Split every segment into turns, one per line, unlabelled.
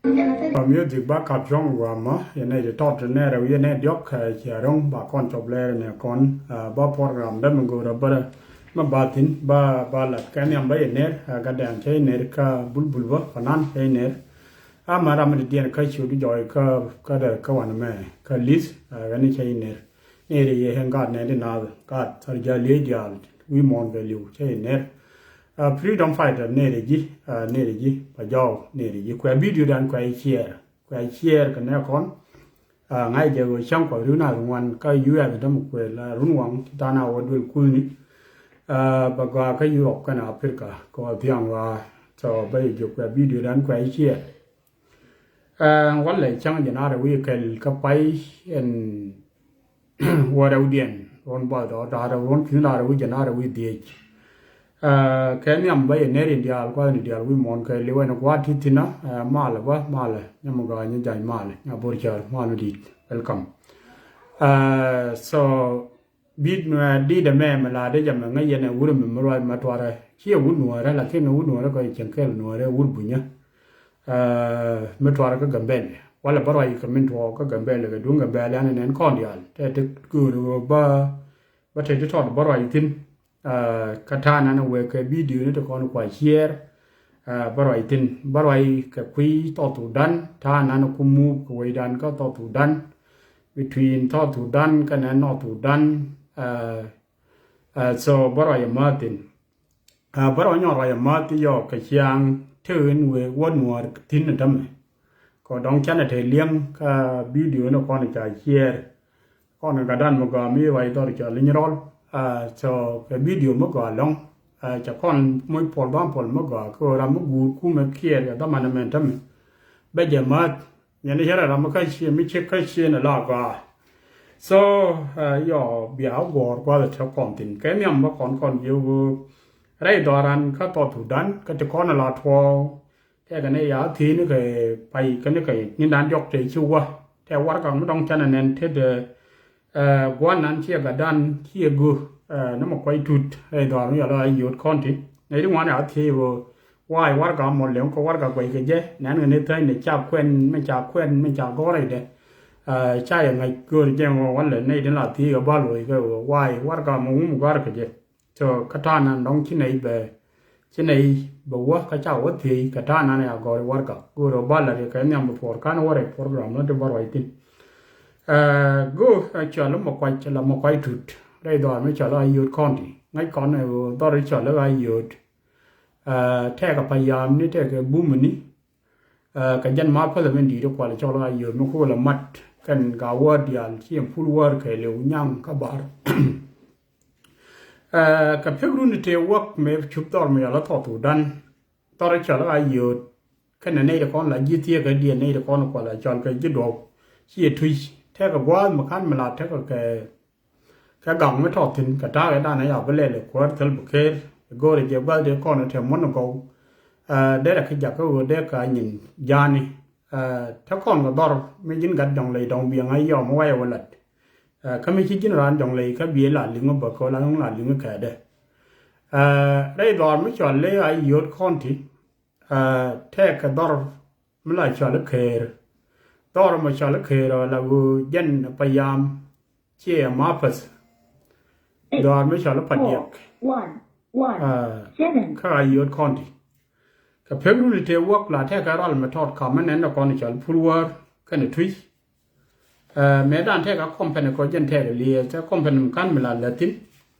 music ba kap jong wa ma yene de tot ne ra yene diok cha rong ba kon job le ne kon ba program da mo go ra ba ma batin ba la kan yam ba yene ga dan che ne ka bulbul ba panan che ne amara ma de ka chu du joy ka da ka wan me ka lis ga ni che ne re ye hen ga ne de na ka sar ja le ja we mon value che ne freedom fighter ne re ji pa jaw ne re ji kwa video dan kwa share kan ne kon ngai je go chang ko ru na wan ka yu ya da mu kwe la run wang ta na wa dul kul ni ba ga ka Europe kan Africa ko tiang wa cho bai ju kwa video dan kwa share wan le chang je na re wi kel ka pai en wa da udien ron ba da ron kin da wi je na re wi die ke nyam ba ne rin dia ko ni dia wi mon ke le wen kwa ti tina ma la nyam ga ni jai ma le na bor jar ma no di welcome so bid no di de me ma la de jam nga yene wur mi mo ma tware chi wu no ra la ke no wu no ra ko chen ke no ra wur bunya me tware ka gambel wala barwa yi ka min to ka gambel ga dunga bele an nen kon dia te ku ba te to barwa yi tin katana na we ke video ni to kon kwa share barwai tin barwai ka kui to tu dan ta na no kumu ko we dan ka to tu dan between to tu dan ka na no tu dan so barwai martin barwai nyo ra ma ti yo ka chiang thun we won war tin na dam ko dong chan te liam ka video no kon ka share kon ga dan mo ga mi wai to cha lin rol so cái video mo ga long cha kon moi pol bam pol mo ga ko ra mo gu ku me kier ya da man men tam be je mat ya ne ra mo ka chi mi che ka chi na la ga so yo bia go kwa da cha kon tin ke nyam mo kon yu rai do ran ka to tu dan ka te kon la tho te ga ne ya thi ni ke pai ka ne ke ni dan yok te chu wa te war ka mo dong chan nen te de gwan nan chia ga dan chia gu na mo kwai tut ai do no ya la yot konti nei ri wan ya thi wo wai war ga mo le ko war ga kwai ke je nan ne thai ne cha kwen me cha go rai de cha ya ngai go je mo wan le nei den la thi ga ba lo ke wai war ga mo mu ga ke je so ka ta nan dong chi nei be chi nei bo wa ka cha wo thi ka ta nan ya go war ga go ro ba la ke nyam bo for kan wa re program no de bar wai tin go cha lo mo kwai tut dai do me cha la yot konti ngai kon ne do ri cha la yot te ka pa yam ni te ka bu mu ni ka jan ma pa le men di do kwa la cha la yot mo ko la mat kan ga wa dial chi em ful war ke le nyang ka bar ka pegru ni te wak me chup tor me la to tu dan to ri cha la yot kan ne de kon la ji tie ka di ne de kon kwa la cha ka ji do chi thui te ka gwa ma kan ma la te ka ke ka gam me thot tin ka ta ga da na ya ba le le ko tel bu ke go re je ba de ko na te mon ko de la ki ja ko de ka nyin ja ni ta kon ga dor me jin ga dong le dong bi ngai yo mo wa wa lat ka me chi jin ran dong le ka bi la li ngo ba ko la ng la li ngo ka de dai dor me chon le ai yot kon ti te ka dor me la cha le ke dor ma cha le ke la go jen pa yam che ma pas dor me cha le pa dik 1 ka yot kon ti ka pegru ni te wok la te ka ral ma tot ka man nen ko ni cha pul war ka ni thui me dan te ka company ko jen te le te company kan me la latin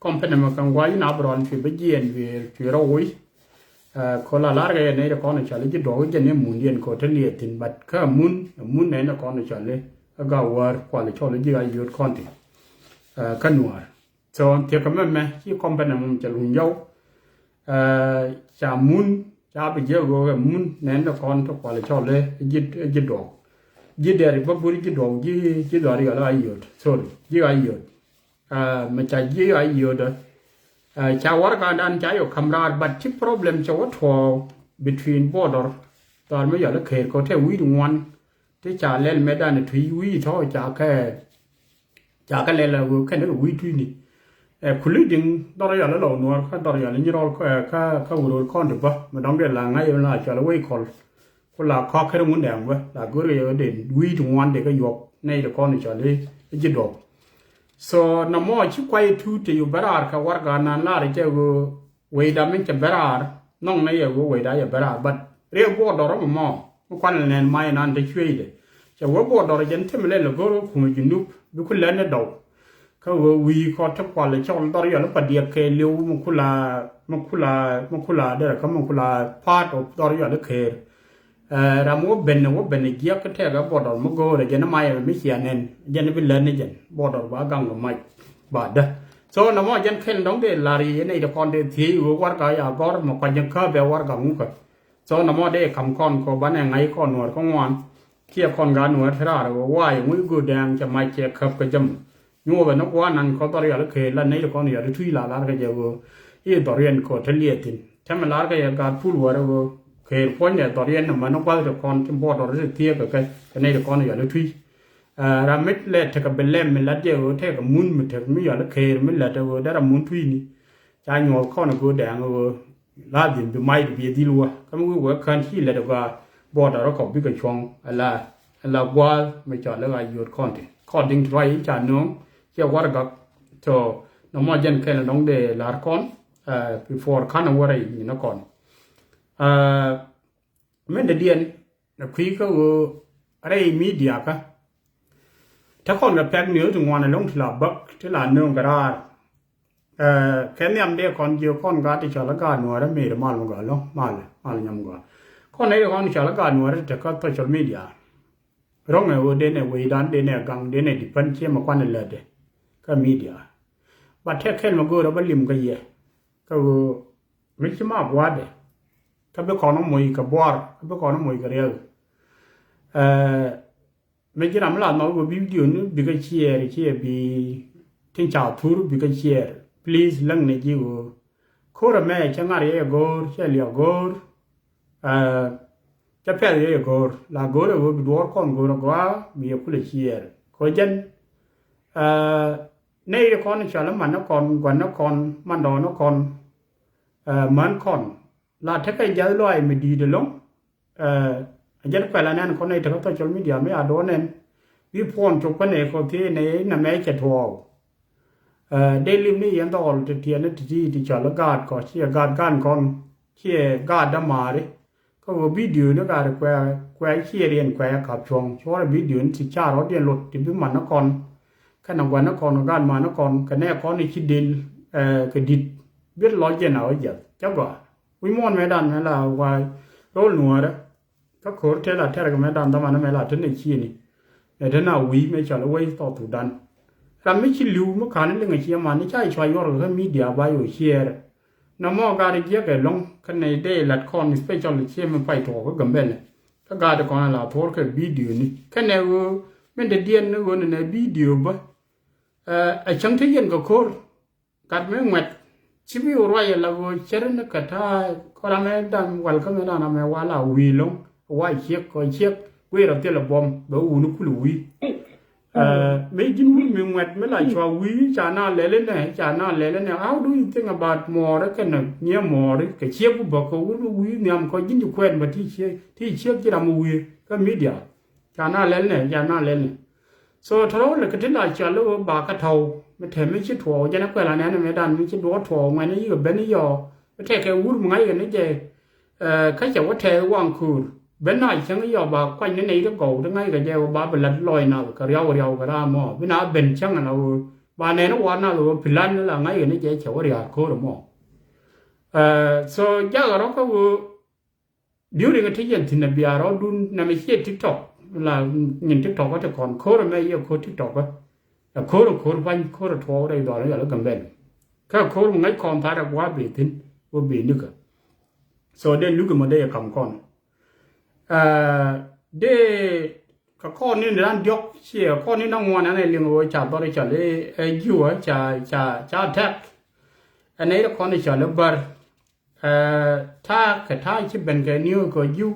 company ma kan wa na bron fi be jen fi ro wi ko la larga ne ko ni cha le ji do jen ne mun yen ko te le tin bat ka mun ne na ko ni cha le ga war kwa le cho le ji ga yot kon ti kan war so te ka me ki company mun cha lun yo cha mun cha be je go mun ne na kon to kwa le cho le ji do ji de ri ba bu ji do ji do ri ga la yot sorry ji ga yot ma cha ji ga yot cha war ga dan cha yo kamrar but chi problem cha what for between border tar me ya le kher ko te wi wan te cha le me dan thui wi tho cha ka le la ka ne wi thui ni kuli ding dor ya le lo no ka dor ya le ni rol ka wo kon de ba ma dong de la ngai la cha le wi kol ko la kho khere mun dang wa la go re yo den wi tu wan de ka yok nei de kon cha le ji do so na mo chi kwai tu te yu barar ka war ga na la re je go we da men cha barar nong na ye go we da ya barar but re bo do ro mo kwan len mai nan de chwe de cha wo bo do re jen te me le go ro ku ji nu bu ku len na do ka wo wi ko ta kwa le chon do ya la pa dia ke liu mo ku la de ka mo ku la part of do ya le ke ra mo ben gia ka te ga bo do mo go re jen mai me sia nen jen bi len ne jen bo do ba gang go mai ba da so na mo jen khen dong de la ri nei de kon de thi wo war ka ya go mo ka jen ka be war ga mu ka so na mo de kam kon ko ba ne ngai ko nor ko ngwan kia kon ga nor thra ro wa yi mu gu dang cha mai che khap ka jam nyu ba no kwa nan ko to ya le ke la nei de kon ya de thui la ka je wo i do rien ko thlie tin tham la ka ya ga pu wo ro ke pon ya do rien ma no kwa de kon tim bo do re tie ka ka nei de kon ya le thui ra mit le te ka belem me la je wo te ka mun me te mi ya le ke me la de wo da ra mun thui ni cha nyo ko na go dang wo la din bi mai bi di luwa ka mu wo kan thi le de ga bo da ro ko bi ka chong ala wa me cha le ga yot kon ti according to right cha no che war ga to no mo jen ken dong de lar kon before kana wara ni no kon men de dien na kwi ka wo re media ka ta kon ga pek ni tu ngwan long tla bak tla no ga ra ken yam de kon je kon ga ti cha la ga no ra me ma lo ga lo ma nyam ga kon ne kon cha la ga no ra te ka social media rong ne wo de ne we dan de ne gang de ne di pan che ma kwan le de ka media ba te ken ma go ra ba lim ga ye ka wo mi chi ma bwa de ka be kon mo yi ka bwar ka be kon mo yi ka re me ji ram la no go video ni bi ga share bi tin cha tur bi ga share please lang ne ji wo ko ra me cha nga re go che li go cha pe re go la go re go do kon go ro ga mi ku le share ko jen nei de kon cha la man na kon gwan na kon man do na kon man kon la te ka ja loi me di de long jen kwa la nan kon nei te ka social media me a do nen vi pon to ko ne ko ti ne na me che tho de lim ni yan dol te tie ne ti cha la gad ko chi gad gan kon chi gad da ma re ko video ne ga re kwa chi rien kwa ka chong cho video ni ti cha ro de lot ti bi man na kon ka na gwan na kon gan ma na kon ka ne kon ni chi dil ka dit biết lo je nào giờ cháu gọi we mon me dan me la wa ro nuor ka khor te la te ga me dan da ma na me la te ne chi ni ne de na wi me cha lo we to tu dan ra me chi lu mo ka ne le ngi chi ma ni chai chwa yor ga media ba yo share na mo ga ri je ke long ka ne de lat kon special chi me pai to ga gam bel ka ga de kon la thor ka video ni ka ne wo men de dien ne wo ne video ba a chang te yen ko khor kat me ngwet chi bi ro ya la wo cher na ka ta ko ra me dan wal ka me na me wa la wi long wa chiek ko chiek we ra te la bom do u nu ku lu wi me jin wi me ngwet me la chwa wi cha na le ne how do you think about more ka na nya more ka chiek bu ba ko wi nyam ko jin ju kwen ba ti chiek ji ra mu wi ka media cha na le ne so thro le ka tin la cha lo ba ka thau me the me chi tho ja na kwa la na me dan me chi do tho ma ni yo ben yo me the ke wur ngai ne je ka cha wa the wang kur ben na chang yo ba kwa ni nei do go de ngai ga je ba ba lat loi na ka riao ka ra mo be na ben chang na ba ne no wa na lo plan la ngai ne je cha wa ria ko ro mo so ja ga ro ka wo during a tiyan tin na bia ro dun na me chi TikTok là nhìn TikTok có thể còn khổ rồi mấy yêu khổ TikTok á khổ bánh khổ thua đây đó là cầm bên cái khổ ngay còn phải là quá bị tin quá bị nước so đến lúc mà đây cầm con để cái con này đang dọc xìa con này đang ngoan này liền ngồi chả bao giờ chả lấy dưa chả thép anh ấy là con này chả lấy bơ ta cái thay chỉ bên cái nhiều cái dưa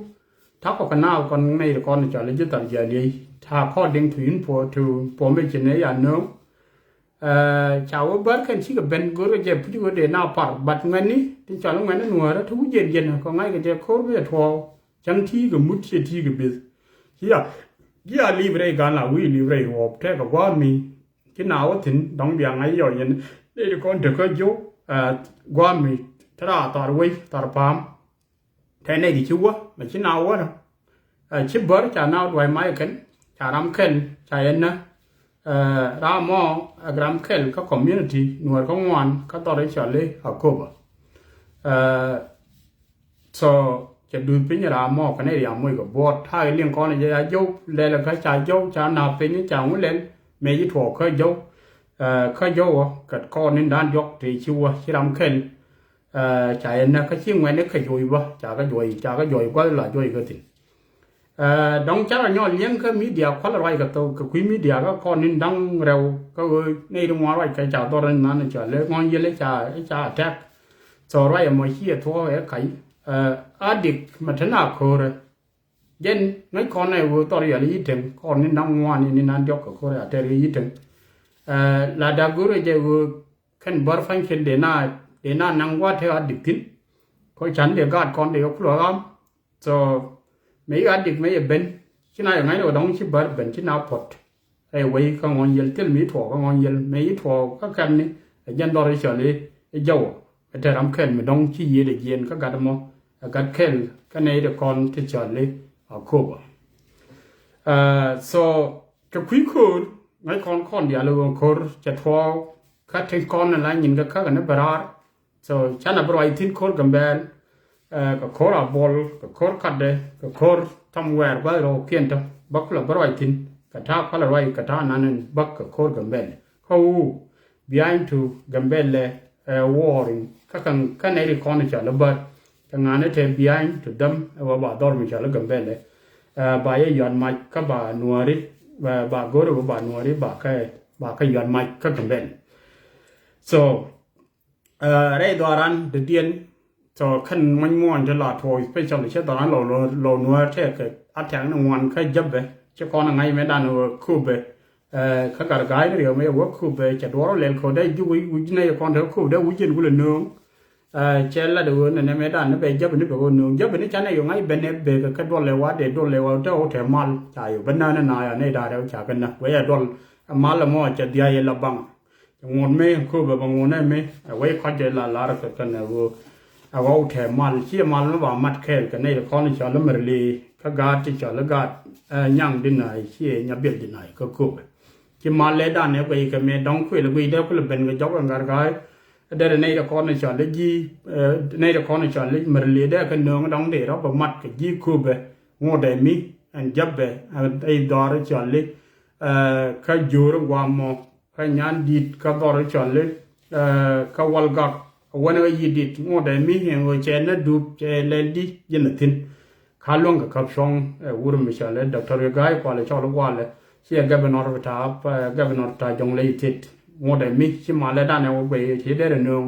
ถ้าก็กันาวคนในก่อนจะเลยจะตัดยาดีถ้าข้อเด้งถึงพอไม่จะเนี่ยอย่างนู้ชาวบ้านกันที่กับเป็นกูก็จะพูดว่าเดี๋ยวน่าปัดบัดเงินนี้ที่จะลงเงินนั่นหัวแล้วทุกเย็นก็ง่ายก็จะโคตรไม่จะทัว จังที่ก็มุดที่ก็บิเฮียลีบได้กันละวิลีบได้หอบแท้ก็ว่ามีที่นาวถึงดองเบียงไงย่อยนี่ก็เด็กก็ยกกว่ามีตราตารวยตารพามแทนในที่ชัวมันชินาวนะชิบเบอร์จะนาวด้วยไม้กันจะรำเข็นใจนะรามอกรำเข็นก็คอมมูนิตี้หน่วยของวันก็ต่อได้เฉลี่ยอาโคบso จะดูเป็นรามอกันในเรื่องมวยกับบอดถ้าเรื่องก่อนจะยกเลยแล้วก็จะยกจะนาเป็นจะหุ่นเล่นไม่ยิ่งถั่วเคยยกกัดก้อนนั้นด้านยกที่ชัวที่รำเข็นใจนะก็ชิงไว้เนี่ยขย่อยวะจากก็ย่อยกว่าละย่อยก็ถึงดองจ้าย้อนเลี้ยงก็มีเดียควาละไรก็ตัวก็คุยมีเดียก็ก้อนนั้นดังเร็วก็ในตรงว่าไรก็จะตัวนั้นจะเลิกงอนเยเลยจะแท็กสอไรมาเชี่ยทั่วไข่อาดิกมาถนัดโคเรเย็นงั้นคนในวัวตัวใหญ่ยิ่งถึงคนนี้นั่งวานนี่นั่นยกกับโคเรแต่ยิ่งถึงลาดากูเรจะวัวขันบาร์ฟังเข็นเดน่านั่งว่าเธออาดิกทิ้งเขาฉันเดียกาดคนเดียวครัวกัน so ไม่อาดิกไม่เป็นที่ไหนอย่างไรเราต้องชิบาร์เป็นที่น่าพอดไอ้วัยก็งอนเยลที่มีถั่วก็งอนเยลไม่ถั่วก็กันนี่ยันดอริเฉลี่ยเจ้าแต่รำเข็นไม่ต้องชี้เด็กเย็นก็กัดมั้งกัดเข็นก็ในเด็กคนที่เฉลี่ยอาโคบso กับคุยคูดไอ้คนเดียวเราคูดจะทั่วคัดทิ้งคนอะไรยินก็กันนะบราร์ so ฉันน่ะบรอยทิ้งคูดกันเบลก็คูดบอลก็คูดคัดเดก็คูดทำแหวนไว้เราเขียนตัวบักละบรอยทิ้งกระทาก็ละไรกระทานั้นบักก็คูดกันเบลเขา behind to กันเบลเลยwarring ก็ในเรื่องของจะระเบิดทางงานเนี่ยเทม behind to them ว่าบาดอร์มิชาลกันเบลเลยบายย้อนมาก็บาหนัวริบาโกรบาหนัวริบาแค่ย้อนมาก็กันเบล so เรื่องดารันเดียน so ขั้นมันม้วนจะลาทอยไปชมเลยเช่นตอนนั้นเราหนัวเท่เกิดอัดแทงหนึ่งวันแค่ยับไปเจ้าคนยังไงไม่ได้หนัวคู่ไปเขาการกายเรียวไม่ว่าคู่ไปจะดูเราเล่นเขาได้ยุ่ยในคนเท่าคู่ได้วิ่งกูเลยนึงเจ้าละดูนั่นไม่ได้นั่นไปยับไปนี่ไปคนนึงยับไปนี่ฉันยังไงเป็นเนี่ยเบก็แค่ดูเลวะเด็ดดูเลวะเจ้าแถมmalจ่ายอยู่เป็นนั่นนายในได้เราจ่ายกันนะเว้ยดูmalละมั่วจะเดียร์ละบังงอนไม่คู่แบบงอนได้ไหมเว้ยเขาจะละรักกันนะว่าแถมmalเชี่ยmalไม่ว่ามัดแค่กันในคนที่จะละเมรีเขากาดที่จะละกาดยังดินไหนเชี่ยยังเบียดดินไหนก็คู่ที่malเลยด้านเนี่ยไปก็ไม่ต้องคุยเลยคุยได้ก็เลยเป็นก็ยกกันกัน ได้ในละครในฉากเลยในละครในฉากเลยมันเลยได้กันเนื้อต้องเดี๋ยวประมัดกับยีคู่ไปงอได้มีอันจับไปไอ้ดอร์ฉากเลยข้าอยู่ระหว่างมอข้ายันดิดข้าดอร์ฉากเลยข้าวลกักวันนี้ยีดิดงอได้มีเห็นว่าเจนดูเจเลนดียันทิ้งข้าลงกับขับช่องวูรมิชาเลยดร.กายพอเลยชอบว่าเลยเชี่ยกับนอร์ทับกับนอร์ทับจงเลยทิดงอได้มีชิมาเลยด้านในว่าไปที่ได้เรื่อง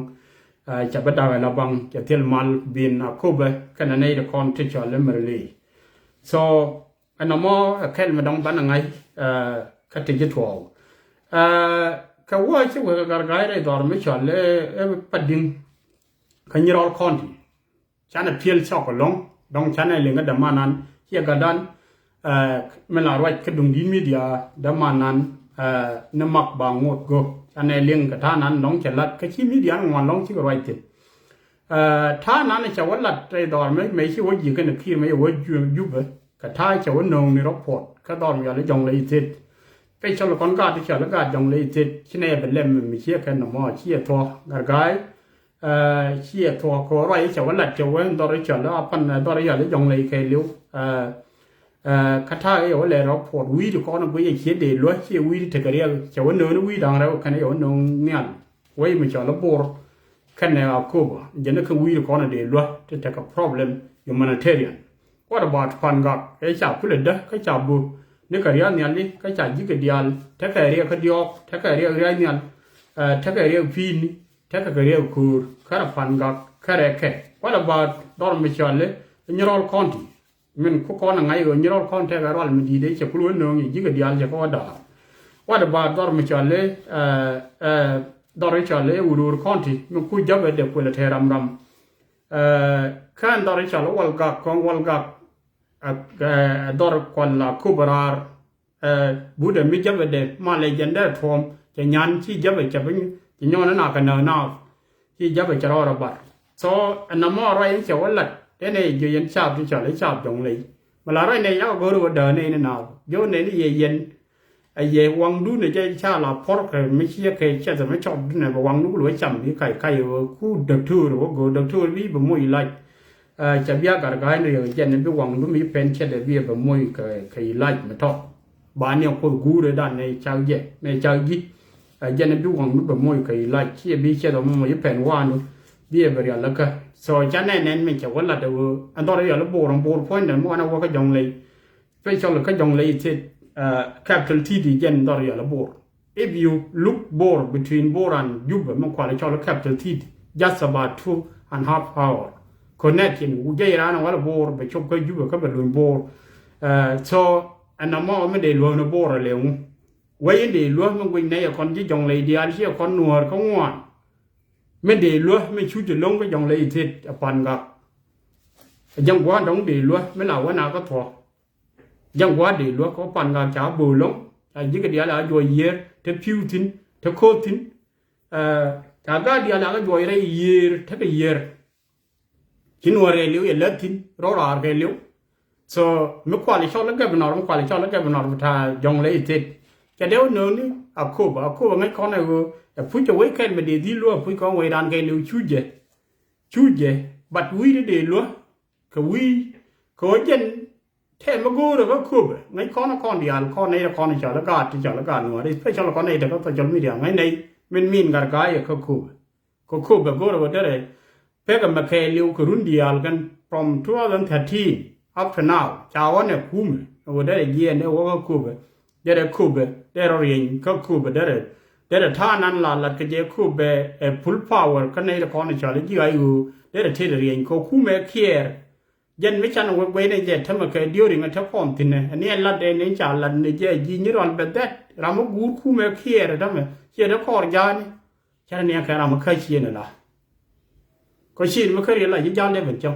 จะไปดาวละบังจะเที่ยวmalบินอาคูเบกันในละครที่ชอบเลยมาเลย so อันนั้นมอแค่มาดองบ้านยังไงคัดที่จะถั่วเขาว่าชื่อว่าการกายได้ดอร์ไม่ชอบเลยปัดดิ้งขันยรอลคอนที่ฉันน่ะเพียรชอบกับลงดองฉันในเรื่องกันดมานั้นเฮียกันดันเมื่อเราไว้คดุงดีมีเดียดมานั้นนมักบางงดก็ฉันในเรื่องกับท่านั้นน้องจะลัดก็ชี้มีเดียงวันน้องชื่ออะไรติดท่านั้นจะว่าลัดได้ดอร์ไม่ใช่ว่าอยู่กันขี้ไม่ว่ายุบกับท่าจะว่านงในรถพอดก็ดอร์อย่างไรจงเลยติดไปชลคนกาที่ชลกาจงเลยติดที่ในเป็นเล่มมีเชี่ยกันหน่อเชี่ยทัวกระไกเชี่ยทัวก็ไรจะว่าลัดจะว่าดอร์จะแล้วปันดอร์อย่างไรจงเลยแค่เลี้ยวคาถาเอวเลยเราพอวิ่งก่อนไปยังเขียนเดือดล้วนเชี่ยวิ่งถึงกระเรียกจะว่าเนื้อวิ่งดังแล้วคันนี้ว่าเนื้อเนี่ยไว้ไม่ชอบแล้วบอร์คันนี้เอาคู่บ่ยันนั่นคือวิ่งก่อนเดือดล้วนจะแต่กับ problem humanitarian what about ฟันกับไอ้จับผู้เล่นเด้อไอ้จับบุนี่กระเรียกเนี่ยนี่ไอ้จับยิ่งกระเดียลถ้ากระเรียกเขาเดียวถ้ากระเรียกอะไรเนี่ยถ้ากระเรียกฟินถ้ากระเรียกคูร์ข้าฟันกับข้าเรียกแค่ what about ดอร์ไม่ชอบเลยนี่เราคอนที่มันคุกคนยังไงก็นี่เราคอนแทกอะไรมันดีได้จะกลัวน้องยิ่งกระเดียลจะก็ว่าด่าว่าแต่บาดอร์ไม่ชอบเลยดอร์ไม่ชอบเลยอุดรคอนที่มันคุยจับไปเด็กคนละเทรำข้านดอร์ไม่ชอบแล้ววัลกักของวัลกัก dor kolla kubrar bude mi jabe de ma legende from ke nyan chi jabe chabin ki nyona na ka na chi jabe charo bar so anamo rai che wallat de ne je yen chap ti cha le chap dong le mala rai ne ya go ro de ne na yo ne ni ye yen ye wang du ne je cha la por ke mi chi ke che de me chop ne ba wang du lo cham ni kai ku de tu ro go de tu bi ba mo i laiจะเบียกระกายเนี่ยเจนเป็นวังดูมีเป็นเช่นเดียบมวยเคยไล่มาทอบ้านเนี่ยคนกูเลยด้านในชาวเย่ในชาวยิเจนเป็นวังดูแบบมวยเคยไล่เชี่ยบีเชี่ยตัวมวยเป็นว่านุเดียบเรียแล้วก็สอยจะแน่นไม่จะว่าละเดี๋ยวอันตอนนี้เราโบราณพ้นเนี่ยมันว่าก็ยองเลยไปชอบเลยก็ยองเลยที่capital T ดีเจนตอนนี้เราโบ if you look bored between โบราณยุบมันควาเลยชอบเลย capital T just about 2.5 hours connection uje rana wala bor be chop ko juba ka be lon bor so anamo me de lo no bor le we de lo mo win ne kon ji jong le dia chi kon nuor ko ngwan me de lo me chu je long ko jong le thit apan ga jang wa dong de lo me la wa na ko tho jang wa de lo ko pan ga cha bu long ji ga dia la jo year te piu tin te ko tin ta ga dia la ga jo re year te be yearkin wore liu ye latin rora ke liu so me kwali cho la ga bnor me kwali cho la ga bnor ta jong le tit ke deu no ni akuba ngai kon na go pu cho we ken me de di lu pu ko we dan ke liu chuje but we de lu ke we ko jen the ma go ro ko kuba ngai kon di al kon nei kon cha la ga ti cha la ga no de pe cha la kon nei de ko to mi dia ngai nei min gar ga ye ko kuba go ro de Pega make liu kurundial gan from 2013 up to now. Chawane kume. Over there year ne wo kube. Dere kube. Dere ring ka kube dere tanan la ke je kube full power kan ne ko ne chale ji ayu dere te ring ko kume kier. Jen mi chan we ne je thama ke during a thapom tine. Ani la de ne cha la ne je ji ni ron be that. Ramu gur kume kier dame. Je de kor jani. Cha ne ka ramu ka chi ne la. Có xin mà khơi là những gian lên bên trong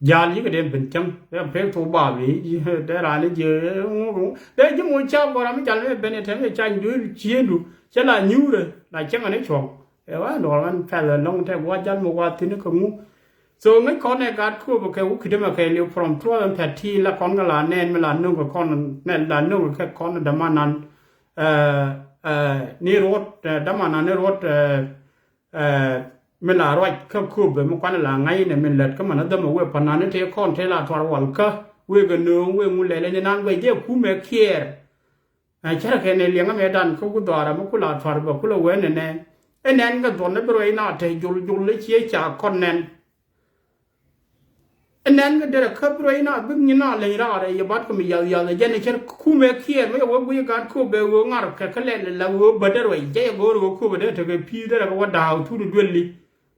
gian những cái đêm bên trong để phép thu bà vì để là nó giờ để chứ ngồi trong còn làm cái bên này thấy tranh đứa chia đủ chắc là nhiêu rồi là chắc là nó chọn để quá đồ ăn phải là nông theo qua chân một qua thì nó không ngu rồi mấy con này gạt khu một cái khi mà cái liều from 2013 là con cái là nên mà là nông của con nên là nông cái con là đâm ăn ni rốt đâm ăn ni rốt mình là rồi khắp khu vực một quan là ngay này mình lật cái mà nó đâm vào phần nào nó thấy con thấy là thoải mái cơ quê gần nương quê mua lệ lên nan quê giờ khu mẹ kia chắc là cái này liền cái mẹ đàn không có đòi là một cái là thoải mái cái là quê này nè anh em cái tuần nó rồi nó thấy dùng lấy chia trả con nè anh em cái đấy là khắp rồi nó bưng như nó lấy ra đấy giờ bắt cái mình giờ là dân này chắc khu mẹ kia mấy cái quê cái khu về quê ngар cái lệ là quê bờ đấy rồi giờ quê khu bờ đấy thì cái pi đấy là cái đào thu được đuôi li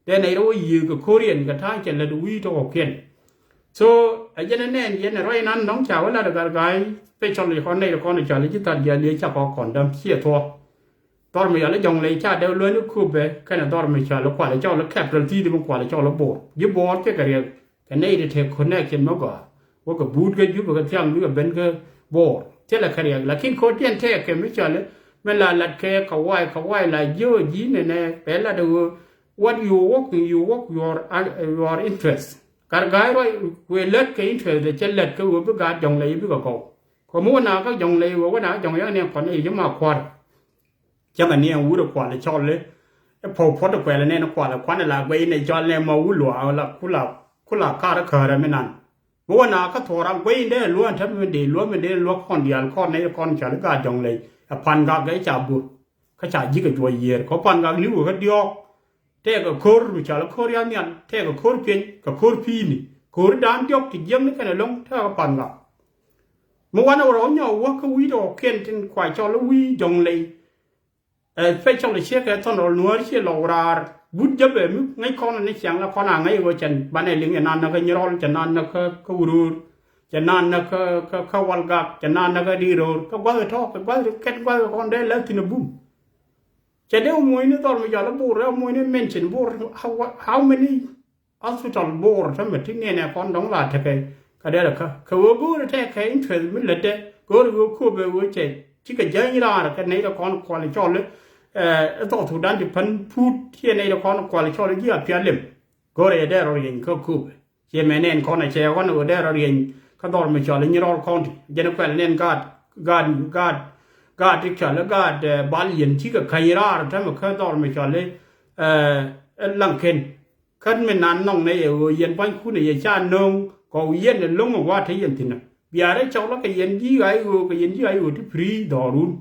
để này rồi nhiều cái Korean cái thái chỉ là đuôi to học kiên so ở dân này dân này rồi nan đóng chào là được cáiไปชนเลยคนnày con này chào lấy chỉ tận giờ lấy chào còn đâm xia thuaตอนmình lấy dòng lấy cha đều lấy nước khu về cái nàyตอนmình chào lấy quả lấy cho lấy kẹp lấy tí thì mình quả lấy cho lấy bột giúp bột cái cái này thì theo connection nó cóว่าก็บูทก็อยู่ก็เที่ยงอยู่ก็เป็นก็บ่เท่าละคดีละคินโคเทียนแท้ก็ไม่ใช่เลยเวลาลัดแค่เขาไหว้ละเยอะยีเนี่ยนะแต่ละดู what you work your interest การกายไว้เวลาก็ interest แต่จะลัดก็ว่าบ่การจงเลยบ่ก็ก็มื้อน่ะก็จงเลยว่าน่ะจงอย่างเนี่ยคนนี้จะมาควาจังอันนี้วู้ควาเลยชอบเลยพอพอตะแกแล้วเนี่ยควาละควาละไว้ในจอเลยมาวู้หลัวเอาละคุละคาระเคอไม่นานบัวนาก็ถอรังไว้ได้ล้วนทับมันดีล้วนมันได้ล้วนคนเดียวคนในคนฉลาดกาจงเลยพันกาไก่จับบุเขาจ่ายยิ่งกับตัวเยียร์เขาพันกาลิ้วเขาเดียวเท่กับโคร์มิชาแล้วโคร์ยันยันเท่กับโคร์เพียนกับโคร์พีนี่โคร์ดานเดียวที่ยังนี่กันลงเท่ากับพันกาเมื่อวานเราเนี่ยว่าเขาวิ่งออกเขียนจนควายจอแล้ววิ่งจงเลยไปจงเลยเชื่อกันตอนเราหนัวเชื่อเราราบุญจะแบบngay con này chẳng là con ngay ở chân ban này liền nan nó cái nhớ chân nan nó cái uru chân nan nó cái walgak chân nan nó cái đi rồi cái quá thọ cái quá kết quá con đấy lấy thì nó bùm chân đấy ông mui nó toàn bây giờ nó bù ra ông mui nó mention bù how many hospital board ทำที่เนี่ยเนี่ยคนดงลาทะก็ได้ละเขากูแท้แค่อินเทอร์มิลเลตกูคู่ไปกูเจที่ก็ยังยากันในละครควอลิชอลต่อถูกด้านที่พันพูดที่ในละครควอลิชอลยี่ห้อเพียรเล่มก็เลยได้เราเรียนก็คู่เชื่อแม่เน้นคนในเชียร์วันก็ได้เราเรียนก็ตอนไม่ชอบเลยนี่เราคอนที่ยันก็เล่นการที่ชอบแล้วการบาลีนที่ก็ใครร่าทำก็ตอนไม่ชอบเลยลังเคนคันไม่นานน้องในยันไปคู่ในชาน้องก็ยันลงว่าที่ยันที่น่ะบิอาร์เจ้าแล้วก็ยันยี่ไอ้ก็ยันยี่ไอ้ที่ฟรีดอรุน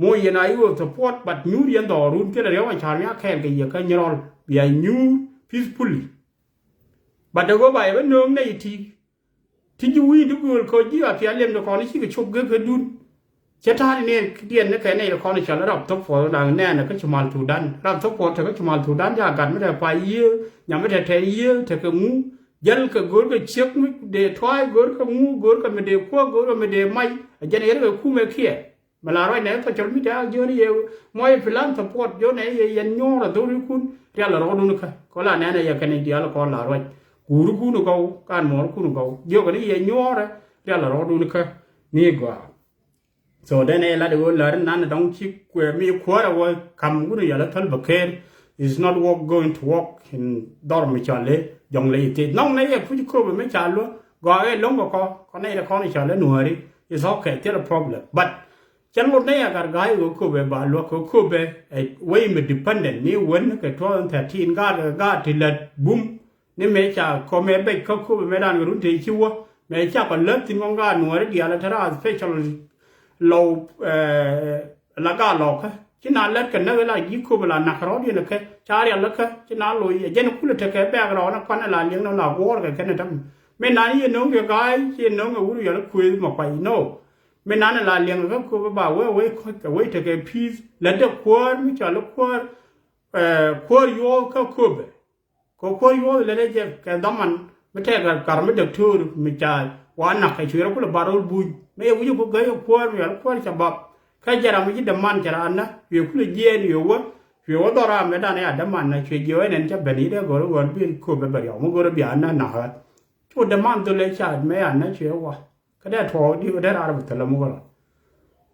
มวยยันไอ้สปอร์ตบัดนูยันดอรุนที่เราเรียกว่าชาเนี่ยแค่ก็ยังกันยอลบิอานูpeacefully บัดเดี๋ยวก็ไปว่าน้องในที่อยู่วิ่งทุกคนเขายี่เพียรเล่มละครนี่ที่ก็ชกเกินดุนเจ้าท่านเนี่ยเดียนนะแค่ในละครในฉากรับท็อปฟอร์ดังแน่นะก็ชมาลทูดันรับท็อปฟอร์เธอก็ชมาลทูดันยากันไม่ได้ไปเยอะยังไม่ได้เทเยอะเธอก็งูยันก็กูก็เช็คไม่เดือดท้ายกูก็งูกูก็ไม่เดือดขั้วกูก็ไม่เดือดไม่ยันเองก็คู่ไม่เขี้ยมาลาร้อยเนี่ยพอจนไม่ได้เยอะนี่เยอะมวยฟิลันสปอร์ตเยอะเนี่ยยันโย่ละตัวนี้คุณเรียกละร้อยนู่นค่ะก็ละเนี่ยยังแค่ในเดียวละครละร้อยกูรู้กูนึกเอาการหมอกูนึกเอาเยอะกว่านี้ยันโย่เลยเรียกละร้อยนู่นค่ะนี่กว่า so then la de learn nan don't keep me quarter wa kam guru ya la thal baker is not going to walk in dorm chale jong le ti nong ne ya pu ko me chalo go e long ko ne la ko ni chale nuari is okay tell a problem but chan lo ne ya gar gai ko be ba lo ko be way me dependent ni won ke 13 ga ti la bum ni me cha ko me be ko be me dan ru ti chiwa me cha ko le tin ngong ga nuari dia la thara specialเราละก็หลอกที่นานเล็กกันนะเวลายิ่งคู่เวลาหนักร้อนดีนะแค่ชาเรียนแล้วแค่ที่นานลอยยันคู่เลยแค่แบกเรานะคนอะไรเลี้ยงเราหลับวอร์กันแค่นั้นทำไม่นานยี่น้องเกี่ยวกับยี่น้องกับวุ้ยแล้วคุยมาไปโน่ไม่นานอะไรเลี้ยงก็คู่บ่าวเว้ยแค่พีซแล้วเด็กควรไม่ใช่แล้วควรยัวก็คู่ไปก็ควรยัวแล้วเนี่ยจะแค่ดมันไม่ใช่การไม่เด็กทูร์ไม่ใช่วันนักให้ช่วยเราคู่เลยบารูบุยไม่เอาอยู่พวกเกย์ควรอย่างควรจะแบบแค่จะเราไม่ยึดดมันจะอันนะอยู่คู่เลยเย็นอยู่ว่าตัวเราไม่ได้เนี่ยดมันนะช่วยเยอะนั่นจะแบบนี้ได้ก็รู้ว่าเป็นคู่แบบเดียวมันก็ระเบียบนั่นนะฮะช่วยดมันตัวเล็กชาไม่อันนั้นช่วยว่าก็ได้ทอดีก็ได้อะไรแบบนั้นมันก็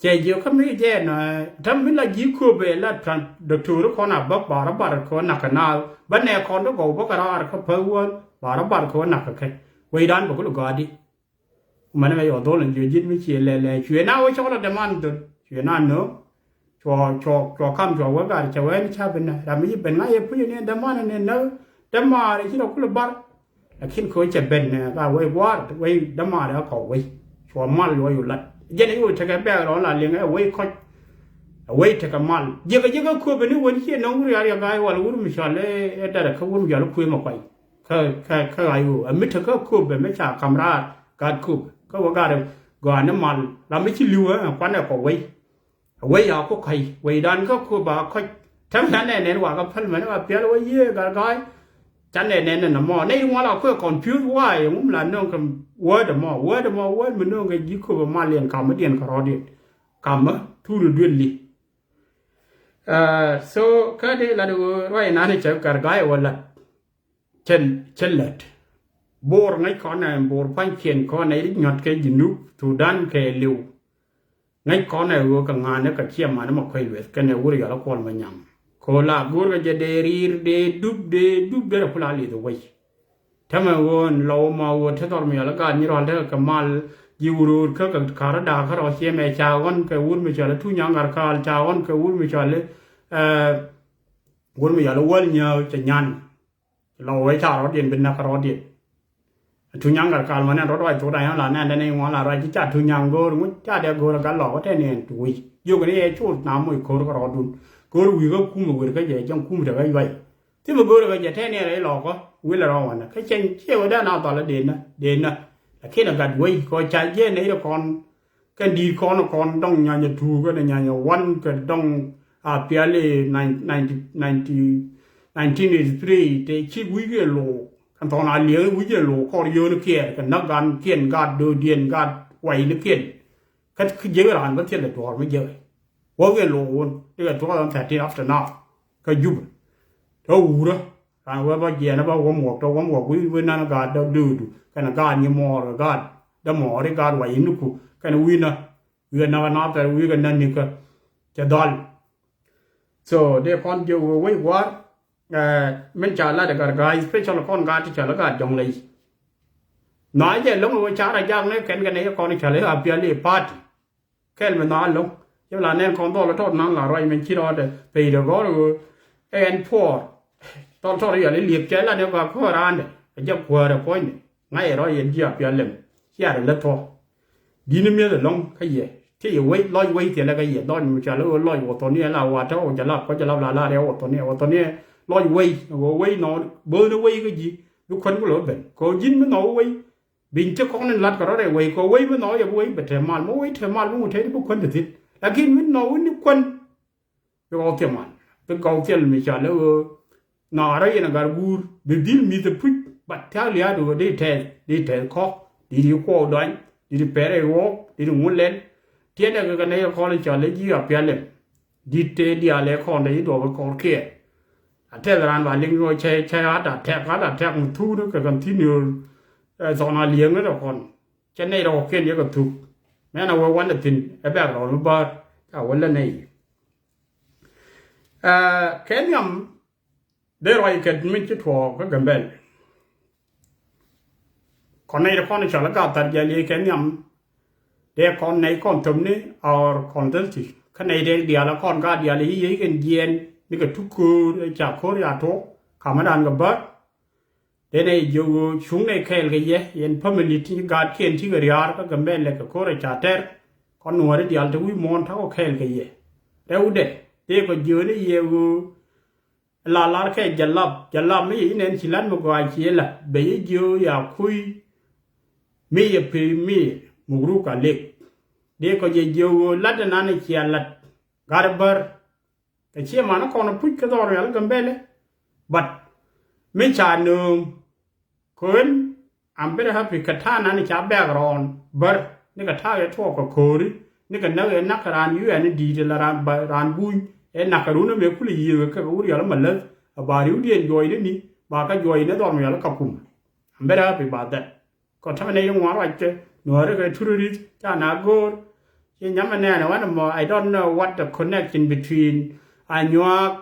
เจียวก็ไม่เจนะทำไม่ละยิ่งคู่ไปแล้วทางด็อกเตอร์คนน่ะบอกบาร์คนนักกันนะบันเนี่ยคนต้องบอกก็อะไรเขาเพิ่งว่าบาร์คนนักกันแค่ไว้ด้านบอกก็ลูกอดีมันไม่ยอมโดนอยู่ยินไม่เชื่อเลยช่วยน้าไว้ช่วยเราเดมันตัวช่วยน้าเนาะช่วยคำช่วยว่าการช่วยนี่ชาเป็นนะเราไม่ใช่เป็นไงผู้หญิงเนี่ยเดมันเนี่ยเนาะเดมันที่เราคุยบาร์แต่คิดเขาจะเป็นเนี่ยก็ไว้วาดไว้เดมันแล้วเขาไว้ช่วยมันรวยอยู่ละยันไอ้อยู่ถ้าแกแบกเราละเลี้ยงไอ้ไว้ค่อยไว้ถ้าแกมันยังก็คุยเป็นนี่วันที่น้องเรียนยังไงว่าเราไม่ชอบเลยแต่เขาไม่อยากคุยมาไปเขาอะไรอยู่มิตรเขาคุยแบบไม่ชอบคำราการคุยก็ว่าการน้ำมันเราไม่ใช่ลิ้วควันก็ไว้ยาก็ใครไว้ดันก็คือบ่าค่อยทั้งนั้นแน่ๆว่าก็พันเหมือนว่าเปียว่าเย่กันจันแน่ๆน่ะหมอในหัวเราเพื่อคอนฟิวส์ว่าอย่างมุมหลานน้องกับวอร์ดหมอมันน้องก็ยิ่งคือมาเรียนคำมาเรียนครอดีคำทุเดือนลีso ก็ได้ละดูว่านั่นจะการกายว่าละเช่นละบอร์ไงก่อนนะบอร์พันเขียนก่อนในริญญาแค่ยินุทูดันแค่เลี้ยวไงก่อนนะวัวกับงานเนี่ยก็เชี่ยมันมาค่อยเวทกันเนี่ยวัวอย่างละคนมันยังโคลาบัวก็จะเดดุบเดรพลาลีตัวไว้ถ้ามันวัวเรามาวัวถ้าตอนมีอะไรกันนี่เราเท่ากับมายูรูเขากับคาราดาเขาเราเชี่ยแม่ชาววันกับวัวไม่ใช่แล้วทุกอย่างการคาร์ชาววันกับวัวไม่ใช่เลยวัวไม่ใช่แล้ววัวเนี่ยจะยันเราไว้ชาวเราเดียนเป็นนักเราเดียนทุนยังกับการมันนั่นรถไฟตัวใดฮะหลานนั่นในหัวหลานอะไรที่จัดทุนยังโกรุงจัดเดียวโกรุกันหลอกว่าแท้เนี่ยตุยอยู่กันนี่ชูดน้ำมือโกรุก็รอดุนโกรุวิก็คุ้มมือก็ใหญ่จังคุ้มจะไว้ที่มันโกรุก็จะแท้เนี่ยอะไรหลอกก็วิลรอวันนะแค่เช่นเชื่อว่าได้นาตอนละเด่นนะแต่แค่นั้นกันไว้ก็ใจเย็นในละครกันดีคอนต้องงานจะถูกก็ในงานวันก็ต้องเปียเล่1983แต่ชีวิตก็โลกันตอนนั้นเลี้ยงวิจารณ์โลกอเยอะนึกเกี่ยกันนักการเขียนการเดียนการไหวนึกเขียนก็คือเยอะร้านก็เทียนแต่ตัวไม่เยอะว่าเกี่ยโลนเรื่องตัวตั้งแต่ที่รับชนะก็ยุบเท่าหูนะ kan wa ba ye na ba wo mo to wo mo wi na ga da du kan ga ni mo ga da mo ri ga wa inu ku kan wi na na ta wi ga nan ni ka cha dal so de kon je wi wa men cha la da ga special kon ga ti cha la ga jong lai nói je long wo cha ra jang ne ken ga ne kon cha le a pia le pat kel me na long je la ne kon to la tot nan la roi men chi ro de pe de go en por to to ya le liep che la ne ga ko ran de je ko ra ko ni ngai ro yen ji a pia lem ya de le to di ne me de long ka ye ti ye wei loi wei ti la ga ye don mu cha le loi wo to ni la wa toจะla koจะla la de wo to ni loi wei wo wei no bo ne wei cái gìทุกคนก็เลยเป็นก็ยินมันเอาไว้บินเจ้าของนั้นรัดก็ได้ไว้ก็ไว้มันเอาอย่าไว้แบบเทมันไว้เทมันรู้เททุกคนจะติดแล้วกินมันเอาทุกคนก็เอาเทมันเป็นก็เอาเทมันไม่ใช่แล้วนาอะไรนะการบูร์บิดิลมีแต่พุทธบัดเท่าเลี้ยดูได้แทนข้อดีโคดอยดีเปรย์โรกดีงูเล่นเทียนก็กันในข้อเลยจะเลยยี่ห้อเปลี่ยนเลยดีเตดีอะไรข้อในตัวเป็นข้อเขียแท้ร้านว่าเลี้ยงใช้อาดแทกมันทู่ก็กันที่นิวสอนเลี้ยงแล้วคนจะในเราเขียนเยอะกับทุกแม้นว่าวันละทินไอ้แบบเราบ่เอาวันละในแค่นี้ได้รอยเกิดไม่จะถั่วก็กันแบบคนในคนในชาลกาตัดยาเลี้ยแค่นี้เด็กคนในคนตรงนี้เอาคนตั้งที่ข้างในเด็กเดียวละคนก็เดียวเลยยี่กันเย็นนี่ก็ทุกคนจากโคราชทุกขามาดันกับบัดเดี๋ยวนี้อยู่ช่วงในแคลกันเยอะยันพม่าที่การเขียนที่กระยาก็กำเป็นเลยก็โคราชเตอร์คนหัวเดียวจะวิ่งมอนเท่าแคลกันเยอะแล้วเด็กก็เยอะนี่เยอะลาแค่จะลับไม่ยินเองสิลันมากกว่าเชียร์ละเบี้ยเยอะอยากคุยมีอย่าพิมีมุกรุกันเล็กเด็กก็เยอะลัดนั้นเชียร์ลัดการ์เบอร์แต่เชื่อมานะคนพูดก็ต้องเรียนกันไปเลยบัดไม่ชาหนึ่งคนอันเป็นครับพิกท่านั้นจะแบกรอนเบอร์นี่ก็ท่าจะทั่วกับโคดินี่ก็นักรานยูอันดีจะรานบุญนักรู้นะเมื่อคุยยืนก็รู้เรื่องแล้วมันเลยบาริวเดียนย่อยนี่บาก็ย่อยนี่ตอนนี้แล้วกับคุมอันเป็นครับพิบาดก็ทำในยังหวานว่าจะหน่วยก็ทุเรศจ้านาโกรยังย้ำมันแน่นะว่าI don't know what the connection between Anyuak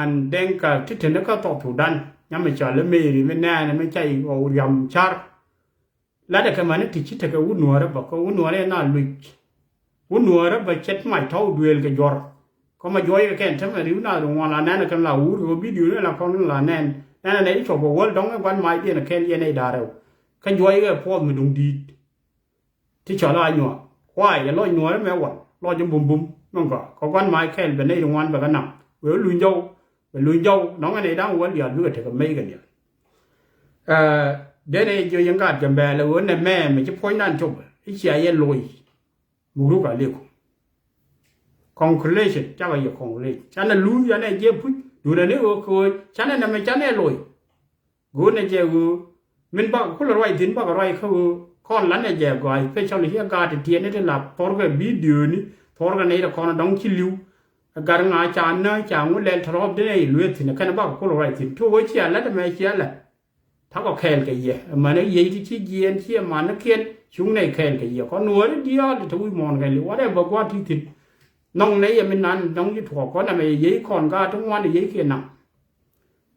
and Denka ที่ถึงนั้นก็ตอบถูกดันยังไม่จอดแล้วไม่แน่นะไม่ใช่เอายำชาร์แล้วแต่ก็มันที่คิดถึงวุ่นหัวแล้วบอกก็วุ่นหัวเนี่ยน่าลุยวุ่นหัวแล้วไปเช็ดไม่เท่าดูเอลกับยอร์ก็มาย่อยกันแค่ทำไมริ้วหน้าตรงวันละแน่นกันเราหูก็วิดีโอเนี่ยเราคนละแน่นในที่ชอบบอกว่าต้องวันไม่เดียนแค่เรียนในดาเราขันย่อยก็พอมันดงดีที่ชอบลอยหนัวควายอย่าลอยหนัวแล้วแม่วันลอยจมบุ้มนั่นก็วันไม่แค่เป็นในตรงวันแบบกันหนักเวลลุยโย่เป็นลุยโย่น้องอันนี้ดังวันเดียวเลือดเถอะก็ไม่กันเดียวเดี๋ยวนี้อยู่ยังกัดกันแบบแล้ววันนี้แม่ไม่จะพ้นนั่นจบไอ้เชี่ยยันลอยบุรุษกันเรียก conclusion เจ้าก็อยู่ conclusion ฉันน่ะรู้ยันเนี่ยเจ็บพุ่งดูนั่นนี่โอ้โหฉันน่ะไม่ฉันเนี่ยลอยกูเนี่ยเจ้ากูมันบ้าคนละร้อยถึงบ้าก็ร้อยเขาข้อนหลังเนี่ยเจ้ากูไอ้เป็นชาวเลี้ยงกาที่เทียนนี่หลับพอก็วิดีโอนี่พอก็ในละครดองคิลิวการงานจานนะจางวันเล่นทรอบได้เลือดถึงแค่นั้นบ้าคนละร้อยถึงทั่วเชียร์แล้วทำไมเชียร์ล่ะถ้าก็แข่งกันเยอะมันเนี่ยยี่ที่ชี้เยียนเชี่ยมันนักเขียนช่วงในแข่งกันเยอะก็หนัวเดียวจะวิ่งมองกันเลยว่าได้บอกว่าที่ติดน้องในยังไม่นานน้องยี่ถั่วก็ทำไมยี่คอนก็ทั้งวันยี่เขียนหนัง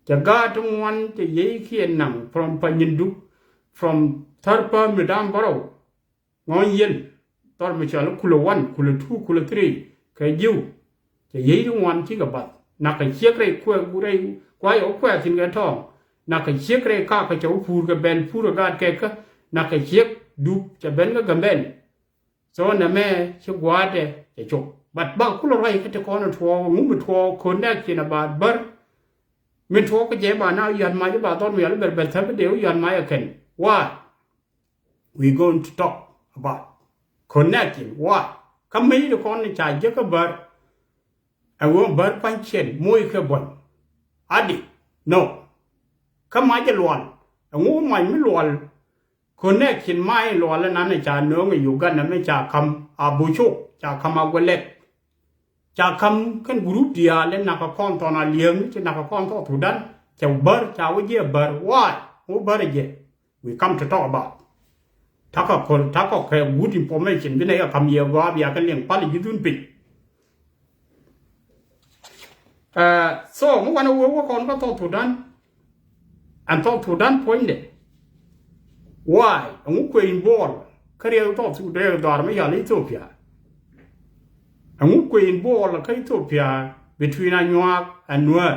จะก็ทั้งวันจะยี่เขียนหนัง from ปัญญดุ from ทาร์ปมิดามบาราวงอยเย็นตอนไม่ใช่แล้วคุลวันคุลทูคุลทรีเคยยิ้วจะยี่ทั้งวันที่กับบัดนักเชี่ยกเรย์ขั้วกูได้ควายเอาขั้วสินกันทองนักเชี่ยกเรย์ข้าก็จะพูดกับเบนพูดกับการแก่ก็นักเชี่ยดูจะเบนก็กับเบนส่วนแม่ชกวาดจะจบบัดบ้าคุลไรก็จะก้อนทัวร์งูทัวร์คนแรกที่นาบาดเบอร์มันทัวร์ก็เจ็บบ้านเอายันมาจะบ้าตอนเมื่อแล้วแบบทำเดี๋ยวยันมาอย่างเช่นว่า we going to talk about connecting ว่าคำนี้ทุกคนในใจเยอะก็เบอร์ไอ้ว่าเบอร์ปัญเชนมวยคือบนอดี no คำหมายจะล้วนไอ้งูไม่ล้วนคนแรกขินไม้ล้วนแล้วนั้นในใจเนื้อไม่อยู่กันนะไม่จากคำอาบูชุกจากคำอาเวเล็กจากคำขึ้นกรุ๊ปเดียเล่นนักข้อนตอนเลี้ยงจะนักข้อนต่อถูดัน cha bar cha wo ye bar why wo bar ye we come to talk about ถ้าก็แค่ good information วินัยก็คำเยียวว่าอยากกันเลี้ยงปลาอยู่ดุนปิดso เมื่อวันว่าคนก็ต้องถูกดันอันต้องถูกดัน point เนี่ย why งุควยบอลเขาเรียกต้องถูกเรียกดอร์ไม่อยากเล่นโซเฟียงุควยบอลเขาโซเฟีย between Anuak and Nuer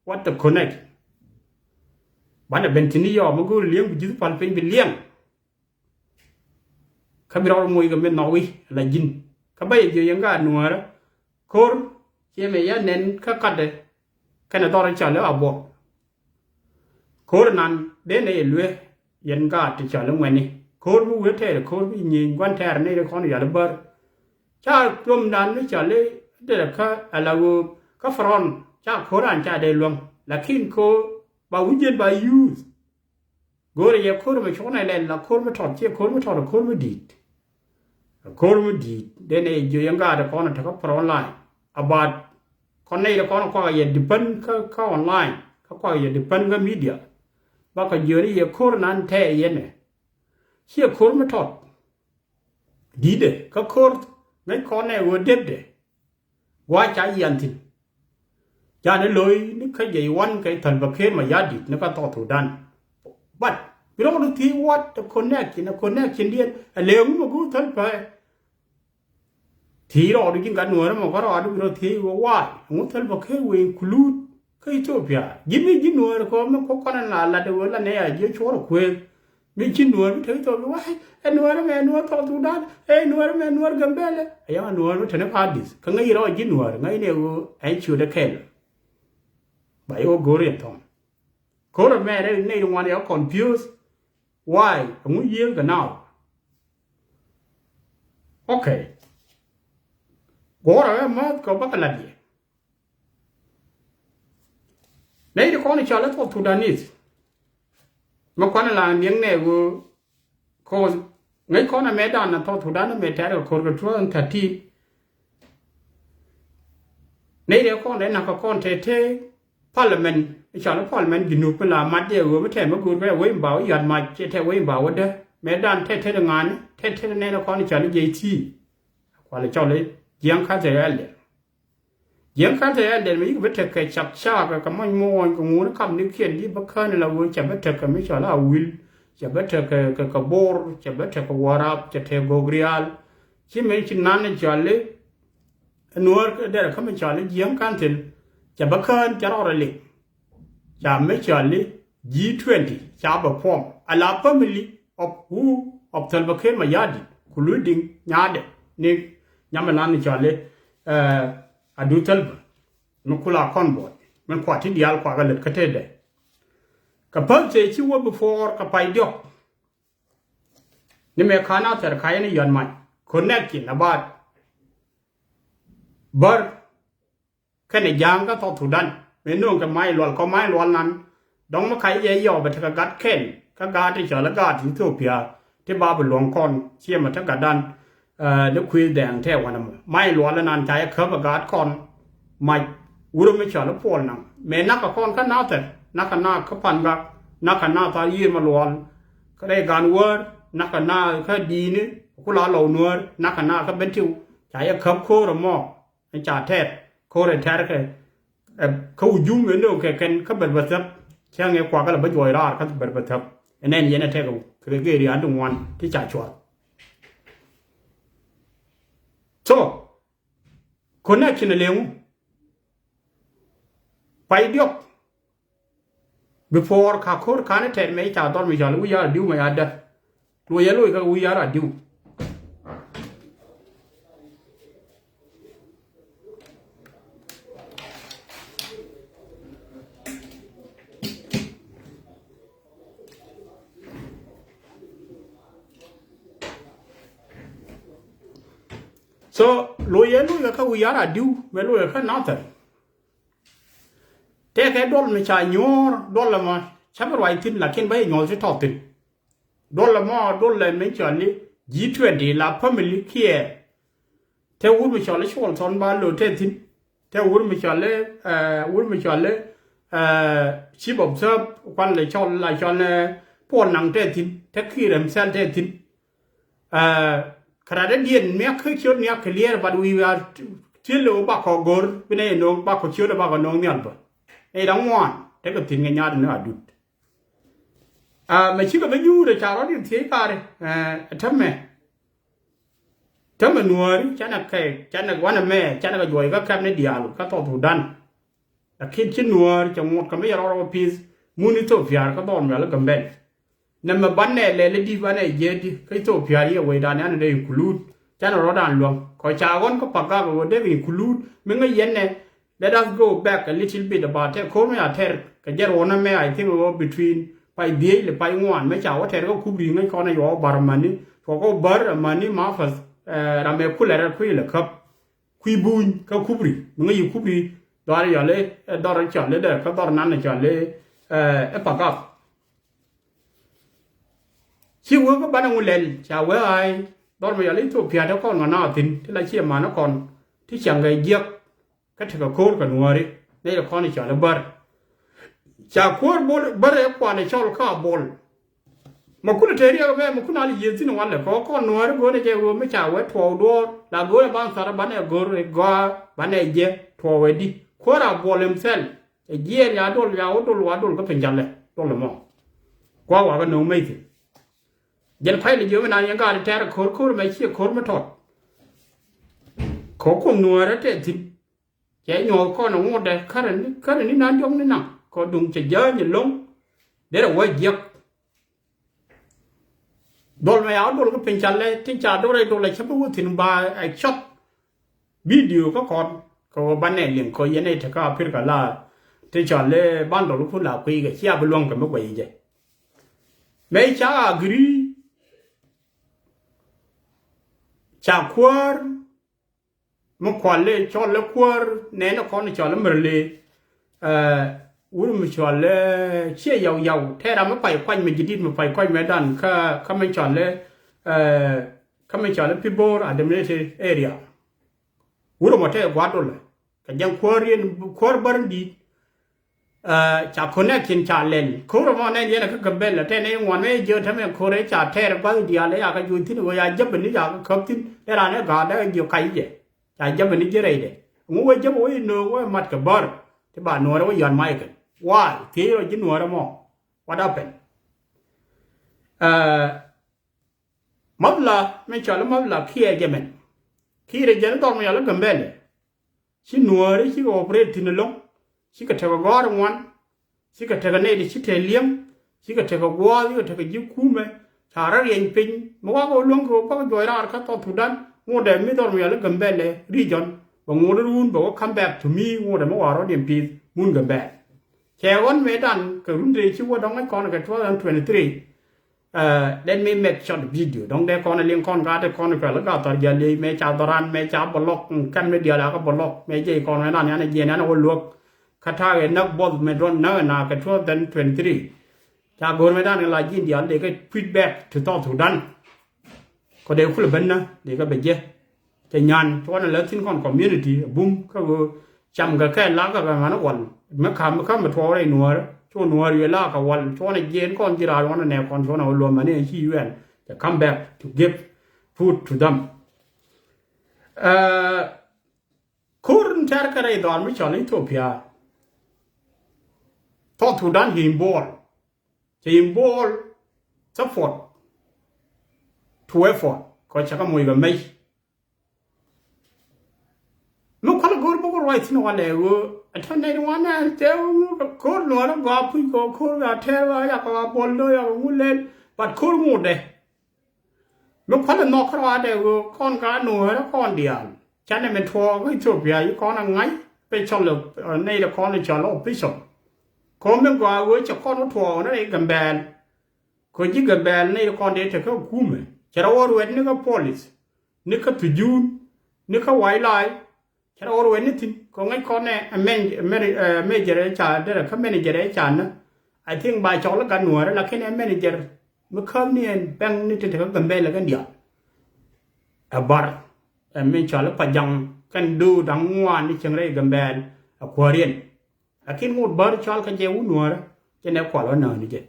what the connect บ้านเป็นที่นี่ยอมันก็เลี้ยงไปยืดพันเป็นเลี้ยงข้าไปรอมวยกับเป็นนอร์เวย์อะไรยินข้าไปอยู่ยังกันนัวร์โคร์เชื่อไหมยันเน้นข้ากัดเลยแค่นั้นตอนเช้าแล้วอาบอกโคร์นั้นเดินในเรือยันกัดที่เช้าแล้ววันนี้โคร์ผู้เวทเทอร์โคร์ผู้ยิงวันเทอร์ในเรื่องของยาดเบอร์ชาลมดันไม่เช้าเลยเด็กข้าอะไรก็ฟรอนชาโคร์อันชาเดลวงลักขินโคบ่าววิญญาณบ่าวยูสกูเรียกโคร์มาชนอะไรแล้วโคร์มาถอดเชือกโคร์มาถอดโคร์มาดีดโคร์มาดีเดนเออยู่ยังกัดก่อนถ้าเขาพร้อมไลน์about คนนี้ก่อนเขาก็ยังดิพันเข้าออนไลน์เขาก็ยังดิพันกับมีเดียว่าก็อยู่นี่โคร์นั้นแท้ยันเนี่ยเชื่อโคร์มาถอดดีเด้ก็โคร์งั้นคนนี้ว่าเด็ดเด้ว่าใจยันทิ้งยาเนี่ยเลยนี่แค่ใหญ่วันแค่ทันประเคนมายาดินั่นก็ต่อถูดันบัดพี่น้องดูที่วัดคนแรกกินคนแรกกินเดียนเลี้ยงมากูทันไปทีเราดูกินกันหน่วยแล้วมันก็เราดูเราทีว่างูทันประเคนเวงคลูดเคยจบยายินไม่ยินหน่วยแล้วก็มันก็คนนั้นละเดี๋ยวละเนี่ยเยอะชัวร์คุยไม่ยินหน่วยไม่ถือตัวว่าหน่วยแล้วแม่หน่วยต่อถูดันหน่วยแล้วแม่หน่วยกันเบลเลยยังหน่วยมันถึงพาดิสก็งี้เรายินหน่วยงี้เนี่ยไอ้ชูเด็กแค่ไปโอ้โกเรียนทองคนแม่ได้ในวันนี้เขา confused why งูเยี่ยงกันเอาโอเคกูเรามาก็บักละดีในที่คนที่ชอบเล่นทูดานิสเมื่อก่อนเราเลี้ยงเนี่ยกูเขาไงคนนั้นไม่ได้นะทูดานิสไม่ได้ก็คนก็ช่วยกันทัดทีในเดี๋ยวคนนั้นนักคนเท่Parliament ชาวพาร์ลิเมนต์กินอุปลามาเดียวไม่แท้มากูไปเว้ยบ่าวยันมาเท่เว้ยบ่าวเด้อแม่ด้านเท่งานเท่ในนครชาวนี่เจทีกว่าเลยเจ้าเลยยังข้าจะเลยยังข้าจะเลยมันก็ไม่เท่กับชักชากับมันมวนกับงูคำนึกเขียนที่บักขันเราจะไม่เท่กับไม่ชาวละวิลจะไม่เท่กับบอร์จะไม่เท่กับวารับจะเท่กับโกริอัลที่ไม่ชินนั้นชาวเลยนัวเดี๋ยวเขาไม่ชาวเลยยังข้าจะจะบักขันจะรออะไรจะไม่ชาวเลย G20 จะแบบฟอร์มอาลาพมิลีof who of ทันบักขันมายาดิคุลุดิ้งยาเดนี่ยามนั้นชาวเลยอดูทัลมันคุลาคอนบอดมันขวาที่เดียลขวากันเลยก็เท่ได้กับเพิ่มเสียชื่อว่า before กับไปเดียวนี่แม่ข้าน่าจะขายในยันใหม่คนแรกกินนะบาดเบอร์แค่ในยางก็ต้องถูกดันไม่นุ่งกับไม้หลวงก็ไม้หลวงนั้นดองมาขายเยี่ยวไปทักกัดเข็นก็กาที่เฉลกาที่ทั่วเพียที่บาบุหลวงคอนเชี่ยมาทักกัดดันเด็กคุยแดงแท้วันนั้นไม่หลวงแล้วนานใจเคยประกาศคอนไม่อุดมไม่เฉลพอลนังแม่นักกับคอนข้าน้าแต่นักกันหน้าเขาพันกับนักกันหน้าตายืนมาหลวงก็ได้การเวิร์ดนักกันหน้าเขาดีนี่กุลาเหล่าเนื้อนักกันหน้าเขาเป็นทิวใจเขาโคตรมอไอ้จ่าแท้โคตรแท้แค่เขายุ่งเหมือนเดิมแค่เขาเป็นบัตรเช่นไงกว่าก็เลยไม่จ่อยราเขาเป็นบัตรไอ้แน่นยันแท้เขาคือเกี่ยร์อันตรงวันที่จ่าชวดso คนนั้นคิดเร็วไปเดียว before ข้าโคตรข้าเนี่ยแทนไม่จ่าตอนไม่จ่าลูกยาดิวไม่อาดัดลูกยาลูกก็ลูกยาละดิวso ลูกยาลูกก็ลูกยาละดิวไม่ลูกก็น่าจะแต่แค่ดอลไม่ใช่ยอร์ดอลละมาฉันไม่ไหวทิ้งหลักเข็นไปยอร์จะทอดทิ้งดอลละมาดอลเลยไม่ใช่เลย G20 ละพมิลิเคียเท่าวุ้นไม่ใช่เลยชวนสอนบ้านโลเททิ้งเท่าวุ้นไม่ใช่เลยวุ้นไม่ใช่เลย ชิบอบเซิร์ฟควันเลยชอนลายชอนพวกหนังเตทินแท็กซี่เรมเซนเตทินขณะเดียนเมียคือชุดเนี้ยเคลียร์บัดวีว่าที่เราบักขอกอร์เป็นไอ้น้องบักขอชุดบักขอน้องเนี่ยปะไอ้ดังวันแต่ก็ทิ้งกันยาดเนี่ยดุดไม่ชิบกับยูเลยชาวเราที่เที่ยวกันทำไมนัวฉันนักแข่ฉันนักวันแม่ฉันนักย่อยก็แค่ในเดียร์ก็ต้องถูกดันแต่คิดชินัวจะหมดก็ไม่ยอมเราพิสมูนิโตฟิอาร์ก็ต้องมาแล้วกันแบบนั่นมาบ้านเนี่ยเลยดีบ้านเนี่ยเยอะดิก็โตฟิอาร์ยี่ไว้ด้านนั้นเลยคุลูดฉันเราด้านหลวงคอยชาวคนก็ปากกาก็เดี๋ยวคุลูดมึงก็ยันเนี่ย let us go back a little bit about it คนไม่อาจเทอร์ก็จะรู้นะแม่ I think we between ไปเดียหรือไปงวนไม่ชาวว่าเทอร์ก็คุบรีงั้นเขาเนี่ยว่าบาร์มันนี่เขาก็บาร์มันนี่มาฟัสเราไม่คุยอะไรคุยเลยครับคุยบุญก็คุบรีมึงก็อยู่คุบรีดอร์อย่างเลยดอร์จันเลยเด้อเขาดอร์นั้นเลยจันเลยปากกาชีวก็บ้านงูเล่นชาวเวไอดอร์ไม่อย่างเลยทั่วเพียเท่าก่อนกันหน้าทิ้งที่เราเชื่อมานะก่อนที่เชียงไงเยอะก็ถือกับโคตรกันหัวริในละครในจันเลยบาร์จากโคตรบอลบาร์เอฟกว่าในชอลข้าบอลมาคุณเทียร์ก็แม่มาคุณอะไรยืนที่นวันเลยก็นัวก็เนี่ยจะไม่จ่ายไว้ทัวร์ด้วยลาโก้บ้านสารบ้านเนี่ยก็เลยก็บ้านเนี่ยเยอะทัวร์ไว้ดีขวาบอลเอ็มเซลเยี่ยยาดอลยาวดอลวาดอลก็เป็นจันเลยดอลละมั้งกว่ากันน้องไม่ถึงยันใครเลยเยอะไม่นานยังการแทรกโคตรไม่เชี่ยโคตรไม่ถอดขอคงนัวแล้วแต่ทิ้งแกหยอกก็น้องหมดเลยข้าเรื่องนี้นานยงนี่นักก็ดุงจะเยอะอย่าลงเดี๋ยวไว้เยอะดอลไม่เอาดอลก็เป็นจันเลยที่จ่าดอลเลยฉันพูดถึงบาไอช็อตวิดีโอก็ก่อนก็บ้านเนี่ยเลี้ยงก็ยันในถ้าก็เพื่อนกันละที่จ่าเลยบ้านเราลูกคนละคุยกันเชี่ยไปลวงกันไม่ไหวใจไม่จ่ากรีจ่าขวารมันขวานเลยจอดแล้วขวารแน่นอนจอดแล้วมันเลยวุ้นมันจอดเลยเชี่ยยาวๆแท้เราไม่ไปควันมันจะดิ้นมันไปควันไม่ดันข้าไม่จอดเลยข้าไม่จอดเลยพิบูร์อันเดมิเนตเอเรียวุ้นมาเท่กว่าตัวเลยก็ยังขวารบาร์ดีจากคนนี้กินชาเลนขวารมันเนี่ยนะก็กำเบลแต่ในวันนี้เยอะทำไมขวารจ่าแท้เราก็เดียร์เลยอยากอยู่ที่นี่อยากจับมันนี่อยากขับที่แต่ร้านนี้ก็ได้อยู่ใครเยอะอยากจับมันนี่เจออะไรเด้งูว่าจับว่าหนูว่ามัดกับบาร์ที่บ้านหนูเราว่าย้อนไม่กันว่าที่เราจินหนูเราหมอ what happened มับละไม่ใช่แล้วมับละขี้เอเจมันขี้เอเจมันต้องมาอย่างละกำเบลชิหนูเราชิโอเปรตที่นั่นลงชิกระเทกกอร์วันชิกระเทกเนี่ยดิชิเทเลียมชิกระเทกกวาชิกระเทกยิ้วคู่ไหมชาระเรียนเป็นมัวก็ลงก็พักจอยราร์ก็ต่อทุดันงูเดมิต้องมาอย่างละกำเบลรีจอนบางงูรุ่นบอกว่า come back to me งูเดมว่าเราเรียนปีมุนกำเบลแค่วันเมดันก็รุ่นเรียนชื่อว่าดองไอ้ก่อนก็2023let me make short video ดองเด็กก่อนเลี้ยงก่อนก็ได้ก่อนก็แล้วก็ต่อยันเลยแม่จ้าตรันแม่จ้าบล็อกกันไม่เดียวแล้วก็บล็อกแม่เจ้าก่อนไม่ได้เนี่ยเย็นนั้นเอาลวกคาถาเอ็นนักบอลไม่โดนน่าหนาก็2023จากโกนไม่ได้เนี่ยลายยินเดียวเด็กก็ฟีดแบ็กถึงต่อถูกดันก็เด็กคุณเป็นนะเด็กก็เป็นเยอะแต่งานเพราะนั่นแล้วทิ้งก่อนคอมมูนิตี้บุ้มก็จำกันแค่ล้างก็ประมาณวันไม่ข้ามมาทัวร์อะไรหนัวช่วงหนัวเวลากับวันช่วงในเย็นก่อนที่เราวันนั้นแนวก่อนช่วงเรารวมมาเนี่ยชี้แวนจะ come back to give food to them คุณแท้ก็ได้ดอนไม่ชอบในทั่วเพียทอดถูดันหิมบอลหิมบอลซัพพอร์ตทูเอฟอร์ตก็จะก็มวยกันไหมมันคนละกลุ่มก็รวยที่นวันเลยท่านในวันนั้นเจ้าคนหนุ่มแล้วก็พูดก็คนแบบเทว่าอยากกับบอลด้วยอยากงูเล่นปัดคนหมดเลยมันคนละนอกคราวเดียวคนการหนุ่มแล้วคนเดียวฉันเนี่ยเป็นทัวร์ก็ชอบใหญ่คนอะไรไปชอบเลยในละครในจอร์ลพิชคนมันก็จะคนทัวร์นั่นเองกันแบนคนยิ่งกันแบนในละครเดียวจะเข้าคุ้มจะเราว่านี่ก็ police นี่ก็ทุจูนนี่ก็ไวไลท์ฉันเอาไว้นี่ทิ้งก็งั้นคนเนี่ยไม่เจริญจ่าเดี๋ยวเขาไม่เจริญจ่านะไอ้ทิ้งใบจอแล้วกันหนัวแล้วแค่นี้ไม่เจริญเมื่อคืนนี้แบงค์นี่จะถึงกันเบลแล้วกันเดียวบาร์ไม่จอแล้วปัจจังกันดูดังวันนี่เชียงรายกันเบลอควาเรียน akin ngut bar chal ka je unwara je ne kwalo na ni je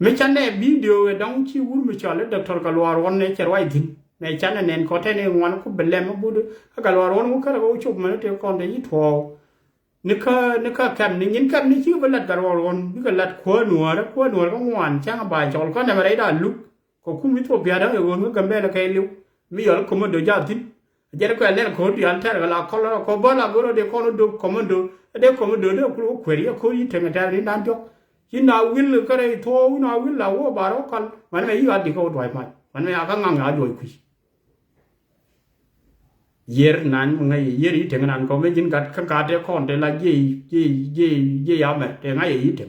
me chane video e dong chi wur me chale doctor kalwar won ne cherwai din me chane nen ko te ne ngwan ku belle ma budu kalwar won ku kala ko chup me te kon de yitho nika kam ni ngin kam ni chi balat kalwar won ni kalat ko nuara ko ngwan chang ba chol ko ne ma dai da lu ko ku mi to bia da e won ga me la kai lu mi yol ko mo do ja tin jere ko len ko di alter la ko bala goro de ko do commando de ko query ko yi te ngata ni dan jok ina will ka re tho ina will la wo baro kan man me yi adi ko doi mai man me aka nganga doi ku yer nan ngai yer yi te nan ko me jin gat ka de kon de la ye ya me te ngai yi te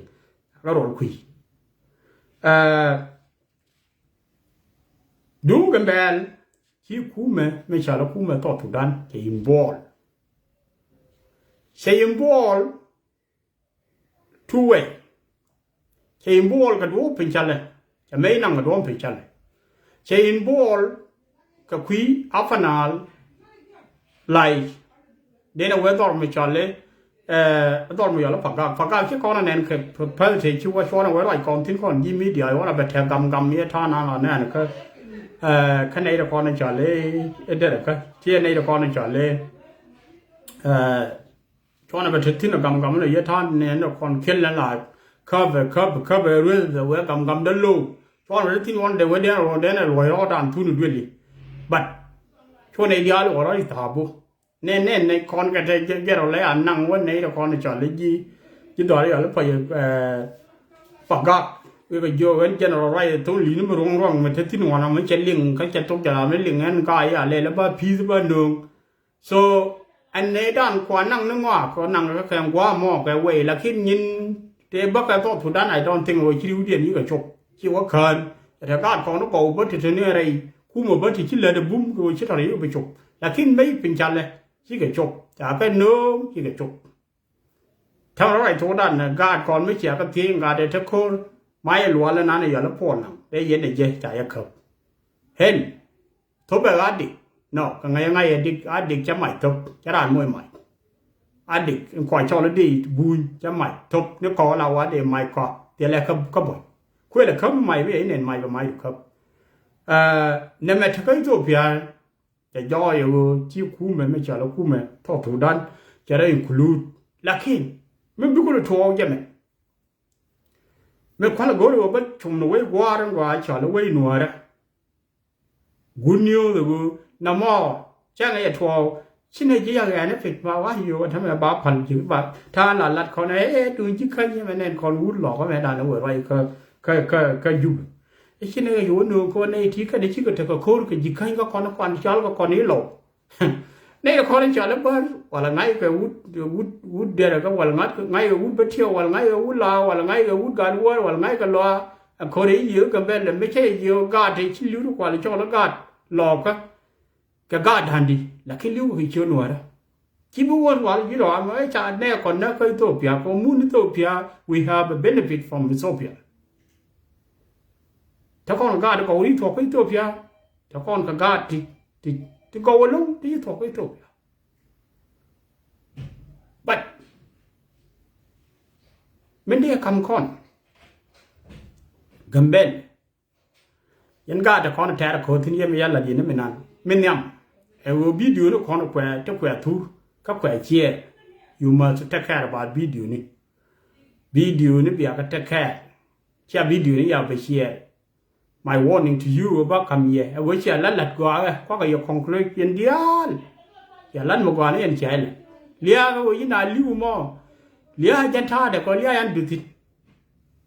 ka ro ku du gan bel chi kume me chala kume to tudan ke imbol se imbol two way ke imbol ka do pinchale ke me nang do pinchale ke imbol ka kui afanal lai de na we dor me chale dor me yala paka ke kona nen ke pa te chi wa chona we lai kon tin kon yi media wa na be te gam ye tha na na ka ka nei da kon chale edera ka tie nei da kon chale chona be tin gam le ye tha ne no kon kel la la cover real the we gam da lo chona be tin one de we der ro de na lo yo dan tu nu dweli but chona dia lo ro i ta bu ne kon ka te ge ro le an nang we nei da kon chale ji do ya le pa pagak we ga yo wen general right to li ni rong me te tin wana me cheling ka che tok ja me ling an ka ya le ba pi ba nung so an ne dan kwa nang no ngwa ko nang ka kem kwa mo ka we la kin yin te ba ka to thu dan I don't think we chi dien ni ka chok chi wa khan ta ga ko no ko ba ti ne rai ku mo ba ti chi le de bum ko chi ta ri ba chok la kin me pin cha le chi ka chok ja ka no chi ka chok ta right to dan ga kon me chia ka ti ga de ta ko mai lwa la na ne ya la pon na de yen de je ja ya khop hen tho ba adik no ka ngai adik cha mai thop cha ran moi mai adik ko cho la di bun cha mai thop ne ko la wa de mai ko te la ka boy ku la khop mai we ne mai ba mai khop ne me ta ka to pia ja jo yo chi ku me cha la ku me tho thu dan cha ra include lakin me bu ko to ja me kwala go ro ba chum no we gwa ran gwa cha lo we nuara gunyo de go na mo cha ga ya tho chin ne ji ya ga ne fit ba wa yo ta me ba phan ji ba ta la lat ko ne tu ji khan ye me ne ko lu lo ko me da no we rai ka yu e chin ne yo no ko ne ti ka ne chi ko ta ko ko ji khan ko kon kwan cha ko kon ni lo ne ko ne cha la ba wala ngai ka wud de ka wala ngat ngai wud ba thio wala ngai wud la wala ngai wud ga lu wala ngai ka lo ko ri yu ka ben le me che yo ga de chi lu ko la cho la ga lo ka ga dan di la ki lu hi cho no ra chi bu won wa yi ro ma cha ne ko na ko Ethiopia ko mu ni Ethiopia we have a benefit from Ethiopia ta kon ga de ko ri to ko Ethiopia ta kon ka ga ti ko lu ti to ko Ethiopia but men dia kam kon gamben yan ga da kon ta ko tin yem yalla di ne menan men yam e wo video no kon kwa to kwa tu ka kwa chie you must take care about video ni bi aka take care chia video ni ya be share my warning to you about come here e wo chia la lat gwa ko ka yo conclude yen dial ya lan mo gwa ni en chai lia ko ina liu mo lia jan tha de ko lia yan du ti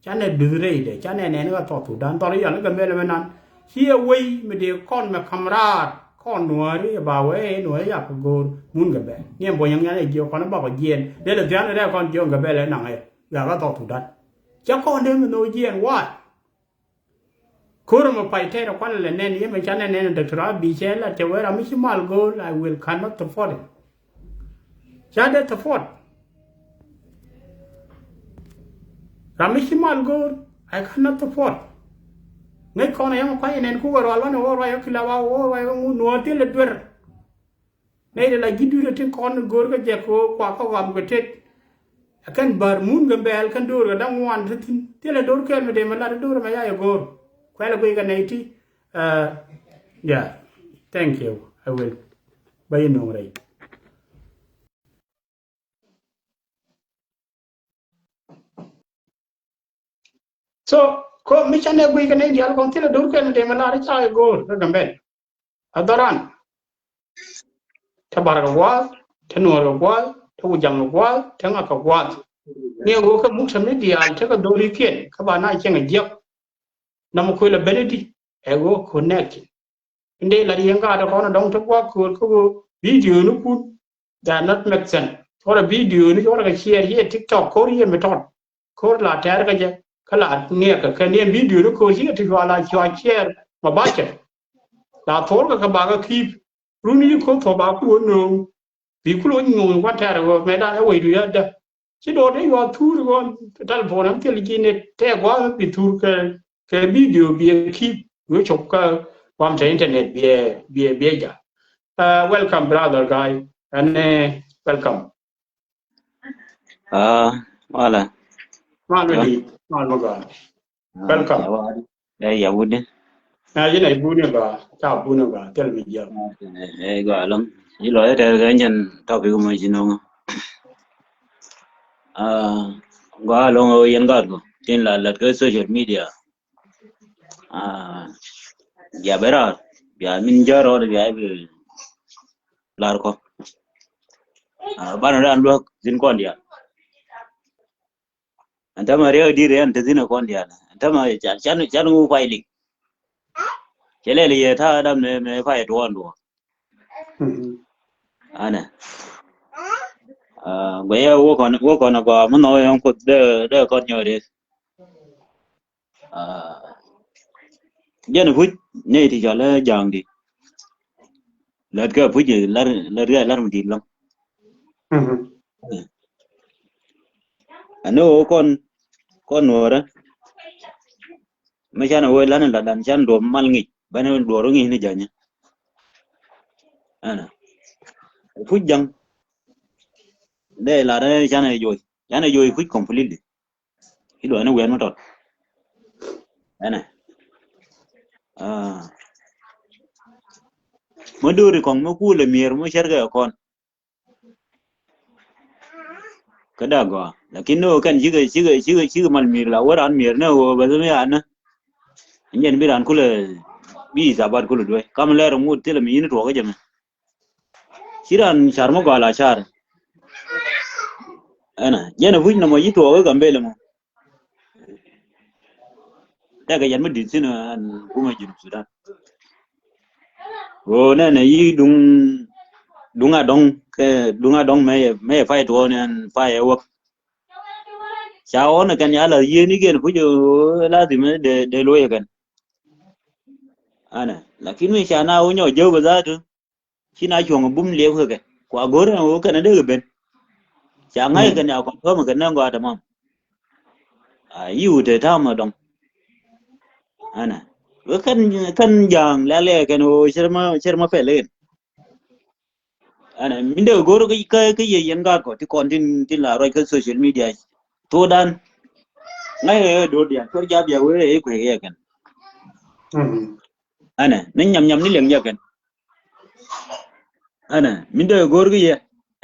cha ne du re de cha ne ne ko to tu dan to ri ya le ka me le nan here we me de kon me kamra kon no ri ba we no ya ko go mun ga be ne bo yang ya ne jo kon ba ko yen de le ja ne kon jo ga be le nang e ya ko to tu dan cha kon de me no yen wa ko ro mo pai te ro kon le ne ni me cha ne ne de tra bi che la che we ra mi chi mal go I will cannot afford it cha de to fort Ramishimal go I cannot afford ngai kon yang ko enen ku ro lo no ro ya kila wa o wa no ti le dwer nei la gidu tin kon gor ga je ko kwa ko wam ko tet akan bar mun ga bel kan dur ga dang wan tin tele dor kel me de mala dur ma ya gor kwela go ga nei ti yeah thank you I will by no right so ko mi chane go ga nei dial kon tele dor kel me de mala cha gor ga bel adaran tabaraka wa tanora wa tawjang wa tanga ka wa ne go ka mu samne dial ta ka dori ken ka ba na chen je nam ko la benedi e go connect inde la yenga da kono dong to wa ko video nu ku that not make sense or a video ni or ga share here TikTok ko ye method ko la tar ga je kala ne ka ne video nu ko here ti wala share ma ba che la thor ka ba ga keep runi ko to ba ku no bi ku lo nyu wa tar go me da we du ya da ci do de yo tour go telephone am tele ne te go bi tour ke video bi keep go chop ka kwam te internet bi ja welcome brother guy and welcome
wala
maludi malmaga welcome
ya wudi
ji nai bu ne ba ta bu ne ba tel mi ja
go along yi lo ya ga nyen topic mo jino go along yen ga go tin la ga social media ya bera ya min jaro ya bi lar ko bana ran lo din kon dia anta maria dire anta din kon dia anta ma chan ngu failing kelele ye ta adam ne fai to ando ana gwe wo kon ko mo no yon ko de kon nyore jen fuj ne ti jala jang di lat ka fuj lar mi lam ano kon nora ma chana wo lan la dan chan do mal ngi bana do ro ngi ni janya ana fuj jang de la de chana joy fuj completely ido ana wen ma tot ana mo duri kong mo ku le mier mo sherga kon kada go lakin no kan jiga mal mir la waran mir na wo bazame ana nyen biran kula bi sabat kula doy kam leer mu tele mi ni to ga jame siran charmo go ala char ana jena fuj na mo yito ga gambele mo daga yan mudin sina kuma jin sudan o na na yi dunga dong me fai to ne fai wak chao na kan ya la yi ni gen fuj lazim de loye kan ana lakin me chana o nyo je ba za tu kina chong bum le ko ke kwa gore o kan de ben cha ngai kan ya ko ma kan ngo ta mam yu de ta ma dong ana kan jang la le kan o sherma fe le ana minde gore ka ye yan ga ko ti kon tin la roi ka social media to dan ngai do dia to ja bia we e ko ye kan ana nin nyam ni leng ya kan ana minde gore ye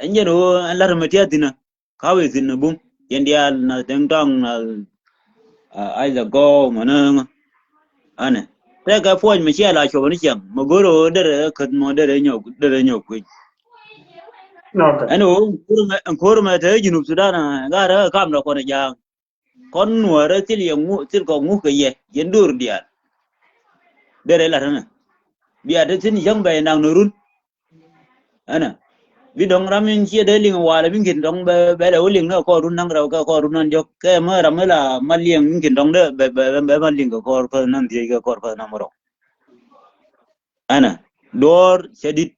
anje no alar matia dina kawe tin bum yendia na deng dong na aiza go mana ana ta ga fon mi chia la cho ni chang mo goro de kat mo de nyo ku ano kurma ta jinu sudan ga ra kam la kon ja kon nuara til yangu til ko ngu ke ye yendur dia de la na bia de tin yang bay nang nurun ana bi dong ramin chia de ling wala bin kin dong be le ling no ko run nang ra ko run nan jok ke ma ramela malieng min kin dong de be maling ko nan die ko na moro ana dor sedit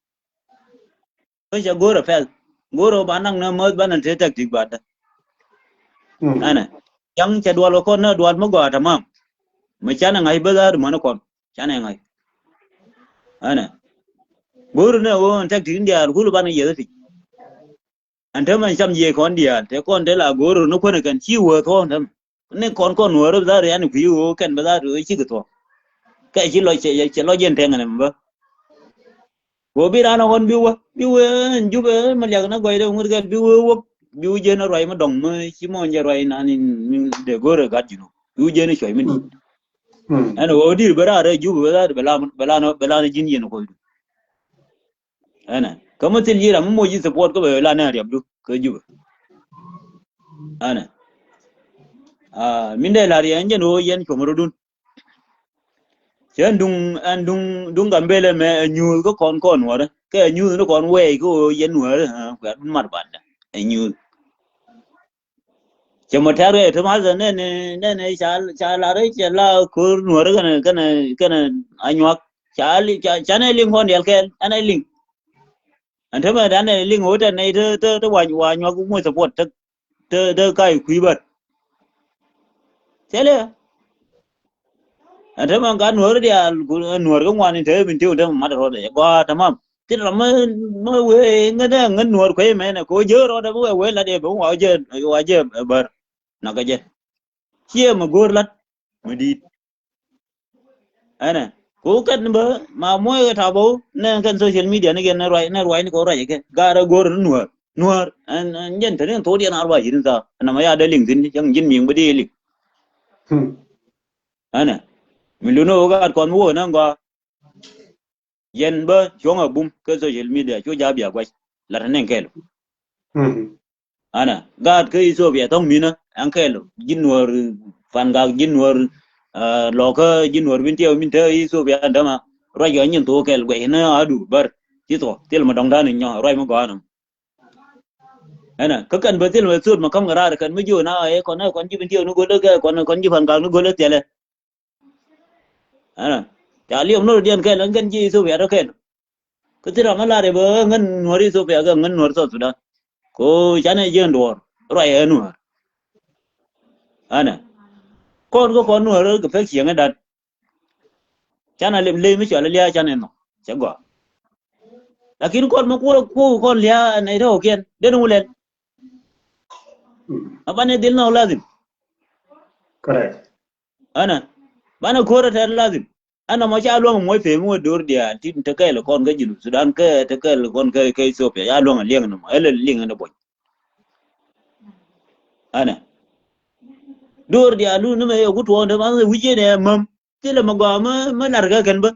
ko ja goro fel goro banang na mod banan te tak tik bata ana yang cha dual ko na dual mo go tamam me chana ngai bazar mo na kon chana ngai ana gor ne wo tak tin dia ku lu ban ye fi an ta man sam ye kon dia te kon de la gor no kon kan chi wo tho tam ne kon wo ro da ya ni ku wo kan ba da ro chi ko tho ka chi lo che lo yen te ngane ba wo bi ra no kon bi wo ju be ma yak na goi de ngur ga bi wo je na roi ma dong ma chi mo je roi na ni de gor ga ji no bi je ni choi mi ni an wo dir bara re ju be da bela no jin yen ko ana kama til yira mo ji support ko be la na riab du ko ju ana min de la ri anje no yen ko mrodun chen dung gambele me nyu ko kon wora ke nyu no kon we ko yen wora ko mar banda nyu chemo tare to ma ne cha la re cha la ko wora kana anyak cha ne ling hon yel ken ana ling anh thấy mà đàn này linh hồn trên này tơ hoài nhau cũng mua support tơ cái quý bật thế đấy anh thấy mà cái nửa đi nửa cái ngoan như thế mình tiêu thế mà mất rồi đấy qua tamam thế là mới quê ngân nửa quê mẹ này có dơ rồi đó mới quê là để bố ngoại chơi bờ nó cái gì chia mà gor lắm mới đi anh này ko kan ba ma moy ta bo ne kan social media ne gen na roi ni ko roi ke gara gor nuar an yen tane to dia na arwa yin sa na ma ya da link din yang jin ming budi link ana miluno ga kon wo na ga yen ba chonga bum ke social media cho ja bia kwai la tane kelo ana ga ke so bia tong mi na an kelo jin nuar fan ga jin nuar lo ka jin wor bin tiao min te so bia ndama roi ga nyin to kel gwe na adu bar ti to tel ma dong dan nya roi ma ga nam ana ka kan ba tel ma sud ma kam gara kan mi jo na e kon ji bin tiao no go le ka kon ji fan ga no go le tele ana ta li om no dian kel ngan ji so bia do kel ka ti ra ma la de ba ngan nori so bia ga ngan nor so su da ko cha ne jen do roi e nu ana con nuôi rồi cái phép xiềng cái đặt cha này lên mới chở lia cha này nó chẳng quả là khi con mà con lia này đâu kiên đến đâu lên bạn này đến nào lazim
correct
ana bạn nào cố ra lazim ana mà cha luôn mỗi phê mua đồ dia tin thế cái là con cái gì Sudan cái thế cái là con cái Ethiopia ya luôn liêng nó mà liêng nó bội ana dur dia lu no me yo gutu de ma wije de mam tele magwa ma larga kan ba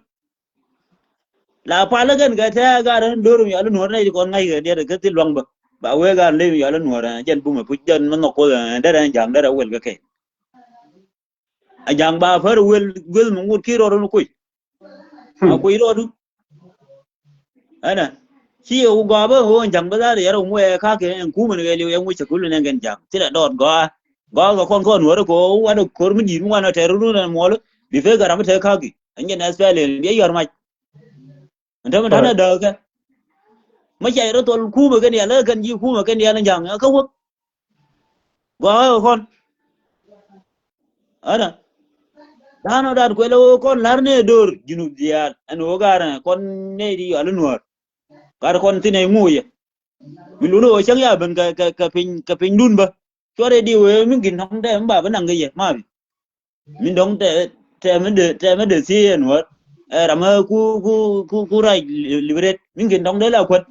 la pala kan ga ta ga ran dur mi alu nor nay kon ngai ga de ga ti long ba we ga le mi alu nor jen bu ma pu jen ma no ko da ran jang da wel ga ke a jang ba far wel mu ngut ki ro no kuy a kuy ro du ana chi u ga ba ho jang ba da ya ro mu e ka ke en ku ma ne le en mu cha ku le ne gan jang ti da dot ga kon wor ko wano kor mi di mu wana teru na mol bi fe garam te kagi anje na spele ye yor ma ndama dana da ga ma jay ro tol ku ma gan ya la kan ji ku ma gan ya na jang ka wo ga kon ana dano da ko lo kon larne dor jinu dia an wo gara kon ne di alu nuar gar kon tine mu ye mi lu no chang ya ben ka pin dun ba cho đây điều mình kinh không để bà vẫn năng cái gì mà mình đóng để mình để xí nữa làm cu rai libre mình kinh đóng đấy là quật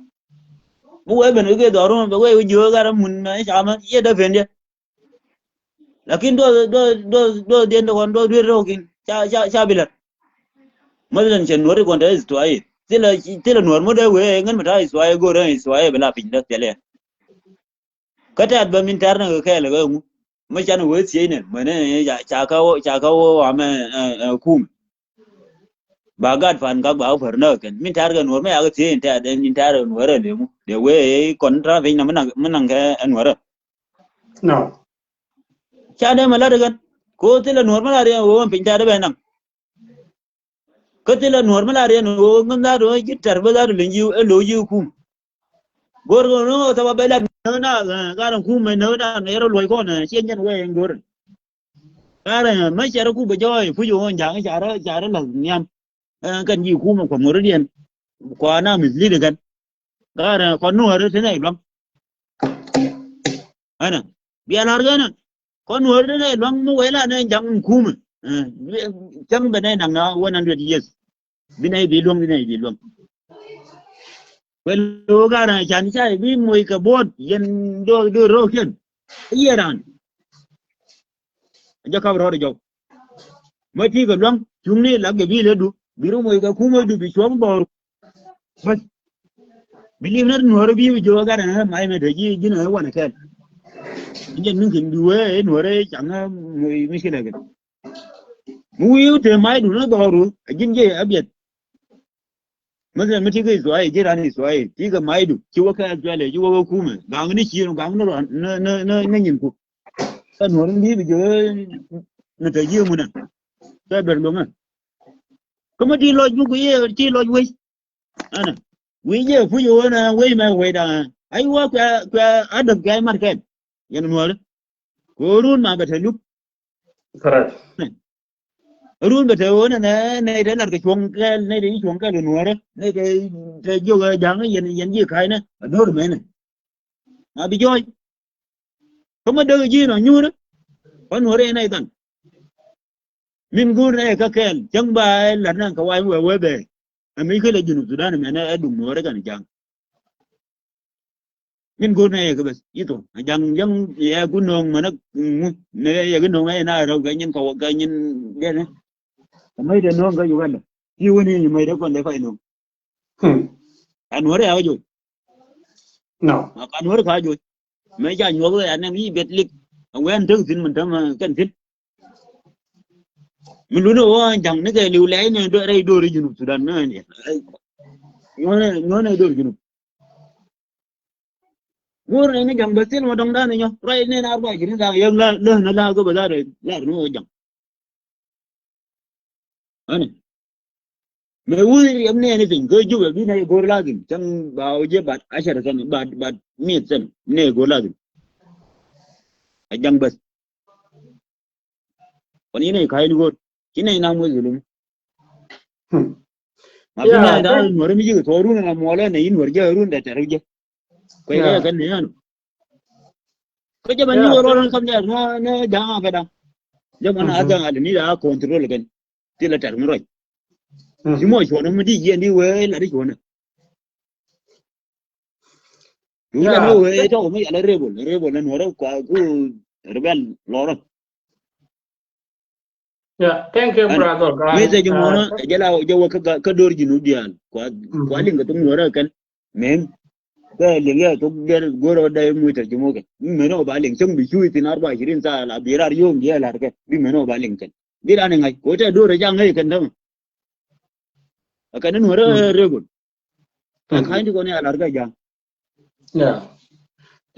bố ấy bên cái đó rồi bố ấy vừa ra mình ấy sao mà ये đâu phiền đi lakin do điên đâu còn do điên đâu kinh cha bị lật mới lần chuyện nữa còn đấy tuổi thế là nữa mới đây về ngân mà ra tuổi go đấy tuổi bị la pin đó thế kata ba min tarna ga kai la mu ma chan wo tsiye ne mane ya cha ka wa ma kum ba gad fan ga ba far na kan min tar ga nur ma ya ga tsiye ta da min tar nur le mu de we kontra ve na man ga nur
no
cha de mala daga ko tila nur mala re wo pin ta da ba nan ko tila nur mala re no ngam da do gitar ba da linji lo ji kum gor no ta ba la na ga ran ku mai no da ne ro loi ko na chen chen we gor ga ran mai cha ro ku ba joy fu yo jang cha ra la nyam kan ji ku ma ko mo ro dien kwana misli kan gara konu har tene iblam ana bian hargana konu har tene iblam mu wela ne jang kum jang bane nang na 100 years binai bilong Well, gara chan chai bi moi ka bot yen do ro ken yeran ja ka ro jo ma ti ga long chung ni la ga bi le du bi ro moi ka ku moi du bi chom bor bas bili nar no ro bi jo gara na mai me de ji na wa na ken yen nin kin du e no re chang moi mi shi la ga mu yu te mai du na do ru jin je abiet Masa mati kai zuwa je rani zuwa ti ga maidu ki waka azwale ji waka kuma ga ngani ki ga ngani na yin ku kan horin bi je na ta yi muna ta ber longa kuma ti loj mu ku ye ti loj wai ana wi je fu yo na wai ma wai da ai wa ka adab ga market yan mu ko run ma ba ta lu
correct
run ba ta wona na da nar ka chuong ka na da chuong ka lu nuare na da jo ga jang yen ji kai na do me na ma bi joy kuma da ji no nyu na kon nuare na tan min gur na ka kel jang ba la nan ka wai we be ami ka le jinu sudan me na du nuare kan jang min gur na ka bas ito jang ya gunong mana ne ya gunong na ro ga nyin ka ga nyin de na mai da non ga Uganda yi wani mai da kon da fa ino anwar ya jo
no
anwar ka jo mai ja nyo ga an mi betlik wen tang tin man tam kan tin min lu no jang ne ga liu lai ne do rai do ri junu sudan na ne no do junu gor ne jang basil ma dong da ne nyo rai ne na ba jini da yang la na la go ba da la no jang ana me wuri amne ne tin go juba bi na go lagin can ba waje ba ashara kan ba mi san ne go lagin a jang bas wani ne kai go kine na mu zulum ma bi na da wari mi ji to runa na mola ne yin warje run da tarje kai ga kan ne ano ko je ban ni ro ron kam da na janga fa da jaman ajan adni da control kan tila tar mi roi si mo chona mi di yen di we la di chona ni la no we to mi ala rebel na no kwa ku rebel loro
thank you brother guys
me se jumo no jala jo ka dor jinu dian kwa linga tum no ra kan men ka linga to der goro da mu ta jumo kan me no ba ling chung bi chui tin arba shirin sa la birar yom dia la ka bi me no ba ling kan dira ne ngai ko ta dor ja ngai kan dam akan no ra rebel ka kai ni ko ne ala ga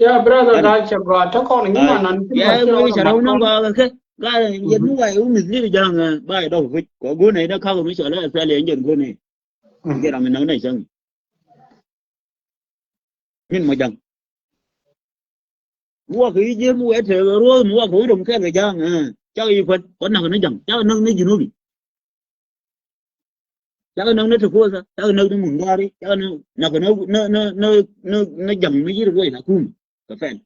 ja
brother guys bro ta ko ni ma nan
ya mo charau no ba ka ga yen mu wai mi ni ja nga ba do ko go ne da ka ko mi sala sa le yen go ne ge ra mi nang nei sang min mo jang mua cái gì mua hết rồi mua khối đồng cái người giang cháu y phật con nào nó chẳng cháu nâng nó gì nó bị cháu nâng nó thực sao cháu nâng nó mừng ra đi cháu nào cái nó chẳng mấy gì rồi là cung cái fan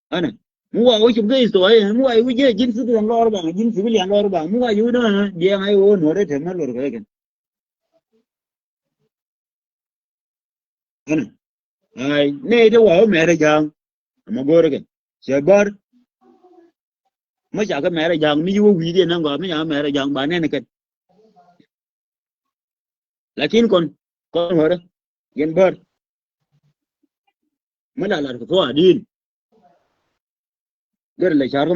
anh này mua ở trong cái tuổi mua ở cái gì chính sự liền lo bằng chính sự liền lo bằng mua ở dưới đó giang ai ô nó đấy thì nó rồi cái anh ai nei da wa me ra jang ma gore ke se bar ma ja ka me ra jang mi wu wi de nan ga me ya me ra jang ba ne ne ke lakin kon hore gen bar ma la la ko adin gar le char ko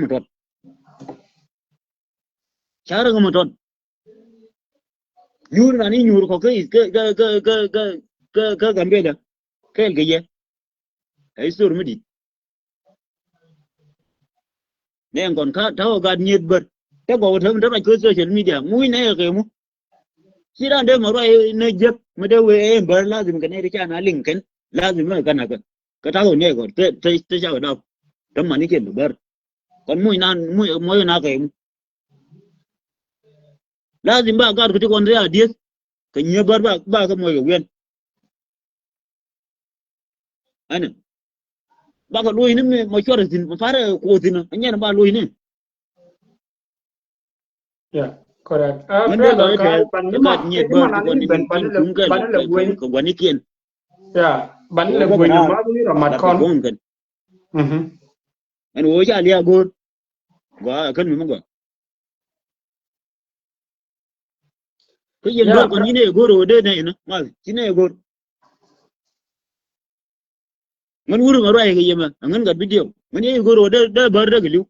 ma tot nyur na ni nyur ko ke gambe da cái gì ấy sur mới đi nên còn khác thao gạt nhiệt bật cái bộ thơm rất là cơ social media mũi này cái mu chỉ là để mà rồi nơi giấc mà đâu em bật là dùng cái này để cho nó link cái là dùng cái nào cái thao này còn tới sao đâu tấm mà ní chuyện bật còn mũi nào cái là dùng ba gạt cái con đấy à điếc ก็เงียบบ้าก็มวยกับเวียนอันนั้นบ้าก็ลุยนี่มาช่วยสิมาฟาโคตินะอันนี้นะบ้าลุยนี่
Yeah, correct.
มัน
Brother,
ก็
ban
ก็
ma
เงียบ
ma
บ้า
nan
ทุก
ni
วัน
ban
นี้
ban
คุ้มกัน
le buen.
ก็วันนี้เกียน
Yeah, ban le buen ma ni ramat
ก็
kon.
ป้องกัน อันโอ้ยเลียกูว่าขึ้นมันก็ก็ยังโดนคนนี้เนี่ยกูรู้ได้ไหนนะมาที่ไหนกูมันรู้มาอะไรกันยังมั้งงั้นก็วิดีโอมันนี่กูรู้ได้บาร์ได้กี่ลูก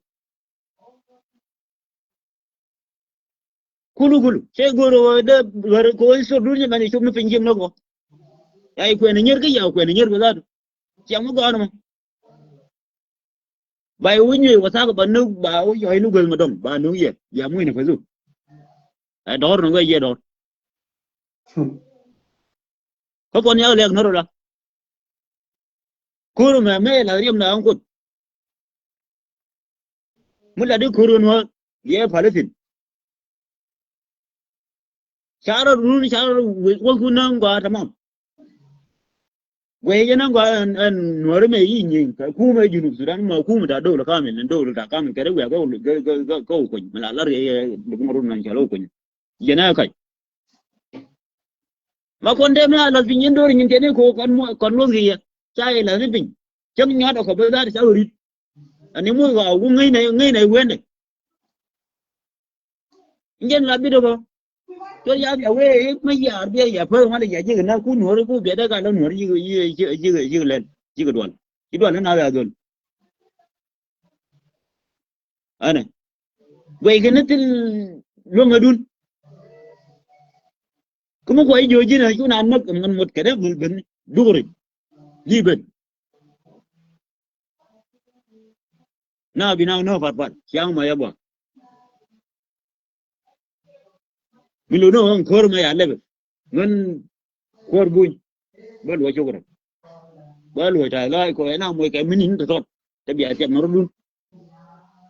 กูรู้ใช่กูรู้ได้บาร์กูไอ้สุดรู้ยังมันชุบมันเป็นยังไงกูไอ้กูเนี่ยเงี้ยก็ยาวกูเนี่ยเงี้ยก็ได้ยังไม่ก่อนมั้งไปวิ่งอยู่ว่าถ้าก็บ้านนู้นบ้าโอ้ยไอ้ลูกเกินมาดมบ้านนู้นเย่ยามวยเนี่ยไปสู้ไอ้ดอร์นึงก็เย่ดอร์เขาคนนี้เรียกนั่นหรอคูรุแม่แม่ละเรียมนะอังกุมุ่งละดูคูรุนัวเย่พาเลสินชาร์ลรุ่นชาร์ลวันคุณนั่งกว่าทำไมเวย์นั่งกว่าอันนัวเรื่องยี่ยิงคู่ไม่ยืนสุดนั้นมาคู่ไม่ได้ดูละข้ามันดูละข้ามันแค่เรื่องก็คนมันละเรื่องบุกมารุ่นนั้นชาร์ลคนยันน่าใครมาคนเดิมนะเราพิจารณาดูยิ่งเท่านี้คนลงที่ใช่แล้วนี่พิจจังยัดออกไปได้ชาวริดอันนี้มั่วว่ากูง่ายในเว้นเลยยิ่งรับดีด้วยก็ยามอย่าเว้ยไม่อยากเบี้ยอย่าเพิ่มมาเลยอย่ายืดนะกูหนูหรือกูเบี้ยได้กันแล้วหนูยืดเล่นยืดด่วนนั่นน่าจะด่วนอันนี้เว้ยกันนั่นที่ลงมาดุนก็มันก็ไอ้ยูจีน่ะยูน่านักมันหมดแค่ได้บุญดูริยี่เป็นน่าบินเอาฟัดเชียงมาอย่าบ่ไม่รู้น้องโคตรไม่อยากเลยเงินโคตรบุญบ้านรวยโชคดีบ้านรวยใจร้ายก็ไอ้น้ามวยแกไม่นิ่งตัวแต่เบียร์เจ็บมารุ่น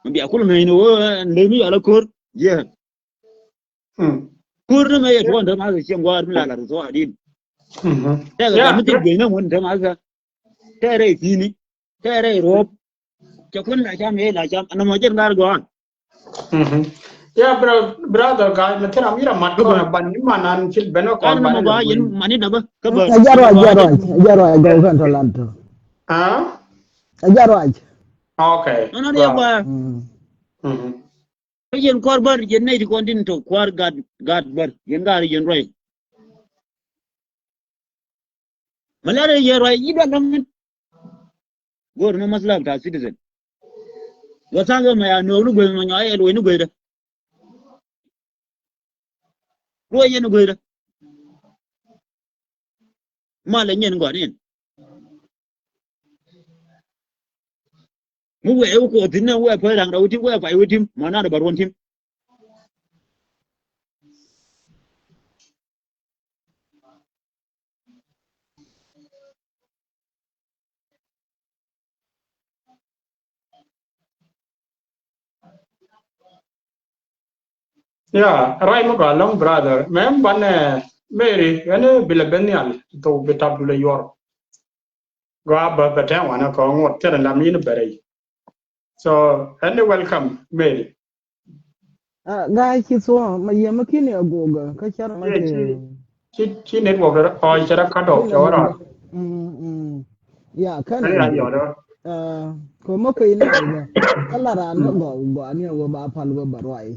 มันเบียร์คนไม่รู้เลยไม่อยากละโคตรเยอะโคตรไม่อยากชวนเธอมาเชียงวาดไม่ลาละตัวดินแต่ก็ไม่ติดเบียร์นะมันเธอมาก็แต่ได้ทีนี้แต่ได้รบจะคนหลายชามหลายชามอันนั้นมาจากนั้นก่อน
Yeah, brother, guy, nanti kami ramat kon ban ni manan cil beno kon ban.
Kan mau yen mani daba kabar.
Ajaro aja kan tolanto.
Ah?
Ajaro aja.
Okay.
Ana dia ba. Yen korbar yen nei di kontin to kwar gad bar yen gar yen roi. Malare yen roi ida langan. Gor no maslam ta citizen. Wasanga ma ya no lu gwe ma nya ay lu ni gwe da. Ruwa yen gwe da. Mala yen gwa ni. Mu we ko tin na we fa rang da uti we fa uti mana da barwon tim.
Yeah, right mo long brother. Mem ban Mary, ene bilabenial to betabule yor. Go ba batan wana ko ngot tera lamini bere. So, and welcome Mary.
Guy kids ma yema kini agoga ka char ma
Chi network o chara cut off ora.
Ya kan
Ani ya yor.
ko mo ko ina ga kala ran go ani go ba pal go barwai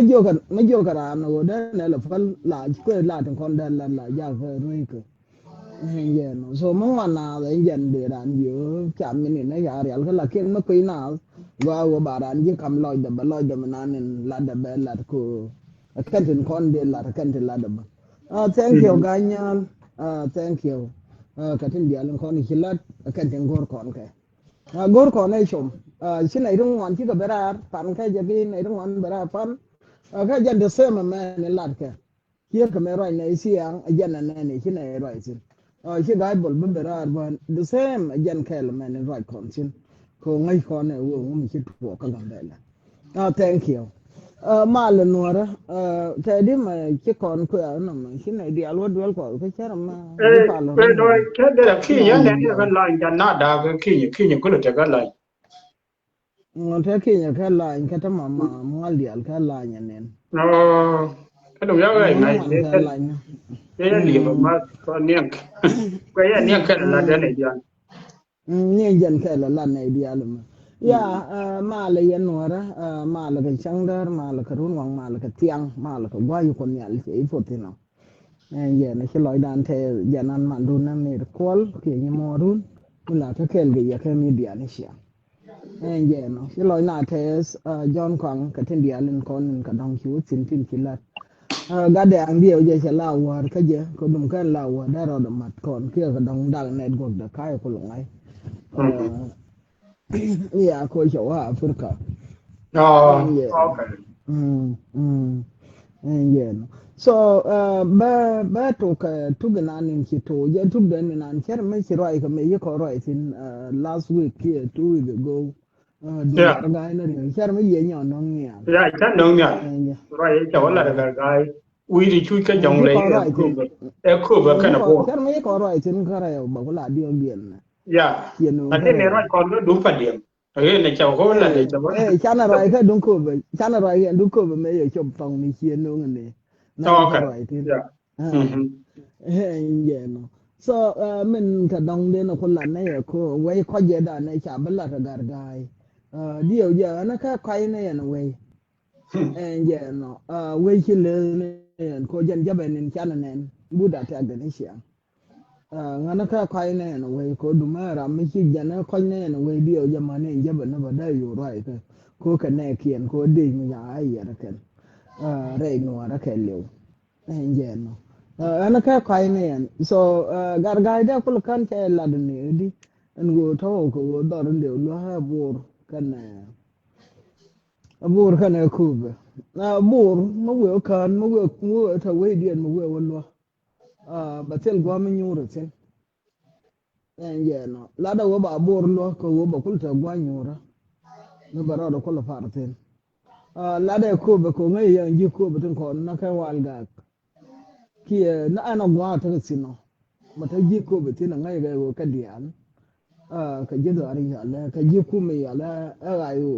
ma jo ka ran go da ne la fal la ko la tan kon da la ja ko ri ko no so mo wana ga yen de ran yo cham ni ne ya real ka la ken ma ko ina go ba ran ji kam loy da ba loy da manan la da be la ko kan tin kon de la kan tin la da ba thank you ganyan thank you ka tin dia lan kon hilat kan tin gor kon ka gor kon ai chom xin này rung ngon chỉ có bera pan cái giờ đi này rung ngon bera pan cái giờ được xem mà này lạt cái kia cái mẹ rồi này siang giờ này xin này rồi xin xin gái bol bên bera ban được xem giờ cái là mẹ này rồi còn xin cô ngay con này uống mình chỉ thuộc cái gần đây là thank you male nuora tedi ma che con qua no ma che ne di alwa dual ko che c'era ma di parlo
do che de ki ya ne ga la ya na da ga ki ko le ga la
non te che ne la in kata mamma mal di al kala nyen
no ka do ya ga nai ye li ma ko ne ko ya ne ka la de ne ya
ne jan kala la ne di alma ya male yan nuora male ka changdar male ka run wang male ka tiang male ka gwa yu kon yal che fotino ye na che loy dan te janan mandun na mir kol ke ni morun la ta kel ge ya ke media ne sia ye no che loy na te John Kong ka tin dia len kon ka dong chu sin tin kilat ga de ang dio je che la war ka je ko dum kan la war da ro da mat kon ke ka dong dal net go da kai ko longai ya ko che wa Afrika
okay
yeah. So ba to ka tugananin ki to ya tugdan nan ker me ki roi ka me ko roi tin last week here 2 weeks ago
yeah
ga ina ri ker me ye nyon nong ya
ya cha nong ya roi cha wala da ga wi ri chu ka jong le ko ba kana ko
ker me ko roi tin ka ra ba ko la dio bien
ya ane ne roi kon do pa dim ne cha ko la de cha
cha na roi ka dun ko ba cha na roi dun ko ba me ye chop tong ni chien no ngene
okay yeah
no so min ka dong de noคนละne koไว้ขอเยดาในชาบละกะgar gaiเดียวเยอะนะka kai ne na we no we chi le ne ko jan jabe nin chan nen buda ta ga ne sia ngana ka kai ne na we ko du ma ra mi chi jan na kai ne na we dio ja ma ne jabe na ba da yu rai ka ko ka ne kien ko de mi ya ai ya ra ken re no ra ke le no ana ka kai ne so gar gai da kul kan ke la de ne di en go to ko do ren de lo ha bor kan ku be bor mo we kan mo we ta we di mo we lo ba tel go mi nyuro tel no la da wo ba bor lo ko wo ba kul ta gwa nyura no ba ro ko la far tel la da ku be ko ngai yan ji ku be tin ko na ka wal ga ki na ana gwa ta sino mata ji ko be tin ngai ga go ka dian ka je do ari ya la ka ji ku me ya la ga yo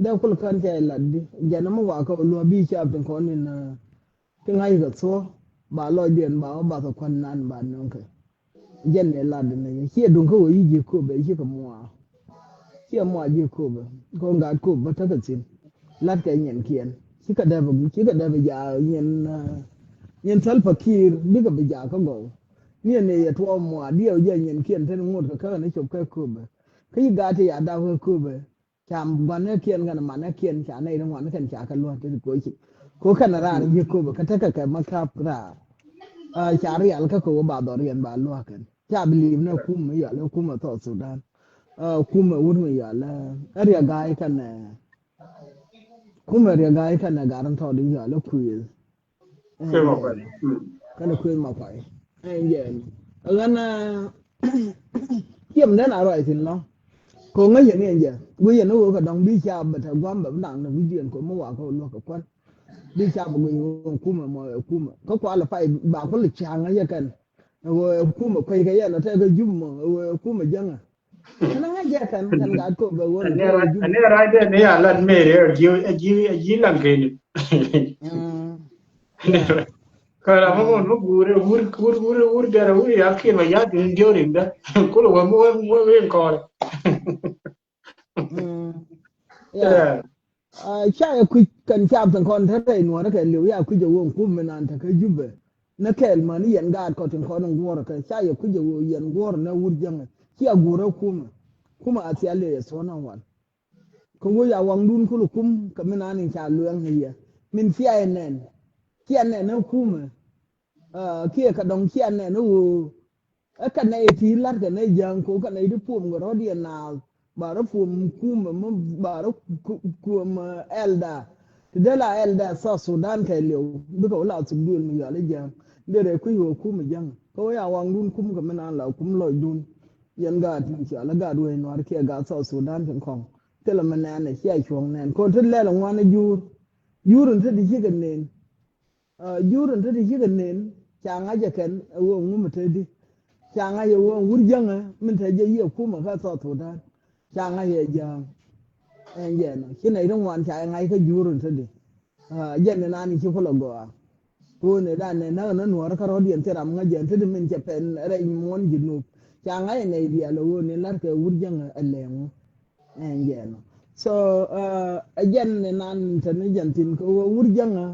da kul kan ta laddi jana mu wa ka lo bi cha tin ko ni na tin ngai ga so ba lo dien ba so kon nan ba non ka jen ne laddi ne ki dun ko yi ji ko be ki ka mu ki mu ji ko be ko ga ko ba ta ka tin lat ka nyen kien ki ka da ba ya nyen tal fakir diga bija ka go ni ne ya to mo dio je nyen kien ten ngut ka ne chop ka kube ki ga te ya da ka kube cham gwan ne kien ga ma ne kien cha ne ngwan ne kan cha ka lo te ko chi ko kan ra ni kube ka ta ka ma kap ra cha ri al ka ko ba do rien ba lo kan cha believe ne kum ya le kum to Sudan kum wur me ya la area ga kan ne kum area ga kan ne garan to di ya le ku kana kwen ma kwai yen ngana kiam den aro itin lo ko ngai yen yen je wi yen no ka dong bi cha ba ta gwam ba nang na wi yen ko mo wa ko lo ka kwan bi cha ba ngi ku ma mo ku ma ko kwa la fai ba ko le cha nga ya kan wo ku ma kwai ga ya na ta ga jum mo wo ku ma janga kana nga ya kan ga ko ba wo
ane ra de ne ya lan me re ji lan ke ni kala mo gure dara uri akki ma ya din diorim da kulo wa mo wen ko
cha ya ku kan cha tan kon ta dai no ka liu ya ku je won ku menan ta ka jube na kel ma ni yan ga ko tin ko non gora ka cha ya ku je wo yan gora na wurjan ki a gora kuma a ti ale so nan wan ko wo ya wang dun ku kum ka menan ni cha luang hiya min fi ai nen ki an ne kuma ki ka dong ki an ne no ka ne ti lat ka ne jang ko ka ne du pum go ro di na ba ro pum kuma ba ro kuma elda de la elda sa Sudan ka lew du ko la su dul mi ya le jang de re ku yo kuma jang ko ya wang dun kum ka menan la kum lo dun yan ga ti cha la ga du no ar ki ga sa Sudan tin kong te la menan ne chi ai chong nen ko te le la ngwan jur yurin ta dike gannen yurin ta dike gannen changa ja kan wo ngum ta di changa ye wo wurjanga min ta je ye kuma ka so to da changa ye jang en ye no kine don wan cha ngai ka yurin ta di jen na ni ki fulo go ko ne da ne na nuwar ka rodiyan tira mun ga jen ta di min je pen re mon jinu changa ye ne dia lo ne lar ka wurjanga alemu en ye no so again nan tan jantin ko wurjanga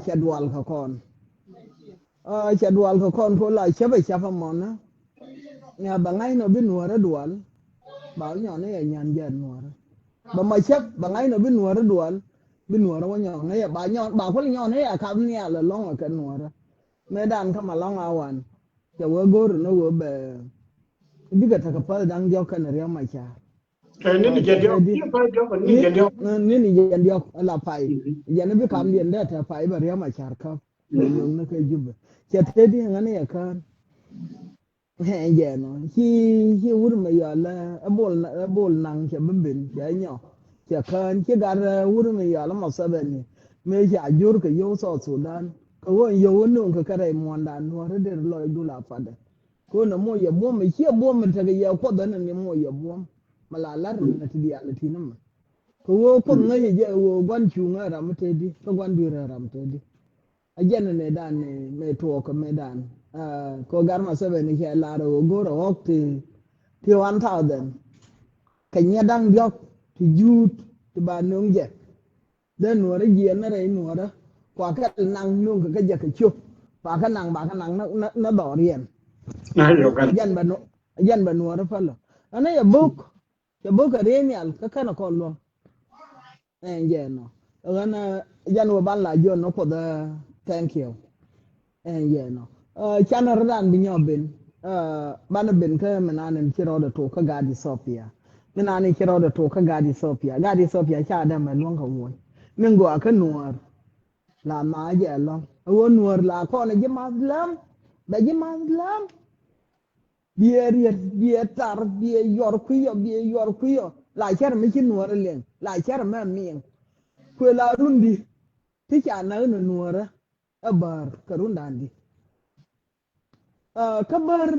chadwal ka kon chadwal ka kon ko la chebe chafa mona ya bangai no bin wara dual ba nyo ne ya nyan jan wara ba ma chep bangai no bin wara dual bin wara wa nyo ne ya ba nyo ba ko nyo ne ya kam ne la long ka wara medan ka ma long awan ya wo gor no wo be diga ta ka pa dang jo kan riya ma cha
ni ni jedio ni jedio la pai ya ne bi kam yen da ta pai ba riya ma char ka no na ka jubbe che te di ngane ya kan he ye no hi wur ma ya la bol nang che bin che nyo che kan che gar wur ma ya la ma sa ben ni me ja jur ka yo so Sudan ko won yo no ka kare mo ndan no re de lo du la fa de ko na mo ye bo me che bo me ta ga ya ko da ne mo ye bo malalar na ti dia na ti na ma ko wo ko ngai je wo gwan chu nga ra mate di ko gwan bi ra mate di ajen ne dan ne me to ko me dan ko gar ma sebe ni ke la ro go ro ti 1000 kanya dang yok ti jut ti ba nong je den no re je na re no ra kwa ka nang nong ka je ka chu ba ka nang na do rien na yo kan
ajen ba no ra fa lo ana ya buk ya boka renial ka kana ko lo no gana jan wo balla jon no ko da thank you no chana radan bi nyobin bana ben ka menanen kiro da to ka gadi Sofia menanen kiro da to ka gadi Sofia cha da man won ka wo min go aka nuwar la ma je lo wo nuwar la ko na je mazlam da je mazlam biye tar biye yor kuyo la cher mi chin nuora len la cher ma mien ko la rundi ti cha na no nuora abar karundandi kabar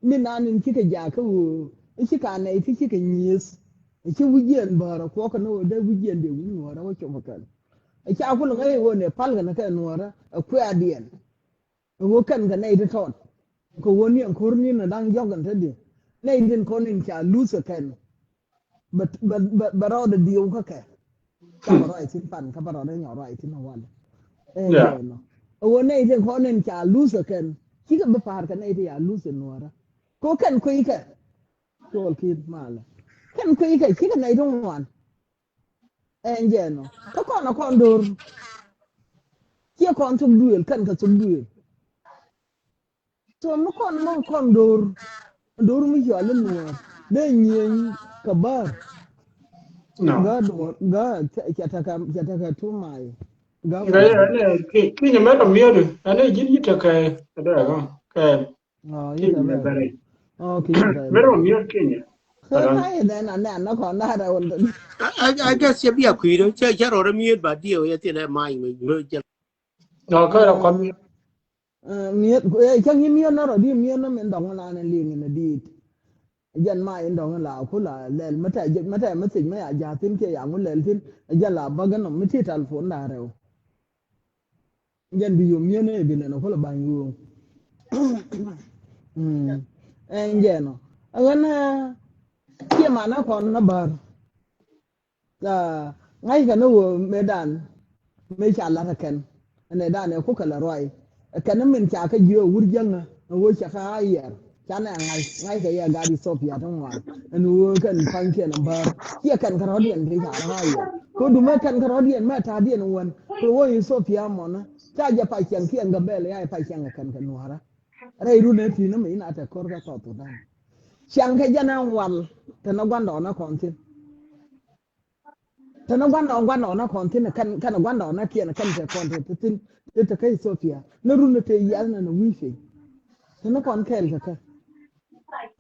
minanin kika ja ka wo kika na kika nyis ki wujen bara ko ka no da wujen de nuora wa cho makan ki akul ngai wo ne pal ga ka nuora ku adien wo kan ga nei de tot ko woni an korni na dang jogan tadi nei din konin cha lusa kan but barod dio ka ka baro ai tin pan ka baro da nyo rai tin wan no woni din konin cha lusa kan ki ga ba par kan nei ya lusa nuara ko kan ko ika tol kid mala kan ko ika ki ga nei don wan no ka kono kondur ki kon tum duel kan ka tum duel so mo kon dor mi yo le no de nyen ka bar
no
ga ka tu mai ga
ne ki ne me do mi do ane jin yita ka da ga ka
yi da bare ki da
me do mi ki ne
ai da na ko na da won
I just ya bia kuiro cha ro mi ba dio ya ti na mai me je
no ka ra ko mi
miet chang yin miet na ro di miet na men dong na ne ling na di jan ma in dong la ku la lel mata ma sig ma ya ja tin ke ya mu lel tin ja la ba ga no mi ti telefon da rew jan bi yo miet ne bi na ko la ban yu no agana ke ma na kon na bar ngai ga no medan me cha la ta ken ne da ne ku kala roi kana min cha ka jiyo wurjanga wo cha ka ayar kana ngai ka ya gadi Sofia tan wa an wo kan fanke nan ba kiya kan ka rodiyan dai ka ayar ko du ma kan ka rodiyan ma ta diyan wan ko wo yi Sofia mona ta ja pa kiyan kiyan ga bele ya pa kiyan kan kan wara rai ru ne ti na mai na ta kor ka to dan kiyan ka jana wal ta na gwanda na kontin ta na gwanda na kontin kan gwanda na kiyan kan ta kontin tin ita kai Sofia na runa ta yi yana na wifi ta na kwan kai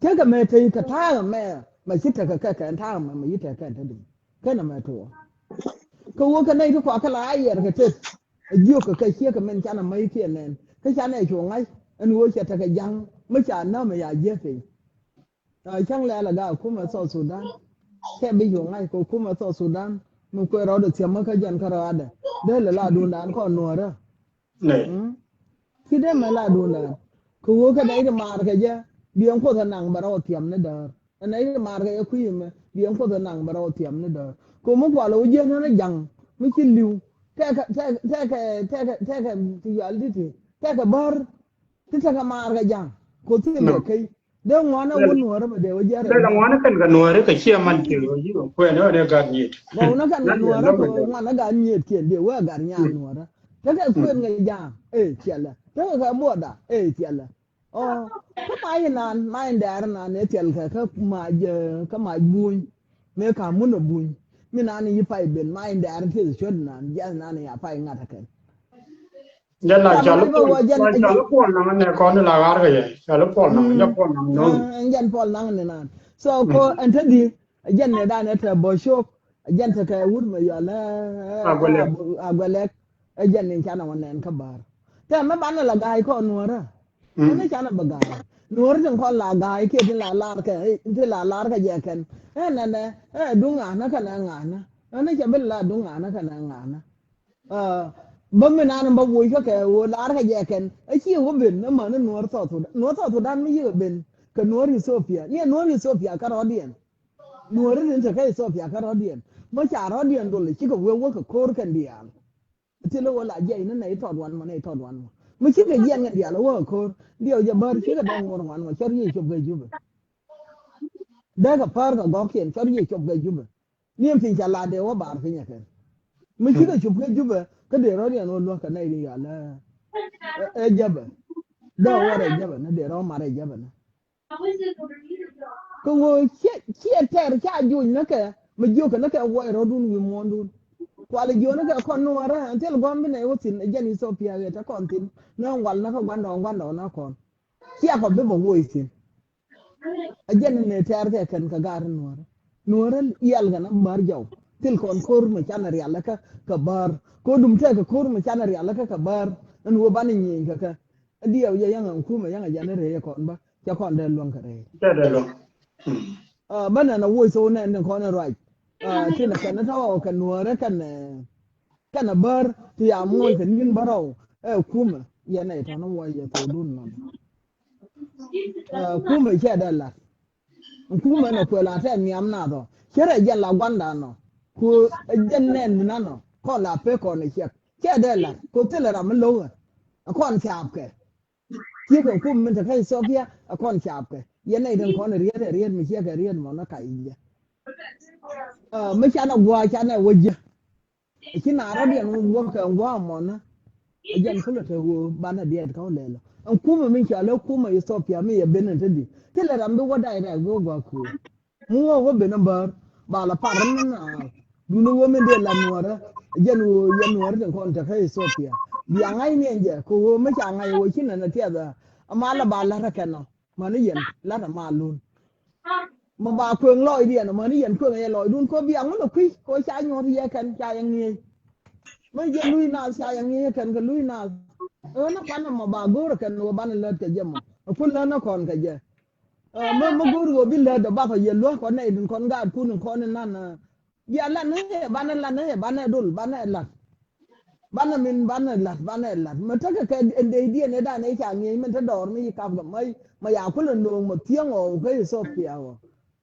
ka ga mai ta yi ka ta mai mai kita ka ta mai yi ta kan ta din kana mai to ko wo ka nei to kwa kala ayer ka tet yo ka kai ke ka men kana mai ke nen ka kana ai chongai an wo ke ta ka yang ma cha na ma ya je fe chang la ga kuma so Sudan ke bi yo ngai ko kuma so Sudan mun ko ro da tiam ka jan ka ra da de la du dan ko no ra
ne
ki de ma la du na ko wo ka dai da mar ka je biang ko ta nang ba ro tiam ne da an ai mar ka ku yim biang ko ta nang ba ro tiam ne da ko mo kwa lo je na yang mi ki liu ta ka ti ya li ti ta ka bar ti ta ka mar ka jang ko ti le kai de ngwana won no ra ba de wo je ra
da ngwana kan ga no re ka chia man ke yi ko ne ne ga ni
ba na kan no ra ko ngwana ga ni ke de wa ga nya no ra ta ka ku nga jang tia la ta ka mo da tia la ka mai nan mai ndar na ne tel ka ma je ka ma buñ me ka mun no buñ mi na ni pai ben mai ndar ke chod nan ja na ni ya pai ngata kan
ya la jalo ko na ne ko ne la gar ga ye jalo ko na ya ko na no
jan pol nan ne nan so ko antadi jan ne da ne ta bo shop jan ta ka wud ma ya la agwalek jan ne kana wannan ka bar ta ma ban la gai ko nuora ne kana baga nuor jang ko la gai ke tin la lar ka tin la lar ka je kan na dunga na kana ngana na ke bil la dunga na kana ngana ba me na ba wo ka ke wo lar ka je kan chi wo bin na ma na nuor to dan mi ye bin ka nuor Ethiopia ni nuor Ethiopia ka rodien nuor ni ta ka Ethiopia ka rodien ma cha rodien do le chi ko wo ka kor kan dial ti lo la je na nei to wan ma nei to wan mi chi ka yen ga dial wo kor dio je bar chi ka dang ngor wan ma char yi chop ga jube da ka par ka go kien char yi chop ga jube ni en fin cha la de wo bar fin ya kan mi chi ka chop ga jube ka de rodien no lo ka nei ni ya la jabe da wo re jabe na de ro ma re jabe na ko wo chi ter cha ju na ka mi ju ka na ka wo ro dun wi mon dun kwale jona ka konno wara antel gombe ne wotin jani Ethiopia ta kontin no wal na ka gwando na kon kia ko be bo woitin ajani ne tarte kan ka gar nuora iyal ga na bar jaw til kon kor ma chanar yalla ka bar ko dum ta ka kor ma chanar yalla ka bar an wo ban nyin ka diyaw ya yang kuma yang ajana re kon ba ka kon de lon ka re
de lo
bana na wo so ne kon right kina kana tawo kan nuora kan bar ti ya mo kan yin baraw kuma yana ita nan waye to dun nan kuma ke da la kuma na ko la ta mi amna do kere je la gwanda no ko jenne na no ko la pe ko ne ke da la ko tele ra mun lo akon chap ke ki ko kuma min ta kai Sofia akon chap ke yana idan ko ne riya mi ke ga riya mo na kai ya me chana gwa chana waje kina radio no wo ka gwa mo na ajan kula ta wo bana dia ka lelo an kuma min cha lo kuma Ethiopia me ya benin tadi kila rambe wada ira go gwa ku mu wo benin bar ba la paran na dunu wo me de la nuara ajan wo ya nuara ta kon ta ka Ethiopia biya ngai ne je ko wo me cha ngai wo kina na tia da amala ba la ra kana mani yen la ta malun mà bà cường lòi điện mà nó hiện cường này lòi đun có biếng nó quý có trái nhỏ thì cần trái yang nghe mấy giờ lui nào trái yang nghe cần cái lui nào nó bán mà bà gỗ cần nó bán lên cái gì mà phun lên nó còn cái gì mà gỗ rồi biết lên đó bà phải hiện luôn con này đừng con gà phun đừng con nên là giờ là nó bán này đul bán này lạt mà chắc cái đây điện này đã này chẳng nghe mình thấy đỏ mới cặp gặp mấy mà giờ phun lên đường một tiếng rồi cái số phiếu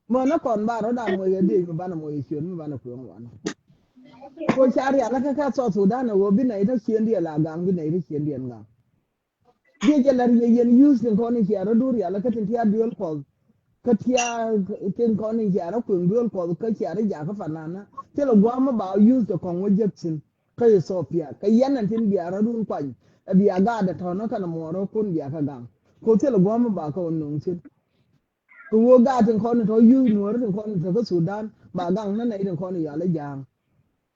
mà nó còn ba nó đang ngồi đi mà ba nó ngồi chuyến mà ba nó phượng loạn cô cha đi là cái so Sudan nó bên này nó chuyến đi là gang bên này nó chuyến đi gang đi cho là yên use những con này nó đuổi là cái chuyện kia dual call cái chuyện con này nó quyền dual call cái chuyện đấy giả cái phần nào nó thế là qua mà bảo use the conversation cái Ethiopia cái yên anh tin bia nó đun quanh bia ga để thằng nó cái nó mua nó phun bia cái gang cô thế là qua mà bảo cái nông xin wo ga tin kon to yu nuor tin kon to ko Sudan ba gang na nei tin kon ya la jang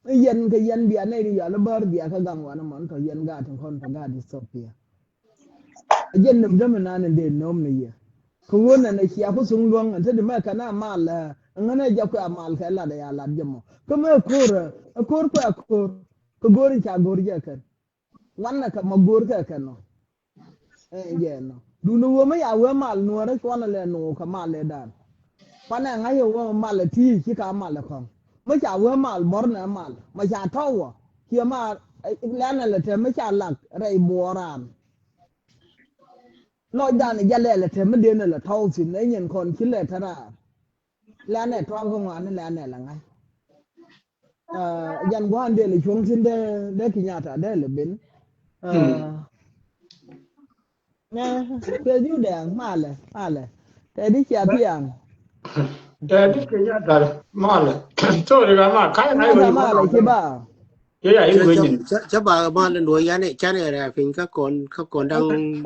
yen ke yen bia nei ya la bar bia ka gang wana man to yen ga tin kon to ga di Ethiopia yen nam jam na ne de nom ne ya ko wona ne ya ko sung luang an te de ma kana ma la ngane ja ko amal ka la da ya la jamo ko me kor ko gori cha gori ja kan wanna ka magor ka kan no je no du no wo me ya we mal no re ko na le no ka mal le dan pa na nga yo wo mal ti ki ka mal la ko me cha we mal bor na mal ma cha taw ki ma la na le te me cha lak re boran lo dan ja le te me de na le taw sin ne yen kon ki le tara la ne tong ko ngwan la ne la nga yan gwan de le chung sin de kinyata de le bin nè cái điều đèn mà lệ cái đi chả piang
Jadi kaya dar mal. So diga ma kai ai
mà mà lệ chứ ba
Ye ai gwen.
cha ba ma le no ya ne cha ne ra fin ka kon dang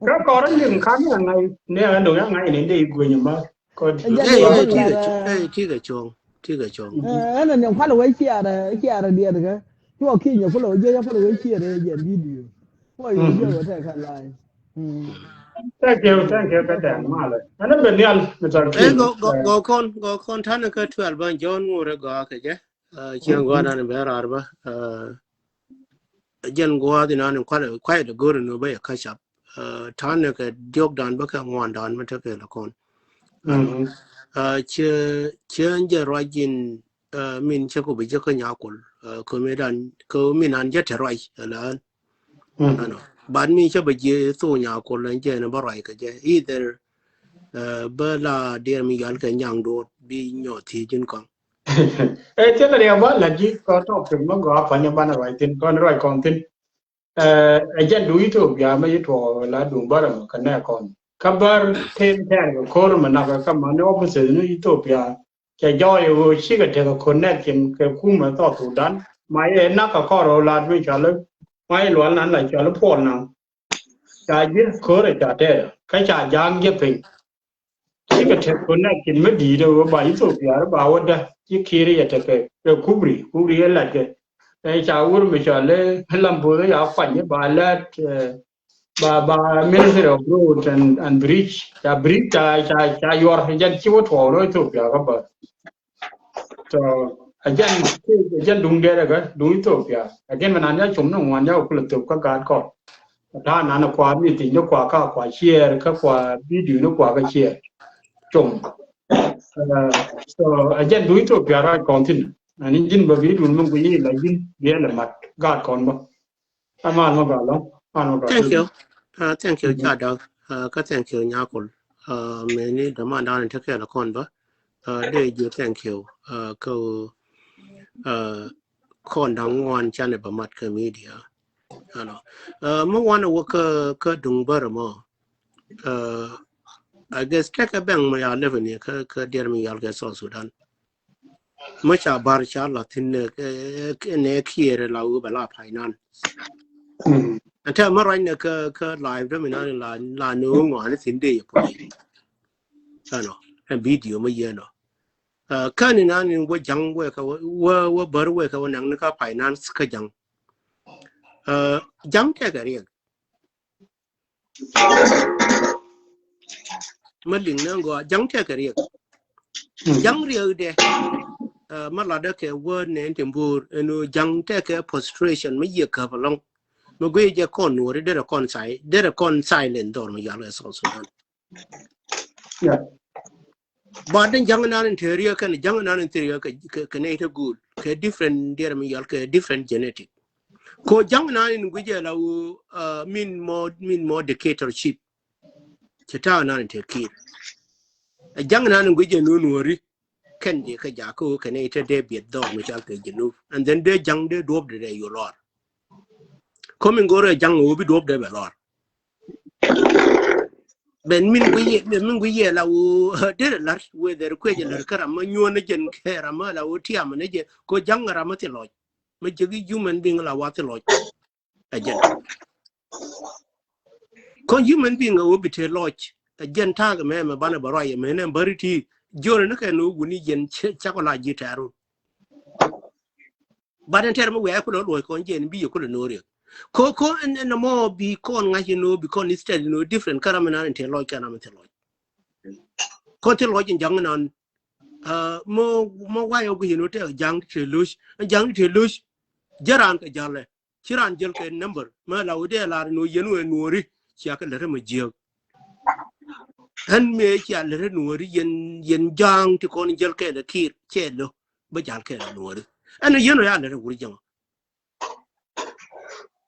Ka ko ran yin kan ngai ne an do ngai ne dei gwen ma. Ko
ti ga chong
nó nhung phát là chia ra đi được cái nhưng mà khi nhung phát là chia ra diễn video ôi giờ có thể khai lại
Thank you ka da mal. Ana ben yal me tar ki.
go kon tan ka 12 ban jon ngore go ka je chiang go na be ra ba jen go di na kwa de go no ba ka shap tan ka diok dan ba ka ngwan dan ma ta ke la kon chen je rajin min che ko bi je ka nya ko ko me dan ko min an je te rai la ano ban mi che ba je so nya ko len je na ba rai ka je either ba la der mi gal ka nyang do bi nyo thi jin kong
Te la dia ba la ji ko to pin ma go pa nya ba na rai tin kon rai kon tin. Ajan du itu ya ma yito la du bara ka na kon. Kabar ten ten ko ma na ka ma no opposite no Ethiopia. Ke joy wo shi ga te ko connect ke ku ma to tu dan. Mai na ka ko ro la mi cha le. Mai lo nan la cha le pon na. Cha ji ko re cha te. Ka cha yang ye pin. Shi ga te connect me di de ba Ethiopia ba wa da ji kiri ya te ke kubri la ke. Cha ur mi cha le lambu ya fa ni ba la ba Ministry of Road and Bridge cha yor jan chi wo tho ro to ya ka ba so ajan dung de ga dung to ya again man ya chum no wan ya ku to ka ga ko ta na na kwa mi ti no kwa ka kwa share ka kwa video no kwa ka share chum so ajan dung to ya ra kontin ani jin ba video mun ku yi la jin ye la mat ga kon ba ama no ga lo
thank you cha da ka thank you nya ko me ni da ma da ne ta ke la kon ba de you thank you ko kon dang wan cha ne ba mat ka media ano mo wan wo ka dung bar mo I guess ta ka bang ma ya level ne ka der mi yal ga so Sudan mo cha bar cha la tin ne kiere la u ba la phainan anh thấy mà rồi nè cái live đó mình nói là nấu ngon nó xin đi rồi, sao nó cái video mà gì nó, cái này nó nên vô chẳng vô cái vô bờ vô cái năng nó cái finance cái chẳng cái gì, mà liền nó gọi chẳng cái gì, chẳng riêng đấy, mà là đó cái word này thì bùn nó chẳng cái frustration mà gì cái vào mà quay về con nuôi để là con silent đó mà giờ là sao Sudan. But then young and interior cái này là good, cái different there mà giờ cái different genetic. Có young and quay về là mean more dictatorship. Chỉ ta nó interior. Young and quay về nuôi cái gì cái giá cái này là để biết đó mà giờ cái genus. And then they young they drop the day you lot. Coming go ra jang obi do de belor ben min guye la u de la we der ko je la kara ma nyona jen kera ma la u tiam ne je ko jang ra ma ti loj ma jegi human being la wa ti loj ajen ko human being o bi te loj ajen ta ga me ma bana baroy me ne bariti jore ne ka no guni jen cha ko la ji taru baden ter ma we ko lo ko jen bi ko no re ko and more be con nga because instead different karamana and loy kana me loy ko te loy jang nan mo wayo ko yino te jang te lush jaran ka jalle chiran jel ke number ma lawde la no yenu nori chia ka le ma jio han me chia le nori yen jang ti kon jel ke le kir che lo ba jal ke nori an yeno ya le wuri jang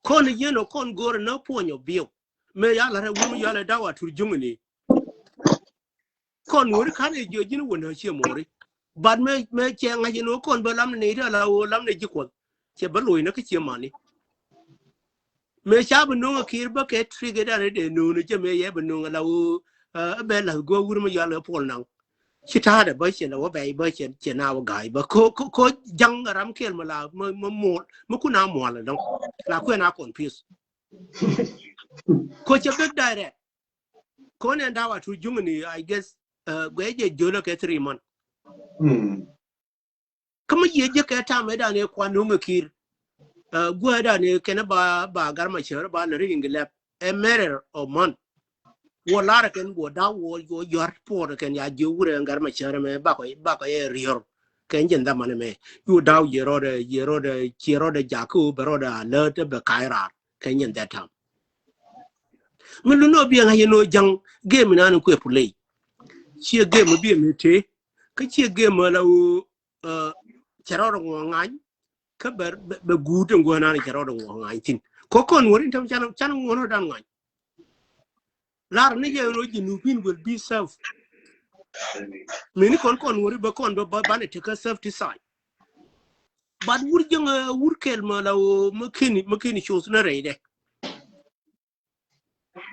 kon yeno kon gor na ponyo bio me ya la wuri ya le dawa tur jungni kon wori kan e jojin wona che mori bad me che nga jino kon ba lam ne da la lam ne jiko che ba loy na ke che mani me cha bu no kir ba ke trigger da de no ne che me ye bu no la be la go wuri ma ya le pol nang chi ta da ba che la wa ba che na wa gai ba ko jang ram kel ma la mo ku na mo la dong la ku na kon pis ko che be direct ko ne da wa tu jungni I guess gweje jolo ke 3 months kama yeje ke ta me da ne kwanu ngakir gwa da ne ke na ba garma shar ba le ring lab a matter of month wala ra ken go da wo yor por ken ya jure garma shar me ba ko e rior ken jen da man me yu da yero de chiro de jaku bero da le te be kaira ken yen that time mulu no bi nga yeno jang game na no ko play chia game bi me te ka chia game la charoro ngai ka be gude ngona ni charoro ngai tin ko kon wori tam chan ngono dan ngai lar ni je no ji nu pin will be self mini kon wori ba kon ba ne te ka self decide but wur jeng wur kel ma la makini shows na reide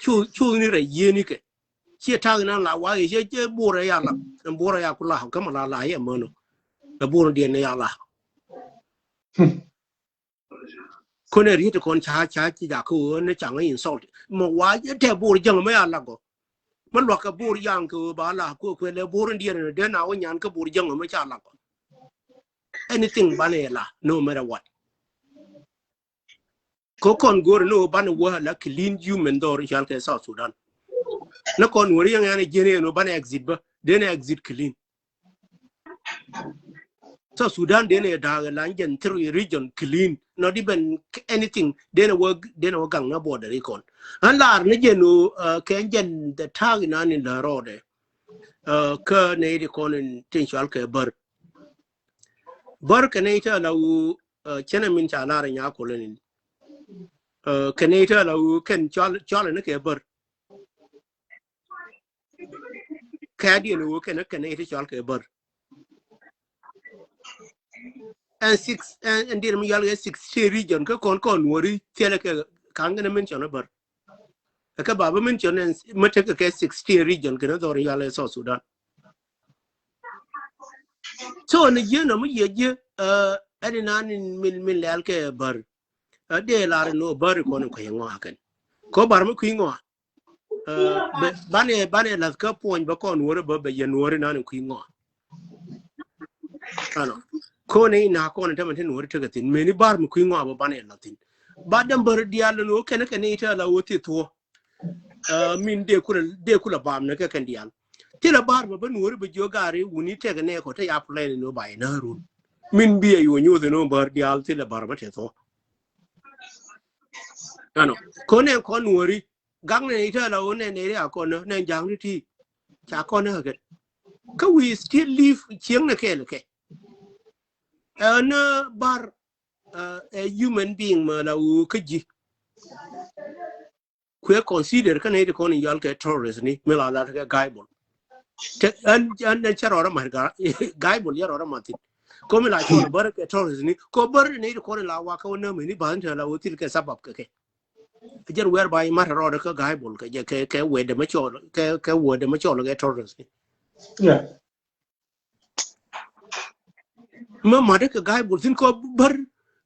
chu ni re yeni ke chia tag na la wa ye je bore ya ku la ka ma la ye mo no da bore de ne ya la ko ne ri to kon cha ji da ko ne chang yin so mo wa ye te bore jang ma ya la go man lo ka bore yang ko ba la ko le bore de ne de na wa nyan ka bore jang ma cha la go anything ba ne la no matter what ko kon gore no ba ne wa la clean human door shal ke South Sudan na kon wori yang ane jene no bana exit ba dene exit clean so Sudan dene da langen 3 region clean not even anything dene wo gang na border ikon an lar ne jeno ken jen the tag na ni la rode ka ne di kon tin shal ke bar ka ne ta lawu chena min cha lar nya ko lenin ka ne ta lawu ken chal ne ke bar kadi no ken ite chal ke bar and 6 and dir mi yal 6 region ka kon wori tele ke kan ne men chona bar ka baba men chona mate ke 6 region ke no do yal so Sudan so ne je no mi je ani nan min lal ke bar de la no bar ko ko yango kan ko bar mi ku ngo bane la ka point ba kon wori ba yen wori nan ku ngo ano ko ne na ko ne tamen wori taga tin meni bar mu ku ngo ba bane la tin ba dam bar dial no ken ita la woti to min de kula bam ne ka kan dial tira bar ba ban wori ba jogare wuni taga ne ko ta ya play no ba ina run min biye yo nyu no bar dial tira bar ba te to ano ko ne kon wori gang ne ita la one ne ya ko ne jang ti cha ko ne ga ka we still live chieng ne ke na bar a human being ma la u ka ji ku consider ka ne ko ne yal ke terrorist ni me la ka gaibol te an charo ra ma ga gaibol ya ra ma ti ko me la ko bar ke terrorist ni ko bar ne ko la wa ka ne me ni ban ta la u ti ke sabab ke jer whereby matter order ka gaibol ke we de ma cholo ke we de ma cholo ke terrorist
yeah
ma de ka gaibol tin ko bar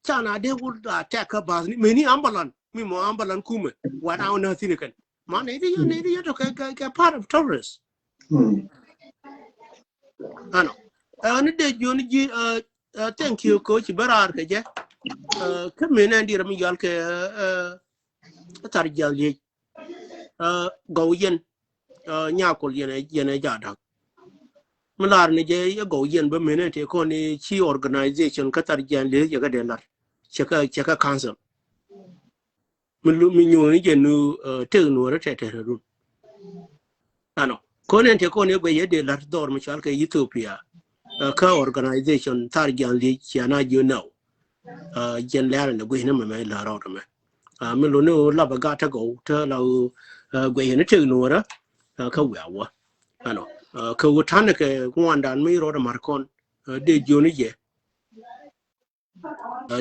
chana de wul da attack ka bas ni me ni ambalan mi mo ambalan kume wa na na tin kan ma ne de to ka part of terrorists ano ani de joni ji thank you coach barar ke je ka me na ndira mi gal ke tar jalye go yen nya ko yen ja da malar ne je ya go yen ba mene te ko ni chi organization katar jan le ya ga de lar chaka council mi nyu ni je nu te nu ra te ru ano ko ne te ko ne go ye de lar dor mi chal ka Ethiopia ka organization tar jan le chana you know jen la ne go ne me la ro me mi lo no la ba ga ta go ta la go ye ne te nu ra ka wa ano ka wutana ke ngwandan mi ro da markon de joni je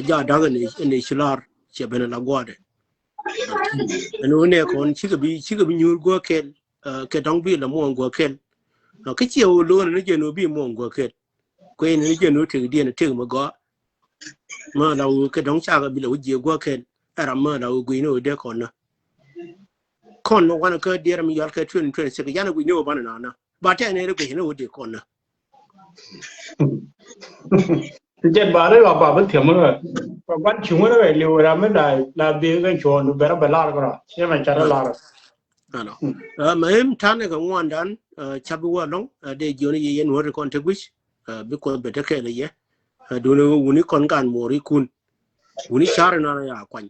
ja daga ne shilar che bena la gwade eno ne kon chiga bi nyur go kel ke dong bi la mo go kel ke che o lo ne je no bi mo go kel ko ne je no te de ne te mo go ma la ke dong cha ga bi lo je go kel ara ma la gwi no de kon na kon no wana ke de mi yal ke 2026 yana gwi no ba na na ba te ne ko hino de kon na
je bare la ba ben tiam ma ban chung ma le le ra me dai la bi ben chon du bera ba la ra che ma cha la ra
ano ma hem tan ga ngwandan chabu wa long de joni ye no re kon te gwis bi ko be te ke le ye do no woni kon kan mori kun woni char na ya kwan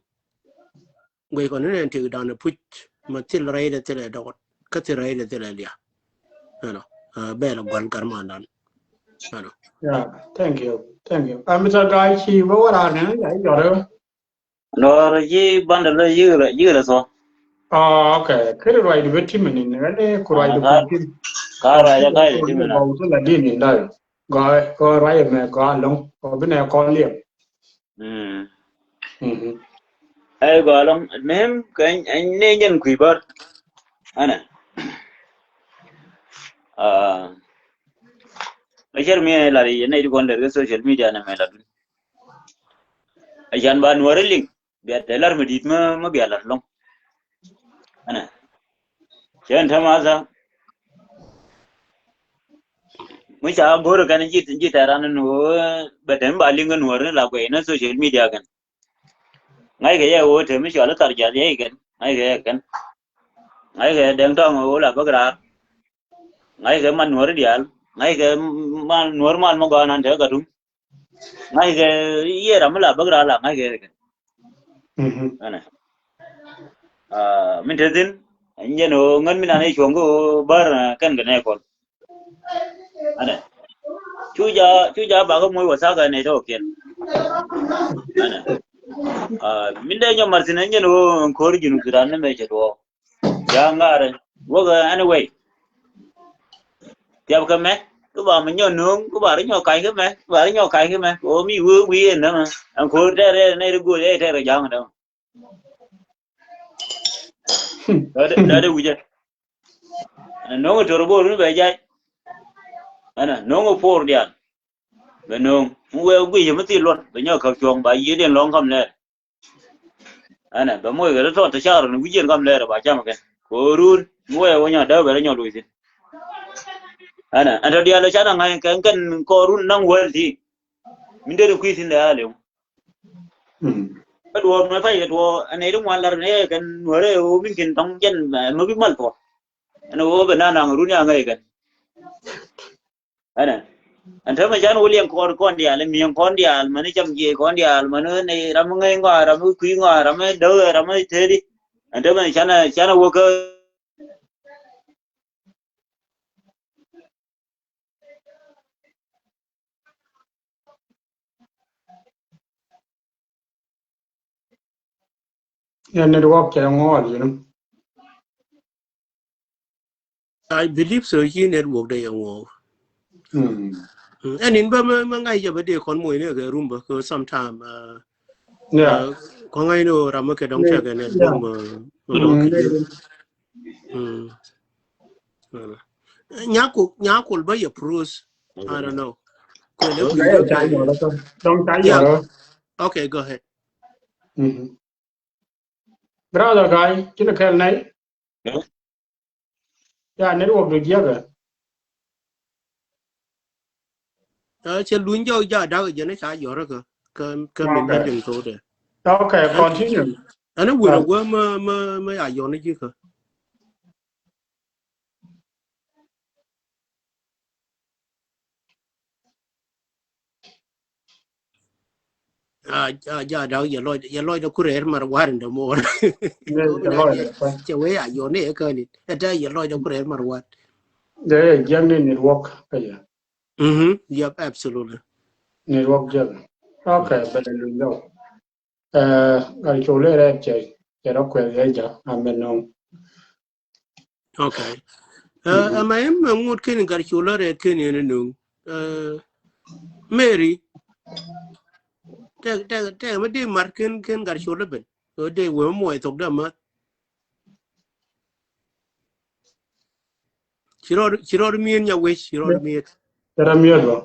ngwe kon ne te da na put ma til re de te le dot ka te re de te le ya ano be la gwan karmandan ano
yeah thank you Mr. Guy chi wa ra ne ya yo re
no ye bandal ye la so
okay kere right de team ni ne le ko right de team
ka ra ya ka de tim na
ba u la din ni dai go right me go long ko be ne ko liep
ai go long mem kan anh ne nhân quỷ bớt ana ajar me la ri ne di kon der social media na me la ajan ba nuare link biar telar medit ma biar la long ana chen thama sa mu cha bor kan ji taran no batem ba ling nuare la ko ina social media kan ngai ke ya o the mi cha la tar ja ye kan ngai ke deng tong o la bagra ngai ke man nuare dial ngai ke man normal mo ga nan the ga dum ngai ke ye ram la bagra la ngai ke ana min tedin anje no ngan min anai chongo bar kan gane kon ana chuja ba ko moy wasa ga ne to ken ana min de nyom martin anje no kor ginu kiran ne me chedo ya ngare woga anyway tiap ka me ko ba min nyo nung ko ba ri nyo kai ke me o mi wi na ma an ko de ne ru go de te ra jang da da wuje no ngo torbo ru be jai ana no ngo for dia be no we gwi je mati lon be nyo ka chong ba yi den long kam le ana be moy ga to ta char no wije kam le ba jam ke ko rur we wo nya da be nyo lu sin ana ando dia lo chana ngai kan ko run nang wel ti min de ku sin da le Kedua mereka itu ane itu malar ne kan wale o mungkin tongjen mo bi mal to ane o bana nang runya ngai kan ana anta ma jan wali yang kon dia le mi yang kon dia mane jam je kon dia mane ne ram ngai ngwa ram ku ngwa ram do ram thedi anta ma chana wo ka
ya network ke ngol you know
I believe so he network de yang wo and in ba ma ngai je ba de kon moy ne ga room ba ko sometime
yeah
ko ngai no ram ke dong cha ga ne dong ma nyakul ba ya pros I don't know ko le ku
don't tell
okay go ahead
brother guy kina kel nai ya network de dia ga
che luin jo ja da ga ne cha yo ra ka min na ding to de
okay continue
ana wo ma ya yo ne ji ka ya da ya loy da kurer mar warin da mo
เนี่ยจะรอดไป
je we ya yo ne ka ni da ya loy da kurer mar wat
เดี๋ยวยังนี่ network ไปอ่ะ
yep absolutely
network ยังโอเคไปเลยลุงแล้วการโชว์เลยได้จะรอแควได้จ้ะอเมนง
okay ama em ngut ken gar chulo re ken ne nu Mary te ma di mar ken gar chulo ben de we mo e tok da ma chiro mien ya we chiro mien
จะรำเยอะบ่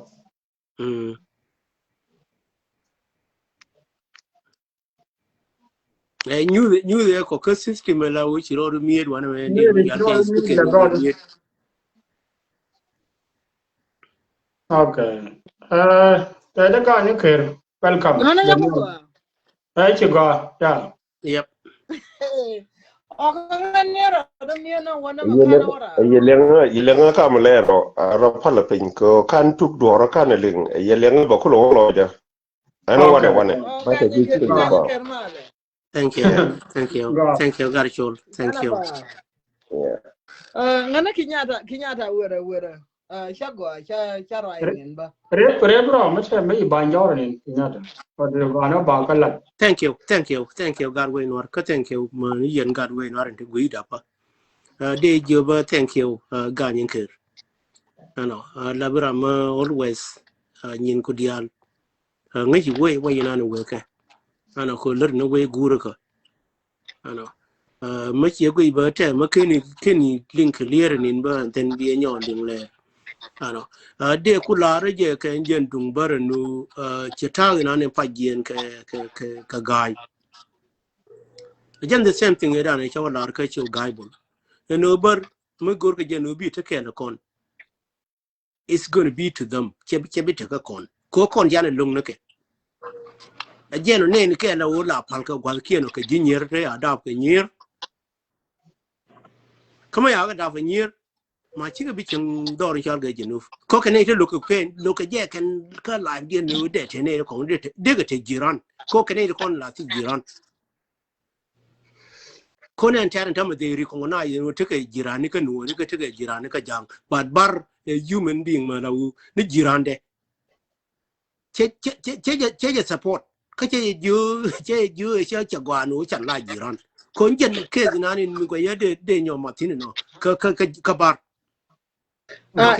new de ko ka system la wo chiro mien wana me de ya ke ke
okay แต่ถ้าการนี่คือ welcome
Ana ya ko.
ชิกาจ้ะ
yep
O ka nera da mi na wana makana wara.
Yelenga kamalero rapala pinko kan tuk duoro kan ling yelenga bakulo lo ja ano wane ba ta ji ci ba
thank you garchol thank you
ngana kinyata wera shagwa cha rai nen ba
re bro maใช่ไม่บานยอนี่เนี่ยก็เดี๋ยวana ba ka lat
thank you godway nor ka thank you ma yen godway nor inte guida pa de joba thank you ganyen ker ano labra ma always nyin ku dial ngi we yana no we ka ano ko ler no we gura ka ano ma ci go ba te ma keni link clear nin ba ten bi nyon ding le ano de ku la re je ka njen dung bar nu ci taw na ne pa gen ka gai again the same thing era ne cha la ka ci gai bun no bar ma gor ka je no bi te ken kon it's going to be to them che bi te ka kon ya ne lung ne ke again ne ke la o la pal ka gwal ke no ka jinyer re adap ke nyer kama ya ga da nyer ma chi ga bi chen dor chal ga jinuf ko ke ne te lo ka je kan ka la de no de te ne ko de ga te jiran ko ke ne kon la ti jiran ko ne antaran ta ma de ri ko na yi no te ka jiran ni ka no ni ka te ka jiran ni ka jang but bar a human being ma la ni jiran de che support ka che ju cha gwa no cha la jiran ko njen ke na ni mi ko ya de nyo ma tin no ka bar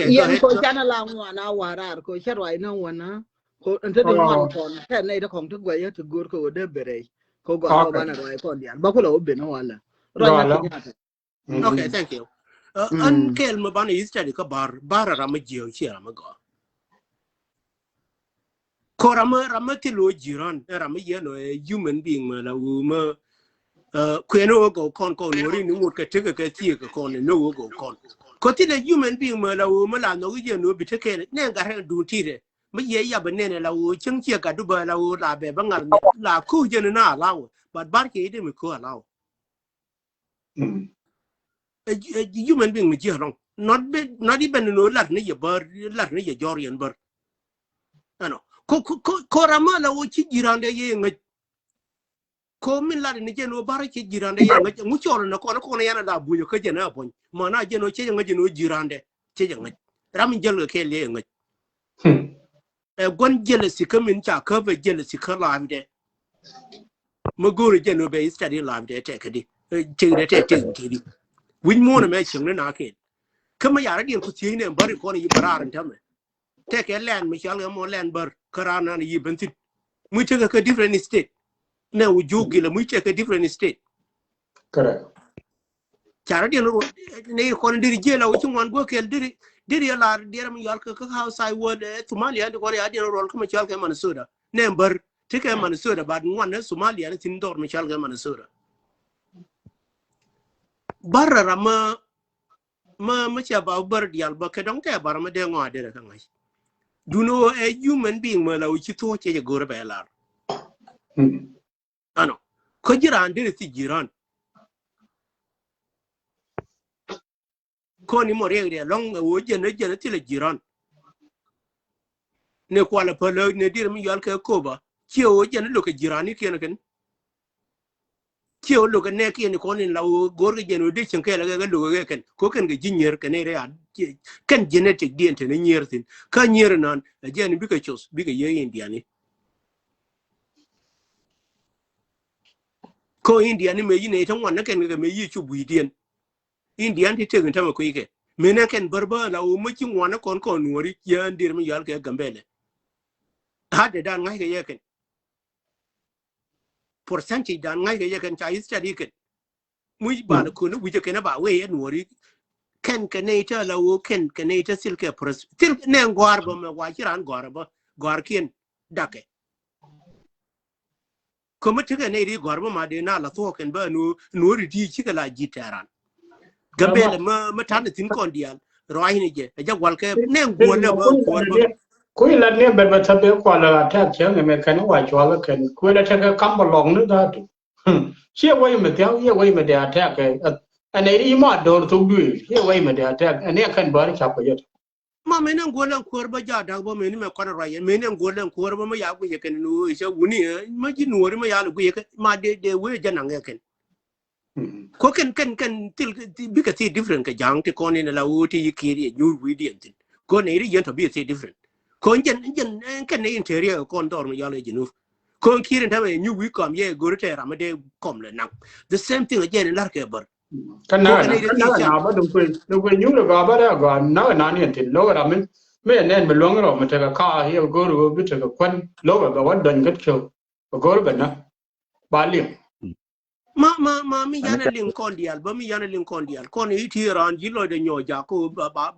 yan ko chana la ngwana warar ko charwai na wana ko ante de wan kon te nei daของทุกวยto gur ko de bere ko go ko bana rai kon dial ba ko lo be no wala
okay thank you an kel ma bana is study ka bar ra ma jiyo chi ra ma go ko ra ma ti lo jiran ra ma ye no human being ma la u ma kweno go kon ko no ri ni mut ka te ka ti ka kon no go kon ko ti le human being ma la u ma la no ye no bi te ke ne ga ha du ti de ma ye ya ba ne la u ching che ka du ba la u la be ba ngal la ku je na la u but bar ke de mi ko la u human being mi je long not even no lat ne ye bar lat ne ye jor yen bar ano ko ra ma la u chi jiran de ye ngai ko min la ni je no bar chi jiran de ye ngai mu choro na ko na yana da bu yo ka je na bon ma na je no che ngai je no jiran de che je ngai ra min je lo ke le ngai gon je le si ka min cha ka be je le si ka la de ma go je no be study la de te ka di che de te ti di win mo na me ching na ke kama ya ra din ku ti ne bar ko ni barar ta me te ke len mi chal mo len bar karana ni bentin mu te ka different state na u jogi la mu te ka different state
correct
cara din ro ne ko ndiri jela u chungwan go kel diri la dira mi yal ka outside world Somalia ko ya din ro ko mi chal ka Minnesota ne bar te ka Minnesota bad ngwan na Somalia ne tin dor mi chal ka Minnesota barra ma cha ba bar dial ba ka dong ta bar ma de ngwa de ka ngai do know a human being ma la u chi to che go ba la ano ko jiran dire ti jiran ko ni mo re long wo je ne ti le jiran ne ko la palo ne dire mi yal ka ko ba Chio jan look at Jirani Kianakan. Chio look at Neki and the Conin Lao Gorgan audition Kala Lugan, cook and the junior Canada can genetic dent in a year thing. Can year none a jan bigger chose bigger year Indiani. Co Indian imagination one can make a YouTube Indian. Indian to take in time quick. Menakan Berber Lao making one con Wari Yan Dirma Yalka Gambele. Had the done like a yakin. Percentage done like a yakin Chinese study. Which Banakuna, which you can about way and worry. Can Canata Lao can Canata Silke Pros. Till name Guarba, Wachiran Guarba, Guarkian, Dake. Come to a native Guarba Madina, La Thork and Burnu, Nuri Chicala Gitaran. Gambele maternity condial, Roinige, a Jawalke, name Guarba.
Kui la ne be tabe kwa la attack yang me kan wa chwa kan kui la ta kam long nu da che wai me ta ye wai me da attack ane ri ma do tu du ye wai me da attack ane kan ba cha pa yet
ma me nan golan korba ja da ba me ni me kwana raye me nan golan korba ma ya ku ye kan nu se wuni ma ji nu ri ma ya lu ye ma de we janan ye kan ko kan til bi ka ti different ka jang ti kon ni la wuti yikiri new video tin ko ne ri yen to bi ti different kon jen kan ne interior kon dor ma ya le jinu kon kirin ta me new we kom ye go te ra ma de kom le nak the same thing again in larke bar
kan na ba dum ku nyu le ga ba da ga na ni tin lo ga men me ne me long ro ma ta ka ye go ro bi ta kwan lo ga wa don gat kyo go ro ga na ba li
ma mi yana link kondial ba mi yana link kondial kon iti ran ji lo de nyo ja ko ba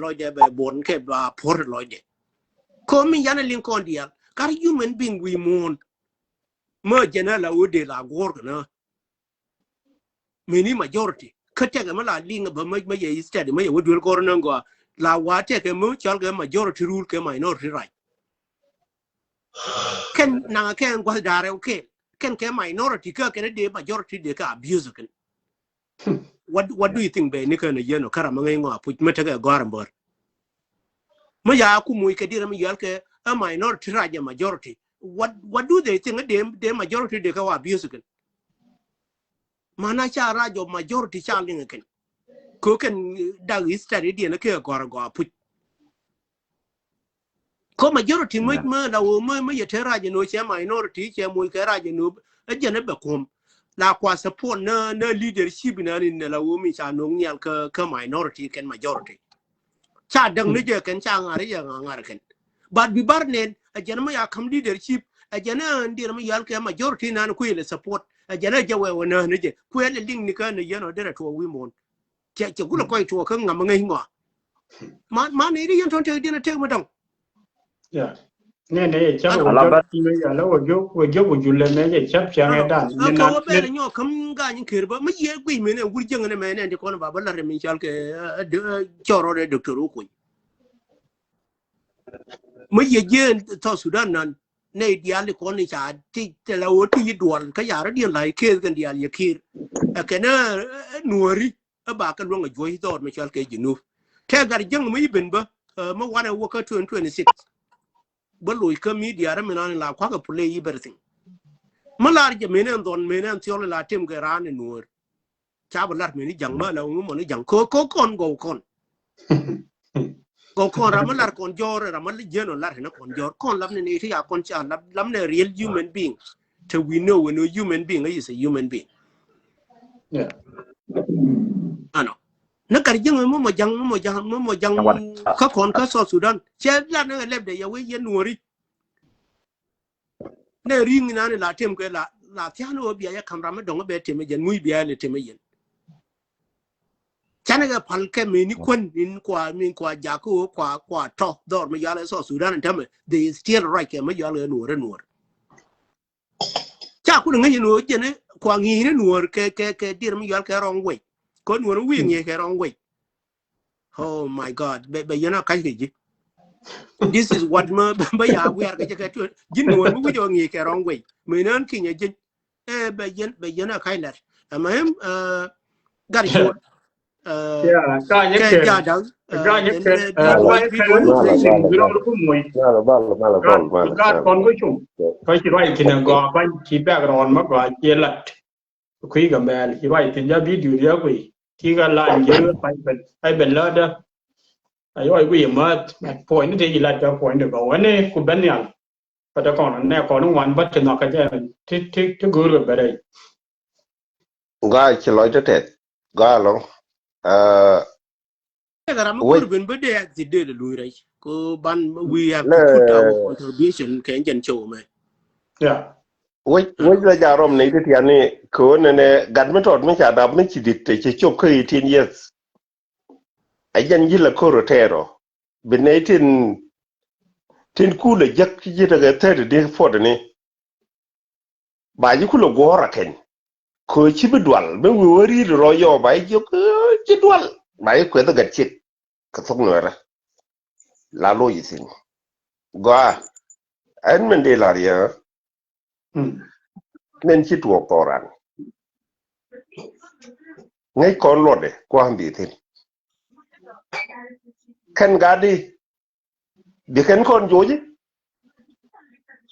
lo de be bon ke ba por lo de ko mi yana link kondial kar human being we mourn ma jena la o de la gor na mini majority kate ga mala link ba ma ye study ma ye wodul gor na go la wa te ke mu chal ga majority rule ke minority right ken na ken gwa dare okay can minority ka can de majority de ka abuse kan what do you think be ni kana yeno karama ngai ngo put meta ga garambor ma ya ku mu ka dira mi yalke a minority raja majority what do they think de majority de ka abuse kan mana cha rajo majority cha ling kan ko kan da study de na ka go put ko majority ma la wo ma ye tera je no che minority che mu ka ra je no e je na be kom la kwa support na leadership na ni la wo mi cha no nyal ka minority ken majority cha dang ne je ken cha ngare ya ngare ken but bi bar nen a je ma ya kam leadership a je na ndir ma yal ka majority na ku ile support a je na je we na ne je ku ile ding ni ka ne ye no dere to wi mon che ku la ko to ka ngam ngai ngo ma ne ri yon ton te dina te ma dong
yeah ne cha wo jo ya la wo jo le ne ye chap cha ne dan
ne na ko be nyo kam ga ni kir ba ma ye gwi me ne gur jeng ne me ne de ko ba ba la re min chal ke choro de doctor ko ma ye je to Sudan nan ne dial ko ni cha ti te la wo ti dual ka ya ra di lai ke kan dial ye kir ke na nuori ba ka lo ngo jo to me chal ke jinu te gar jeng ma yiben ba ma wana wo ka 2026 baloi ka media ra menan la kwa ka play everything malar je menen don menen tiol la tim ga ran nuor cha balar meni jang ma la mo ni jang ko kon go kon ra malar kon jor ra mal jeno lar na kon jor kon lam ne ti ya kon cha lam ne real human being to we know when a human being is a human being
yeah
ano na kar jeng mo jang ka kon ka so Sudan che la na leb de ya we ye nuori ne ring na ne la tem ke la tiano bia ya kamra ma donga be tem jen muy bia le tem yen chana ga pal ke me ni kon min kwa ja ko kwa to dor ma ya le so Sudan tem they still right ke ma ya le nuor cha ku ngi nuor je ne kwa ngi ne nuor ke dir ma ya ke rong we ko nuor wi ngi ke rong we oh my god be yana kai ji this is what ma ba ya we are ke tu jin nuor mu jo ngi ke rong we me nan ki ngi be yana kai lar amam gar
ก็ยัง
ke
เกิด
ja dang
ก็ยังเกิดไว้ใครรู้สิ่งที่เราผู้มวย
มาละบ้านมาละก่อนมาละ
ก็ตอนก็ชุ่มก็คิดว่ากินก็ไปคิดแบกร้อนมากกว่าเจลัดคุยกับแม่คิดว่าถึงจะวิดีโอเดียวคุยที่ก็ลานเยอะไปเป็นเลิศเด้อไอ้ว่าคุยมาพอยนี่ที่ลัดก็พอยเดี๋ยวก็วันนี้กูเป็นยังก็จะก่อนแน่ก่อนวันบัดจะนอกกันที่กูรู้ไปได้
ก็จะลอยจะเด็ดก็ลอง
garam ko ben be de accident de lu rai ko ban we have to put our contribution can jan show me
yeah
โอ้ยระยะรอมนี้ที่อันนี้คือเนี่ยกัดไม่ถอดไม่ฉาดับไม่ฉีดแต่จะจบคือ10 years ไอ้ยันยิละโคโรเทโรเป็นในทินกูเลยยักที่จะเกิดเทอร์ดีฟอร์ดนี่บายกูละกัวรักเห็นคือชิบดวลไม่วิวรีรอยบายยกชิดวลบายกูต้องกัดชิดก็ต้องเหนื่อยละลาโลยิสิก็อันมันเดลารีเน้นชิดตัวก่อนไงก่อนรถเลยกว้างดีทีขันกาดีดิขันคนอยู่จี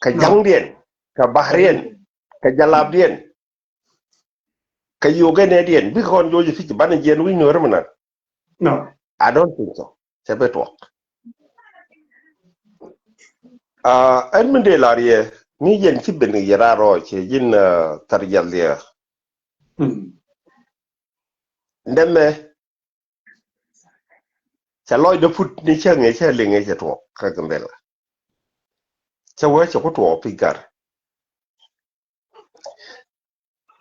ขยันเดียนกับบาเรียนขยันลาบเดียนขยูกันเดียนพี่คนอยู่จีที่บ้านเย็นวิ่งเหนื่อยมันน่ะ
no
I don't think so จะไปตัวอันมันเดลารีนี่ยันที่เป็นยารารอยเชยินตรียลเลียนั่นไหมจะลอยเดฟุตนี่เชื่อไงเชื่อเลี้ยงไงจะถูกก็กันได้ละจะว่าจะก็ถูกพิการ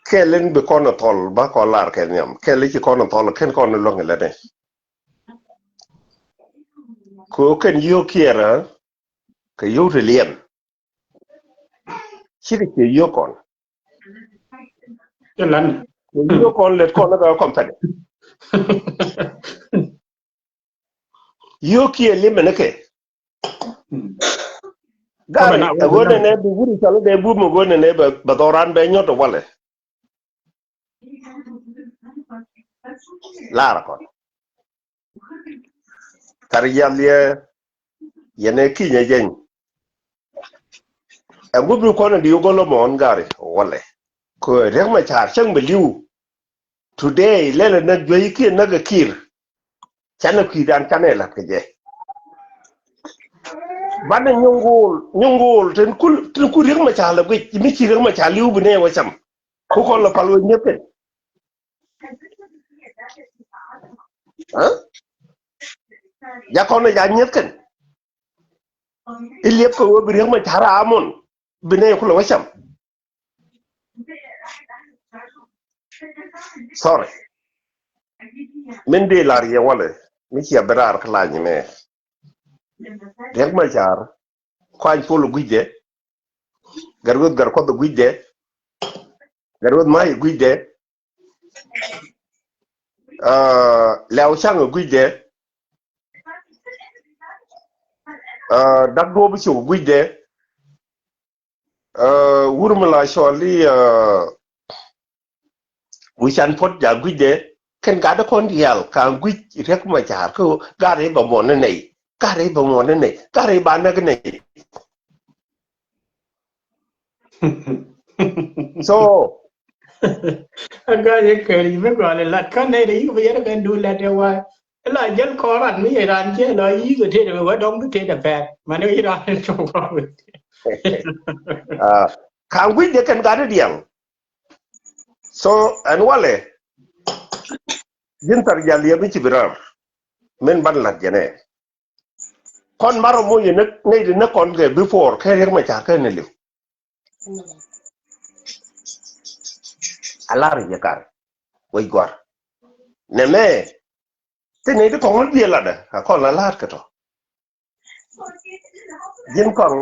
แค่เล่นไปก่อนทอลบ้าก่อนลาแค่เนี่ยแค่เล่นจะก่อนทอลแค่ก่อนลงอะไรเนี่ยคือแค่ยูเคียร์ก็ยูเรียนชิลิคือยูก่อน
จะลั่น
ยูก่อนเล็ดก่อนแล้วก็คอมเพลตยูเคียร์เลี้ยงมันนะแค่ก็แต่วันนี้ดูบุรีชาลเดบุมวันนี้แบบตอรันเบย์ยอดตัววันเลยลาละก่อนตาริยาเลียยันเอกี้เนี่ยเจนบุบลูกคนเดียวก็ล้มอ่อนกันเลยวันเลยคือเรื่องไม่ชาช่างไม่รู้ today เล่นนักจุยกี้นักคีร์ฉันนักคีร์ดันกันเนี่ยหลักเจบ้านยงกูลถึงกูเรื่องไม่ชาแล้วก็ไม่คิดเรื่องไม่ชาลิ้วไปเนี่ยว่าซ้ำคู่คนละพาลุยเนี่ยเป็นอยากคนละอย่างเนี่ยกันอีเลี้ยบก็ว่าเรื่องไม่ชารามุนไปเนี่ยคู่ละว่าซ้ำ sorry มันเดลารีวันเลยไม่เชื่อเบราร์ขลานี่แม่เรื่องไม่ชาร์ควายฟูลกุยเดการ์ดกุยเดการ์ดไม่กุยเดแล้วช่างกุยเดดักโดบิชูกุยเดวูรมลาชอลีวิชันพดจากกุยเดเข็นการ์ดคนเดียวการกุยเรื่องไม่ชาร์คือการเรียบบ่มนั่นเองการเรียบบ่มนั่นเองการเรียบบ้านนั่นเอง so
อันก็ยังเกิดไม่กว่าเลยลัดกันในนี้ก็ไปยังกันดูแลเดียวว่าแล้วยันคอรันไม่ร้านเจ้าเลยยี่ก็เทเดียวว่าดองก็เทแต่แปดมันไม่ร้านโชว์ก็เลย
ข้างวิเดียกันการเดียง so อันว่าเลยยินตรียาเลียไม่ชิบราเม่นบันลัดยังไงคนมารมุ่ยนึกในเรื่องคนเกิด before แค่เรื่องไม่จากแค่นี้เลยอะไรอย่างกันไว้ก่อนเนี่ยแม่ที่นี่ที่ของมันเดียร์ละเด้อคนละลาดกันต่อยินของ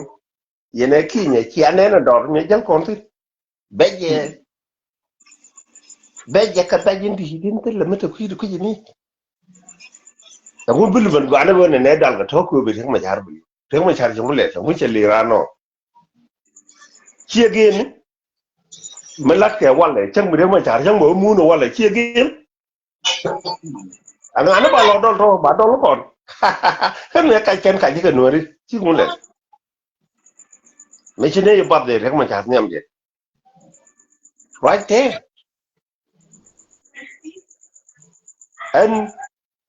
ยินไอ้ขี้เนี่ยเขียนเนี่ยดอกเนี่ยยังคนที่เบย์กันแต่ยินดียินที่ละไม่ถูกขี้ดูขี้นี่แต่คุณบิลบันกว่านั้นเนี่ยดังกับท้อคือไปถึงมาชาร์บุถึงมาชาร์จงเลยถึงจะเลี้ยงน้องเชี่ยกินมันลัดแก่วันเลยจังไม่ได้มาชาร์จังบ่มูนวันเลยเชี่ยกิน ngana ba lo don ro ba don kon kan ne ka ken ka ji ka nori ji mun le me chine yo bab de rek ma cha nyam je right there and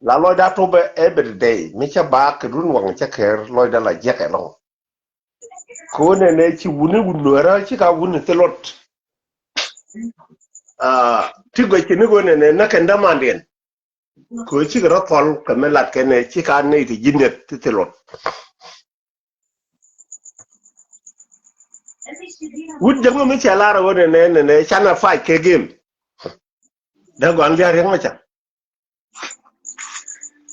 la lo da to be every day me cha ba ka run wang cha kher lo da la je ka lo ko ne chi wuni wunora chi ka wuni telot ti go chi ne go ne na kan da mandien ko chi ga tol ka me lat ke ne chi ka ne ti jinnet ti telot wut jang me cha la ro ne chana fight ke game da go an ja rek ma cha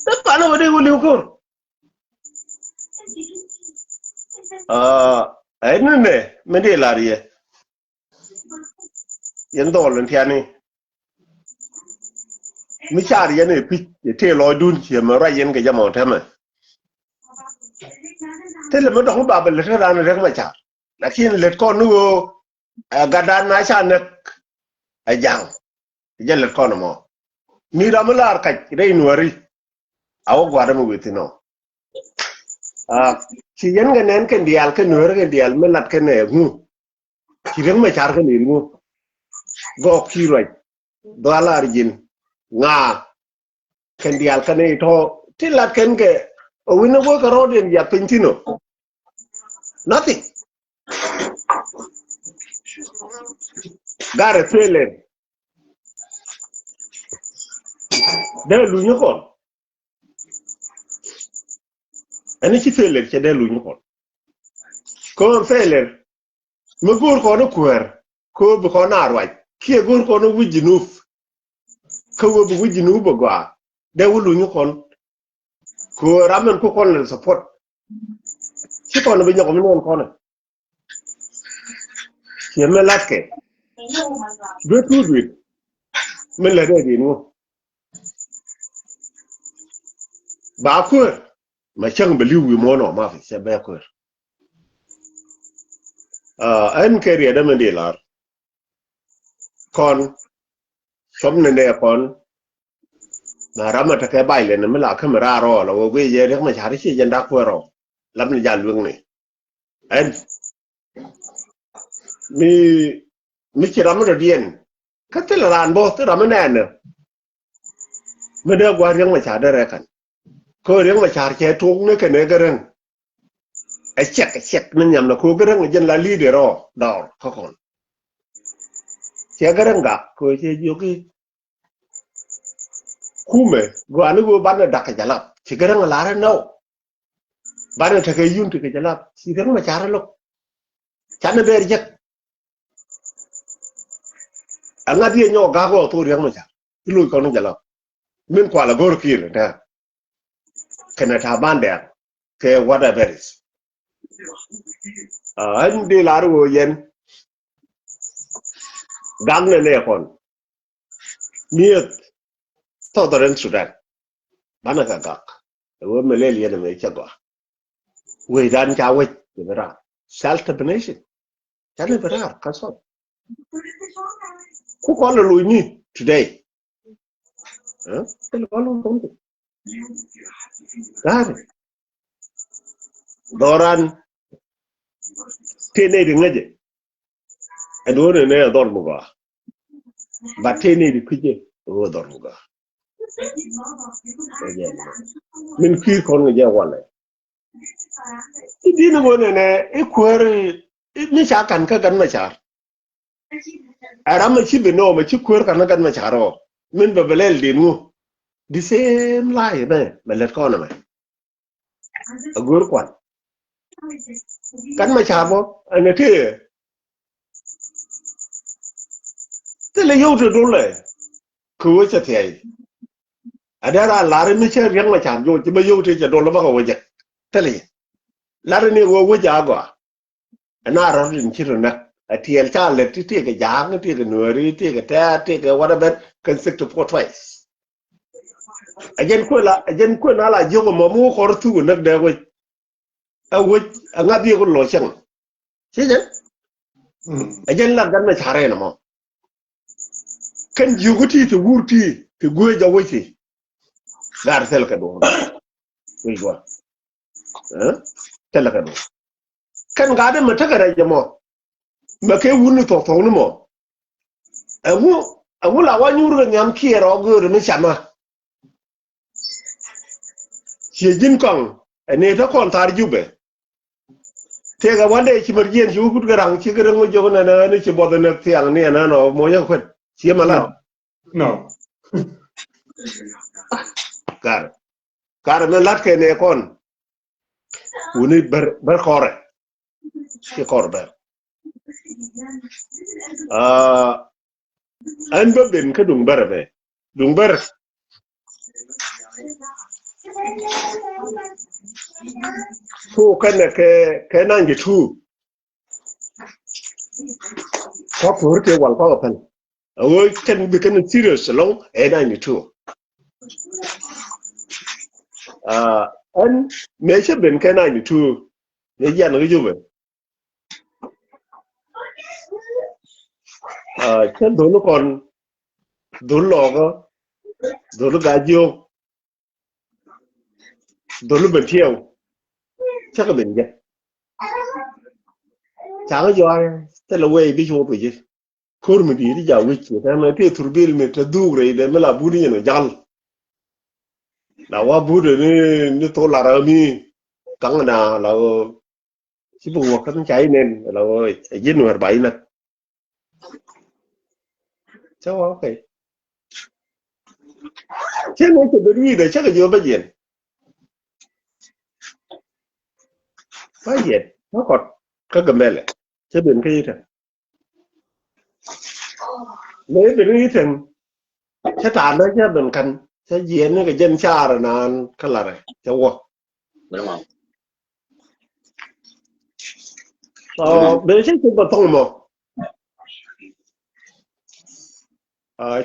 ta pa no de go liu ko ai ne me de la ri yen do len tiani mi char yen e pi te lo dun chi ma ra yen ga jamo ta ma te le mo do ba ba le ta na rek ma cha lakin le ko nu ga dan na cha ne a jang je le ko no mo ni ra ma lar ka dai nuari aw gwa da mo witino chi yen ga nen ken dial ke nuar ke dial me lat ke ne hu chi rek ma char ke ni mu go ki roi dollar jin nga ken dial ka ne to ti lat ken ke o wino go ka rodin ya pintino nothing gare tele de lu ñu ko ani ci tele ci de lu ñu ko fele ma góor ko no kuer ko bu ko na roi ki góor ko no wujinuf ko bu wujinu ba gwa de wulu ñu ko ramen ko kon le support ci ko no bi ñoko mi non ko na ci me latke do tudwi me la de dinu ba ko ma chang be liwi mo no ma fi se be ko en keriya da men de lar kon som ne kon na rama ta ke bai le ne me la kamera ro lo we ye rek ma chari chi janda ko ro lam ni jan lung ni en mi ci rama do dien ka te la ran bo te rama ne ne me de gwa rek ma cha da re kan ko rek ma char che tung ne ke ne ga ren ai check nên nhầm là cô cái răng dân là leader rồi đào khó còn che cái răng gặp cô che vô cái khu mẹ gọi nó vô bán là đặt cái chả lắm chỉ cái răng là lá nó bán là cái yun thì cái chả lắm chỉ răng mà chả ra lúc chả nó bề chắc anh nghe đi nhỏ gà có tôi răng mà chả cái lùi con nó chả lắm mình qua là gor kia rồi nè cái này thà ban đẹp cái whatever is anh đi làm rồi yên gam này con miệt thọ tờ đến Sudan bán là cả rồi mình lấy liền mình chắc quá người dân chào vậy vậy ra self determination chắc là vậy ra cái số cũng có là lùi nhỉ today cái đó luôn không được cái Doran tene di ngaje adore ne ador muga ba tene di kuje ador muga min ki kon nge wala idina wona ne e kwere ni cha kan ka gan ma char arama chi be no ma chi kwere kan gan ma charo min be belel dinu the same lie ne belet ko na me agur kwan kan ma chabo ane te le yo to dole ko cha thai adara lare mi che riang ma cham yo ti ba yo te cha dole ba ko je te le lare ni wo ja go ana ro rin chi ro na atiel cha le ti ke jang ti ke nuori ti ke ta ti ke whatever concept of twice ajen ko na la jogo mo mu ko tu na de ko awut ngabi ko lo chang sije ajen la gan ma chare na mo kan yuguti to wurti to goje jawati dar sel ka do ni gwa tel ka do kan gade mata gara jamo ma ke wunu to to ni mo awu la wa nyuru nyam kiero go ni chama jin kong ne ta kon tar jube te ga wande ci marjen ci wukut garang ci garang mo jogna na ni ci bodo na tiang ni na no mo yang kwet ci mala
no
kar me lat ke ne kon woni ber khore ci korbe an babben ka dung ber be dung ber ko kana ke nan ji tu ko ko ke wal ko pan awoy kan bi kan serious long e nan ji tu an me che ben ke nan ji tu ne yan ga ju be chen do no kon do lo go do lo ga jo do lo ben thieu chắc là mình vậy chả có do thế là quay đi chỗ bây giờ khối mình đi giờ quay chuyện thế mà cái thử bill mình ta du rồi để mà là bút đi nó giăng là qua bút rồi nó to là rồi mi căng nào là chỉ buộc cái cháy nên là ơi giết người bảy nè cháu ok chứ nó chỉ đi để chắc là vô bây giờ bây giờ nó còn các cái mẹ chứ đừng cái gì thế nếu đừng cái gì chứ tàn nó chứ đừng cần chứ diễn nó cái dân xa rồi nè cái là này cháu qua
đúng không
để chứ chúng ta thông mà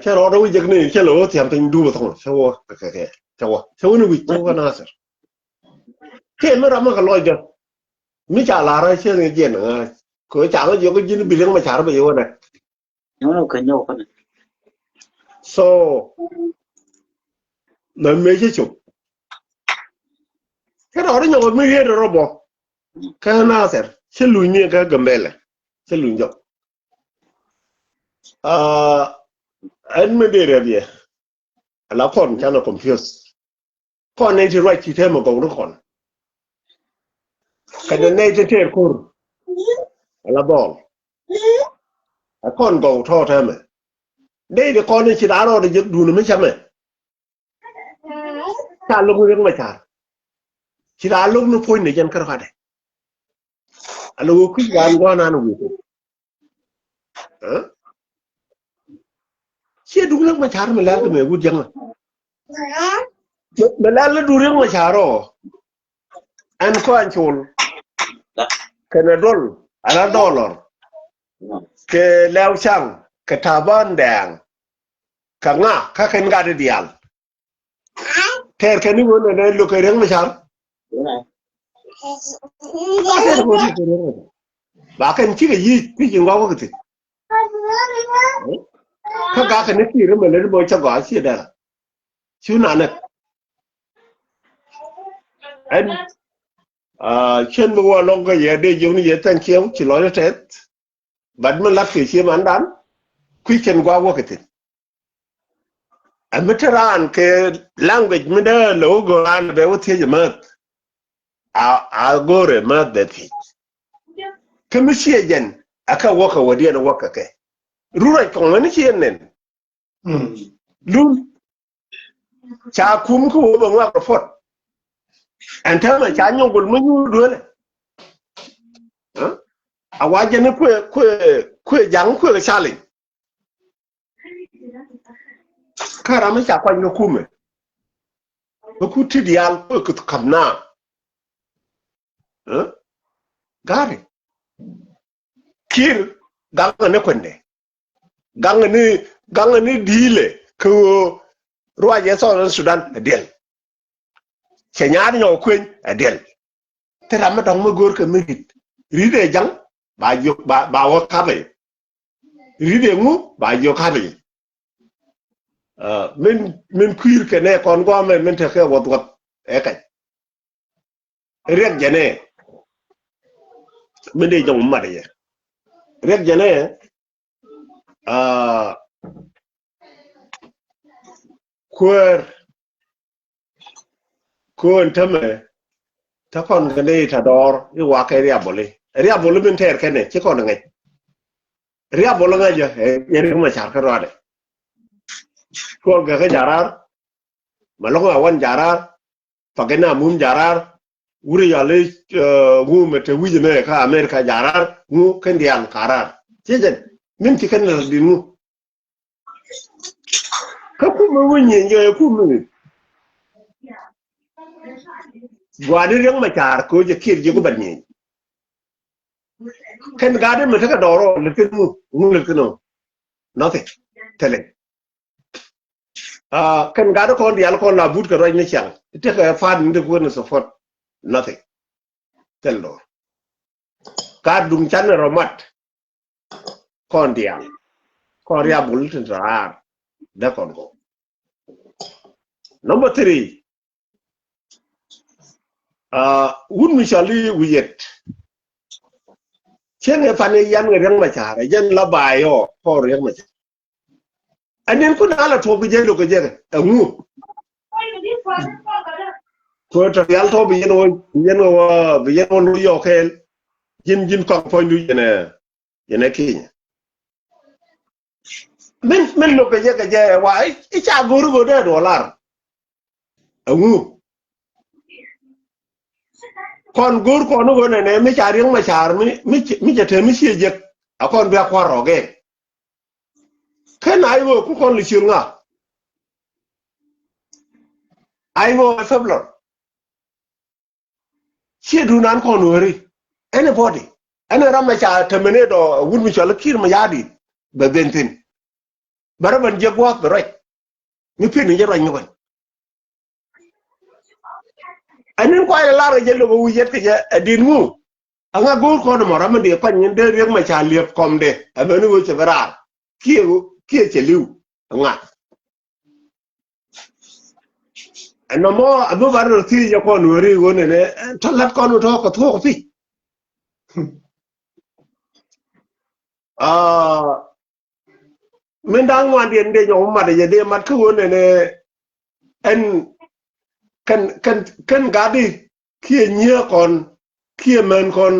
chứ đó đâu giờ này chứ lỗ thì làm thành đu thông cháu qua cái cháu qua cháu nó bị cháu cái nào sao thế nó làm cái loại gì mi cha la ra che ne jen ko cha ga yo ko jin bi leng ma cha ra ba yo na
nó cái nhau cái này
so na me che chu cái đó nó mi he ro bo ka na ser che lu ni ga gambele che lu njo an me de re bi la kon cha na confuse kon ne ti right ti te mo go no kon kada ne te ter kur ala bol a kon go to ta me dei de kon ci da ro de jek du me chame ta lu ngi ma cha ci da lu no point ne jen kar fa de ala wo ku gan go na no wi ci du ngi ma cha me la me wu jeng me la du ri ma cha ro an ko an chul kena dol ana dollar ke lew chang ke taban dang ka nga ka ken ga de dial ter ken ni wona ne lu ke reng ma char ba ken chi ke yi ti jing ga ko ti ka ga ken ti re me le bo cha ga chi da chu na ne en chen bo long cái gì đây giống như tan chiếu chỉ nói chết bắn mà lắc cái chiếc màn đan quy chen qua cái gì anh biết rằng cái language mình đó lâu rồi anh bé có thể gì mà gore mà để thì cái mấy chuyện gì aka waka wadia na waka cái rura còn mấy chuyện này luôn cha kum ko bằng waka phật anh thấy mà cha nhung còn mới nhu đuôi này, à quá giờ nó quê giang quê cái xa lệnh, cái nào mới cha quay nó cùm ấy, nó cùm thì đi ăn quê cái cầm na, gari, kir gang anh quen đấy, gang anh đi lệ, cứ rồi giờ sau Sudan điên. Che nyaari ñoo kweñ del te ram dong ma góor ke merit ride jang ba yo ba wo kabe ride ngu ba yo kabe min kuir ke ne kon go men te ke wat e kay rek jane min de jong ma de rek jane kuer tame ta kon ke ne ta dor i wa ke ria bole min ter ke ne ci kon ngay ria bole nga je e rek ma char ka rode ko ga jarar malong awan jarar pagena mum jarar wuri yale ngu mete wujene ka Amerika jarar ngu kendian karar jejen min ti kan di ngu ka ku mu wunye je ku mu gwadi reng ma jar ko je kir je ko badni ken gaden mete ka doro le ngu le kino nothing tele kan gado kon dial kon la but ka roy ni chang te ka faad ni ko ne support nothing tell do ka dum chan romat kon dial kon ria bul tin rar da kon go number 3 wun mi shali wiyet chen e fane yan ngeng ma chara yen la bayo ko reng ma anen ko nala to bi jelo ko jere ngu ko to yal to bi yeno no yo kel jin ko point du yene kinya men lo ko je wa I cha goru go de dollar ngu kon gor ko no go ne mi cha riang ma char mi je te mi sie je akon be ko roge ken ai wo ku kon li chunga ai wo fablo che du nan kon wori anybody ana ramma cha temene do wun mi chola kir ma yadi be bentin baraban je gwa be rek mi pin je ro nyon anin ko ay la ra je lo bu yet ke je din mu anga gor ko no ramma de pan nyen de rek ma cha liep kom de abenu wo che bara kia che liu nga no mo abu baro ti je ko nori go ne talat ko no to ko to ko fi men dang wan de nyo ma de mat ko ne en kan gadi kia nya kon kia men kon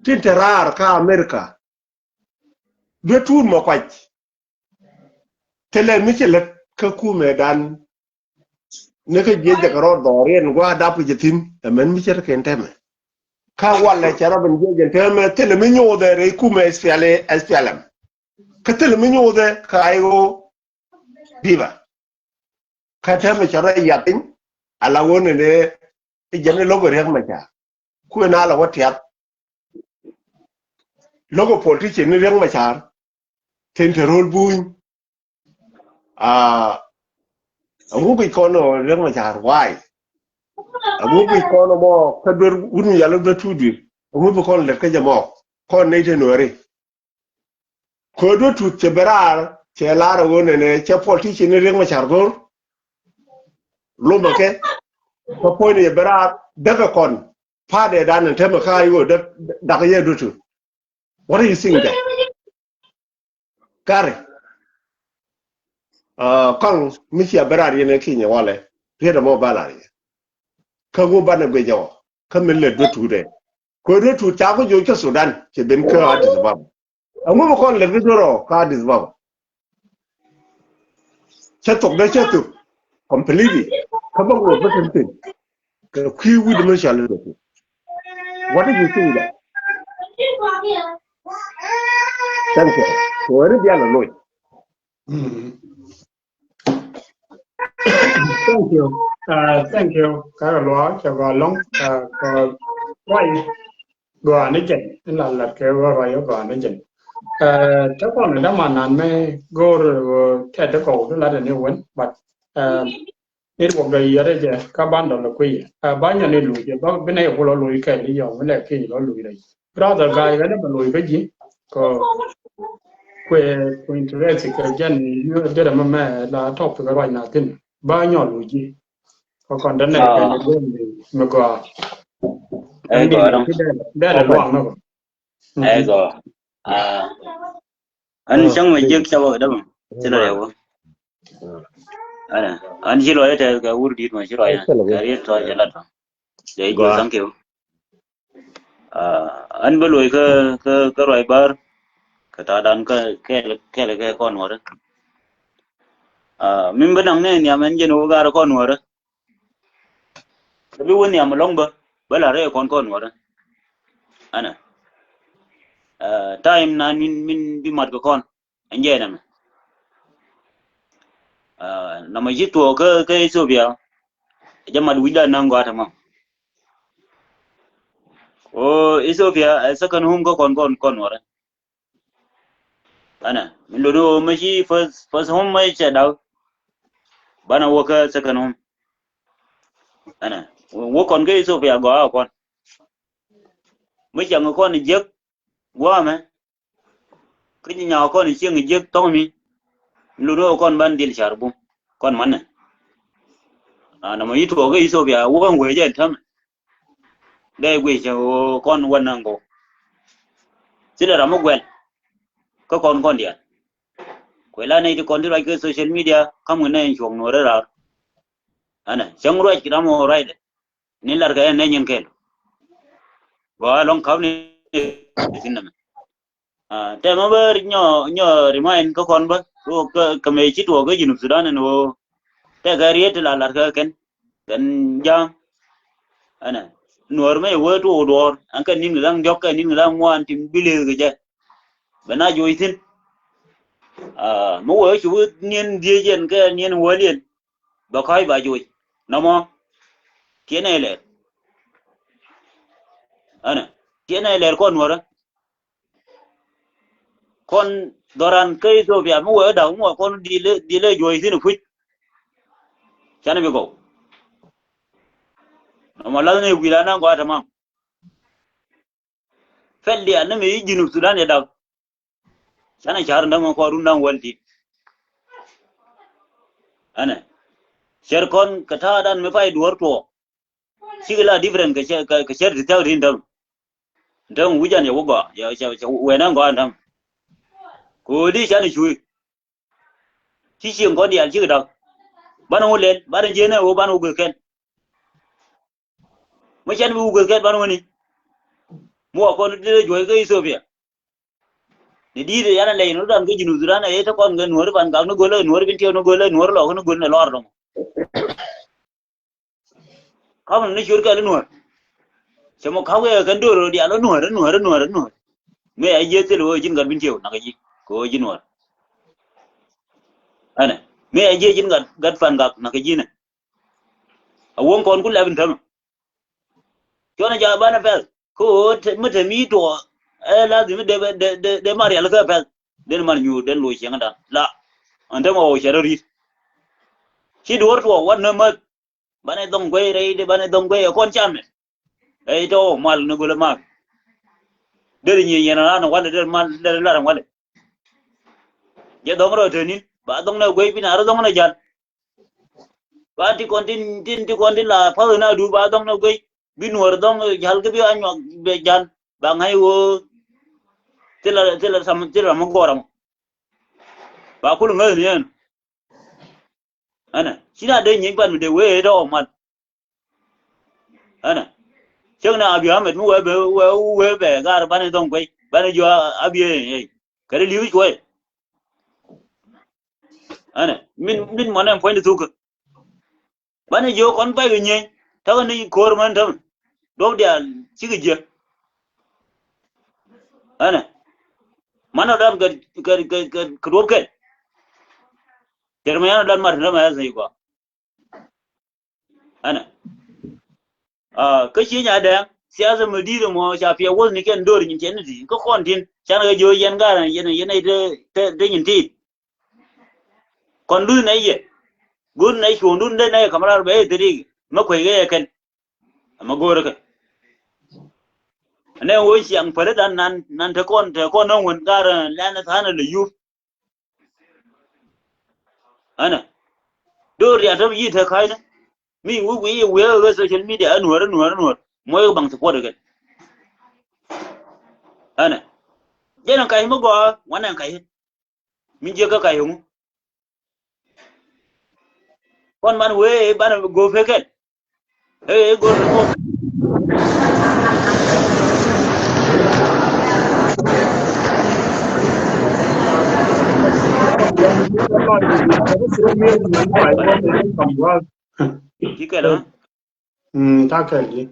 tinterar ka Amerika betul mo kwaj tele michelet ka ku medan ne ka je jakaro dorien gwa dapu jetin men micher ken teme ka wala chara ben je teme tele minyo de re ku me SPLM ka tele minyo de ka ayo biba ka teme chara yatin ala woni ne jene logo rek ma cha ku na la watiap logo politician ni rek ma char tenterol buin amu bi kono reng ma jar wai amu bi kono mo kador wunu yalla do tudi amu bi kono le ka jamo kon ne te nori ko do tut che berar che lara wona ne che politician reng ma jar gor lo ma ke ko point ye berar daga kon pa de dan te ma kai go da ka ye do tu what do you think that kare kong misia berar yene kinya wale reda mo balari ka go bana go jaw ka men le do tude ko do tu ta ko jo ke Sudan ke ben ka Addis Ababa amu ko le do ro ka Addis Ababa chetok completely ka ba go ba tin ka ki wi de masha Allah what do you think that thank you ko ri dia la loy
thank you ka lo cha ga long ko wai go ni jen la la ke wa wa yo go ni jen ta kon da man nan me go te de ko la de ni won but ni bo ga ya de je ka ban do la kwi ba nya ni lu je ba be ne ko lo lu ke ni yo me le ki lo lu de brother guy ga ne ba lu ke ji ko ku interesse ke jan yo de da mama la top ga right na tin ba nyo lu ji ko kon dan ne ke ne me ko
ai go dong
da lo no ko
ai go an chang me jek chawo da bang chilo yawo ana an chilo ya ta ga urdi ma chilo ya gari to jala to dai go thank you an beloi ke roi bar ka ta dan ke kon wor min benang ne nya men jeno ga kon wor bi woni am long ba la re kon wor ana time na min bi mat ko kon anje na na ma jito ke Ethiopia jama wida nan go ta ma o Ethiopia second home ko kon wor ana min do ma shi first home mai che daw bana wo ka second home ana wo kon ke Ethiopia go kon mới chẳng con này giấc quá mà cái nhà con này chiêng này giấc tao mi lúc đó con ban đi chợ bụng con mắn này nó mới ít thuộc cái số bia uống quế vậy thầm đây quế cho con quên năng bộ chỉ là làm một quên có con điện quế là này thì con đi lại cái social media không người này chuộng nó rồi này chẳng rồi cái đó mà rồi nên là cái này nhận cái wa long khau ni sinna te ma ber nyo remind ko kon ba ko me chi to ga jinu Sudan no te gariet la ka ken jang ana nuor me wo to dor an kan ning lang jok kan ning lang wan tim bile ga je bana joitin mo wo chu nien die jen ka nien wo lien ba khai ba joi namo kene le ana tiene el con wora con doran ke Ethiopia mo wa da mo con dile joy sin fu chana be go no la ne wila na go tamam felli an me jinu Sudan ya da chana char ndam ko run nan walti ana sher kon kata dan me fay duwar to sigla different ka sher ditaw din dam dan wujan ya woga ya wena go andam ko di chani chui chi xieng ko dian chi da ban ho len ban je na wo ban ho ken mo chan bu ken ban woni mo ko de joy ga Ethiopia ni di de yana le no dan ga jinu Sudan e ta kon ga nuor ban ga no go le nuor bin tiyo no go le nuor lo no go le lor do kam ni chur ka le nuor chamo khau ga kan do ro dia lo nuor me ai je te lo jin gar bin tiyo na ga ji ko jin nuor ana me ai je jin gar fan ga na ga ji na awon kon ku le bin tam cho na ja bana fel ko mata mi to lazimi de mari ala ka fel den man yu den lo xiang da la anda mo sharari shi dur to wannan ma bana dong gwe rai de bana dong gwe kon cham ne ai to mal no gole ma de ni yana na wala de mal de la wala je dong ro de ni ba dong na gwe pin ara dong na jan ba ti kon la pa na du ba dong na gwe bin war dong jal ke bi an be jan ba ngai wo tela sam tela mo goram ba kulu ngai ni ana sina de nyin ban de we do man ana chang na abi hamet mu we be gar ban dong gwe ban jo abi kare liu choi ana min manan point tu ban jo kon ba ge nyen ta ni kor man tam do dia chi ge ana mana dan ga kedua ke Jerman dan mar na ma sai ko ana kashi nya da siyasa mudiri mo shafiya wol ni ken dor nyin ken di ko kontin chan ga jo yen ga yen de nyin ti kon du na ye gun na shi ndun de na kamar ba e diri makwai ga ken amma gore ka ne wo shi an fara dan nan ta kon non won gar lana thana le yu ana do ri atam yi ta kai na mi wi ga social media anwar moy bang support ga ana jena kai mo go wana kai min je ka kai mu kon man we ban go feket go ठीक है ना
ta ke ji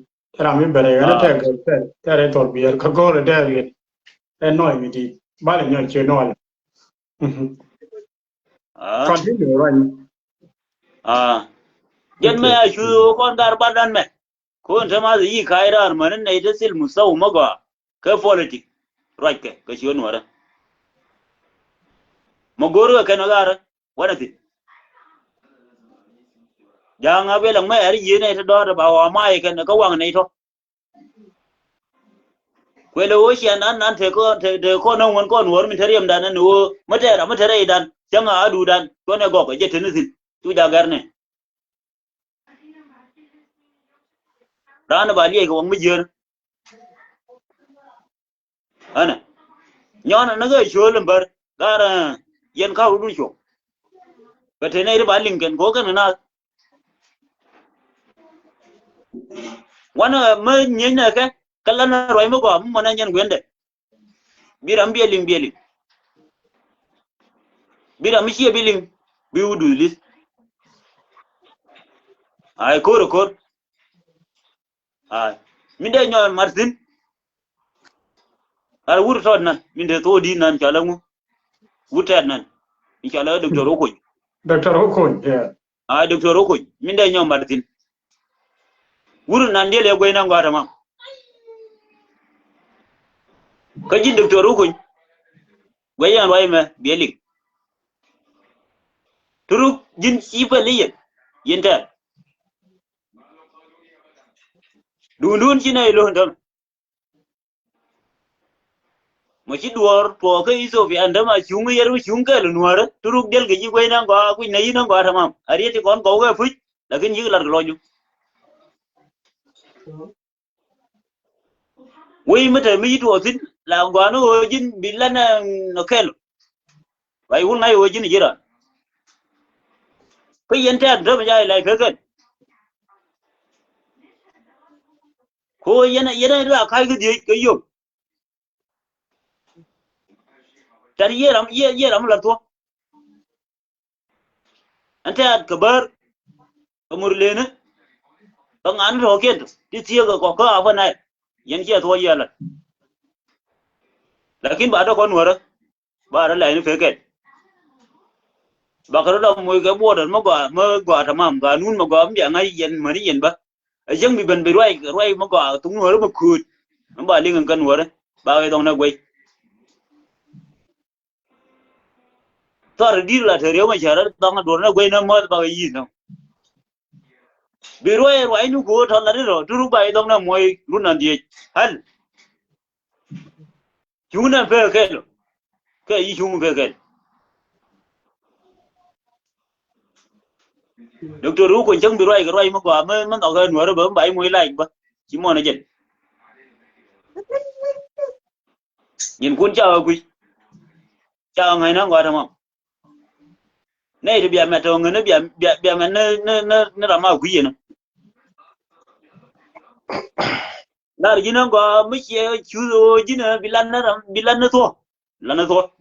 era mi bere ga te ke te re to bi ka go le de ri e noi mi di ba le nyo che no continue right
jan me ashu kon gar badan me kon sama yi khairar man ne da sil musau maga ka politic right ke shi wora magoro ka na gara wana ti jang abe lang me ari yene ta do ba wa mai kan ka wang nei to kwelo wo shi an te ko non won kon wor mi tariyam dan no matare dan janga adu dan to ne go ko je tenisin tu da garne ran ba liye ko wang mi jer ana nyona na ga sholin bar gara yen ka rudu sho ba te nei ba lingen ko kan na wana ma nyenya ka kalana roi mo ko mo na nyen gwende biram bieling biram shi bieling bi wudu lis ay kor ay minde nyon martin ar wur to nan minde to di nan chalamu wutat nan inshallah doctor okon
yeah
doctor okon minde nyon martin wur nan dele goy nan ngata mam ka ji doctor okon goyan way me bieling turuk jin sifa liyen yenta dundun cinai lo ndam ma ci duwar to kai iso fi andama shungu yaru shunga lu nuara turuk del gaji goy nan ga ku nayi nan ga tamam ariyati kon ko ga fuj lakin yi lar loju wi mata mi to tin la ngwano jin bilana no kel bai wun nayi wajin jira kai yanta da ba jai lai fegan ko yana da kai gaje kayo tar yeram la to anta kabar amurlene bang an roket ti tiya ga ko ka afana yan ke to yala lakin ba da kon wara ba da lai ni fegan ba ka da moy ga bodan ma gwa tamam ga nun ma gwa mbi ngai yen mari yen ba ajang mi ban be roi ma gwa tung wara ma khut ba lingan kan wara ba ga dong na gwai tar dir la tere ma shara dong do na gwai na ma ba ga yi no be roi nu go thon la ro turu ba dong na moy runan die hal chuna fe ke yi chung fe ke doctor ru ko chang bi roi ma gwa man to ga nuara ba bai moy lai ba chi mo na jen yin kun cha ku cha ngai na gwa tamam nei de bia ma to ngene bia ma ne ra ma ku yin na ri na gwa mi che chu jina bilan na to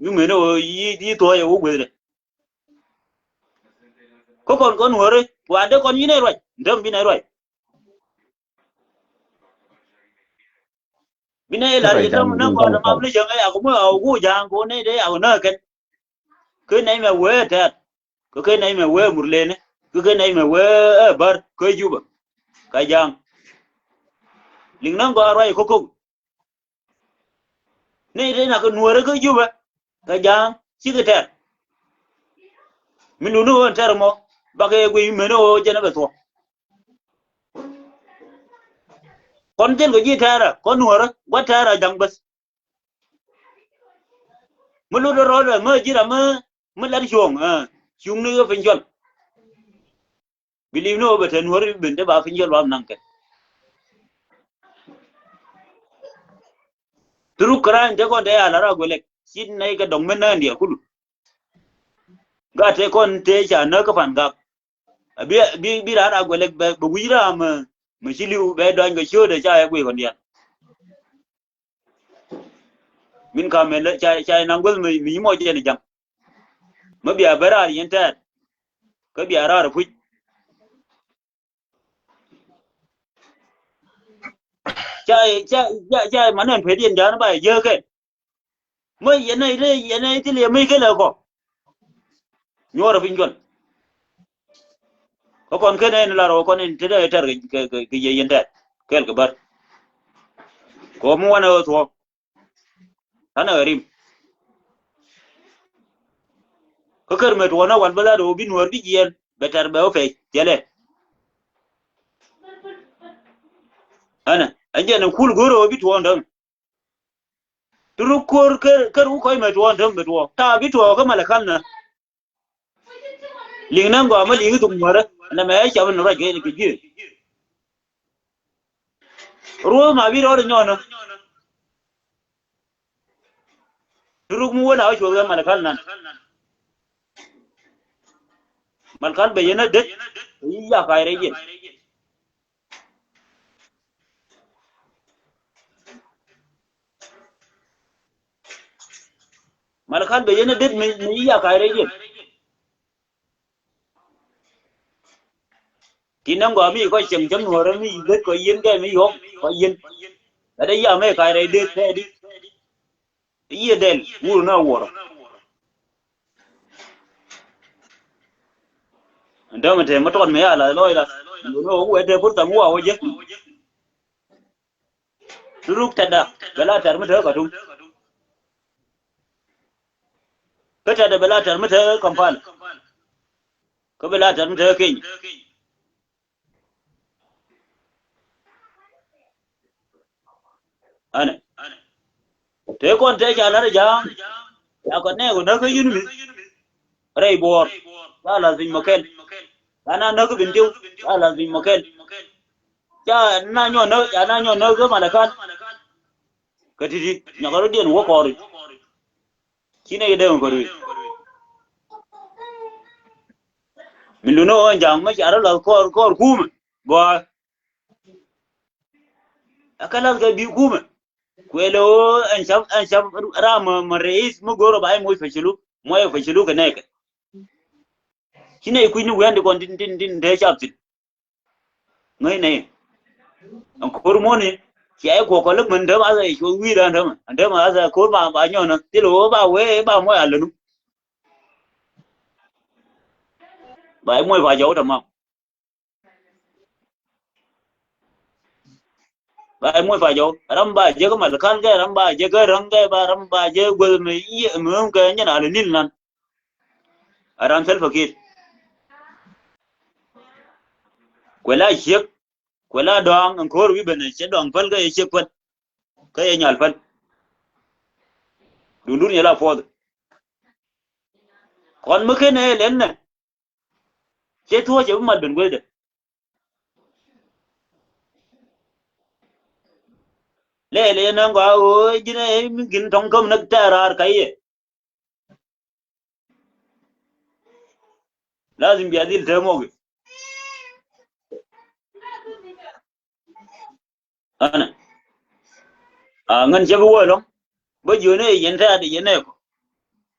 mi me no yi to ya wo gwe ko kon hore wa de kon yine roi ndam bi na roi bina la ri dam na ko na ma bli jang ya ko mo ku jang ko ne de ya na ken ke nei me we ta ko ke nei me we murle ne ko ke nei me we bar ko juba ka jang ling nang ko roi ko nei de na ko nuore ko juba ka jang chi ke ta minu no tar mo ba ke gwi meno jena be to kon jen ko ji tara kon nuora wa tara jang bas mulu do ro ma jira ma la shong chung ni ga finjol believe no but en wori bende ba finjol wa nanke turu kran je ko de ala ra golek sin nay ga dong men na ndia kulu ga te kon te cha na ka fan ga bi ra golek ba wira ma chiliu be don ga show de cha gwe kon dia min ka me cha nangol mi mo je ni jam ma biya bara yenta ka biya ra fu cha manen phedien jan ba ye ke mới hiện nay thì liền mấy cái là có nhớ ra vinh chuẩn có còn cái này là rồi con nên thế đây cái gì hiện tại cái bật có mua nào thua hắn ở rim có cái mà thua nó còn bela đồ bin nuôi bị gì better béo phải thế này anh em cool guru bị thua đâu turu kor karu koy ma tuwan dam betuwa ta bituwa kama la kanna lingnan go amali ngi tum mara na me cha ban ra ge ni gi ro ma bi ro nyono turu mu wala wa shoga ma la kanna man kan bayana det ya kai re ge malkan bayana det mi ya kai re kinang go mi ko chim chim hore mi det ko yin ga mi yom ko yin da dai ya me kai re det te di ye del wur na wor ndo mate maton me ala loy la no we de pur tamu wa je duruk tada bala tar mata ka tum kata da bala tar mata kampal ko bala tar mata kin ana te kon te ja la ja ya ko ne ko na ko yinu ray bor la zin mokel ana na ko bintiu la zin mokel ja na nyo no go malakan katidi nyagaro dien wo ko ri kine de ko ri miluno jang ma jara la ko kuma go akala ga bi kuma kwelo an shab rama marais mu goro bai mu fashilu ga neka kine ku ni wende kon din de chapti ngai nei an kormoni ki ai ko koluk mun da ba sai ko wi da da ma za ko ba nyo na tilo ba we ba mo alunu ba mo ba jo da ma ba mo ba jo ramba je ko mal kan ga ramba je ga ranga ba ramba je gol me yi mun ga nya na nin nan aran sel fakir kwela shek kwela dong an kor wi bana che dong fal ga shek fal ka ye nyal fal dundur nya la fod kon mu ke ne len na che thua che ma dun gol de le na ngwa o jine mi gin tong kom nak tarar kai lazim bi adil tamogi ana ngan che bo lo bo ju ne yen ta de yen ne ko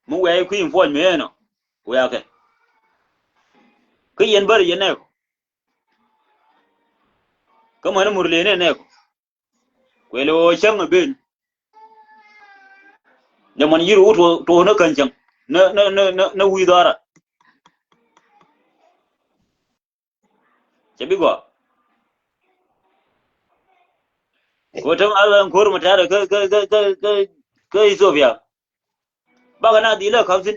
mu we ku info me no we ake ku yen bar yen ne ko man murle ne ko kwelo chang ben da man yiru to na kan chang na wi dara che bi go ko tam alan kor mata da ka Ethiopia baga na dila kafsin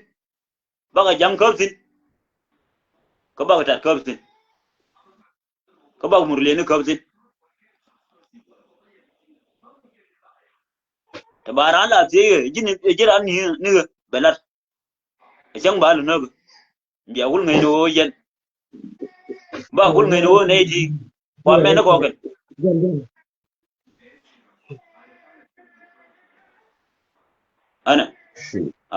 baga jam kafsin ko baga ta kafsin ko baga murle ne kafsin tabara la je jini jiran ni belat chang ba lu na bia hul ngai do yen ba hul ngai do nei di kwa me na ko ken ana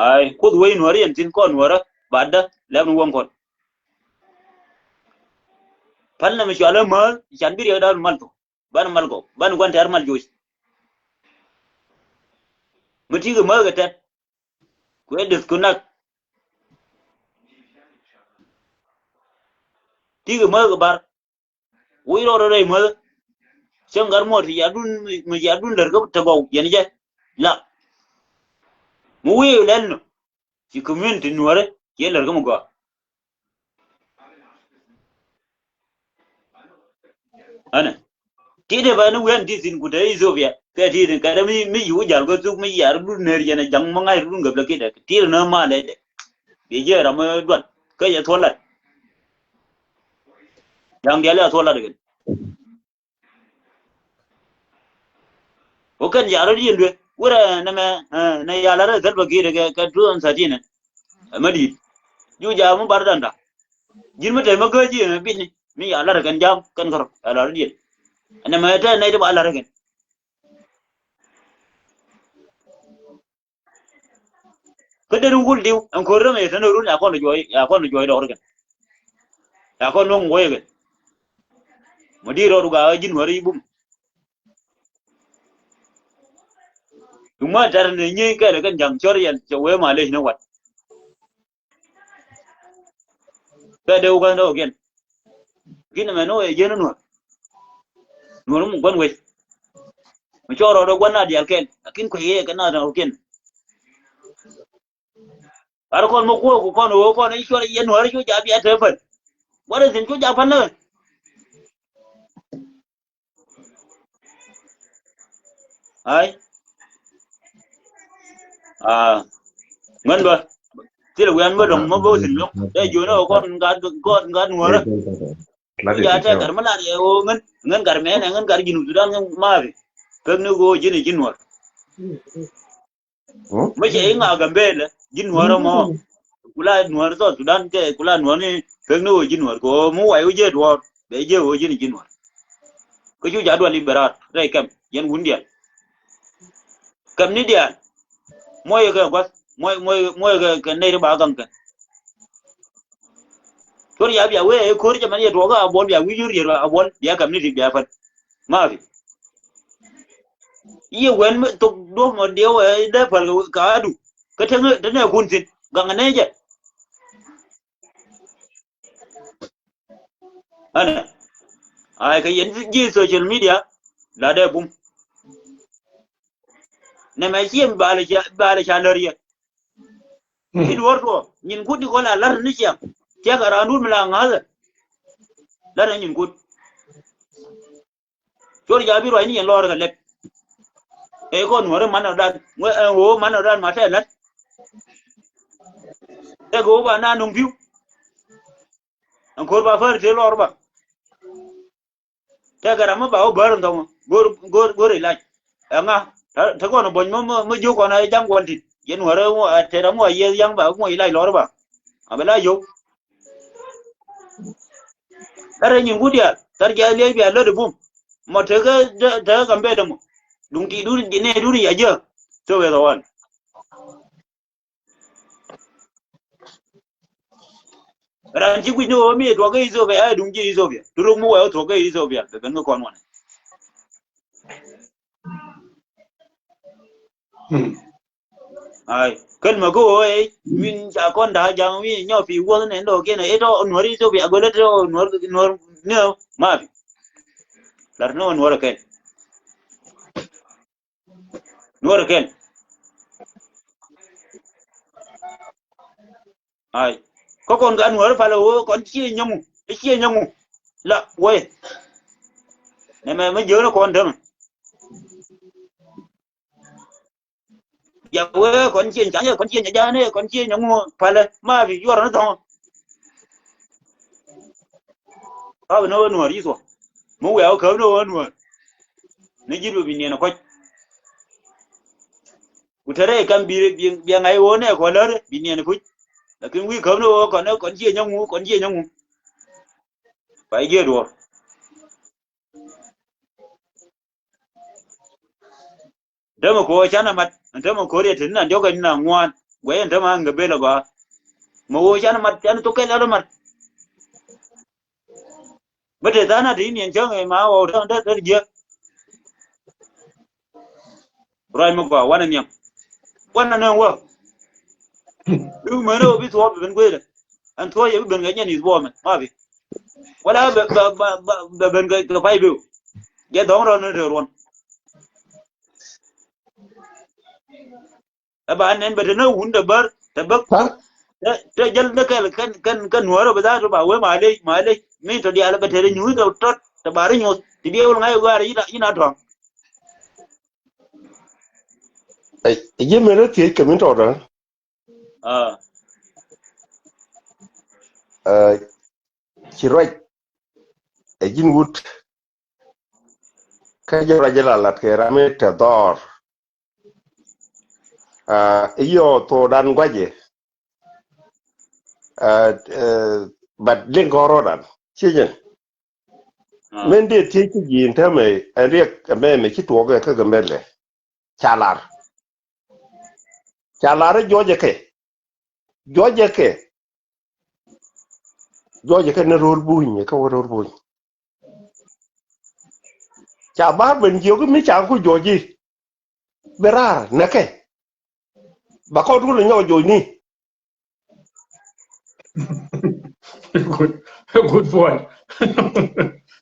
ai kud wei nuari en tin ko nuara badda lem nu won kon palna mi shala ma chan bi da mal to ban mal ko ban gon tar mal jois muti ga ma ga tat ko disconnect tiga ma ga bar wi ro re ma sengar mo ti yadun mi yadun lar ga ta go yen je la mu wi len ci community nuare ke lar ga mu go ana ti de ba nu wen ti sin ku dai zobia ka ti de ka da mi yu jar go tuk mi yar du ner yana jang ma ngai run ga bla ke da ti na ma le de be je ra ma dwan ka ya thola jang dia la thola de o kan yaro di ndwe wura na ma na ya la dal ba ge de ka duan sa ti ne amadi ju ja mu bar dan da jin ma te ma ga ji bi ni mi ya la kan jam kan garo ala di ana ma ta na de ba la kan ka de ngul diu an ko rame ta no run ya ko no joy do kan ya ko no ngoy kan madi ro ga jin wari bum Cuma cara ni ka kan jang chor yan chewe male na wat ka de ugan do gen gin me no e jenu no mu gon we mu choro do gona di alken akin ko ye kana da ken ar kon mo ko no ko ni chor yen war chu ja bi ate fan wala sin chu ja fan na ai ngan ba ti la wan ba dong mo bo sin lo de ju no kon ga nuara ya ta gar mala ye o ngan gar me na ngan gar ginu sudan ma bi pek no go jini jinwar ma je nga gambe le jinwar mo kula nuar so sudan ke kula nuar ni pek no jinwar ko mu wa je do be je o jini jinwar ko ju ja do liberat re kam yen wundia kam ni dia moy ga gwas moy ga nei ba gang kan ko ya biya we ko ri man ye do ga abon biya wi yuri ra abon ya kam ni ri biya fan ma fi ye wen to do mo de we de fal ka du ka ta ne kun tin gang ne je ana ai ka yen ji social media la de bum na ma chiem ba le cha lariya ki wordo nyin kudi ko la lar ni chiam tia ga randur mala ngaza lar nyin kud chor ja bi ro ni en lor ga lek e ko nuore man da wo man da ma ta lat e go ba na nung piu an ko ba far te lor ba ta ga ma ba o bar ndom gor ilaj nga ta ko no bon mo ju ko na jang kon ti yen wara mo te ra mo ye yang ba mo ilai lor ba abela yo tare nyin gudia tar ga le bi ala de bum mo te ga ta ga mbe de mo dung ti du ne du ya je so we wan ran ji gu no mi to ga izo ga ai dung ji izo bi du mo wa to ga izo bi ga no kon wan ai kan ma go ai min ja kon da jang mi nyo fi wo ne do ke ne eto nori so bi agole to nor no ma bi dar no nor ken ai ko kon ga nor fa lo kon chi nyamu la we ne ma je no kon dem ya we kon chi chang kon chi ja ne kon chi nyamu fa le ma bi yor no to ba no nor yi so mo we o ko no nor ne jiru bi ne ko utare kan bi ngai wo ne ko lor bi ne ku lakin wi kam no kon je nyangu pa je do dama ko chana mat dama ko re tin nan joga na ngwan gwayen dama ngabe la ba mo chana mat chana to kai la mat bade dana din yen jang e ma o da je rai mo ba wana nyam wana na wa du me no bi to ben gwe an to ye ben ga nyani bo me ma bi wala ba ben ga to pai bi ye dong ro no ron aba nen bade no hunda bar tabak ta jal da kan nuwaro ba za to ba wai male mi to dia ba tere nyu to tot ta bari nyu ti bi wol ngai gari ina to
ai ye me no ti ke min to da ci roj e jin wut ka jara jala lat ke rame te dor iyo to dan gwaje but len gorodan chijen men de ti ki yin ta me riek me ki to ga ka gamele chalar joje ke na rol buñ ka rol buñ cha ba ben yo ko mi cha ko joji berar na ke ba ko du lo nyo ni
good boy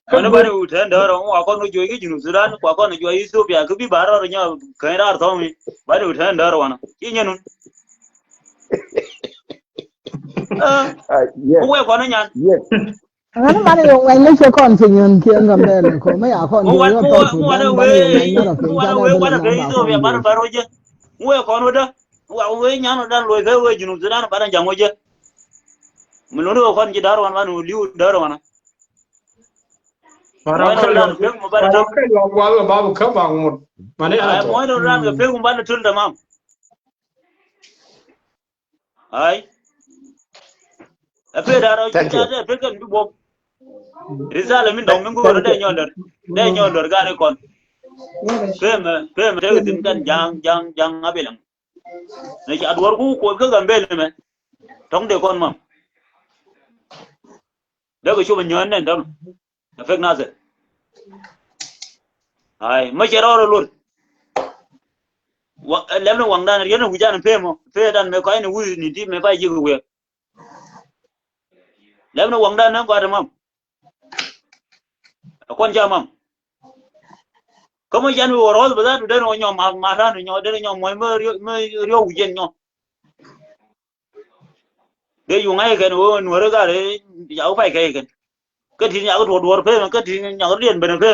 ana bare utan da ro wa ko no joyi ki junu sudan ko no joyi ethiopia ko bi baro nya kaira to mi bare utan da ro wana kinyanu we ko no nyan
Ngana mane yo ngene che kon tinyon tien gambele ko me ya kon yo to su dan ba yo na
we wana be ethiopia baro je we ko no da wa we nyano dan lo ga we junu sudan bara jango je mulunu ko ji daro wan liu daro wana
para ka yo wa babu ka ba ngut mane
ay mo do ran ga pegu ban tul da mam ay ape daro ji pe kan bi bo risale min dong ngo de nyondor gare kon pem de tin kan jang abelang ne ci adwar ku ko ga gambel me tong de kon mam daga shuban nyon nen dam fek nase ay ma jero lol wa lemno wangdan yana hujan fe dan me ko ene wuzi ni di me ba jigu we lemno wangdan nan ko mam kon jamam como jan wo rol ba da do no nyom ma ran nyo de nyom mo rio hujen nyo de yu ngai ken wo nuore ga re yaw fay kay ken ka tin ya ko dor fe ka tin nya rien ben fe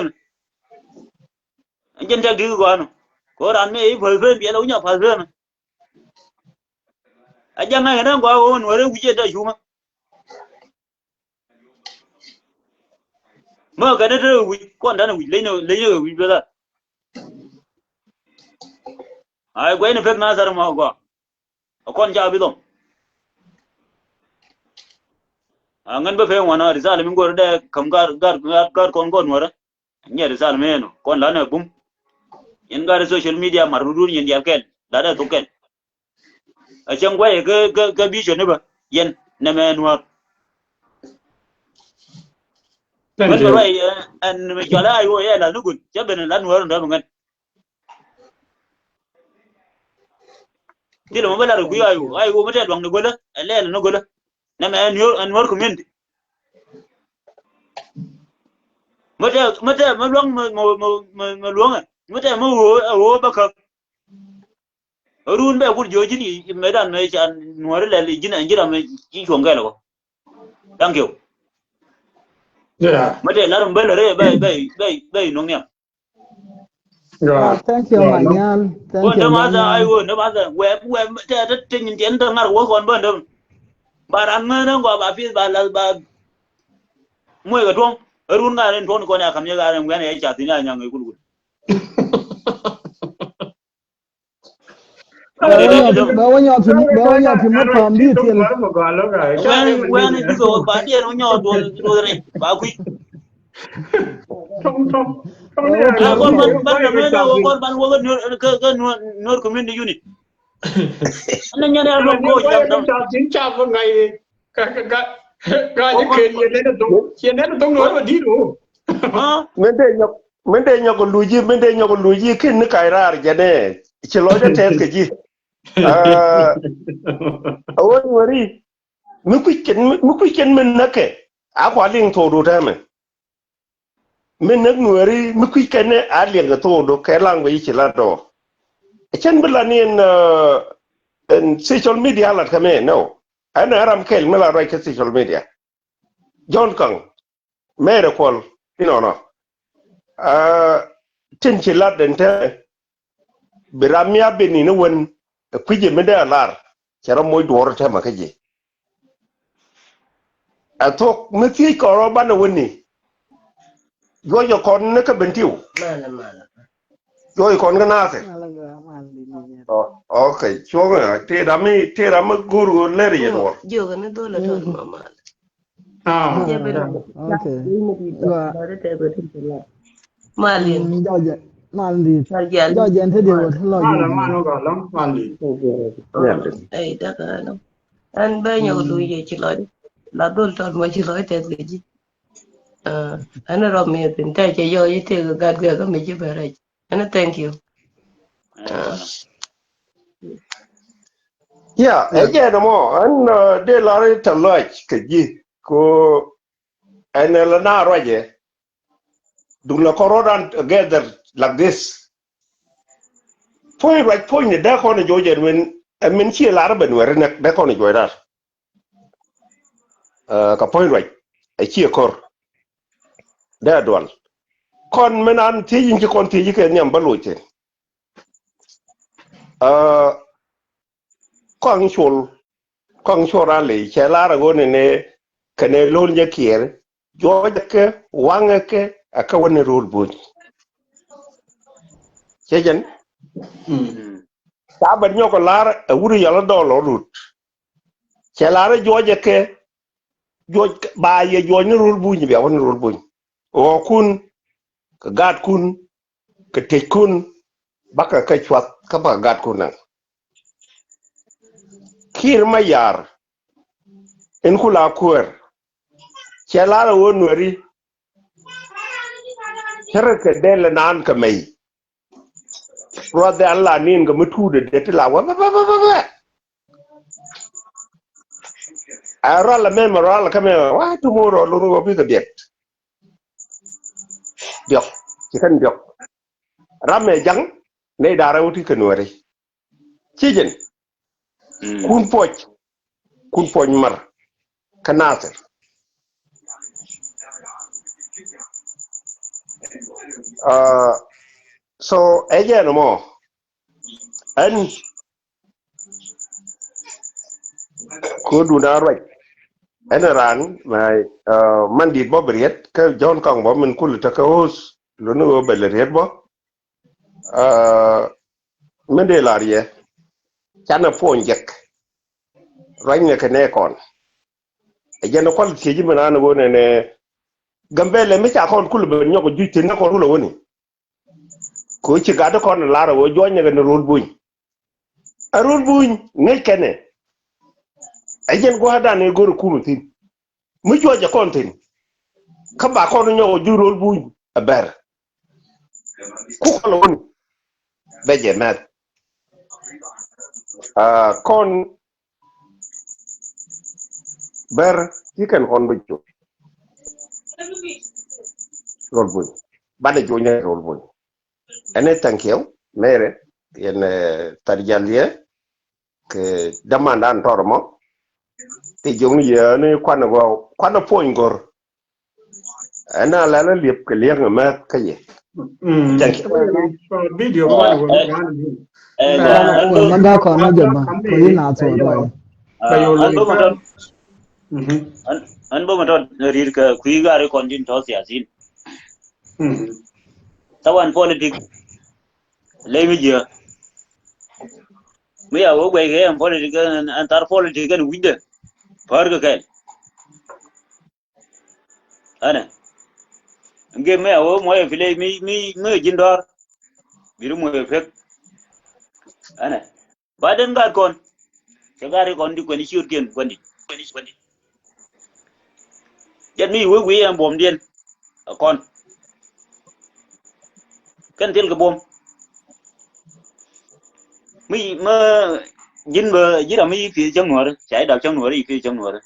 jen ta gi go no ko ran me fe fe bi lo nya fa fe a jan ngai na go wo nuore huje da yu ma ga de wi kon da wi le no wi ba da ai go ne fe na zar ma go kon ja bi dom angan ba fe wana risal min gor de kam gar kon gon wara nya risal meno kon la na bum yen gar social media marudun yen yalken da da token a chen gwa ga bi ne ba yen na men wa
thank
you right an me jala ayo ya la nugun jaben la nuwar da ngan dilo mo bala ru ayo mo tel wang no gola le no gola na me an wor community mate ma luang ma luang mate ma wo ba ka run ba gur joji ni medan me chan nuar le jina jira me ki chonga lo thank you
yeah
mate la rum bele re bay no nyam
thank you manyan thank you
na ma za ai wo na ma za we ta tin tin ta ngar wo kon ban dum baran na ngo ba fi ba la ba moy ga tong run na ren ton ko na kam ya ga ren ngane ya cha tin ya nyang gul
bawa nyot fi mat pam di til
wen ni go ba dia no nyo do re ba ku
Tom
kon ban no kon ban wo ke nor community unit anh nhớ ra luôn cô
chào xin chào một ngày cái những kiện gì đấy nó tung nói mà đi đủ
men de nyoko luji kin ni kairar jane ci lo de tes ke ji awon wari mi ku ken men nake a kwa ling to do ta men nak wari mi ku ken a ling to do ke lang wi ci la do chen bla ni en social media la kame no ana ram kel mala ro ke social media John Kang mere kol no tin ci la den te biramia beni no won kuje me da lar cara moy dor te ma kaje atok me ti ko ro ban woni yo kon ne ka bentiu
mala
yo kon ga na se okay choga te dami guru le ri no
joga ne dole to mama
okay
malin
malin jojen te dewo lo
mano ga lam malin
ai daga no an ba nyo lu ye ci lo la dol ton mo ci lo te ji ana ro me tin ta che yo yi te ga ga me ji bare ana thank you
again mo an de la re ta like ke ji ko an la na roje do la corodan together like this point da ko ne joje when men ci la ben wer nak da ko ne joida ka point right ai ci kor da dwal kon men an ti yin ci kon ti yi ke nyam balote kong chora le che la ra go ne kane lon je kier joje ke wanga ke aka woni rule bu chejen ta ban nyoko lar wuri yala dolo rut che lar joje ke joj ba ye joj ni rule bu ni be woni rule bu o kun ka gad kun ka te kun baka ka chwat ka ba gad kun nan kir mayar en kula kuer che lar wonori Charaka dela nan ka mai rode Allah nin ga mutude de tilawa ba ara la men moral ka me wa tomorrow lu bi ga biet diok ci kan diok ramme jang ne dara wuti kanori ci jen kun poj mar kanase so again mo an ko du na right an ran mai man dit bo briet ka John Kong bo man kul ta ka hos lo no beleriet bo men de larie chana ponjek ranya ka ne kon again ko ti ji mana no ne gambele mi cha kon kul be nyoko juti na ko lo woni ko ci gado kon la ro jonya ga rul buñ arul buñ ngay kene ajen go hada ne gor ku mutin mu joja kon tin ka ba kon nyoko ju rul buñ aber ku ko lo woni beje mat kon ber yikan kon bu rol buñ bade jonya rol buñ ene tankeu mere yen tarjalie ke damandan tormo te jong ye ne kwana poin gor ana la liep ke liang ma kaye
video
manda ko na jaba ko ina so do
an bo maton rir ka kuigare konjin to siasin tawan politik lewi je me ya wo gwe ke political antar political winde par ke ana nge me ya wo mo file mi jindor biru mo fek ana baden gar kon segare kon di ko ni shurken kondi jan mi wo wi am bom dien kon kan tel ke bom mi ma jin ba jira mi fi trong nuor chai da trong nuor fi trong nuor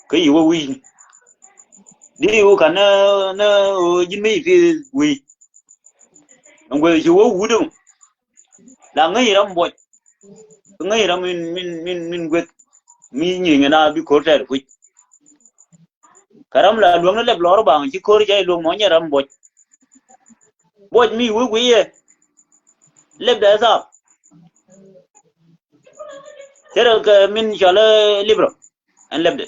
ke yi wo wi đi wo kan na jin mi fi wi ông quay chú wo đâu là ngay ram boy ngay ram min quét mi nhỉ người na bi ko ter quýt karam la luang na lep lor bang chi ko chai luang mo nya ram boy mi wo wi lep da sa chero ke min chala libro an lep de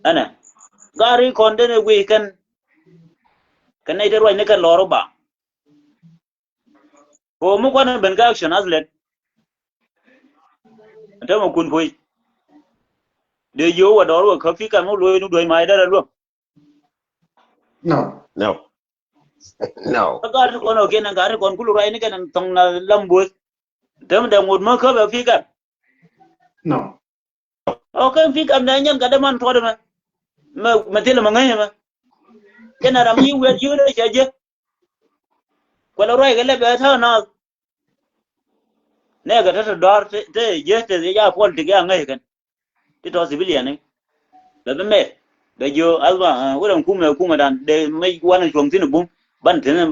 ana gari konde ne wi kan nay der way ne kan lor bang ko mu ko na ben ga action azlet ta mo kun phoi de yo wa dor wa khafi kan mo loy nu doy mai da lu
no
no
ga ko no ken ga kon kulu rai ne kan tong na lambu dem da ngod ma ka ba fi kan
no
o kan fi kan da nyan ga da man to da ma tele ma ngai ma ken ara mi we yu ne je ko la rai ga le ba tha na ne ga ta dor te je te ya pol ti ga ngai kan ti to civilian ne da me da yo alba wo dan kuma dan de mai wana chong tin bum ban ten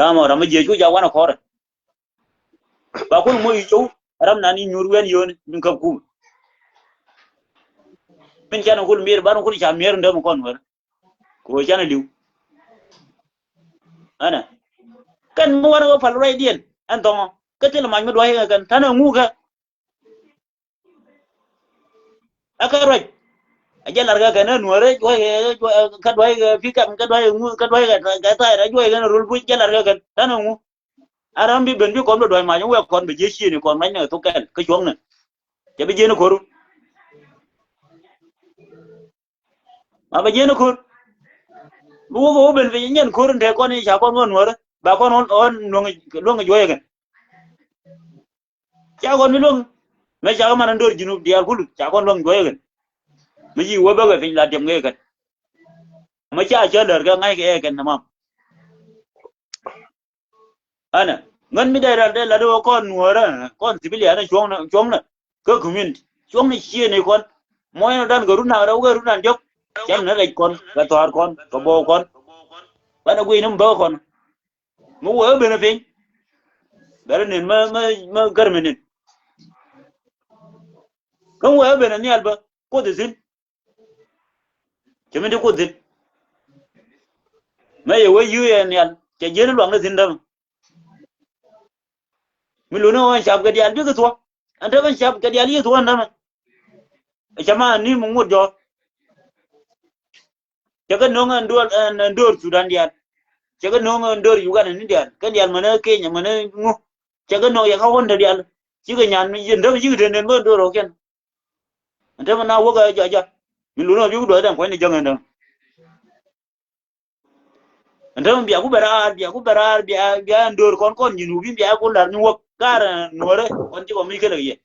ramo ramo je chu ja wana khore ba kun mo yu ram na ni nyur wen yon min ka ku min jana kul mir ban kun cha mir ndam kon war ko jana liu ana kan mo wana ko fal rai dien an to ka tel ma mi do he kan tan ngu ka akarai aja larga kana nuare joy ka doy fi kam ka doy ngu ka doy ga ta ra joy kana rul bu ja larga kan tan ngu aram bi ben bi kon do doy ma ñu we kon be je chi ni kon ma ne to kan ka chong ne ja be je ne ko ru ma be je ne ko bu ben be nyen ko ru de kon ni cha kon won nuare ba kon on no joy kan cha kon mi long me cha ma nan dor junub dial kulu cha kon long joy kan me ji wo ba ga fin la dem ngai kan me cha ler ga ngai ke kan tamam ana ngan mi da de la do kon nuora kon civilian chong na ko community chong ni chi ne kon moy na dan garu na jok chan na lai kon ga tor kon ko bo kon ba na gui num bo kon mu wo be na fin dar nen ma garmenin kan wo be na ni alba ko de zin cheme de ko zin me ye wo yu en yan che je na luang na zin dam mi lu no wan shap ga dial bi ga to an ta ban shap ga dial yi to ndam chama ni mu ngod jo che ga no ngan ndor Sudan dial che ga no ngan ndor Uganda ni dial kan dial mana Kenya mana ngu che ga no ya ka hon da dial chi ga nyan mi yin da ji ga den mo ndor ro ken an ta na wo ga ja mi lu no bi do dan ko ni jang ndam ndam biya ku bara biya ndor kon nyinu bi biya ku lar ni wok gar nuore kon ci ko mi kele ye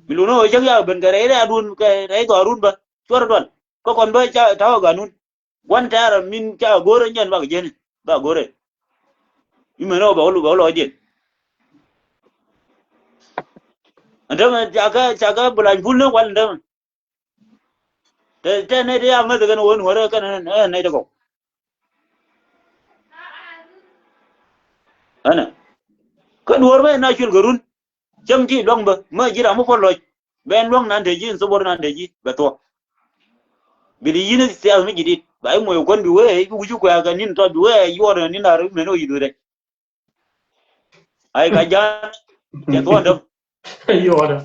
mi lu no jang ya ben gare da dun ke rai to run ba chor don ko kon ba cha taw ga nun wan tar min cha gore nyen ba je ni ba gore mi me no ba lo je ndam jaga bulan ful no wal ndam te ne dia ma daga no nuore kan ne da ko ana ko duor be na chul garun cham ji long ba ma jira mo follo ben long nan de ji so bor nan de ji be to bi di yin se az mi ji ba ai mo kon bi we bu ju ko ga nin to bi we yo na ni na ru me no yi do de ai ga ja ya to ndam
yo da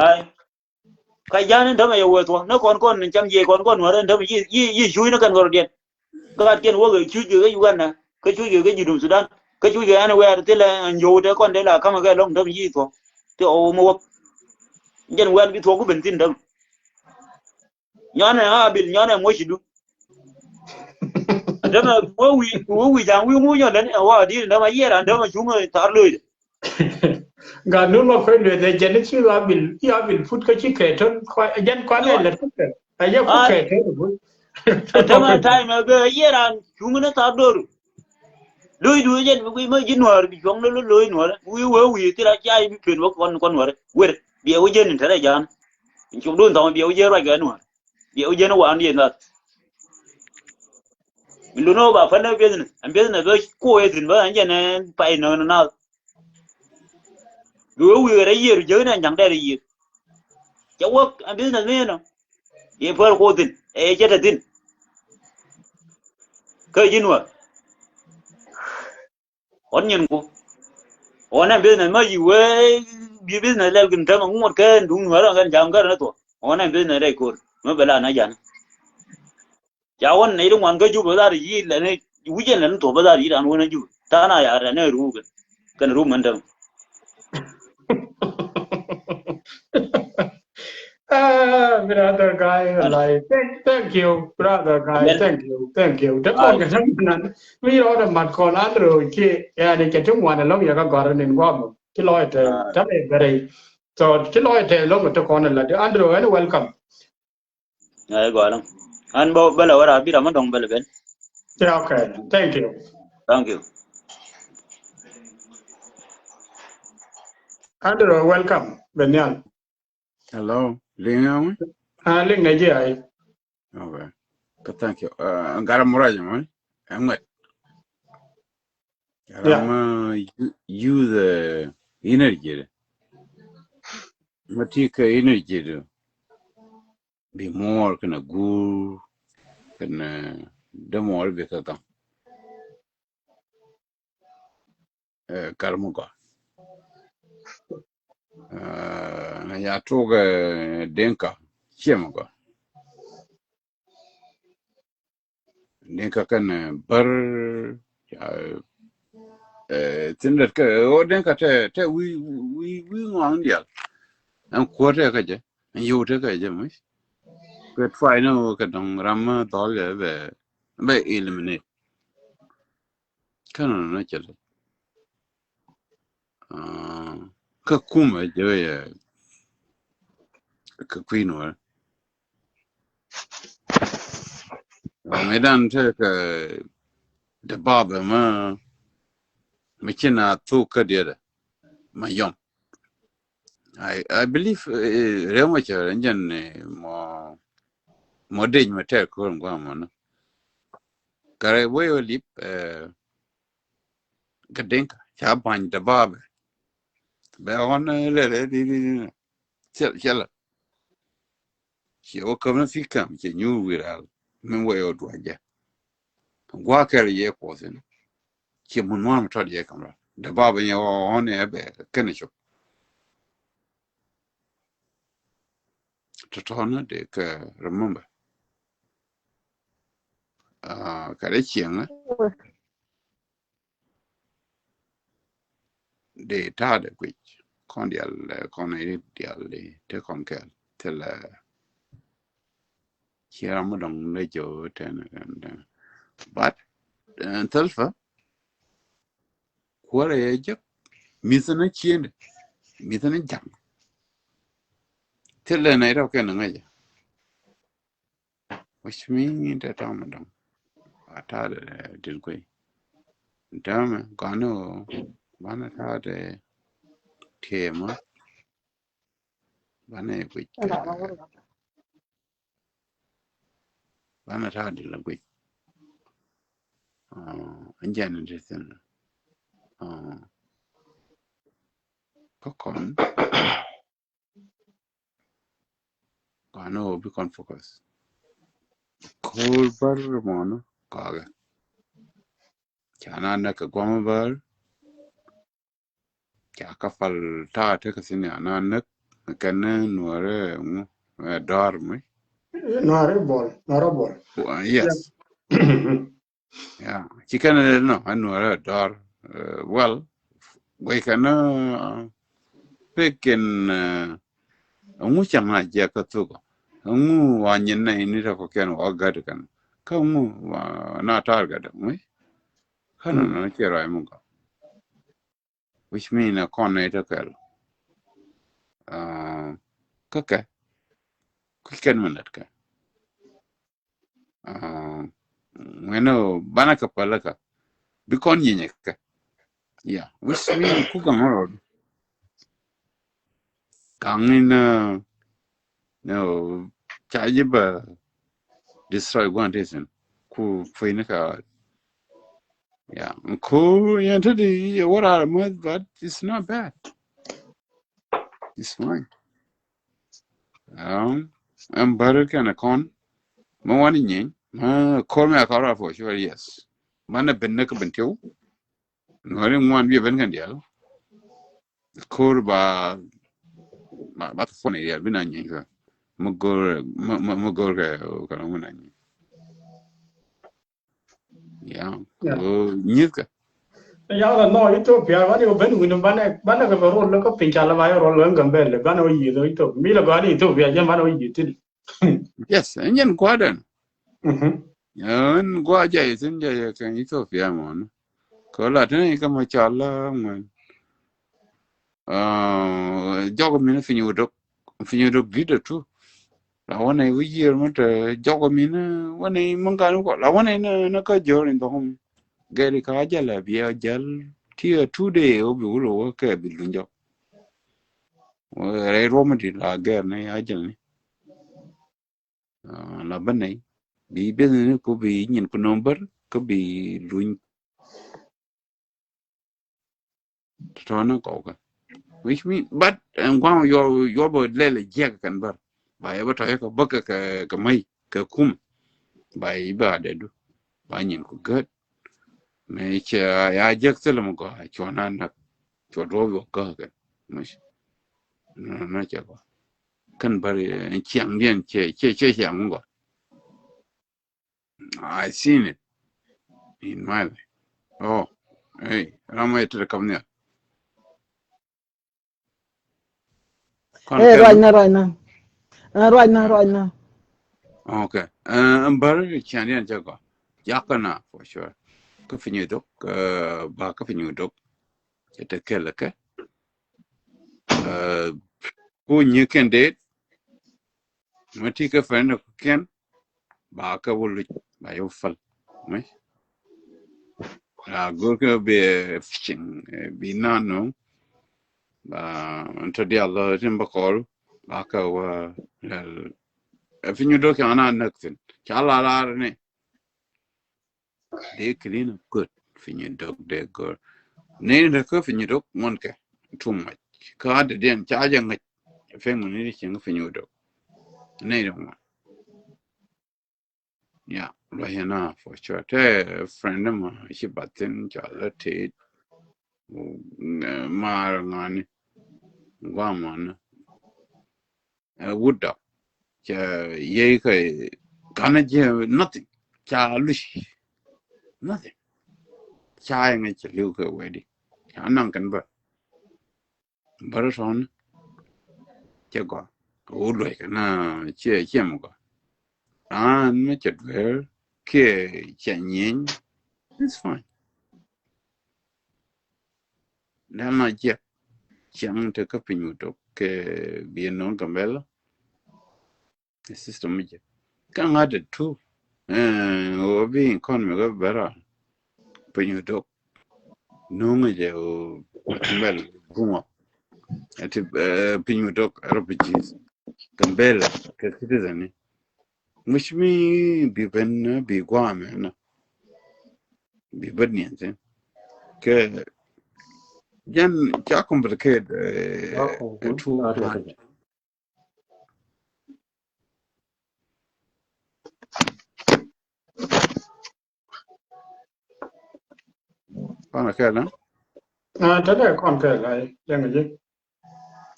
ai ka ja ni ndam ya we to na kon cham ji kon wa ndam yi shui na kan gor den ga ken wo ga chu ji ga yu gan na ke chu ge junub Sudan ke chu ge anywhere te la yo te kon de la kama ga long dam yi to te o mo jen wan bi to ku ben tin dam nyane ha bil nyane mo shidu dama wo wi jang wi mu yo len wa di dama yera dama chu mo tar loy
ga no ma ko le de jen chi wa bil fut ka chi kreton ko jen ko le la fut ya ku kreton
dama time ga yera chu mo na tar dor loy du jen wi ma jinwar bi jong lo loy no wi ti la jai bi pen wo kon war wer bi o jen tare jan chu dun taw bi o je ra ga no bi o je no wa an yen na Miluno ba fa na business and business go ko edin ba anje na pa no na go wi ra year je na jang da year ya work and business me no ye for ko din e je ta din ka jinwa on nyen ko ona business ma yi we bi business la gin ta ngot ka dun wara kan jang ga na to ona business dai ko ma bala na jan ya won ne dun wan ga ju ba da yi la ne wujen lan to ba da yi dan wona ju ta na ya ra ne ru kan ru man da
brother guy like thank you brother guy thank you the kon ga tan nan mi ro da mat kon andro ki ya ne ke tum wan lo ya ga gar nen wa mo ki lo ite ta be gare so ki lo ite lo mo to kon la de andro and welcome
ai go lan an bo bala wara bi da ma dong bala ben
yeah okay thank you andro welcome benyan
Hello, Lingawi?
ling na ji ai
Okay. Thank you. Ngara muraja man. Amet. Use energy. Matika energy. Be more kana good kana the more be kata. Karmuga. Na ya toga denka chemaga. Denka kan bar tindat ka o denka te we ngang dia an quarter ka je an yote ka je mas ke try no ka dong ram dol be eliminate kana na chale ka kuma je ya ka queen wa medan te ka de baba machina tu ka dia ma yom I believe remacha enjan mo dej mater ko ngwa mo no kare we lip gadenka cha ban de baba be on le di chela chi o kam fi kam che nyu wiral men we o dwaja gwa kare ye ko sen chi mun ma to ye kamra de baba ye on e be kenecho totona de ka remember kare chienga de ta de kwich kondial konedial te konkel tel chiara mo dong le jo ten but telfa kware je misana chien misana jam tel na ro ken ngaja which mean that dong ata de kwe dama gano bana ta de tema bana kwich bana ta de la kwich anjan de sen kokon gano be con focus cool bar mono kaga kana na ka goma bar ka fal ta te ka sin na nak kana nuare dorme
no are bol
yes Yeah, chicken no, annual door. Well, we can pick in muchang na jakatugo. Wanyin na inira ko ken wagad kan. Kamu na target me. Kana na kira munga. Which mean a conator kel. Kaka. Quicken minute ka. Bueno, banaka palaka. Bikon yinyeka. Yeah, which mean kukamaro. Kangin no chajiba destroy one reason. Ku finaka. Yeah, cool. Yeah, today what are but it's not bad. It's fine. I'm better can a con. Mawani yin. Call me a car for sure. Yes. Mana benaka bentil. No, I didn't want to be a bencandial. Call by funny. I've been on you. Mugor, yeah. Oh, Nika.
ยาละน้อยตัวเปียวันนี้เป็นวินบ้านก็รอแล้วก็เป็นชาละวายรอแล้วกันเบลบ้านเอาอยู่ตัวมีละก็นี่ตัวเปียยังบ้านเอาอยู่ที่
Yes, and yan quadan. And guaja is in Jaya can Ethiopia mon. Cola come a chala man. Jogomina finudok video too. I want a year matter Jogomina, one a Mangano, I want a naka in the home. Gary Kajala, Via Jal, Tier 2 day of the work a building job. I romated la guerre, I generally. Labane, be business could be in number, could be doing Tona Coca. Which mean, but and one your boy Lele Jack and Bar by ever take a bucket Kamai, Kakum by Ibaded, Banyan could get. Make I just tell them go, Chonana, Chodro Gaga. No, not your can bury and Chiang Che. I seen it in my life. Oh, hey, I'm waiting to come near.
right now.
Okay. I'm very Chinese Jago. Yakana for sure. Coffee dog, back of new dog. Get a kelaka. Who you can date? Matika friend of Ken. Baka will by your fall. Go be fishing, be none. Until the other timber call. Baka if you do can nothing. Chala they clean up good. Fin dog they go. Nay the coffin you dog one too much. Card then charging a family fin you dog. Nay don't want. Yeah, right now for sure. A friend of mine, she button Charlotte Marangani Guaman Wood dog. Yea, Kanaja, nothing. Charlish. Nothing. Chaying at your Luca wedding. Anankan but. Barason. Jago. Old like na Chiamuga. And much at where. Ke Chanyin. It's fine. Then my jet. Chang take up in you to be a non gambella. The system. Can't add it too. Or being economy of better. When you talk, no matter well, go at Pinu talk RPGs, Gambella, citizen, which me be Ben be Guam, be Bednian. Jan Jacombricate two. Panacella?
Today, conquer like young.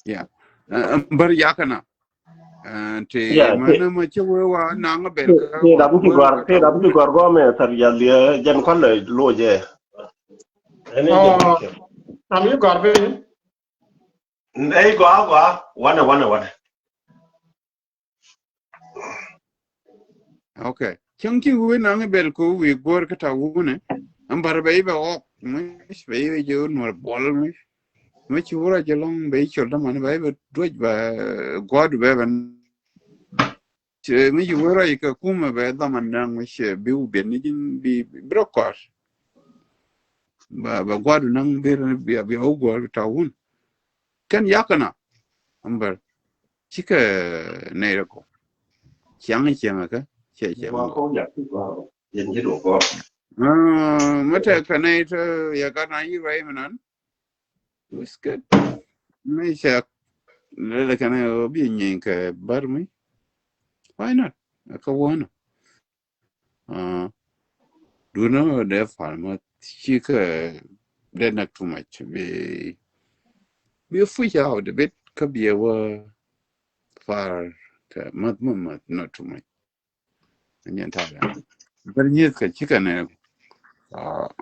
Yeah. But Yakana. te
Yeah,
mana ma che wa nang bel ka
te dam ti gor go me tar ya le jan ko le lo je ene je
am you got be
nei go wana
okay chang ki we nang bel ko we gor ka ta wu ne am bar bai ba ok mis bai je no bol mi chi wora je long bai chol da man bai ba doj ba god ba ban che mi chi wora ka kuma ba da man nang mi che bi u ben ni bi brokor ba god nang bi o gor ta wun kan yakana ambar chika nei ko chang ka che
wa ko ya ti go yen je do go
mata kanai to ya kana yi rai manan was good mai sha la kana bi nyin ka barmi why not ka wona do no de farma chika de nak too much be fu ya de bit ka bi wa far mat not too much nyen ta bar ni ka chika ne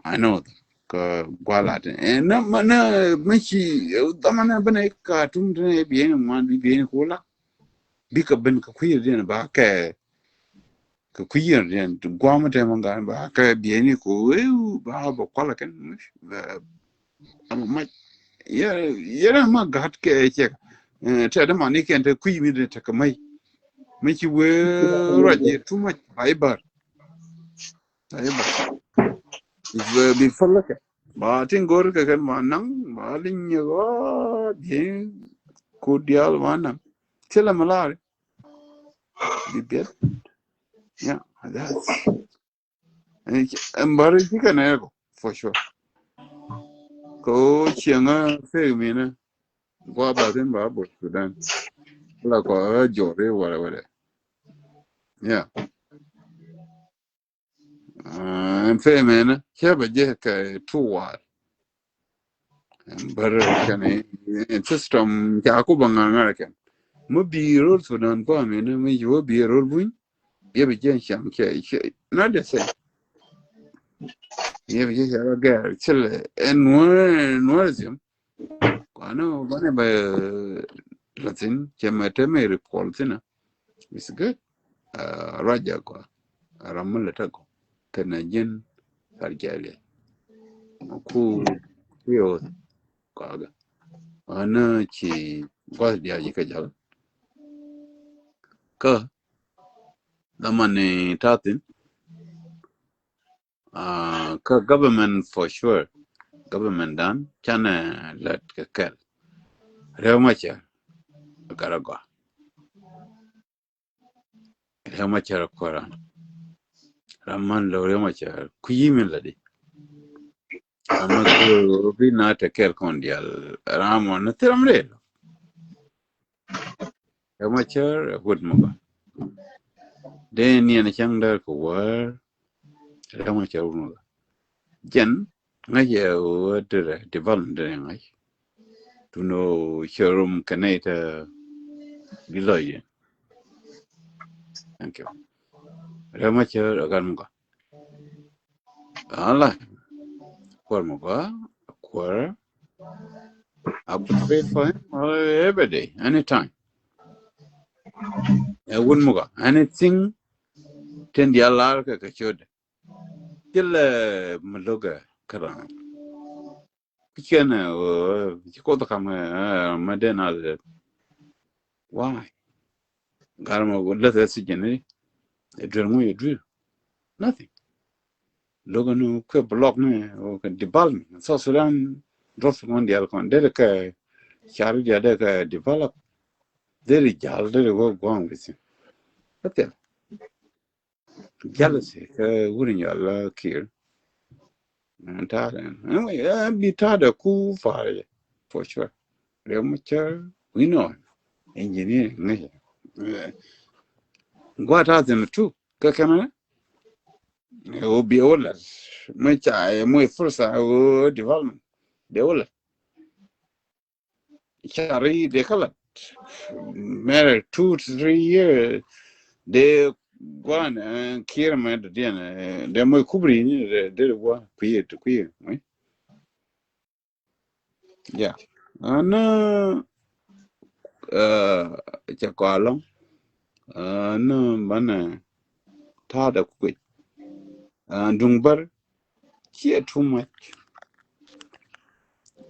I know ka gwala na mana mashi da mana bane ka tum ne biyen man bi biyen kola bi ka ben ka kuyi den ba ka kuyi den gwama te man ga ba ka biyen ko ba kwala kan ma ya ma gat ke che ta da mani kan ta kuyi mi ta ka mai mashi we raje too much fiber bi falla ba tin gor ka kan manang ba lin yo bi ko dial manang tela malare bi bet yeah that's and bar ki kan ego for sure ko chianga fe mi na gwa ba tin ba bo sudan la ko jore wala yeah fe mi na che ba je ka tuwa bar kan system ja ko banganga kan mo bi rol sudan ko mi na mi yo bi rol bu ye bi jen sham ke na de se ye bi je ga chil enwazim kwano bane ba latin chemete me report na is good raja ko ramal ta ko kana jen sarjale ku yo kaga ana ci gwas dia ji ka jal ka damane tatin ka government for sure government dan chana let ka kel rewmacha karagwa rewmacha kora raman lo rewmacha kuyimin ladi ama ko bina ta kel kondial ramon na tiramre rewmacha hud moga den ni na changdar ko war rewmacha moga jen ngaye o development ngai to know showroom kaneta biloye thank you rewmacha agan moga ala kwar moga kwar I would pay for him every day, anytime. I wouldn't moga anything. Ten the alar ka kachod. Till maloga karan. Kichana chikoda kama madena. Why? Garma would let us generate. A drill you drill. Nothing. Logan no block me or development. So Sudan drops one the alcon. Dedeka Charlie Adeka develop. There is already go on with him. Okay. Jealousy, wouldn't you allow kill? And anyway, be tired of cool fire for sure. Remacher, we know engineering. What are them too? Kakana? It will be all much I my first development. The all Chari, they call it matter 2 to 3 years they go on care me de mo kubri ni de wa kuye to kuye yeah ana cha kwa long ana bana ta da ku dungbar here too much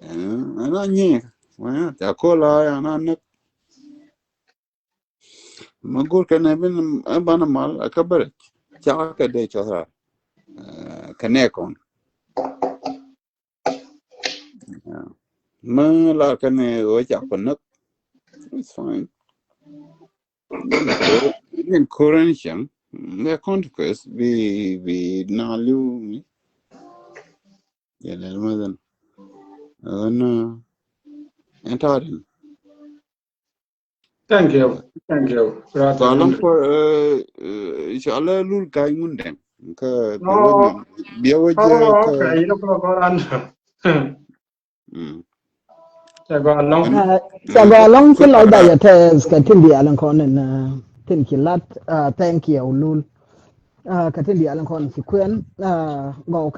ana ni ta ko la ana nak magul kana bin bana mal akabar cha ka de cha kanekon ma la kane o cha panak it's fine in coronation the consequence we nalu ya la madan ana entire
thank you
Salam for inshallah lul kai ngundem ka biawa je ka
okay no problemจะก็ลอง
จะก็ลองที่เราได้เทสกับที่เดียลังคนน่ะที่คิดลัดthank you ลุลกับที่เดียลังคนสิเคลื่อน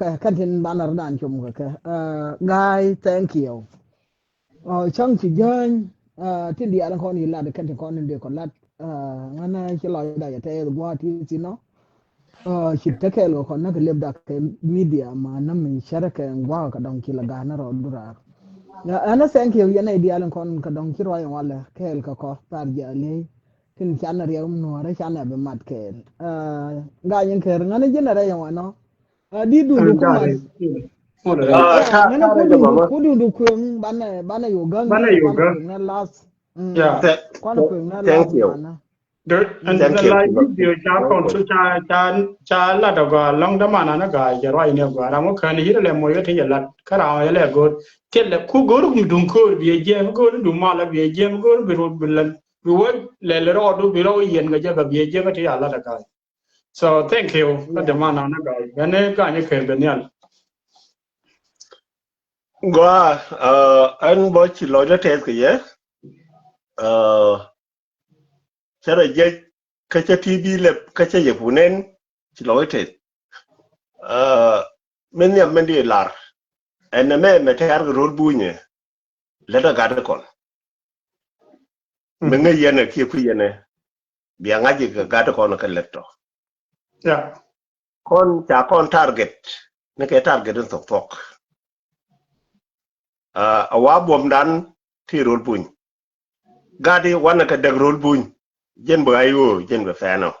ก็คันที่บ้านระดานชมก็guy thank you ช่างสิเยินที่เดียลังคนนี่ลัดคันที่คนนึงเดียวก็ลัดงั้นที่เราได้เทสว่าที่สิเนาะคิดแค่loคนนั้นก็เรียบดักมีเดียมานำมีชาระแกงว่าก็ต้องคิดละกานรอดุราana thank you yana idea lan kon ka don kiro yan wala kel ka ko par jale tin chana riyum no ra chana be mat kel ga yin ker ngana jena ra yan wano di du ko ma ngana ko du ko bana yo gang na last
yeah
thank you
and the like video cha kon su cha la da ga long da mana na ga ya roi ne ga ra mo kan hi le mo yo thi ya la ka ra ya le go kel le ku go ru dum ko bi je go ru ma la bi je go bi ro bilan bi wo le ro du bi ro yen ga je ga bi je ga thi ya la da ga so thank you da mana na ga ne ka ni ke be ne
go an bo chi lo da test ke ye chara je kacha tv le kacha ye punen chi lo test men ya men di lar en me ter rol bunye le da ga da kon men ngi yene ki ku yene bi ngaji ga da kon ka letto
yeah
kon cha kon target ne ke target en tok awa bom dan ti rol buny gadi wana ka dag rol buny jen ba ayo jen ba fano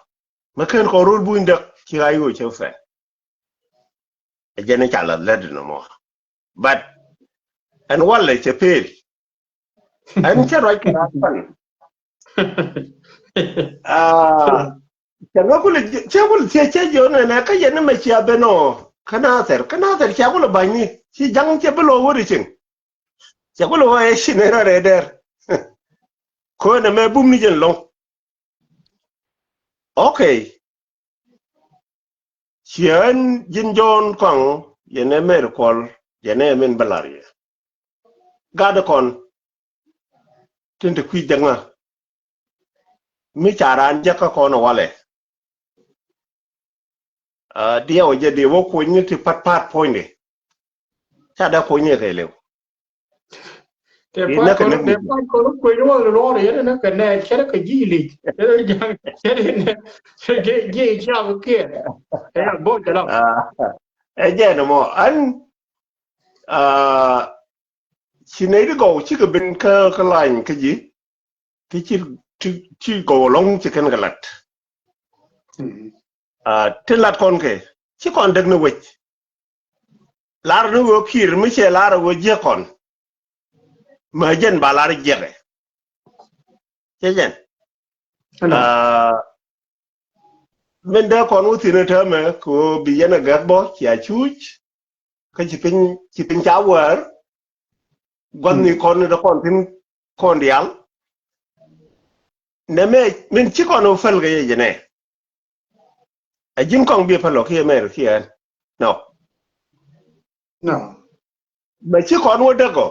ma ken ko rol buny dak ci ayo ci fa jen cha la led no mo but and wala ci pel an ci roi ka fan Chẳng có che jo na ka yen ma chi abeno kana ter cha ko ba ni chi jang che belo wori chin cha ko lo e shinera reder ko na me bum ni jen long okay chien jin jon kong yene mer kol yene men balaria gada kon tinte kwi janga mi charan jaka kono wale dia oje de wo ko ni ti pat point cha da ko ni ke lew
te pa ko ko ro ne ka ne chere ka ji li chere ge cha ko ke bo de la
je no mo an chinei de go chi ka bin ka line ka ji ti chi go long chi kan galat telat kon ke chi kon dag no wech lar no wo kir mi che lar wo je kon ma jen ba lar je ke jen men da kon u tin ta me ko bi yana gagbo chi a chuch ka chi pin cha wer gon ni kon da kon tin kon dial ne me men chi kon o fel ga ye ne a jin kong bi phalo ki mer ki an no ba chi kon wo da go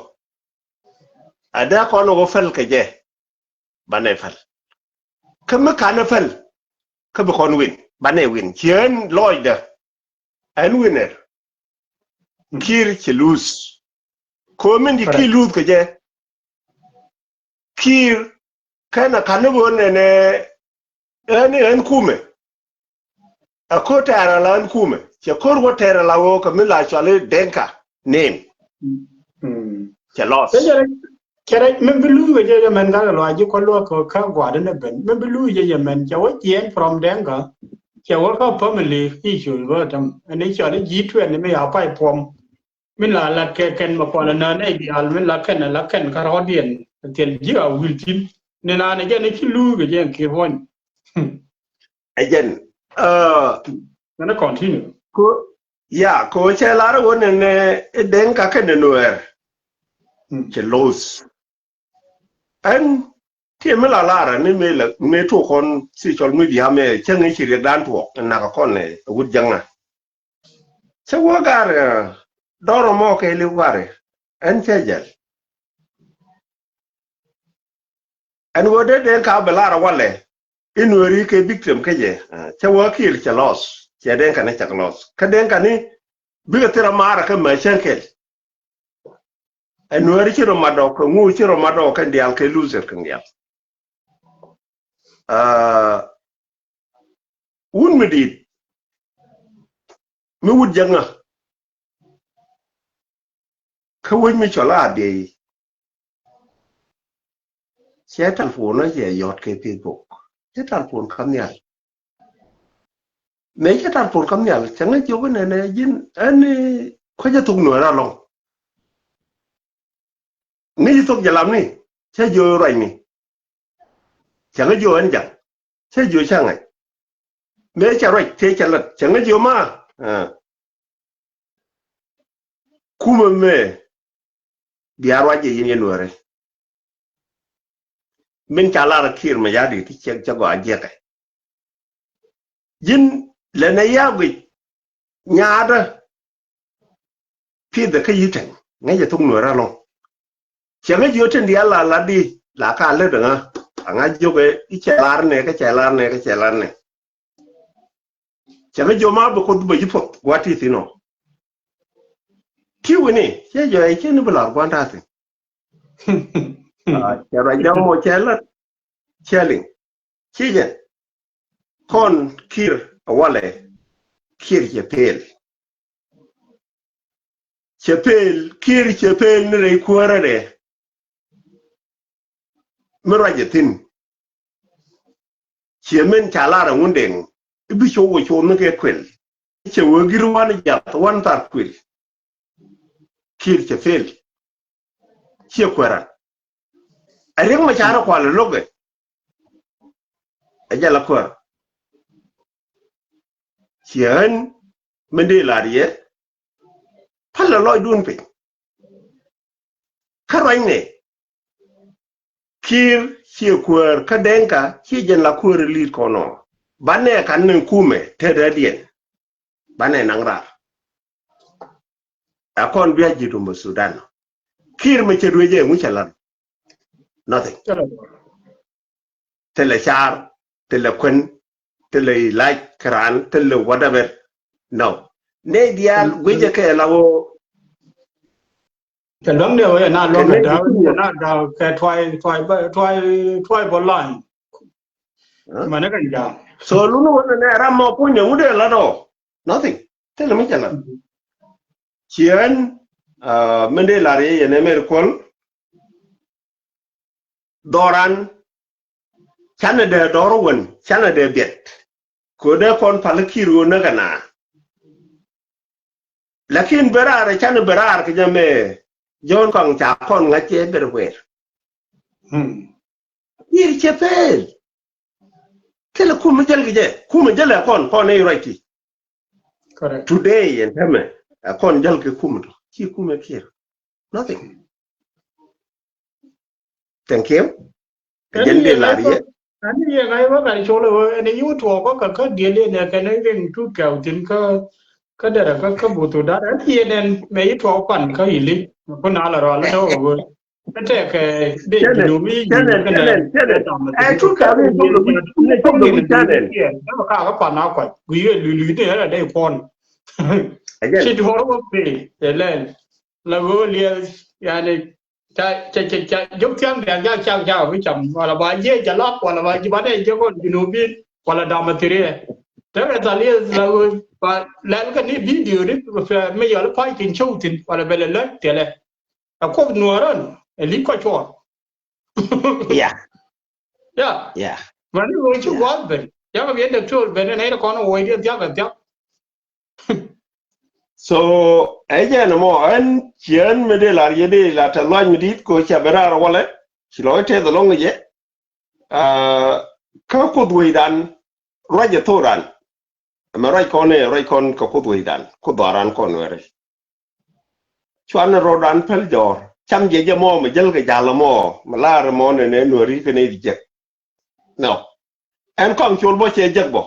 ada kon wo fel ke je บ้านไหนฟันคือเมื่อขานฟันคือเป็นคนวินบ้านไหนวินเขียนลอยเด้ออันวินเนอร์คีร์ชลูสโคมันดิคีลูสก็เจคีร์แค่นั้นกันบ่เนี่ยอันคุมอะโคตรอะไรล่ะอันคุมจะโคตรว่าเทระลาวก็มีหลายชาเลเดนกาเนมจะลอส
Kera men belu je men ga lo aji ko lo ko ka gwa de ne ben men belu je men ja wa jen from denga ja wa ka family issue wa tam ani cha de ji twen ne me ya pai pom min la ken ma pon na ne ideal min la ken ka ro dien tel ji a wil tin ne na ne je ne ki lu ge je ki hon
again
na continue
ko che la ro ne denga ken ne noer che losอันที่เมื่อลานี่มีทุกคนที่ชนมือดีฮะเมื่อเช่นนี้ชีเรียกด้านถูกนักคนเลยวุฒิยังอ่ะเชื่อว่าการดอร์มอเคลิวการอันเช่นเดียวอันว่าเดินข้าวเบลาระวันเลยอินวรีเคบิกเต็มแค่เย่เชื่อว่าคิลจะลอสเชื่อเดินกันนี่จะลอสแค่เดินกันนี่บิกเตอร์มาระก็ไม่เช่นเคลอันว่าที่เรามาดอกงูที่เรามาดอกกันเดียวคือลูเซอร์กันเดียวอุ่นไม่ดีไม่วุ่นยังอ่ะเขาวิ่งไม่ชลาดีเสียทันฟูน่ะเสียยอดเคปีบุกเสียทันฟูนคำเนี่ยไม่ใช่ทันฟูนคำเนี่ยฉันก็อยู่กันเนี่ยยินอันนี้เขาจะถูกหน่วยละลงนี่ทุกอย่างนี่ใช่อยู่ไรนี่ฉันก็อยู่อันจังใช่อยู่ช่างไงไม่ใช่ไรเทฉันละฉันก็อยู่มาคู่มือเมื่อเดี๋ยวว่าจะยินยันว่าไรมันจะลาระคีร์มายาดีที่เช็คจะก็อาเจียกันยินเลนยาวิญาดพี่เด็กก็ยืดถึงไงจะทุ่งหน่วยละลงฉันก็อยู่ที่เดียวละดีหลักการเลยเด้องั้นอยู่กับอีเจลาร์เนี่ยก็เจลาร์เนี่ยฉันก็อยู่มาบุคคลตัวญี่ปุ่นกว่าที่สิโนที่วันนี้เชื่อใจเชื่อนี่เป็นหลักความท้าทายจะรายยังโมเชลล์เชลลิงเชื่อใจคนคีร์เอาว่าเลยคีร์เชเพลคีร์เชเพลนี่เลยควรอะไรเมื่อไรจะทิ้งเชื่อมันชาลาระงุนเด้งบิโชว์โชว์นั่นแค่ควิลเชื่อว่ากิรวานี่จับวันตัดควิลคีร์เชเพลเชื่อควรอะไรเรื่องมาชาระควาลโลกเลยอาจารย์ละควรเชื่อมันได้ลาดีพันละร้อยดุนไปข้าไรเนี่ยคีร์เชื่อควรคดีงกะเชื่อยันละควรลีดคนอ่ะบ้านเนี่ยกันหนึ่งคู่เมเทเรเดียนบ้านเนี่ยนังราอาคอนเบียจิตุมสุดานคีร์ไม่เชื่อด้วยเจ้ามุชลัน nothing เทเลชาร์เทเลควันเทเลไลค์ครานเทเล whatever no เนี่ยเดียลวิจารณ์เรา
แต่ลองเดียวน่าลองดาวน่าดาวแค่ถอยบอลไลน์มันนั่นกันยาว
so ลุงวันนี้รำมาปุ่นยังไม่ได้ละดอก nothing เท่านั้นไม่ใช่ละเชียนไม่ได้ลาเรียนเมริกันดอรันฉันเดอดอร์วันฉันเดอเบียดกูเดอคนพัลคีรูนักกันนะลักขินเบราร์ฉันเบราร์ก็จะไม่ย้อนของจากคนงัดเจ็บเบรเวอร์ยี่เจ็บเลยเท่าคู่มันจะเกี่ยคู่มันจะเล่าคนในไรที่
correct
today ยันทำไมคนจะเกี่ยคู่มันที่คู่มันเกี่ย nothing thank you ยันเดลารี
อันนี้ยังไงว่าการโชว์เลยอันนี้ยูทูบก็เดียร์เนี่ยกันนั่นเองทุกเก่าถึงก็เดี๋ยวก็บูตุได้อันที่นั่นไม่ถูกปั่นเขาอีลิคนน่าละรอแล้วเท่ากับ แต่แค่เด็กอยู่มีอยู่กันเลย
ชุดการนี่ต้องดูจานเนี่ย
แล้วก็ก็ปานเอาก่อนกุยลุยๆเนี่ยได้พรคิดว่าว่าเป็นแล้วเรียนyaniจะยกเสียงแบบยากๆๆไม่จำว่าละบาเยจะลับว่าละบาจิบาได้จะก็อยู่นูบิว่าละดามตรีแต่ว่าตอนนี้เราแล้วก็นี่วิดีโอนี่ไม่ยอมไปกินชูตินว่าละเบลเลยเตะเลยเอาครบนัวรันลิก็ชัว
yeah
วันนี้เราชูว่าเป็นยังไม่เห็นเด็กชูเป็นไหนละคนโอ้ยเดียวกัน
so aja no mo an chien me de la ta loan me dit ko cha bera wala chi lo te do long je ka ko dui dan raja toran ma rai kon ko dui dan ko daran kon were chuan ro dan pel jor cham je mo me jel ga jala mo ma la mo ne no ri ke ne je no an kon chul bo che je bo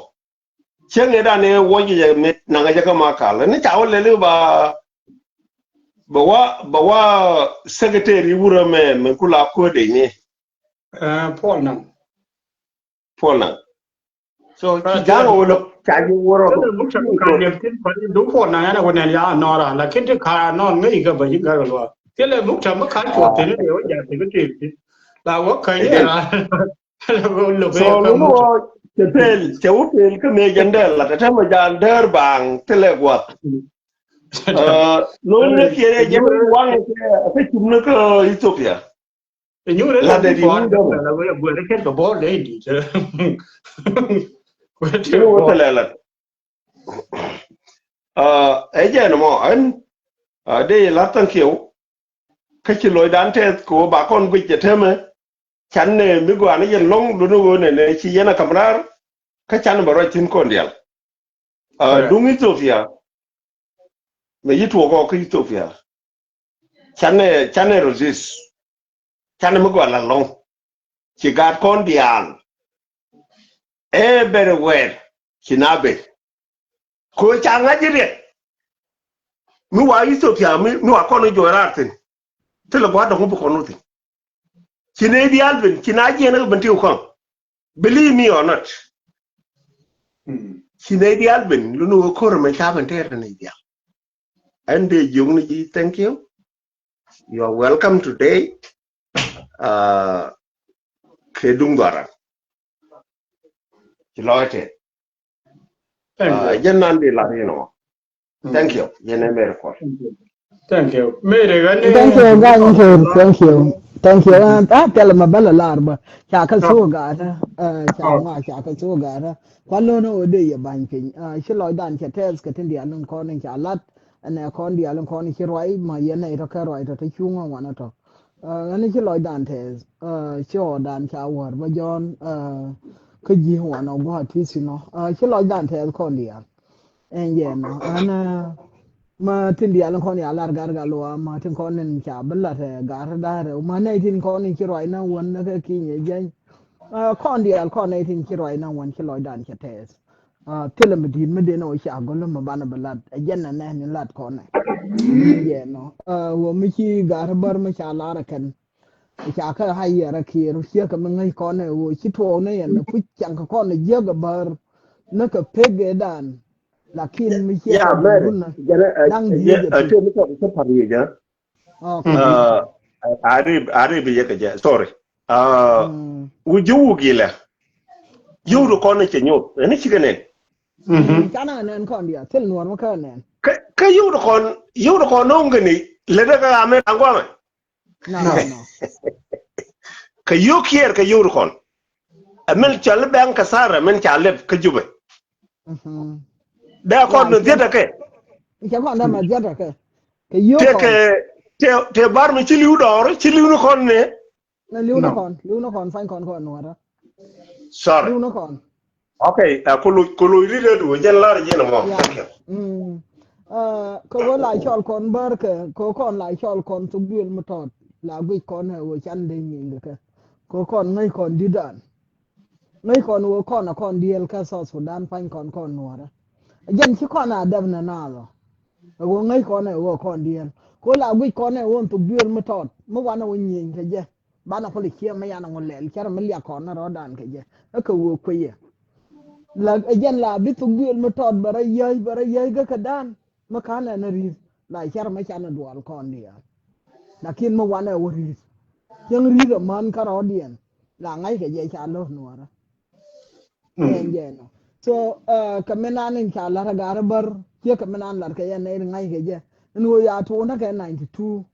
chen ne da ne wo je me na ga ka ma ka le ne cha wo le ba wa secretary wura me kula ko de ni
Paul na
so ja wo lo cha ju woro
kan ne tin pa du Paul na na wona ya no ra la kin ti kha no ngai ga ba yin ga lo ti le mu cha ma kha chu ti ne yo ya ti ga ti la wo kai ya la wo lo be
so lo che hotel ke me jandel la ta ma jan der bang tele wat lo ne kire je wang ke chum ne ko Ethiopia
ñu la de di la wo le ken ko bo le di
ko tele la je no mo an de la tan kieu ka chi loy dan te ko ba kon gu je teme chan ne mi gwa ne yen long du no ne chi yana kamrar ka chan ba ro tin kon dial dung Ethiopia me yitu ko Ethiopia chan ne rozis chan mi gwa la long chi gat kon dial everywhere chinabe ko changa jire mi wa Ethiopia mi wa kono joratin tele gwa da ko kono tin chine dial ben chinaje na ben tiu kon believe me or not chine dial ben lu no ko ma cha ben ter ne dial and the young ni thank you are welcome today kedung dara chilote jennan de la no thank you yene mere ko
thank you mere ga ne
thank you tell ma bella larba cha ka so ga ta cha ka so ga ta kwallo no de ya bankin shi lo dan cha tes ka tin dia nun ko nin cha lat ana kon dia lon kon shi roi ma yene to ka roi to chunga wana to ani shi lo dan tes shi o dan cha war ba jon ka ji ho no go ti si no shi lo dan tes kon dia en ye no ana ma tin dia lon kon ya lar gar ga lo ma tin kon nin cha balla te gar da re ma nei tin kon ni shi roi na won na ka ki ye je kon dia kon nei tin shi roi na won shi lo dan cha tes tele medin mede no shi agolo ma bana balad ajenna ne ni lat ko ne ye no wo mi ci gar bar ma sha lara kan cha ka hayya ki rusiya ka mun ngai ko ne wo ci to ne yan ku chan ka ko ne je ga bar na ka pege dan lakin mi ci
ya mere dang je to mi to pari ja ari bi ye ka ja sorry wuju gila yuru ko ne chenyo ne ci gane
kana nan kon dia tel nuwan ma kan nan
ka yuru kon no ngani le daga ame angwa
no
ka yukier ka yuru kon amel chal bang ka sara men chaleb ka jube da kon no dieta ke
ke kon da ma dieta ke yu
te bar mi ci liu dor ci liu no kon ne
na liu no kon fain kon no ara
sorry
liu no kon
okay kulu ride do jen lar jena mo
ko go la chol kon bar ke ko kon la chol kon tu bil mutot la gui kon he wo chan de ni ke ko kon ngai kon didan ngai kon wo kon diel ka so Sudan fain kon no ara jen ci kon adam na lo wo ngai kon he wo kon diel ko la gui kon he wo tu bil mutot เมื่อวานเอายิงke jeบ้านคนเคียไม่ยานงแหลแค่มันเรียกก่อนนะรอดานke jeแล้วก็วัวคุยla ajan la bitu gil metod barayay ga kadan makana na riz la char ma chana dual kon dia lakin ma wana wariz yang riz man karodien la ngai ke je cha lo nuara no so kamenan in cha la gar bar ke kamenan lar ke ya ne ngai ke je no ya to na ke 92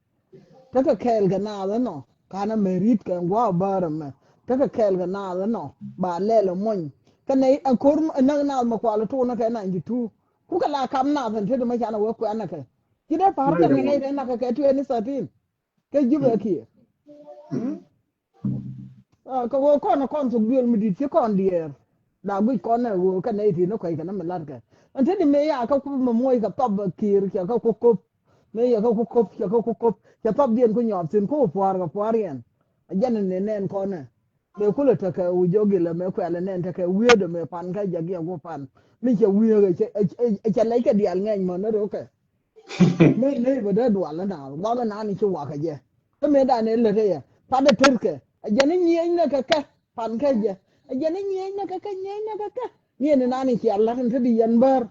ta ka kel ga na la no kana merit ke wa bar ma ta ka kel ga na la no ba le lo mon kan nei an kor na na ma kwala to na ka 92 ku kala kam na san te ma kana wa ku anaka kida par ka nei na ka 2013 ke jibe ki ko wo ko na kon su bil mi di ti kon dier da bu kon na wo ka nei ti no kai kana ma lar ka an te me ya ka ku ma moy ka tob kir ka ku ku me ya ka ku ku ka tob dien ku nyop sin ku fuar ka fuar yen ajan ne nen kon na me kula ta ka ujogi la me kwa la nen ta ka wedo me pan ka jagi go pan mi che wiege che lai ka dial ngeng mo na ro ka me ne ba da dwa la na ba ga na ni che wa ka je to me da ne le ya pa da turke ajani nyen na ka pan ka je ajani nyen na ka ni ne na ni che Allah tan di yan bar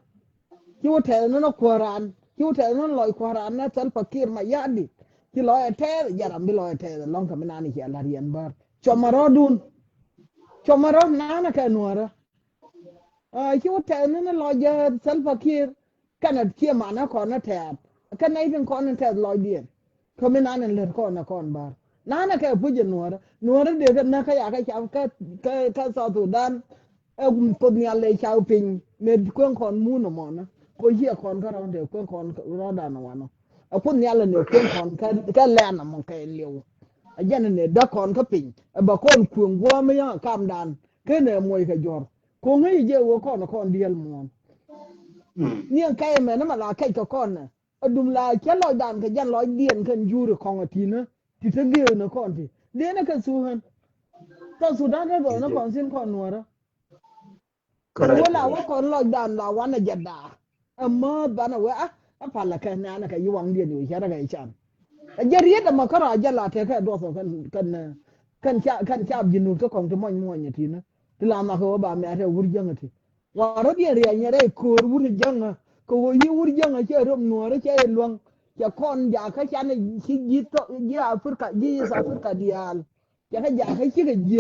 ki wo te no Quran ki wo te no loy Quran na sal fakir ma yadi ki loy te yaram bi loy te long ka me na ni che Allah yan bar chomarodun chomaro nana ka nuara ki wata nana loja salfakir kana kia mana kona tab kana even kona tab lojien kome nana le kona kon bar nana ka puje nuara de ka na ka ya ka sa Sudan pod ni alle chau pin me kwen kon mu no mona ko hia kon ka ronde kwen kon roda no wano apun ni alle ne kwen kon ka lena mon ka lew ajan ne da kon ka pin ba kon kuong gwa me ya kam dan ke ne moy ka jor ko ngi je wo kon diel mon ni an kai me na ma la kai ka kon na adum la ke lo dan ka jan lo dien kan jure kon atina ti te ge na kon ti de na ka su han to Sudan do na kon sin kon nuara wala wa kon lo dan la wana jadda amma bana wa apa la ka na ka yiwang dien yo shara ga ichan ajariya da makara ajala ta ka do so kan cha jinu to kon to mon ti na tila ma ko ba me ate wurjanga ti waro dia riya nyere ko wurjanga ko yi wurjanga che rom nuore che luang ya kon ja ka chane chi jito ya Afrika ji Afrika dial ya ka ja ka chi ga ji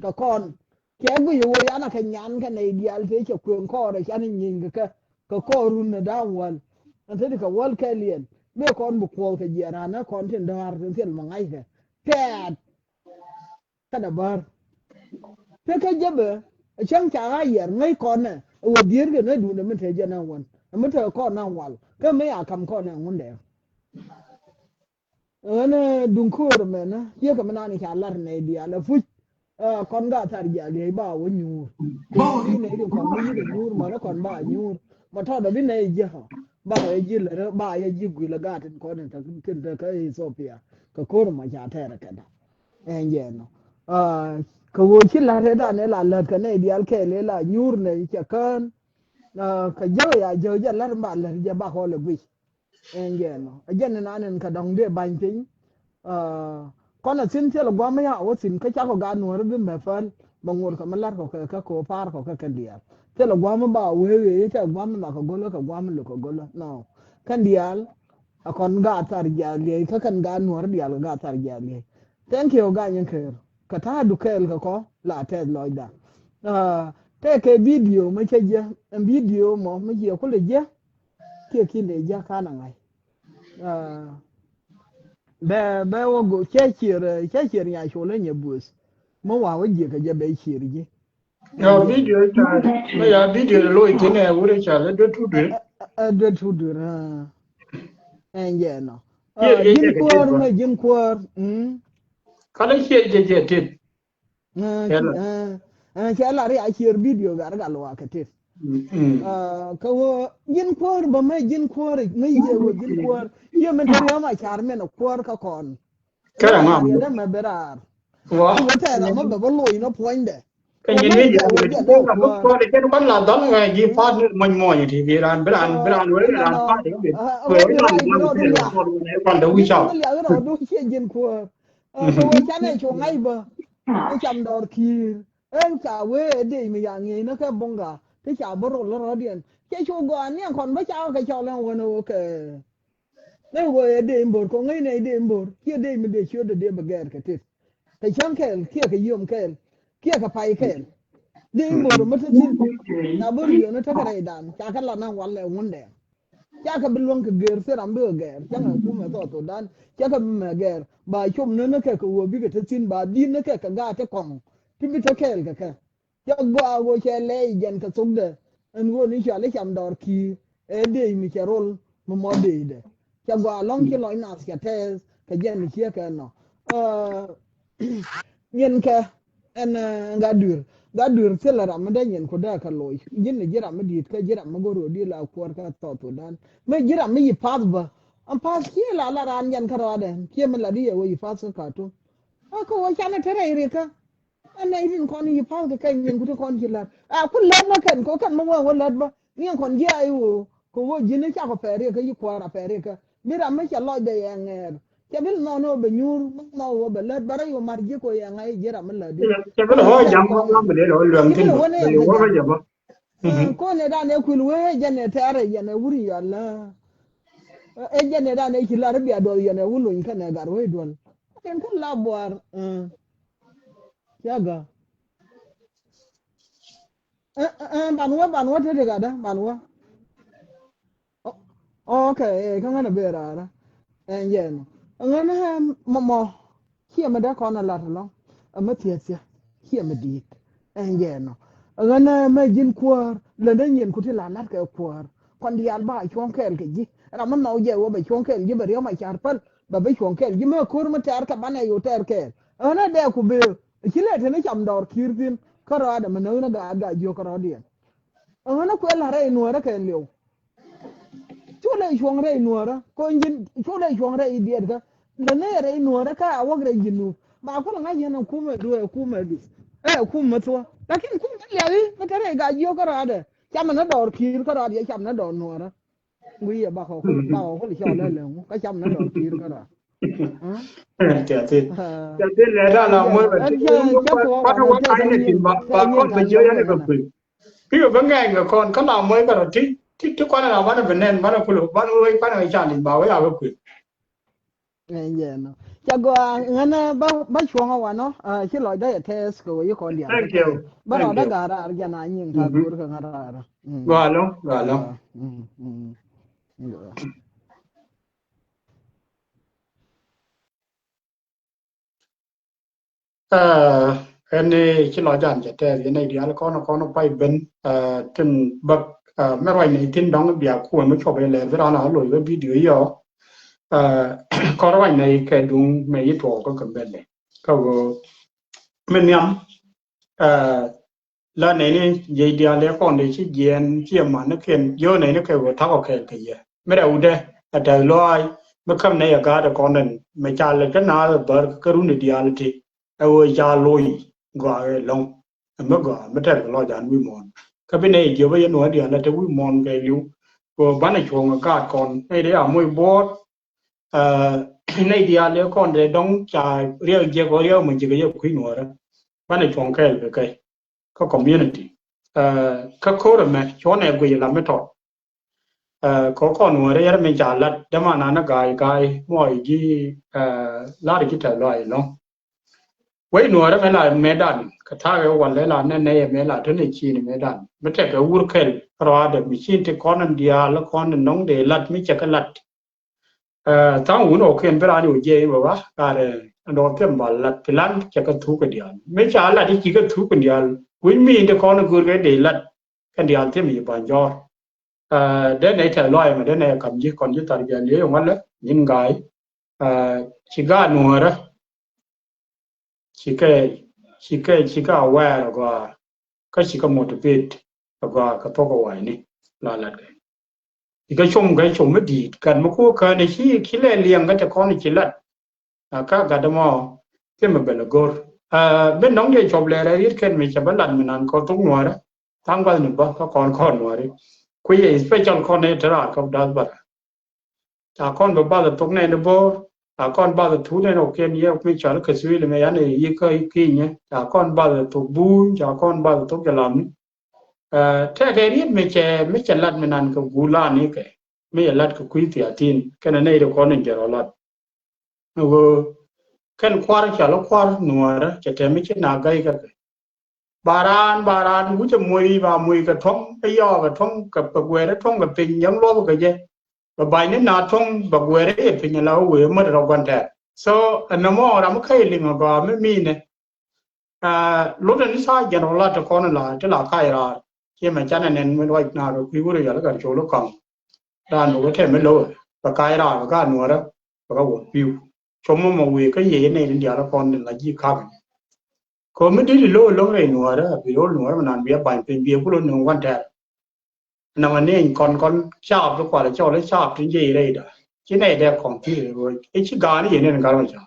ka kon ke bu yo ya na ka nyan ka nei dial te che kwen ko re chane nying ka ko run na dawal ante ka wal ka lien me kon bu ko ka jera na kon tin dar tin mangai ka tet kada bar te ka jabe chang cha yer ngai kon na wo dir ga na du na me te jana won me te ko na wal ka me ya kam ko na ngun de ana dun kur me na ye ka na ni ka lar ne dia la fu kon ga tar ja le ba wo nyu ni ne du kon ni de nur ma na kon ba nyur ma ta da bi ne je ha ba ye ji le ba ye ji gwi la ga tin ko ne ta tin ta ka Ethiopia ka ko ma ja ta ra ka da en je no ka wo chi la re da ne la ka ne dial ke le la nyur ne che kan ka jo ya jo ja la ba la ja ba ko le gwi en je no ajen na nan ka dong de ban tin kon na sin che la gwa ma ya wo sin ka cha ko ga no re bi me fan ba ngor ka ma la ko ka ko par ko ka dial che la gwa ma ba we che gwa ma ka golo ka gwa ma lo ko golo no kan dial akon ga tar ja le ka kan ga no re dial ga tar ja le thank you ga nyen ke ka ta du kel ka ko la te loida te ke video ma che je video mo ma je ko le je ke ki le ja kana ngai be wo go che chir ya sho le nye bus mo wa wo je ka je be chir je
ya video ta ma ya video lo itine wure cha le do tu de
en je no jin kwar me jin kwar
kala je tit
che la ri a chir video ga lo ka tit ka wo jin kwar ba me jin kwar me je wo jin kwar ye men ta ma char me no kwar ka kon
kara ma
ya da me berar
wa
wo ta na ma ba lo ino point de
cái nhìn thấy giờ mình cũng là lúc qua để cái nó bắn là đó là gì phát mình mò như thì Iran Iran với Iran phát thì có biết rồi nó còn đâu
Ni
sao
ko ya ro do che jin ko ko wa chane cho ngai ba ko cham dor ki en ka we de mi ya ngi na ka bonga te cha bo ro ro dien che cho go an yan kon ba cha ka cho lan wo no ke ne wo de mbor ko ngai ne de mbor ki de mi de cho de ba ger ka tit te chan kel ki ka yom kel ki ka pai kel de mbor ma te tin na bor yo na ta ka re dan cha ka la na wan le won de cha ka bilwon ka ger se ram be ger cha ka ku me to dan cha ka me ger ba chum ne ka ko wo bi ka tin ba din ne ka ga ta kong ti bi ta kel ka cha go wo che le jen ka sum de en wo ni cha le cham dor ki e de mi cha rol mo mo de cha go long ki loy nas ka tes ka jen ni cha ka no yen ka en ga dur se la ram da yen ko da ka loy yin ne jira me dit ka jira me goro di la kwar ka to dan me jira me yi pas ba an pas ki la ran yan ka ra de ki me la di wo yi pas ka to ko wa chana tere ire ka an na irin kon yi pas ka yen ku to kon ki la ku la na kan ko kan mo wa la ba ni kon ji ai wo ko wo jine cha ko pere ka yi kwara pere ka mira me cha lo de yen Kabil no be nyur no wo be let bare yo marje ko ya ngai jera mala di
cái cái đó jam nó mới để rồi lượng tin
wone
rồi
ga
wo
jam
cái gì
ko ne da ne kul we jane tare ya ne wuri ya la e jane da ne kila rabi ado ya ne wulu kan ne gar we don ken kul la boar ya ga banwa te ga da banwa okay kan na be ra en yen ngana mo kia ma da kona la lo ma tia kia ma di en yeno ngana ma jin kwar le den yen kuti la lat ka kwar kon di alba chon kel ke ji ra man no je wo be chon kel ji be yo ma char pal ba be chon kel ji ma kur ma tar ka bana yo tar kel ana de ku be kile te ne cham dor kirtin ka ra da ma no na ga jo ka ra di ngana ko la re no ra ken lew chule chon re no ra ko jin chule chon re di ga da ne re nuora ka awagre jinu ba ko nga yana kuma du kuma to lakin kun ga yayi mata re ga jiyo kara da chama na dor kir kara da chama na dor nuora ngui ba ko li cha le ka chama na dor kir kara
cái này ra là mới mà bắt đầu cái này thì bà con phải chơi cái này cái ví dụ cái ngày người con có nào mới cái đó thì quan là bắt đầu vấn đề bắt đầu phụ bắt đầu bắt đầu trả liền bảo với cái quyền
no cha go ngana ba chuanga wa no chi lo da test ko yo ko dia
thank you
ba ro da gara arja na nyin ka gur ka ngara
galo anh ấy chỉ lo dàn cho thế này đi là con phải bên trên bậc mấy loại này tin đóng cái việc của nó cho về là nó lôi cái video có loại này cái đúng mấy tổ có cần bên này có mình nhắm là này dây đi là con để chỉ diện chỉ mà nó kiện vô này nó cái của tháo cái gì mấy đầu đây đời loài mấy cái này cả là con này mấy cha là cái nào là bờ cái rung đi là thì ôi cha lôi gọi long mới gọi mới thấy lo dàn vui mòn cái bên này giờ bây giờ nói đi là cái vui mòn cái liu của bán này chuồng cả con đây đấy ở môi bót này đi là con để đóng trà riêng giờ có riêng mình chỉ cái quý nữa đó bán này chuồng cái có community các cô rồi mà chỗ này quỳ làm mấy trò có con nữa đấy mình trả lật để mà nó gài mọi gì lá để cái trở lại nó vậy nữa đó mới là mẹ đàn cái thằng cái quan lấy là nên này mẹ là thế này chi này mẹ đàn mới chạy cái uống kẹl rồi để mình xin thì con anh đi là con nóng để lật mới chạy cái lật thằng uống ok phải là nhiều gì mà vả cái đó cái mà lật cái lăn chạy cái thú cái điều mấy trả là đi chỉ cái thú cái điều với mình thì con nó cứ cái để lật cái điều thì mình bàn do đến này thay loại mà đến này cầm gì còn chứ tại vì nếu mà là những cái chỉ có nữa đó chỉ cái aware và cái chỉ có motivate và cái tốt cái này là cái chung mới đi cần một khu cái này chỉ lấy liền cái con này chỉ là các cái đó mà cái mà bên là gor ben nong de job le rit ken mi chabalan minan ko tung nuara tang bal ni ba ko kon kon nuari ku ye special coordinator ka dal ba ta kon ba da tung ne bo ta kon ba da thu ne no ken ye mi chal ka sui le me ya ne ye ka ki ne ta kon ba da tu bu ta kon ba da tu jalam ta de rit me che lat minan ko gula ni ke me lat ko ku ti atin ken ne de kon ne jero lat wo kan kwar chala kwar nuara chete mi che na gai ka baran wu che mui ba mui ka thong pe yo ka thong ka pa gwe ra thong ka pin yang lo ka je ba bai ne na thong ba gwe re pin la we ma ro kwan ta so na mo ra ma khai ling ba me mi ne lo de ni sa je ro la ta kon la ta la khai ra che ma cha na nen me roi na ro pi wu ro ya la ka cho lo kang dan no ke me lo ba khai ra ba ka nuara ba ka wo piu chomo mo we ka ye ne ndia la kon la ji kha ko me di lo lo re nuara bi lo nuara nan bi ba pin bi pu lo nu wan ta na man ne kon chaบ lo kwa la cho le chaบ tin ye re da chi ne de kon ti ro e chi ga ni ye ne ga ro cha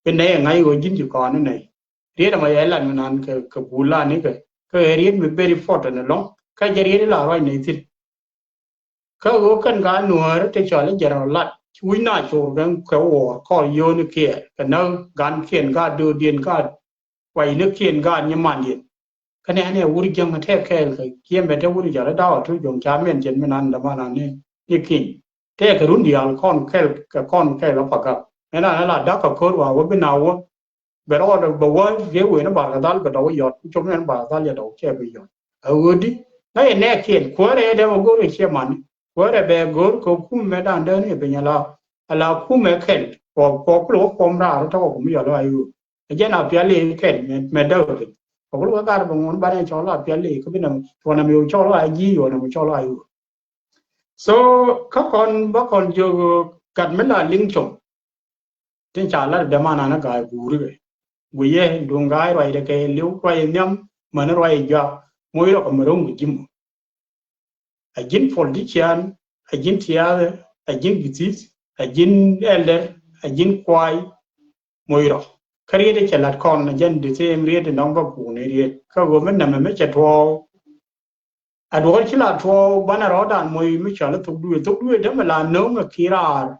pe ne ngai go jin ji kon ne re da ma ye la nan ka bu la ni ka re me very important no ka je re la ro ni ti ka go kan ga nuara te cho le je ro lat chui na cho gan ka wo ko yo ni ke ka na gan kien ga do dien ga wai ni kien ga ni man yin ka ne ne wuri jang te ke ka kien be te wuri ja la da tu jong cha men jen menan da ma na ni kin te ka run dial kon ke la pa ka na la da ka ko wa wo be na wo be ro da bo wo ye we na ba ga dal ba do yo chom ne ba dal ya do che be yo a di na ne kien ko re de mo go re che man ko re be go ko ku me dan de ni be nya la ala ku me ken ko lo pom ra ta ko mi yo la yu je na pya le ken me da ko lo ka ba ngon ba ne cho la pya le ko bi na to na mi cho la ji yo na mi cho la yu so ka kon ba kon jo kat me la ling chom tin cha la de ma na ga gu ri gu ye dung ga rai de ke liu rai nyam ma na rai ja mo yo ko mo rong ji mo a jin politician a jin tiade a jin bitis a jin elder a jin kwai moiro kariye de chalat kon na jen de tem riye de nong ku ne riye ka go men na me che to a do chila to bana ro dan moi me chala to du de me la no nga kira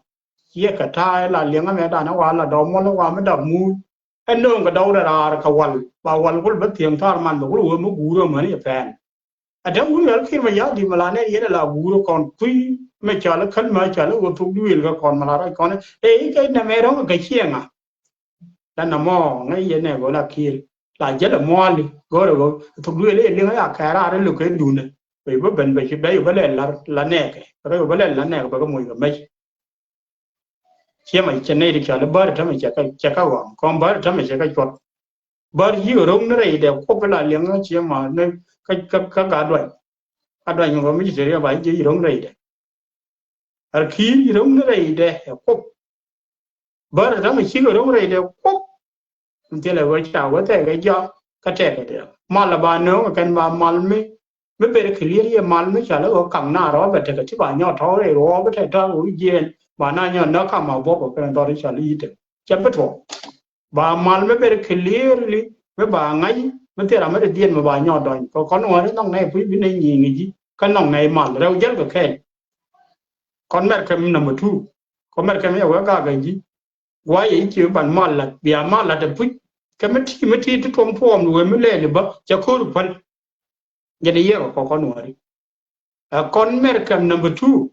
ye ka ta la lenga me da na wa la do mo la wa me da mu en no ga do da ka wal ba wal gul ba tiang tar man ba gul wo mu gu ro ma ni fan ada wu ya kir ma ya di mala ne ye la gu ro kon kui me chala khan ma chala wo to du ga kon mala ra kon e ke na me ro ga chienga dan na mo ngai ye ne go la kir la je la mo li go ro to du le ya ka ra re lu ke du ne be ba ben be be ba le la ne ke re ba le la ne ba ga mo ga me che mai che ne ri chala ba ta me che ka wa kon ba ta me che ka chot ba yi ro ne re de ko ba la le nga che ma ne ka ga doi a doi ngo mi je re ba yi ro ne de ar ki ro ne re de ko ba ta me chi ro ne re de ko te le wa cha wa te ga ja ka te ga de ma la ba no kan ba mal me be re clear ye mal me cha la o kang na ro ba te ga ti ba nyo tho re ro ba te ta u ye ba na nyo na ka ma bo ko kan do ri cha li te cha pe tho ba mal me be re clear li me ba ngai me te ra me de dien me ba nyo do ko kon wa re nong nei pu bi nei ni ngi ji kan nong nei mal re o jel ga ke kon mer ke number 2 kon mer ke me wa ga ga ji wa ye chi ban mal la bia mal la de pu ke me ti tu tom pom we me le ba cha ko ru pan ya de ye ko kon wa ri kon mer ke number 2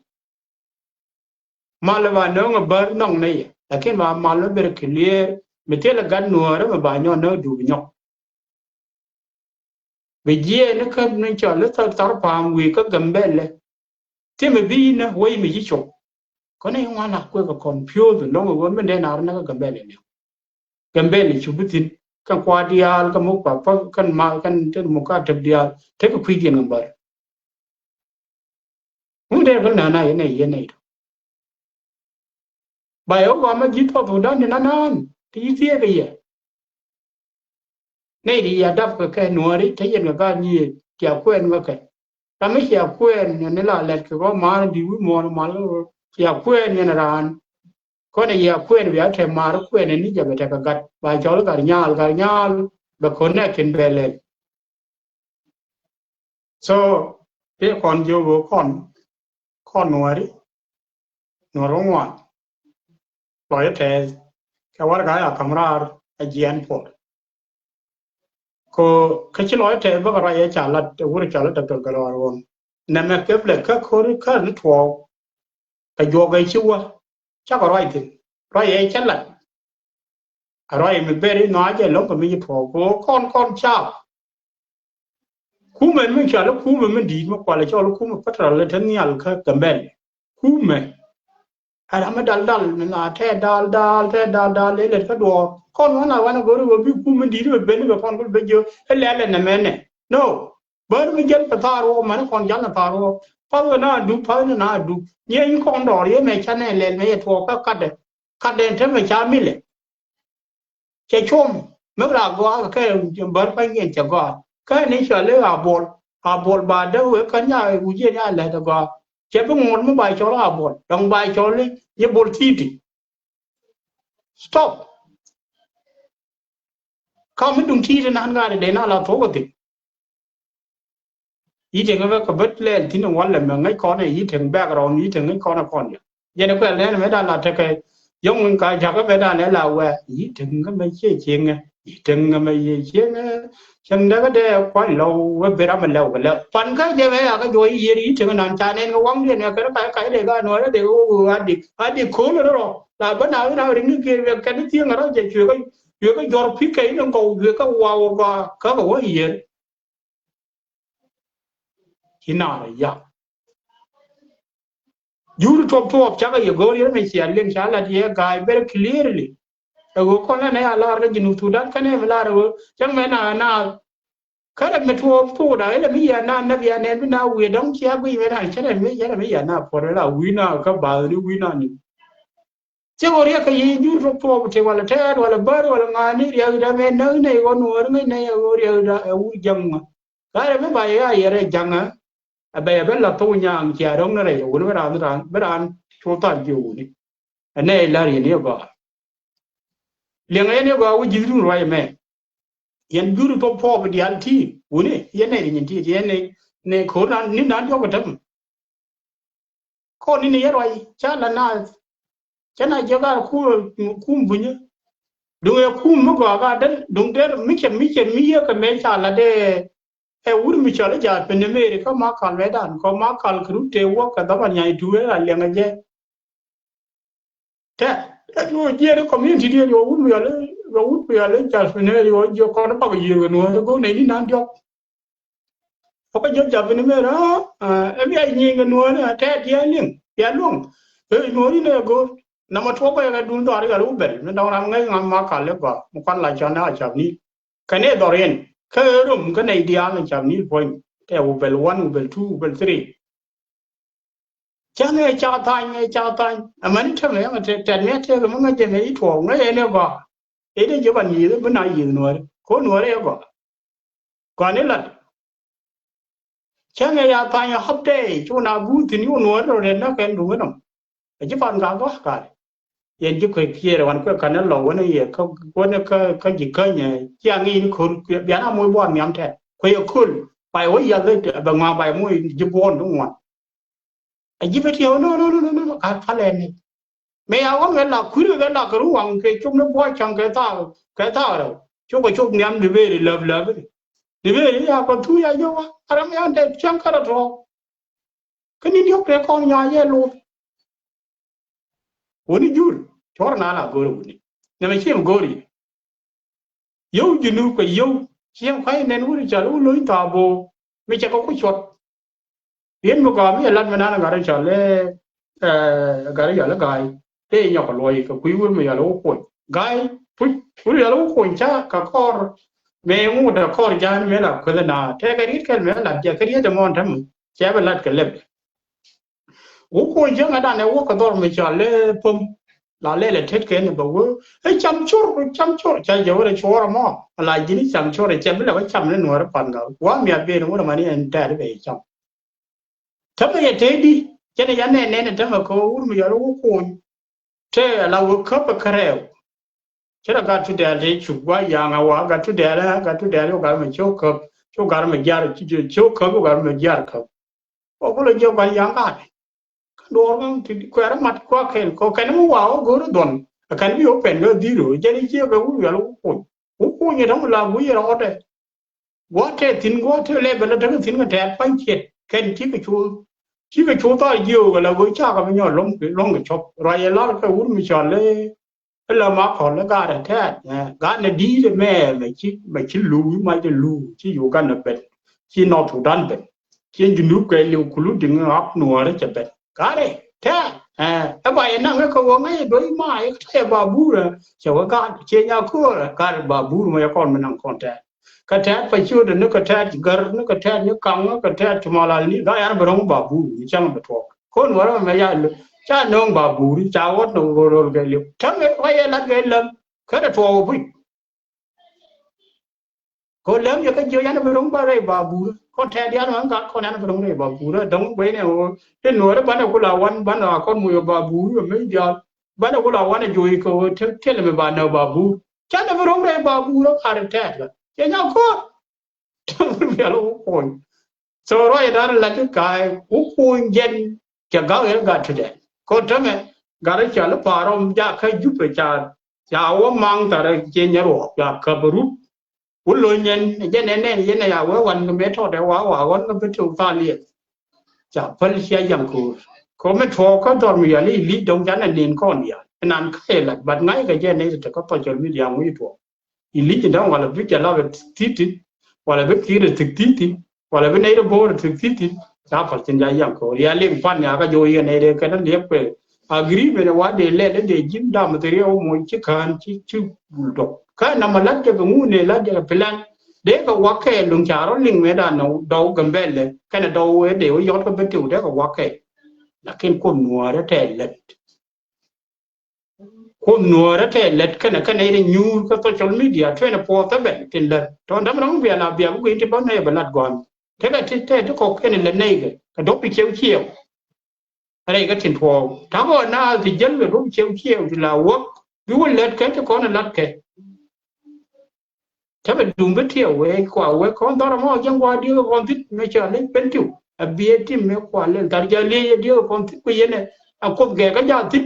mal wa no nga bar nong nei lakin ma mal be re clear me te la gan no ra ba nyo no du nyo be je ne ka ne cha le tar pam wi ka gambele te me bi na we me ji chok ko ne wa na ko ka confuse no go me de na na ka gambele ne gambele chu bitin kan kwa dial ka mu pa kan ma kan te mu ka te dial te ka kwi gen ngambar mu de ko na na ye ne ba yo wa ma ji to do dan na nan ti tie ga ye nei di ya dap ka no ri te yen ga ni ya kwen ga ka ta me ya kwen ne la let ko ma di wi mo ma ya kwen ne ran ko ne ya kwen ya te ma kwen ni ja ga ta ga ba jo ga nyal be connect in bele so pe kon jo go kon nuari norongwan loye te ka war ga ya kamrar ajian por ko kachi loye te ba ga ya chalat wur chalat ta galwar won na me keble ka khori ka ni thwo ka jo ga chiwa cha ga roi tin roi e chalat roi me beri no aje lo ko mi thwo ko kon cha ku men mi cha lo ku men di ma kwa le cha lo ku ma patra le tan yal ka gambel ku men ara ma dal na the dal le ka do kon wana go ro bi ku men di be ben be kon be jo le na mene no bar mi jel pataro man kon jan na paro pa na du pa na du ye yi kon do ye me cha ne le me to ka kade te me cha mi le che chom me ra go ka bar pa ngen cha go ka ni cha le a bol ba de we kan ya u ye ya le da go che be ngon mo bai cho la bol dong bai cho le ye bol titi stop ka mi dung titi na nga de na la to ko ti yi te ga ka bet le tin wan le me ngai ko ne yiถึง background yiถึงngai ko na kon ye ne ko le ne me da la te ke yong ka ja ka be da ne la we yiถึงga me che che nge yiถึงga me ye che nge chang da ga de ko lo we be ra me lo ga le pan ka je me ga jo yi yiถึงnan cha ne ga wang ne ka ka le ga no de o adi ko le ro la ba na ri ni ke we ka ni ti nga ro je chue ga yo ga jor pi ke no ko we ka wa ga ka ga wa yi hina ya Juru top chaga ye gori me si allen chala ye guy very clearly go kona ne ala ra jinu sudan kane vela ro chang me na kada me to da ele mi ya na biya ne na we dong chia gui me na chana me ya me ya na por la wina ka ba ni wina ni che gori ka ye juru top te wala te wala bar wala ngani ya da me na ne go no ne ne gori da u jam kada me ba ya ye janga abe la to nyang chia dong na re u ne ran chu ta ju ni ane la ri ne ba liang ene ba u jiru roi me yen juru to po bi dial ti u ne yen ne ni ti yen ne ko na ni na yo ga tam ko ni ne roi cha la na cha na je ga ku bu ni du ye ku mu ga dan dung der mi ye ka me cha la de e ur mi cha la ja pe ne me ka ma kal ve dan ko ma kal kru te wo ka da ban nyai du la liang je te yo je de community de yo ur mi ale ja pe ne yo ko na pa ye no ko ne ni nan yo ko ka ja pe ne me ra e bi ai ni ga no na te ti ling ya long e no ni ne go na ma to ko ga dun do ga ru bel na da ram ngai ngam ma kal le ba mu kan la cha na cha ni ka ne do ren ka rum ka ne dia na cha ni point te u bel 1 u bel 2 u bel 3 cha ne cha a man ta me ma te ne te ga ma je ne i to ngai ne ba e de je ban yi ba na yi no ko no re ba ko ne la cha ne ya ta ya hop de chu na bu tin yo no ro re na ken du no e je pan ga ba ka yen ju ko kiere wan ko kan lo wona ye ko ne ka ji ka ne ya ngi ni ko ya na mo bo nyam te ko yo kul pai o ya le ba nga bai mo ji bon du ngwa a ji be ti no ka fa le ni me ya wa nge la ku re la ka ru wang ke chung no bo chang ke ta ro chu ko chu nyam de be le de be ya ko tu ya yo wa ara me an de chang ka ro ka ni yo ke ko nya ye lu woni jur chor na la go ro ni na me chem go ri yo ju nu ko yo chem khai nen uri cha lu loi ta bo me cha ko ku chot bien mo ga me lan na ga ra cha le ga ra ya la gai te nya ko loi ko ku ur me ya lo ko gai pu ya lo ko cha ka kor me mu da kor ja me la ko na te ga ri kel me la ja ka ri de mon tham cha ba lat ka le u ko je ga da ne u ko dor me cha le pum la le tet ke ne ba wo e cham chor cha je wo re chor mo la ji ni cham chor e chem la ba cham ne no ra pan ga wa mi a be no ma ni en ta de be cham ta me ye te di che ne ya ne ta ma ko u mi ya ro ko te la wo ka pa kare C'era gatto delle chugwa yang awa gatto delle o garma chokop cho garma jar chokop o garma jar kop o ko le jo ban yang ka do ngam ti ko ara mat ko ken ko ken mo wa go ro don kan bi o pen go diro je ni je go wu ya lo ko ni dam la wu ya ro de go te tin go te le bela de tin ga te pan chet ken ti ke chu ta yo ga la go cha ga nyo long ga chop ra ya la ka wu mi cha le la ma ko la ga de te ga ne di de me chi lu ma de lu chi yu ga na bet chi no tu dan bet chi ju nu ke lu ku lu ding ap no re che bet ga de te ba ya na ko wo ngai do ma e te ba bu ra che wa ga che nya ko ga ba bu ma ya kon ma nang kon te ka te pa chu de nu ka te gar nu ka te nu kang ka te ma la ni ga ya ba rong ba bu ni chang ba to ko no ra ma ya cha nong ba bu ri cha wo no go ro ge lu thang e wa ya la ge lam ka da to bu ko lam ya ka jo ya na ba rong ba re ba bu ko te dia no ga ko na ba rong re ba bu ra dong we ne o te no ra ba na ko la wan ba na ko mu yo ba bu yo me ja ba na ko la wan jo i ko te le me ba na ba bu cha na ba rong re ba bu ra ka re te la che nya ko ya lo ko so ro ya da la ke kai u ku yen cha ga ya ga te de ko ta me ga ra cha la pa rom ja ka ju pe cha wo mang ta ra che nya ro ya ka bu u lo nyen je ne ne ye na ya wa wan me tho de wa wan ko be tu fa li cha phal sia yang ko me tho ko dor mi ya li dong jan na nin kon ya nan ka la bat ngai ga je ne te ko pa jol mi ya mu to i li je dong wala bi ja la titi wala be ki re titi wala be ne ro bo re titi cha phal chen ya yang ko ya le pan ya ga jo ye ne de ka na le pe agri me wa de le de jim da material mo chi kan chi do ka na malat ke mu ne la de plan de ka wa ke lung cha ro ling me da no do gambele ka na do we de yo ko be tu de ka wa ke la ken ko nuo re te let ko nuo re te let ka na de new ka social media 24/7 tin la to ndam rong bia la bia ko ti ba ne ba lat gon te ka te ko ke ne le ne ka do pi chiuอะไรก็ถิ่นพอถ้าว่าน่าสิเจนก็รู้เชี่ยวๆลาวกดูเล็ดแค่จะก่อนลัดแค่ถ้าเป็นดุมไปเที่ยวเว้ยกว่าเว้ยคนตอนนั้นยังว่าเดียวคนที่ไม่ใช่เล่นเป็นจิ๋วเบียที่ไม่กว่าเล่นแต่จะเลี้ยเดียวคนที่ไปเนี่ยเอาคบแก่ก็ยาติด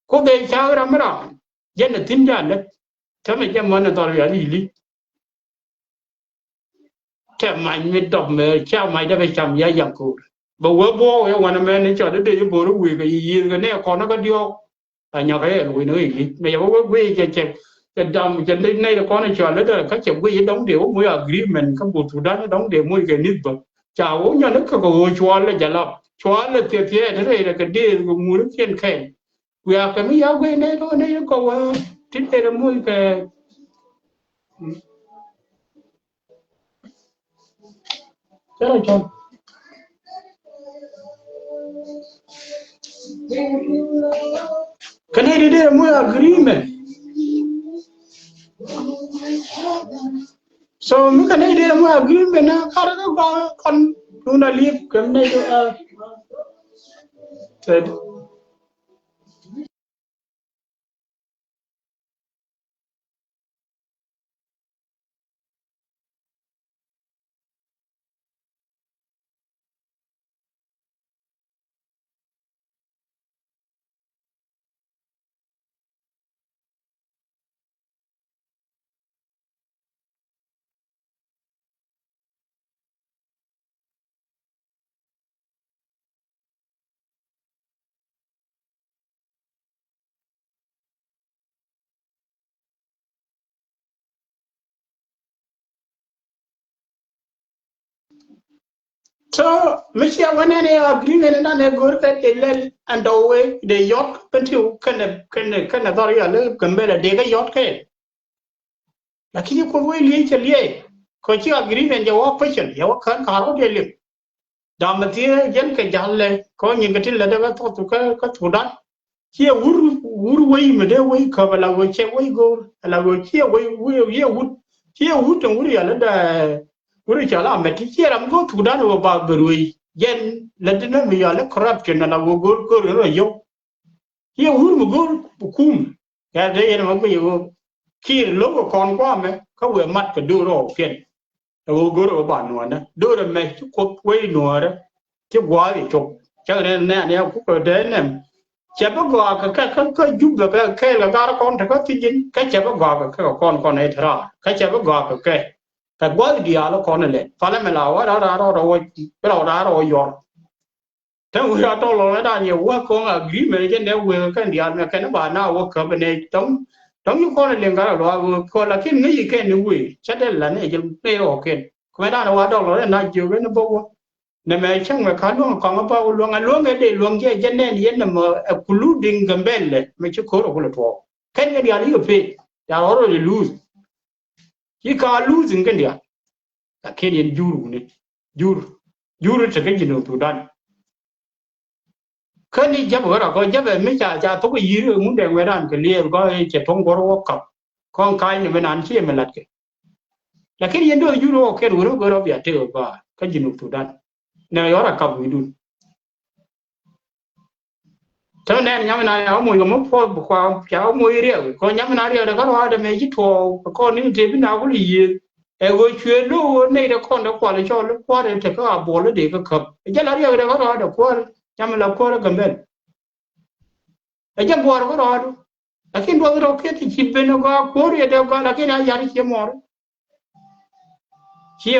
คบแก่ชาวรำราเย็นทิ้งยาเล็ดถ้าไม่จะมันตอนนี้ลีแค่ไม่ดอกเมย์เช้าไม่ได้ไปจำยาอย่างกูบ่ว่าบ่ya wana me ni cha de de bo ru wi ga yi ga ne ko na ga dio nya ga ye wi no yi me ya bo wi che dam che ne ko na cha le de ka che wi dong de mo agreement ka bu tu da dong de mo ga ni ba cha wo nya ne ka go chwa le ja la chwa le tie tie de re ga de go mu le chen khen wi a ka mi ya wi ne no ne ko wa ti de mo ga cha Can I do more agreement? So, we can do more agreement now. How do you go on leave? Can I do So, Mister, when any agreement and a good that they let and away the yacht until can authority a compare a day yacht came. Like you could wait later, because you agreement your question, your can't call they live. Damatia, Yanka Jale, calling you till the thought to cut to that. Here would way, me their way cover, I will check way go, and I will here way, wood, here wood and woody, another. Uri chala meti here am go to dan about berui yen ledena mi yale corruption na go ro yo here ur go kum cái đấy nó bây giờ khi lúc mà con qua mẹ có vừa mắt cái đưa rồi phiền rồi gỡ rồi bản nó nè đưa rồi mẹ chút cuộc quay nó đó chứ quá thì chụp cho nên nè cũng có đến nè chả có gọi cái giúp được cái là gara con thì có cái gì cái chả có gọi cái con này thà cái chả có gọi cái quá thì nó con này phải là mày lao đó rồi cái lao đó rồi rồi thế vừa đó rồi đó nhiều quá con agree mà cái này vừa cái điều mà cái nó bảo nào vừa cái bên này đóng những con này liền cái rồi con là cái gì cái này vừa chắc là này chỉ cái ok cái đó là đó rồi là nhiều cái nó bao nên mà chẳng mà khá luôn còn bao luôn cái để luôn cái nên yên mà including gambel mà chứ có rồi thôi cái điều này phải ya rồi lose chỉ có lose cái điều là cái gì juru sẽ cái gì nữa tụi đàn cái này chấp vào có chấp về mấy cha tôi cái gì rồi muốn đem về đàn cái liều có chỉ thông qua work cup con cái này mình ăn chi mình lật cái là cái gì đó juru cái rồi nó có việc tiêu qua cái gì nữa tụi đàn này đó là cặp với đun cho nên nhà mình này ở mùi cái mốc phô qua cháu mùi rượu còn nhà mình này rượu là có hoa để mấy chiếc thô con những chế bên nào có gì rồi chuyện lúc này là con đã qua lại cho lúc qua để thì có bỏ nó để cái cặp cái là rượu là có hoa được qua nhà mình là qua là cầm bên cái chắc qua có hoa đâu là khi qua rồi cái thì chip bên nó qua qua rồi đều qua là cái này giờ chia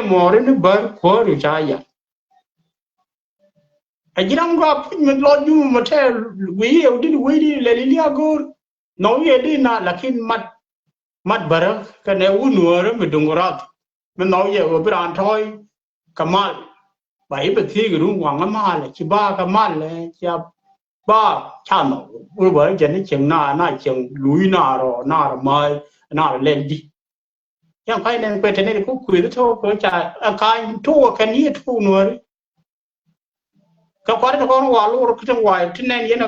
mỏ nó bớt qua rồi trái ajirang ga mình lo ju mà thế quý đi lấy đi agor nói đi na lakin mat bara cái này u nuôi mình đừng có mình nói về ở bên thôi kamal bảy bậc thi cái đúng hoàng kamal chỉ ba kamal chỉ ba chăn nó u bởi cho nên chừng na chừng núi na rồi mai na lên đi yang cái này cái này cũng quý đó thôi có chả cái thua cáiนี้thua nuôi cái quan trọng là vào lúc cái ngoài trên này nó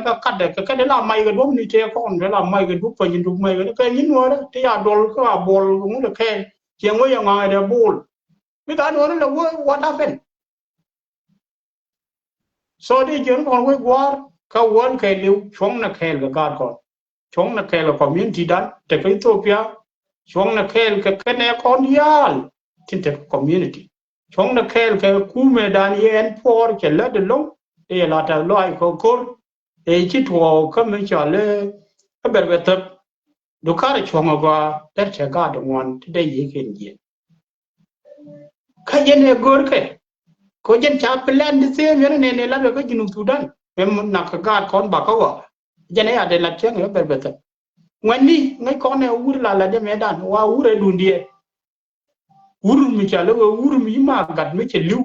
cái đấy là mày cái đúng như thế con đấy là mày cái đúng phải nhìn đúng mày cái nhìn nữa đấy thì à đồ cái ball cũng được khen chuyện với yang ngoài là ball cái đó là what happened so đi chuyện còn với cái world cái liu chúng là khen cái god con chúng là khen là community đó tại cái Ethiopia chúng là khen cái này con dial trên cái community chúng là khen cái cú medan en for cái là được luôn e la ta loi ko kor e chi tuo ka me cha le ka ber bet du ka ri chonga ba ter che ga de won de yi ken ji ka je ne gor ke ko jen cha plan de se me ne la be ko jinu Sudan mem na ka ga kon ba ka wa je ne ya de la che nge ber bet ngwan ni ngai kon ne ur la de me dan wa ure du ndie ur mi cha le ur mi ma gat me che liu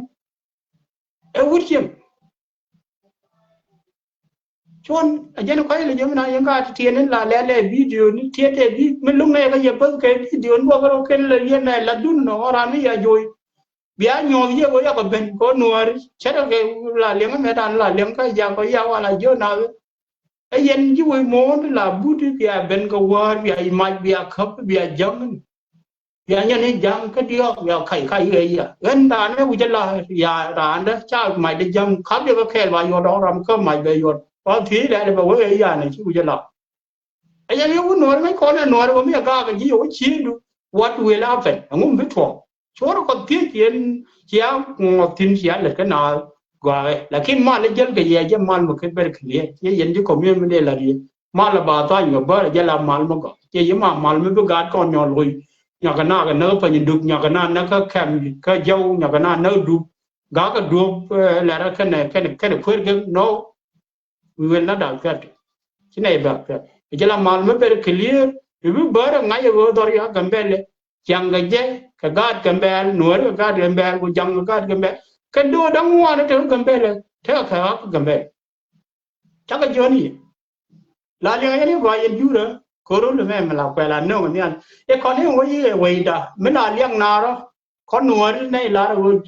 e ur chem chọn ajana kai le jamna yanga tiene la le video ni tiete bi men lung ne ka ye pa ke video no ko ken le ye na la dun no ora ni ya joy bia nyo ye ko ya ko ben ko nuar chero ke la leng me dan la leng ka ya ko ya wala jo na e yen ji wo mo la buti bia ben ko war bia imaj bia khap bia jang bia nya ni jang ka dio bia kai ye ya en da ne u jala ya ran da cha mai de jang khap ye ko ke ba yo do ram ko mai be yo có thứ đấy là với cái này chứ bây giờ là anh em muốn nói mấy con này nói với mấy cái gì ở chi được what will happen anh không biết thôi chỗ nó còn tiếc tiền chia một tiền chia là cái nào gọi là khi mà lấy dân cái gì chứ mà một cái bên kia chứ dân chứ còn miếng đây là gì mà là bà ta nhiều bữa là làm mà mà chứ mà mới bị gạt con nhỏ rồi nhà cái nào cái nỡ phải nhìn được nhà cái nào nó có kèm cái dâu nhà cái nào nỡ được gạt cái đuốc là cái này khuyết cái nó we will not accept it này bạc cái là mal mới bị clear vì bữa ngay vừa rồi ya gambel chẳng cái gì cái gạt gambel nuôi cái gạt gambel của chẳng cái gạt gambel cái đồ đóng hoa nó theo gambel theo cái gambel chắc cái chuyện gì là những cái này gọi là du đó cô rồi là mà làm quay là nó mà nha cái con này gọi gì vậy đó mình là liang nào đó con nuôi này là rồi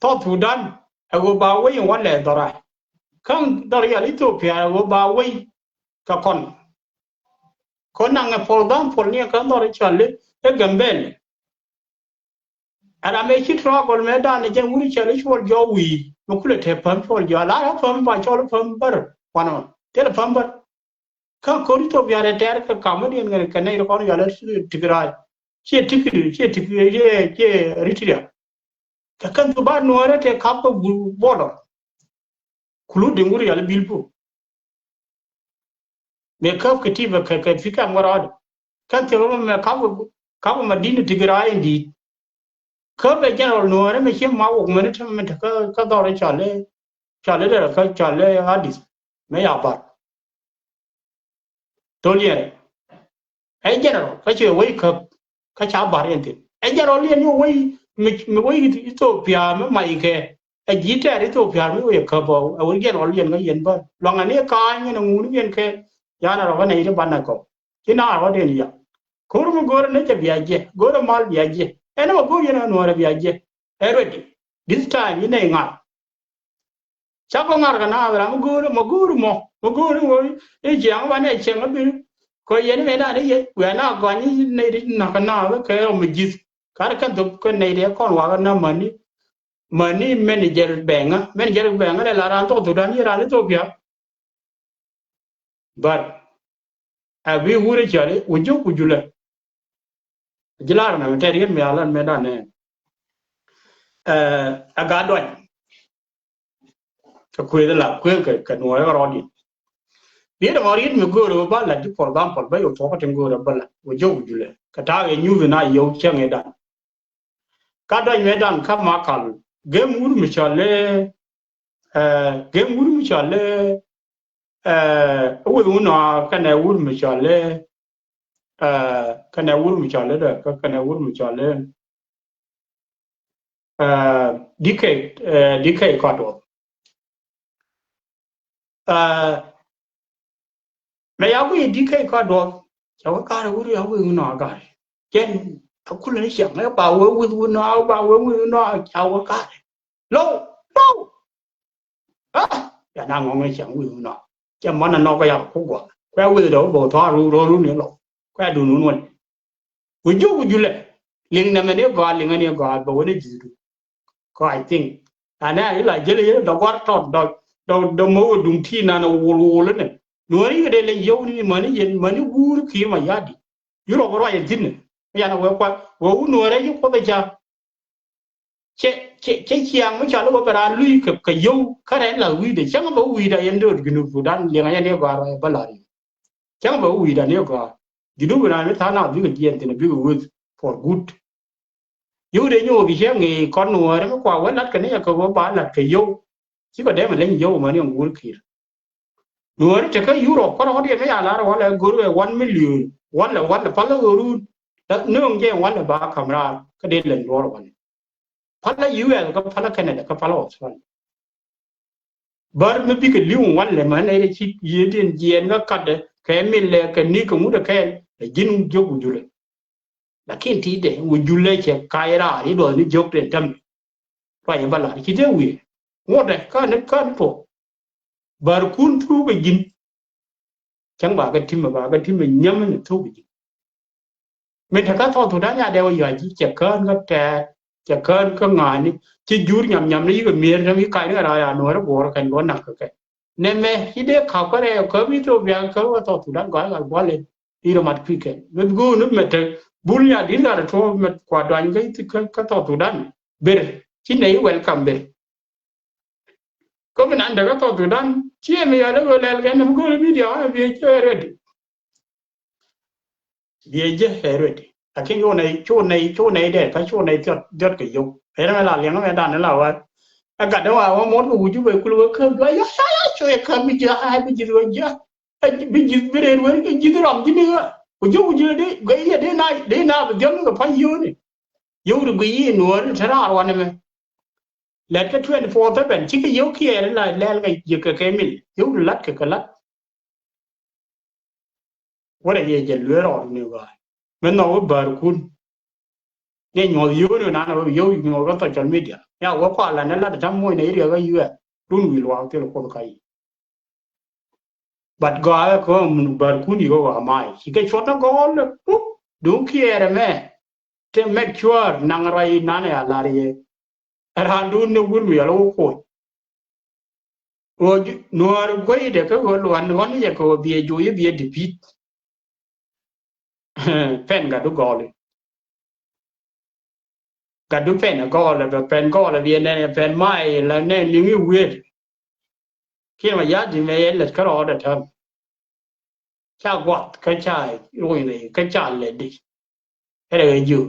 thọ thủ đan rồi bảo với những vấn đề đó rồi không dari Ethiopia wo ba wei ka kon nang for example ni kan dari chale e gambel ara me chi tro gol me dan je wuri chale chol jo wi mo kule te pam chol jo la pam ba chol pam bar pano te pam bar ka kori to biare ter ka kamadi ngar ka nei ko ya le tigrai che tikri che ritria ka kan to ba nuare te ka ko bodo kulu dinguri ya le bilpo me ka ketiva ka fika ngorad kan te me ka madina tigrai ndi ka be general nuare me che ma wo me ka dore chale de ka chale hadis me ya bar toliere ai general ka che wai ka cha bar ente ai general le ni wai me wai Ethiopia me mai ke a jite Ethiopia me wai ka bo a wai general le ga yen ba longa ne ka ni na ngun yen ke ya na ro ne ile ban na ko kina ro de ni ya kur mu gor ne che biaje gor mal biaje ena ma go yana no ra biaje erodi this time ni ne nga cha ko ngar ga na ra mu gor wo e jang wa ne chen ga ko yen me da ye we na ko ni ne na ka na ke mu jis kar ka do ko ne de kon wa na mani manager benga la ran to dan ra le to bia but a we wure chale uju kujula jilar na te rien me alan me da ne aga do ko de la ko ka no ra ro di bi da mari me go ro ba la di for example ba yo to ka tengo ra ba la uju kujula ka ta ge nyu na yo chen e da ka do me dan ka ma kan game wur mi chale we una kana wur mi chale kana wur mi chale da kana wur mi chale DK ka do me ya we DK ka do chawa ka wur ya we una ga ken akula ni xiang ya ba we una chawa ka lo ya na ngong ngai xiang we una cha mon na no ka ya ku gwa kwa we do bo tho ru ni lo kwa du nu non uju le ling na me ne ga ling ne ga ba we ne ji du ko I think ana ila jele do gwa to do mo dum ti na na wo le ne no ri ga de le yo ni mani gur ki ma ya di yuro ko ro ya tin ya na we kwa wo no re yu ko be ja che chiang mo cha lo ba ra lui ka yo ka re la wi de chang ba wi da yen do gnu fu dan le ga ne ga ra ba la ri chang ba wi da ne ga gnu ga na ta na bi ga yen tin bi ga for good yo de nyo bi che ngi kon no re ko wa lat ka ne ka ba lat ka yo chi ko de ma len yo ma ne ngur ki no re te ka euro ko ro de me ya la ro la gur 1 million wala pa la ru da no nge wala ba kamera ka de len ro ro pala US ka pala Canada ka pala Australia bar me bi ka liu wan le man ai chi yedin jen ga kad ka mi le ka ni ko mu da ka jin jogu jule lakin ti de wu jule che kaira ri do ni jog de tam pa ya bala ki de wi ngode ka ne to bar kun tu ga jin chang ba ga tim nyam ne tu ga jin men ta ka to da nya de wa ya ji che ka ga ta cha kan ka ngani chi jur nyam ni ga mir na mi kai ra ya no ra bor kan go nak ka ne me hide kha ka re ka mi to bya ka wa to tu dan ga ga bo le i ro mat pi ke me go no me te bul ya din da to me kwa dan ga ti ka to tu dan ber chi nei welcome ber ko me nan da ka to tu dan chi me ya le go le ga ne go mi dia bi che ready bi je ready akin yo nei chu nei de ka chu nei jot ke yo era la liang me dan la wa aga da wa mo mu ju be ku lo ka ga ya chu ka mi ja ai bi ji ro ja bi ji be re wa ke ji ram ji ni ga ju de ga ya de na bi gam ga pa yo ni yo ru bi yi no ra ra wa ne me la ka 24 ta ben chi ke yo ki era la ga ji ka ke mi yo lat ka lat wa de ye je lo ro ni ga men no bar kun ne nyo yo na na yo nyo ga ta social media ya wa kwa la na la ta mo ne ri ga yu run wi lo te ko kai but ga ko mun bar kun yo ga mai ki ke chota go le du ki ere me te make sure nang rai na ne ala ri ran du ne wur wi lo ko Noir guide ko wan ye ko bie juye bie dipit pen ga du gole ga du pen gole be pen gole bie ne pen mai la ne lingi wet ki ma ya di me le ka ro da tham cha gwat ka chai roi ne ka cha le di ele ju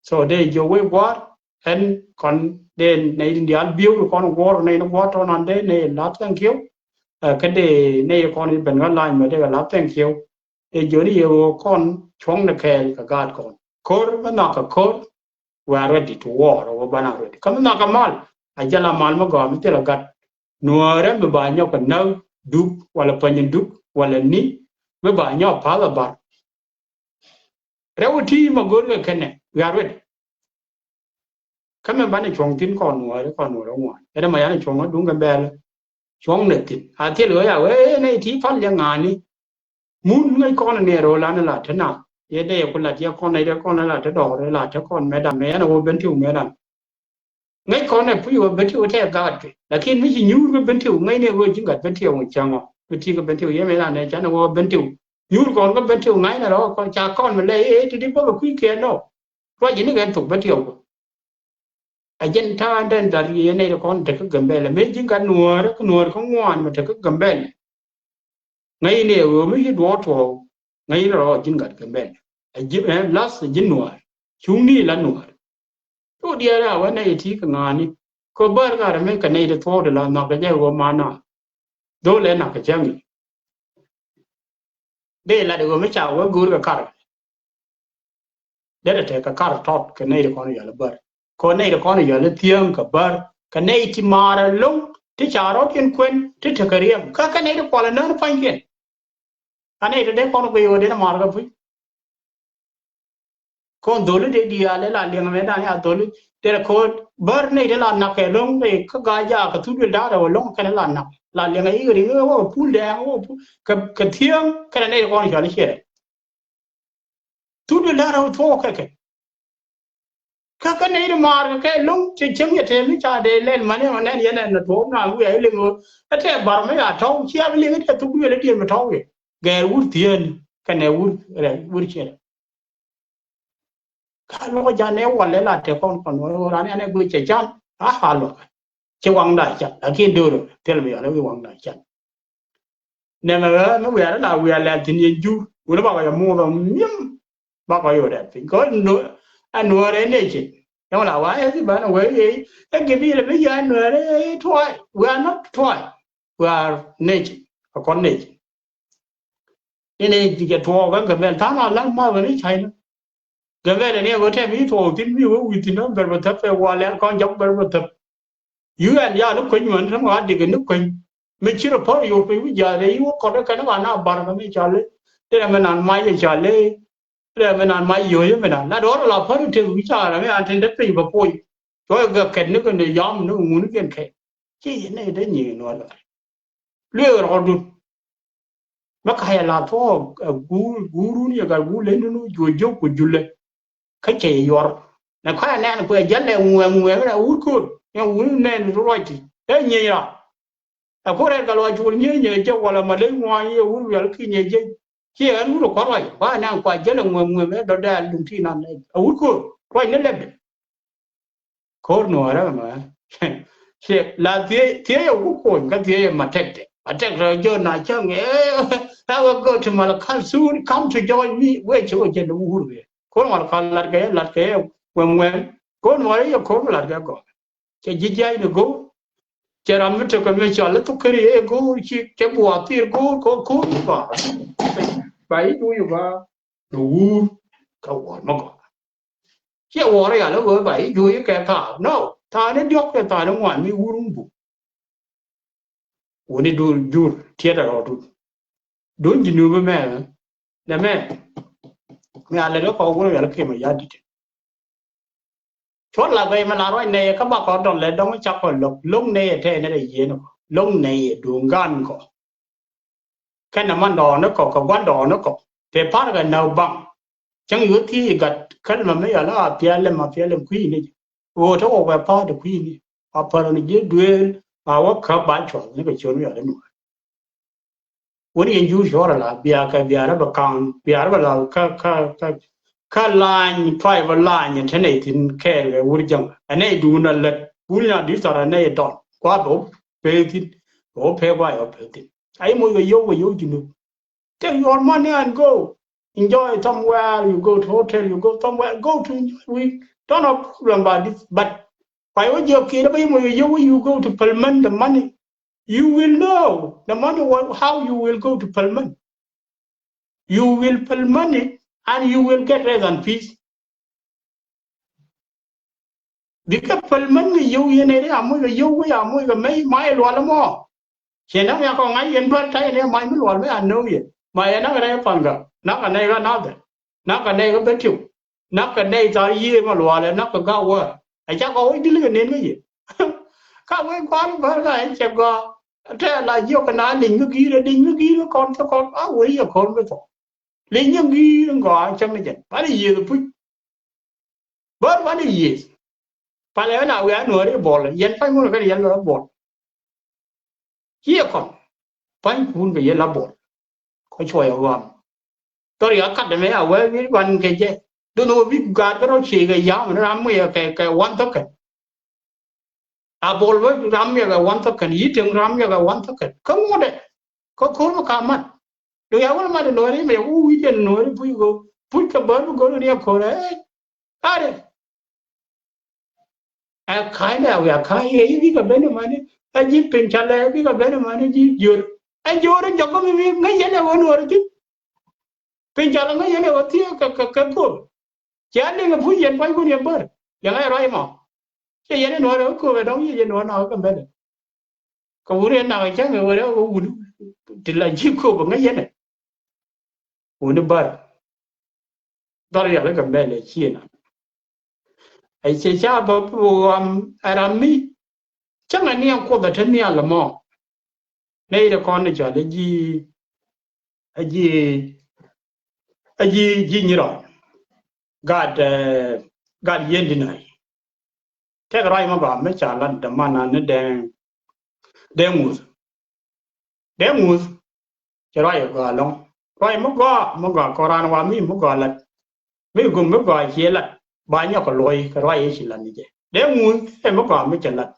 so de jo we what and con den nei indian biu con war nei no war on ande nei la thank you cái đề này con bên ngoài line mà đây là lắp thank you để giờ đi con chống được cái gạt con core mà nó cái core we are ready to war or bana ready come nó cái mal ajala mal mà gọi mình là gạt nuare mà bao nhiêu cái nâu đúc wala panyin đúc wala ni mà bao nhiêu phá là bar rewti mà gọi cái này we are ready come bên này chống tin con nuare đó ngoài cái đó mà anh chống nó đúng cái bèช่วงนึกติที่เหลืออ่ะเว้ยในที่ฟันยังงานนี่มุนไงก่อนเนี่ยโรลานั่นล่ะทนะเยเดคนละที่ก่อนในเดก่อนนั่นล่ะจะดอกเลยล่ะจะก่อนแม่ดำแม่นะโอเป็นทิวแม่ดำไงก่อนเนี่ยผู้อยู่เป็นทิวแท้กาดแต่คิดไม่ใช่ยูเป็นทิวไงเนี่ยเว้ยจึงกัดเป็นทิวจังอ่ะเป็นที่ก็เป็นทิวเยอะไม่ล่ะเนี่ยจันโอเป็นทิวยูก่อนก็เป็นทิวไงนะเราก็จากก่อนมันเลยทีนี้ก็คุยกันเนาะว่าอย่างนี้กันถูกเป็นทิวajen ta den dar yene kon de ko gambele me jinga nuor ko ngwan ma de ko gambele ngai ne wo mi do to ngai ro jinga gambele ajib las jin nuor chungni la nuor to dia ra wa ne ti ka ngani ko bar ga me ka ne de to de la na ga je wo ma na do le na ka jami de la de wo me cha wo gur ka kar de te ka kar tot ka ne de kon ya la bar con này là con này giờ là tiếng cả bar cái này thì mà là lúc thì chả rõ chuyện quên thì thật cái riêng cái này là quả là nó phải kiện cái này là để con về để nó mà cái vui con dối để đi là liền với đang nhà dối để là con bar này để là nạp cái lông để cái gai ra cái thứ gì đó rồi lông cái này là nạp là liền ấy cái gì ô phun đèn ô cái tiếng cái này là con giờ là chuyện thứ gì đó rồi thôi cái này là mà cái lông chỉ chấm như thế mới cha để lên mà nên vậy này là thốn nào cũng vậy liền cái thế bảo mấy à thâu chia với liền cái thứ cái tiền mà thâu vậy gài út tiền cái này út chuyện cái nó cho nếu còn lấy là thì con nói ra này vừa chạy chăn hà luôn chứ quăng đại chặt ở kia đưa rồi thế là bây giờ nó quăng đại chặt nên mà nó về đó là về là thiên nhiên du nó bảo là mua vào miếng bảo cái rồi đấy có nữa anh nuôi đến đây chứ nhưng mà là vậy thì bạn nói vậy cái gì là bây giờ anh nuôi đấy thôi we are not thôi we are nature con nature nên thì cái thôi cái bên thằng nào lắm mà vẫn chạy nữa cái bên này có thể bị thôi thì bị uy tín nó bền bật thấp về qua lên con dốc bền bật thấp you and ya nó quên mình nó ngã đi cái nước quên mình chỉ là phải yêu bây giờ đấy yêu còn cái nó nào bảo nó mới trả lấy thế là mình ăn mai trả lấy rồi mình ăn mai nhiều mình ăn là đó là phải theoวิชาlà mấy anh trên đất phi và poi rồi cái nước cái này gió nó muốn cái cái cái này đấy nhiều nữa rồi lừa rồi được mà cái là thôi guru này cái guru lên nó vui dốc của julle cái chơi rồi là cái này là phải dẫn lại người là út cút nhưng út nên rồi thì đấy nhiều rồi à có cái loại chuột nhiều cho gọi là mà lấy ngoài út về cái nhiều chứ khi anh út có rồi ba nàng quay dẫn là người đó đã đúng thì nào này út cút quay nó lên khổ nữa đó mà là thế út cút cái thế mà Attack rồi na cho nghe I will go to Malakal soon come to join me wait cho trên đủ rồi con mà lật cái when con nói con lật cái go cái gì vậy nó go cái làm nó cho cái cho là tôi cái go cái bùa tiệt go vậy tôi và đủ câu mà go cái ổ này là nó vậy vui cái thảo no thà nó đióc cái thà nó ngoài mi uống bù Oni dur tiada rodu don jinu be me na me ale ko ko ya ke ma ya dit chot la be ma la roi ne ka ba ko don le dong cha ko long ne the ne de ye no long ne du gan ko cái nào man đỏ nó có quan đỏ nó có te par ga nào bang chẳng yu thi gat kan ma me ya la pia le ma pia le quy ni o to o ba pa de quy ni a par ni je duel Our cup bunch of the children are no. When you use your la, be a account, be a line, private line, and tenate in care, wood young, and they do not let William this or an a dot, quabo, painted, or pay by or painted. I am with you. Take your money and go. Enjoy somewhere, you go to hotel, you go somewhere, go to enjoy. We don't have problem about this, but why would your kid you go to Parliament the money? You will know the money how you will go to Parliament. You will Parliament it and you will get rest and peace. Because Parliament you in area you are my more. She never go I in but I know you. My another panga, not a neighbor another, not a neighbor bet you, not a day I year Malwala, not a go word. I just always deliver in me. Can't wait one I check go. Tell like you can I ding you con away your con before. Ling you and go on champion. What a year put. But what a years. Palena we are no ball, yet find one very yellow ball. Here come. Find wound the yellow ball.ช่วยว่าตัวเรียกกัดได้ไหมเอาไว้วันแกเจดูโน้วิกาดก็เราเชี่ยกันยาวมันรำไม่แกวันตะกันอาบอลไว้รำไม่แกวันตะกันยี่ถึงรำไม่แกวันตะกันก็หมดเลยก็คนมาขามันดูอย่างว่ามันโน้นี่ไม่วิจารณ์โน้นี่พูดกับเบิร์ดก็เรียกคนเลยอะไรขายแล้วอยากขายยี่กับเบนมันนี่ยี่เป็นชาเลยี่กับเบนมันนี่ยี่ยูไอ้โยนจังก็ไม่มีไม่ยันเลยวันวันที่เป็นจังไม่ยันเลยวันที่ก็พูดเจ้าเนี่ยก็พูดยันไปกูเนี่ยเบิร์ยังไงไรมั้งเจ้ายันเนี่ยหนูเรากูไปต้องยันหนูเราก็ไม่ได้ก็วันนี้น่าจะเงี้ยวันนี้ก็วันที่ละจีบกูก็ไม่ยันเลยวันนี้เบิร์ตอนนี้อะไรก็ไม่เลยเชี่ยนะไอ้เจ้าบอกว่าอะไรมีจังอันนี้กูแต่ฉันเนี่ยละมั้งในเรื่องของจะได้ยีนี่หรอกัดเย็นดีหน่อยแค่ไรมาบ้างไม่จ่าลัดดมานานี่แดงมูสจะไรก็ลงไรมุกก็กรานวามีมุกก็ลัดไม่กุมมุกก็เขียนลัดบ้านเนี่ยก็ลอยก็ไรเอชิลันนี่เจแดงมูสไอ้มุกก็ไม่จ่าลัด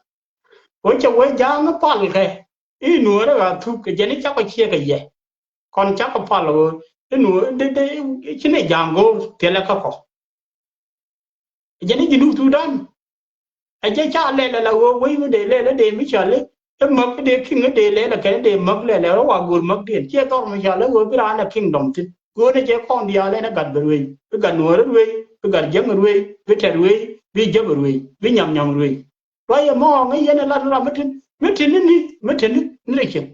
วันจะวันยามไม่ปานเลยอีหนูน่ะทุกเจนี่จักก็เชียก็แย่ก่อนจักก็พอแล้วอีหนูได้ชิเนี่ยยามโกเทละก็พอเจนี่กินทุกดันไอ้เจ้าเล่แล้วไว้ไม่ได้เล่แล้วเดไม่เฉลยแล้วมักเด็กคิงเดเล่แล้วแกเดมักเล่แล้วว่ากูมักเดียนเจ้าต้องไม่เฉลยกูไปร้านน่ะคิงดอมติกูเนี่ยเจ้าของเดียวเลยนะกัดบรุยไปกัดหนูรวยไปกัดยังรวยไปเทรวยไปจับรวยไปยำรวยไรมองไอ้ยันละละไม่ถึงนี่นี่เกี่ยว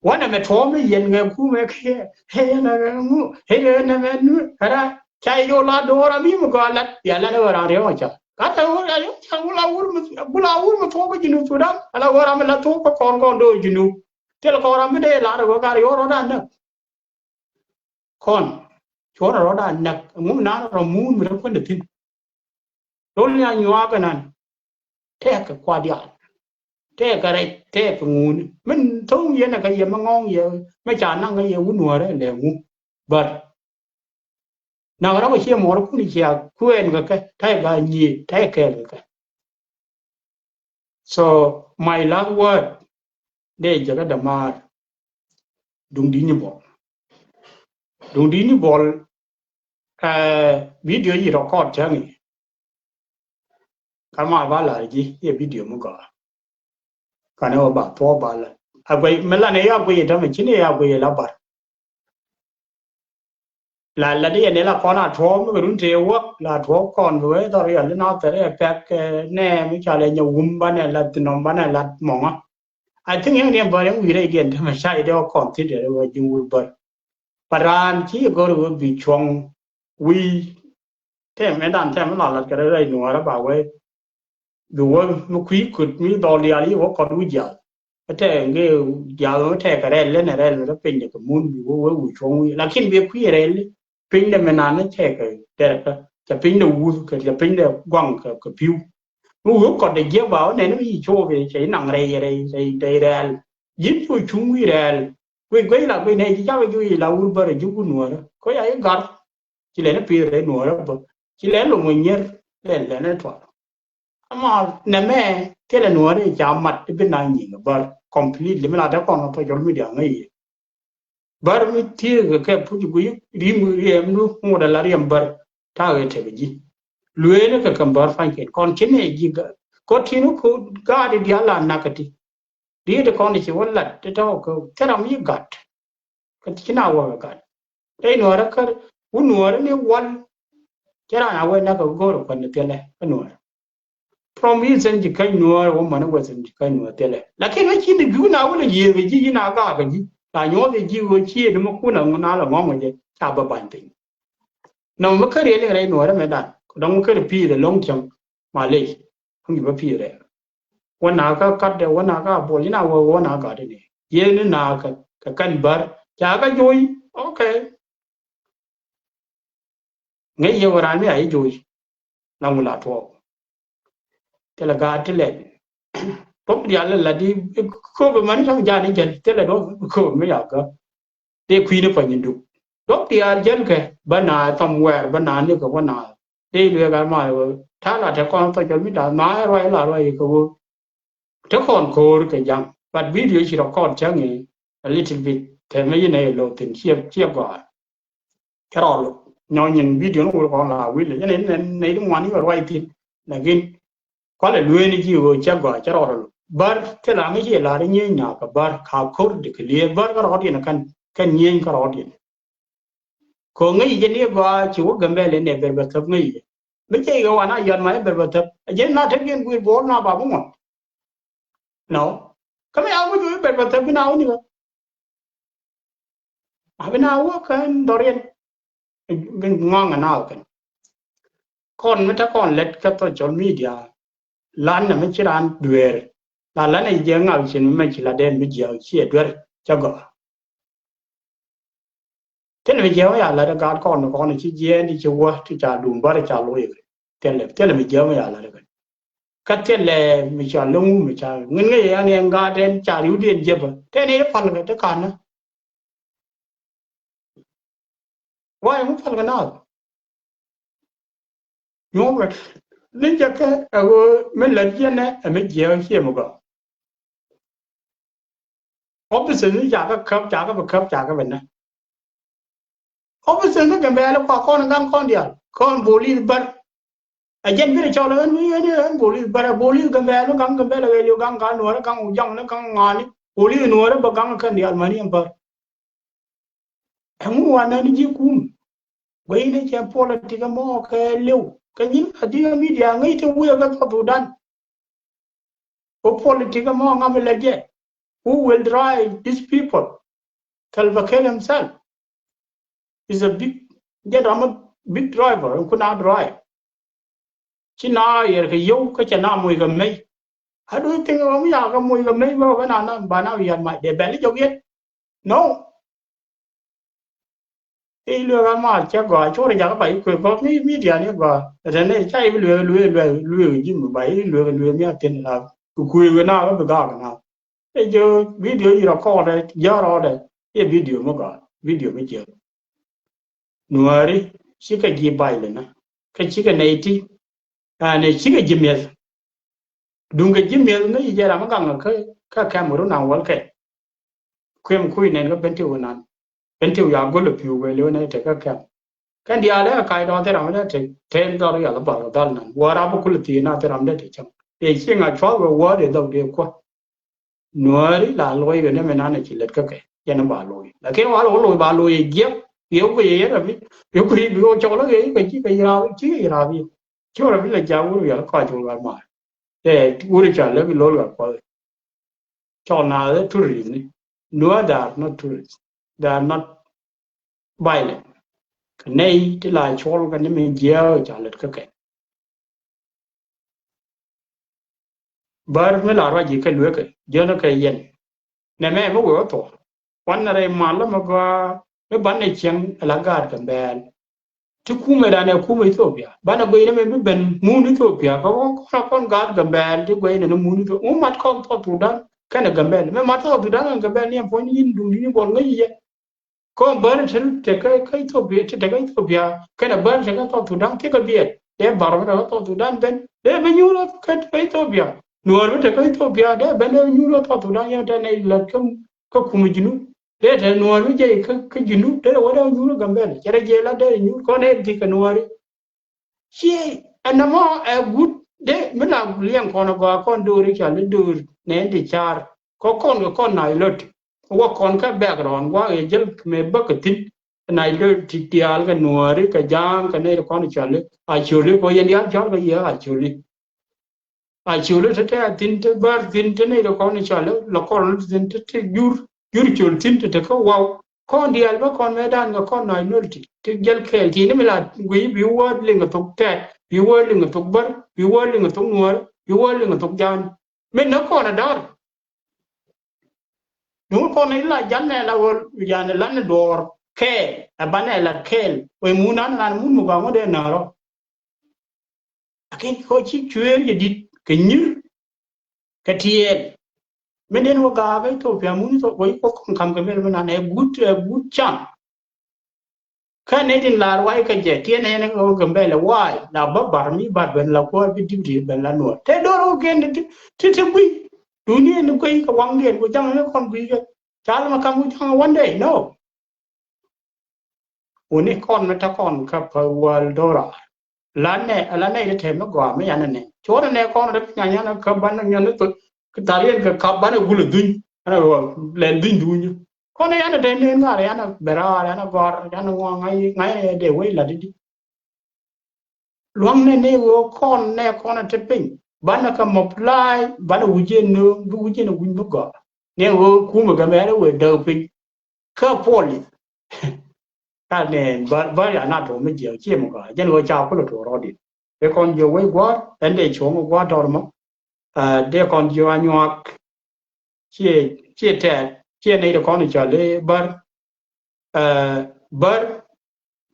วันนั้นท้องไม่เย็นไงกูไม่แค่เฮ้ยนะงูเฮ้ยนะแม่นู่นอะไรใจโยลาโดรามีมุกอะไรอย่าละเราเราเรียกว่าจ้ะก็แต่ว่าช่างบุลาวุ้มาท้องไปจินุสุดาอะไรว่าเราไม่ละท้องก็ก่อนโดยจินุเจ้าก็เราไม่ได้ละเราก็การย้อนเราได้นะคนชวนเราได้นักมุมนั้นเรามุมเราคนเดียวทิ้งโดนเนี่ยยัวกันนั่นแท้กับกว่าเดียวแท้กับอะไรแท้กับงูมันทุ่งเย็นก็ยังมางงเยอะไม่จ่านั่งก็ยังวุ่นวายเลยเดี๋ยวงูบัดนั่งเราก็เชี่ยหมอเราคุณเชี่ยคุยกันก็แท้กับยีแท้กับเลย so my last word เดี๋ยวจะได้มาดุงดีนี่บอกวิดีโอยี่เราก็จังนี่ข้ามาบ้านอะไรจีเยี่ยวิดีโอมั้งก็การเอาบัตรทัวร์บ้านละเอาไปเมื่อไหร่เนี่ยเอาไปทำไมชิ้นเนี่ยเอาไปแล้วบัตรแล้วที่เนี่ยละคนอ่ะทัวร์มันก็รุ่นเทวะละทัวร์ก่อนด้วยตอนเรียนแล้วน่าจะได้แพ็กแน่ไม่ใช่เลยเนี่ยวุ้มบ้านเนี่ยละตินอมบ้านเนี่ยละมองอ่ะไอ้ที่ยังเรียนบ้านยังวิเลยเรียนทำไมใช่เดี๋ยวก่อนที่เดี๋ยวจิงวุ้มบ้านปรานที่ก็รู้วิชงวิแท้ไม่ดันแท้ไม่หล่อละก็ได้หนัวแล้วบ่าวไว้ดูว่ามันคุยขุดมีดอลเลียรี่ว่าก่อนวิจารณ์แต่เงี้ยยาวแท้ก็ได้เล่นอะไรแล้วเป็นอย่างกับมุนว่าวิชงวิแล้วคิดเบี้ยคุยอะไรเป็นเดมันนานแท้ก็แต่จะเป็นเดวูก็จะเป็นเดกว้างกับผิวม Wu ko de ge ba ne ni cho ve che nang re de real yin fu chung wi real we gwe la we ne ji ja we ju la ur ba ju ku nuor ko ya gar ci le ne pi re nuor ba ci le lu mo nyer le ne to ama ne me te le nuor ja mat be na ni ba complete le me la da ko to jol mi dia ngai bar mi ti ke pu ju ri mu riem nu mo da la riem bar ta ge te ji luene ka kambar fan ke kon kene ji ko tinu ko ga de dia la nakati di de kon ci wala te to ko tera mi gat ka tina wa gat dai no ra kar unwar ne wal tera na wa na ko goro kon ne tele unwar promise ji kai no wa man wa san ji kai no tele lakin wa ki de guna wala ye ji na ga ga ji ta nyo de ji wo chi de mo ku na na la mo je ta ba ban tin no ma kare le rai no ra me da dong ke pi de long chang ma le hung ba pi re wa na ka kat de wa na ka bo ni na wa na ga de ne ye ne na ka kan bar ja ga joi okay ngai ye wa ran me ai joi na mu la to te la ga te le top dia la di ko ba man sang ja ni jen te la do ko me ya ga te khui ne pa ni du top dia jen ke ba na somewhere ba na ni ko wa na te le ga ma ta la te kon to jol mi da ma roi la roi ko te kon ko ke jang but video chi ro kon chang ni a little bit te me ne lo tin chiep ga ka ro nyo nyin video no ko la wi le ne dum wani ko roi tin na gin ko le lue ni ji go cha ga cha ro bar te la me ji la ri ni na ka bar kha khor de ke le bar ka ro tin kan nyin ka ro tin ko ngai je ne ga chi wo gambe le ne ber ba thap ngai me che ga wana yan mai ber ba thap je na the gen gu bo na ba mo no ka me awu ju ber ba thap na ni ba abena wo kan dorien gen ngang na kan kon me ta kon let ka to social media lan na me chiran duer la lan ai je ngau chin me chila den me je chi duer cha go thế là giờ ya la da ga con chi je ni chi wo ti cha dum ba cha lo ye te le mi je ya la da ka te le mi cha lu mi cha ngin nge ya ne ga den cha ru den je ba te ne fa la te kan na wa mu fa la na yo ba nin ja ka me la je ne me je chi mo ga opposite ni ja ka ba na opposite ni ga be la con gang con dia con boli bar ajen bi cho la ni ni boli ga be la gang ga be la le gang ga no ra gang u jang na gang ngani boli no ra ba gang kan dia mani am bar amu wana ni ji kum wei ne che politika mo ke lew ka yin adia media ngai te wu ga to dan o politika mo ngam la je who will drive these people Salva Kiir himself is a big driver who could not drive china yer ke yo ka chana mo ga mai I don't think we are ga mo ga mai ba na ba na yan mai de beli jo yet no e lu ga ma cha ga cho ra ga bai ko ko ni media ni ga de ne chai lu ji mo bai lu mi atin la ku ga na ga na e jo video you record ya ro de e video mo ga video mi je nuari shi ka gi bai le na ka shi ka nei ti ne shi ka jimel dunga jimel ngai je ra ma ga ka kamero na wal ke kwem kui ne ga bentiu nan bentiu ya go le piu we le ne te ka kan dia le ka do te ra ma te ten do ya la ba dal nan wa ra bu ku ti na te ram de te chang e shi nga chwa go wa de do de ko nuari la loi ga ne me na ne chi let ka ke ya na ba loi la ke wa loi ba loi ge yo ko ye ra bi yo ku ri go cho la ge ka chi ra bi cho ra bi la ja wu ya ka cho ga ma uri cha le lo ga ko cho na the tourists no they are not tourists they are not violent nei ti la chol ga ni me je cha le ka ke bar me la ra ji ke lu ke je na ke yen ne me mo go to wan na re ma la ma ga me ban ne chen la ga ka ben ที่คุมได้เนี่ยคุมอิธิโอเปียบ้านก็ยังไม่เป็นมูนอิธิโอเปียก็คนกาดกัมเบลที่ก็ยังมูนอิธิโอมัดข้อตัวตุดันแค่นั้นกัมเบลไม่มัดตัวตุดันกัมเบลเนี่ยพอนี่ดูนี่บอลงี้เยก็เบอร์ฉันจะก็อิธิโอเปียจะก็อิธิโอเปียแค่นั้นเบอร์ฉันก็ตัวตุดันที่ก็เบียดเดี๋ยวบาร์มันก็ตัวตุดันเป็นเดี๋ยวเป็นยูโรก็อิธิโอเปียนัวมันจะก็อิธิโอเปียเดี๋ยวเป็นยูโรตัวตุดันยังแต่ในหลักก็คุมจินุde nuar mi je ka jinu de wada nyuro gambel jere je la de nyur ko ne di ka nuari she anamo a good de mena lian ko no ba kon do ri cha le dur ne di char ko kon nai lot wa kon ka background wa e jel me ba ka tin nai le ti tial ka nuari ka jam ka ne ko ni cha le a chule ko yen ya cha ka ya a chule te ta tin te bar tin te ne ko ni cha le lo ko tin te yur chul tin te ko wow kon dial ba kon medan ga kon nai nulti te gel kel ti ni mila gui bi word linga tok te bi word linga tok bar bi word linga tok nuar bi word linga tok jan men na kon adar nu kon ila janne la wor yan lan dor ke abane la kel we munan nan mun mu ga mo de na ro akin ko chi chwer ye dit ke nyir ke tiel menen wo ga ga to pya mun to wai ko kam ka mel na ne good chan ka ne din lar wai ka je tie ne ne ko gambe le wai la ba bar mi ba ben la ko bi di ben la no te do ro gen ti bi dunia ne ko ka wang gen ko jang ne kon bi ga chal ma kam ko jang one day no oni kon na ta kon ka pa wal dora lan ne te ma gwa me yan ne chora ne kon da nya nya na ka ban nya ne to Italian ka kabana gulu dun ana len dun dunya kono yana de ne ngare yana bera yana gor yana ngai de we la di luang ne wo kon ne kono te pin bana ka moplai bana wuje no gun go ne wo kuma ga mere we de pin ka poli ta ne ba ya na to me je che mo ga jen wo cha ko lo to ro di e kon yo we gwa ende chong gwa to mo de kon yo anyak chia này được con cho le bar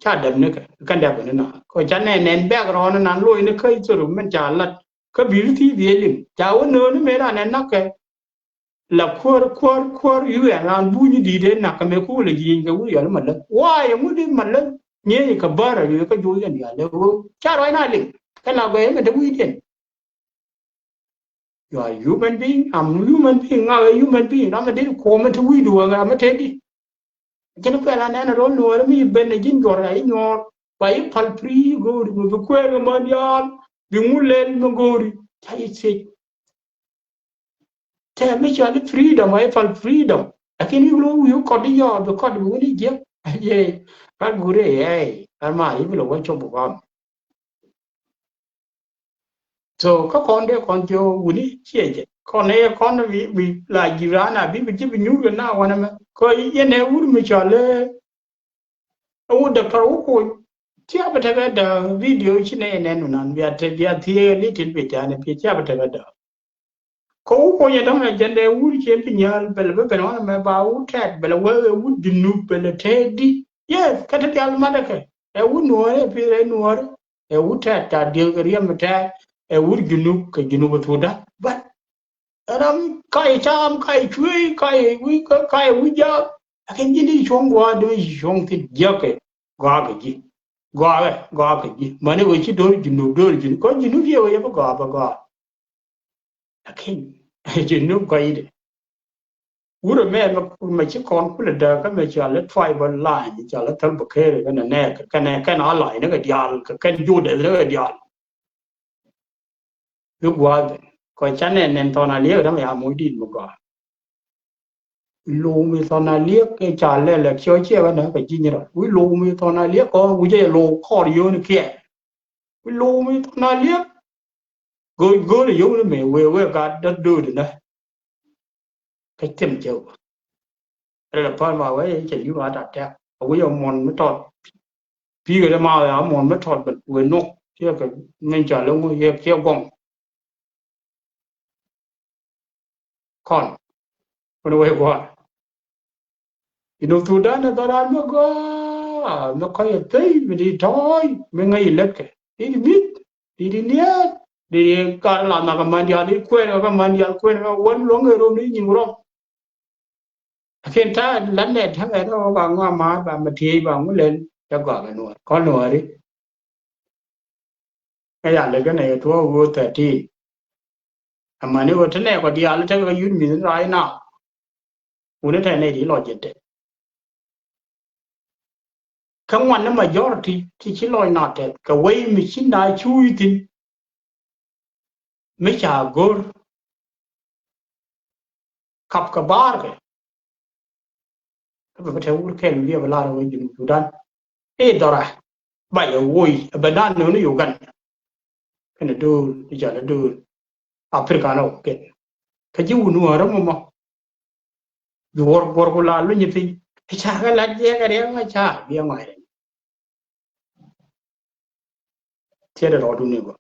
cha đầm nữa cái đẹp nữa nè coi cha này nền background nó lôi nó khơi cho rồi mình trả lật cái biểu thị về liền cháu nữa nó mới là nền nó cái là khoa yêu là bu như đi đến nè cái mấy khu là gì cái u nó mà lên why mu đi mà lên nhớ cái bar rồi cái vui cái gì là cha nói này liền cái nào về cái vui đi You are human being, I'm human being, I'm a human being. I'm a little common to we do, I'm a teddy. Can you an animal no me ben a gin or I know by palpri go with the queer manial, the mulen no go. I say, tell me, you freedom, I felt freedom. I can you call the yard, the cotton woody, yeah, yea, I'm good, eh, I'm my evil one chop of so có con đeo con cho uni che con này con nó bị lại gì ra na bị chỉ bị nhú cái nào mà nó coi yên này uri mới cho le u đặc thầu cô chia bớt cái đó video chỉ này nè nó năn bia thiê little bit này bia chia bớt cái đó cô nhà đó là dân này uri chỉ bị nhal bel nó mà bảo thẹt bel uri dinu bel thẹt đi yes cái đó là mà đấy cái uri nuore bia nuore uri thẹt ta điều cái riêng mà thẹt e wur junub ka junub tuda but adam kai cham kai chui kai wi ja akin jini chongwa do chong ti jake ga ga ji mane wi chi do junub ko junub ye we ba ga akin junub kai de wur me ma chi kon kula da ka me cha le tribal line cha le tal ba khere ka ne na lai ne ga dial ka kan ju de le dial lúc qua coi chắn nên thona liếc đó mà mũi đi một quả lù mi thona liếc cái trả lời là chơi chơi cái đó phải chi nhỉ rồi úi lù mi thona liếc có úi chơi lù kho đi vô nữa kia úi lù mi thona liếc gối đi vô nữa mẹ quê cả đất đưa được đấy cái tìm chịu đây là phải mà với chỉ như vậy đặt ra úi ông mòn mới tròn vì cái mà là mòn mới tròn bật quê nốt chứ cái nên trả lời mua kia kia bông con quay qua you know to done that I'm go no kai tai di toy me ngai lek di mit di nia di ka la na ka man dia di kwen ka man dia kwen ka won lo ngai ro ni nyin ro aken ta lan le thang ai ro ba nga ma ba ma thi ba mu len ya ga ka no ko no ri ka ya le ka ne to wo ta ti amane wo tne ko dia le ta ka yun mi rai na une ta ne di lo jete kan wannan majority ti chi loy na te ka wei mi chin dai chui tin me cha gor kap ka bar ke ba te ur ken lia bala ro jin sudan e dora ba ye woi ba dan no ni yugan kan do ti ja do afrika no ke ka ji unu ara mo gor ko la lu ni ti cha ga la je ga re ma cha bi ngai tie de ro du ni ko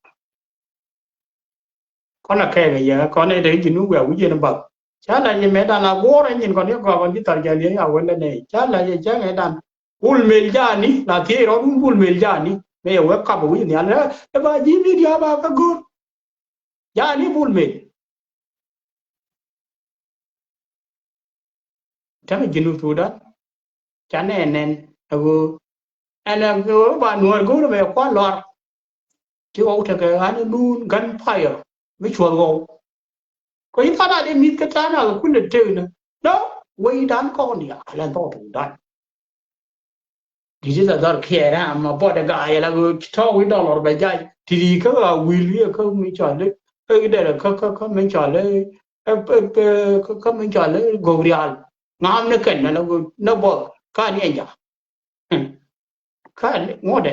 con là khe cái giờ con này đấy chỉ nuôi quẹo cái gì ba chả là gì mẹ đàn là bố anh nhìn con con cái tờ giờ liền à quên này chả là gì chả nghe đàn bul mel ja ni là thế rồi đúng bul mel ja ni mẹ web cặp cái gì này là ba gì đi dia ba cái gor ja ni bul mel chả là gì nuôi đó chả này nên anh là cái bạn nuôi gor về quá lọt chứ ông thằng cái anh nuôi gun fireไม่ชวนงก็ยิ่งถ้าได้มีกระจายนะคุณเจอนะเนาะวัยด้านก่อนเนี่ยอะไรต่อถูกได้ดิจิทัลดอลแค่นะมาพอได้ก็ไอ้แล้วก็ท้อวิดอลลาร์ไปจ่ายทีนี้ก็วิลเลียก็ไม่จ่ายเลยเดี๋ยวก็ไม่จ่ายเลยก็ไม่จ่ายเลยกบเรียลงามเนี่ยกันนะแล้วก็นับบอกค่าเนี่ยจ้ะค่างอเด้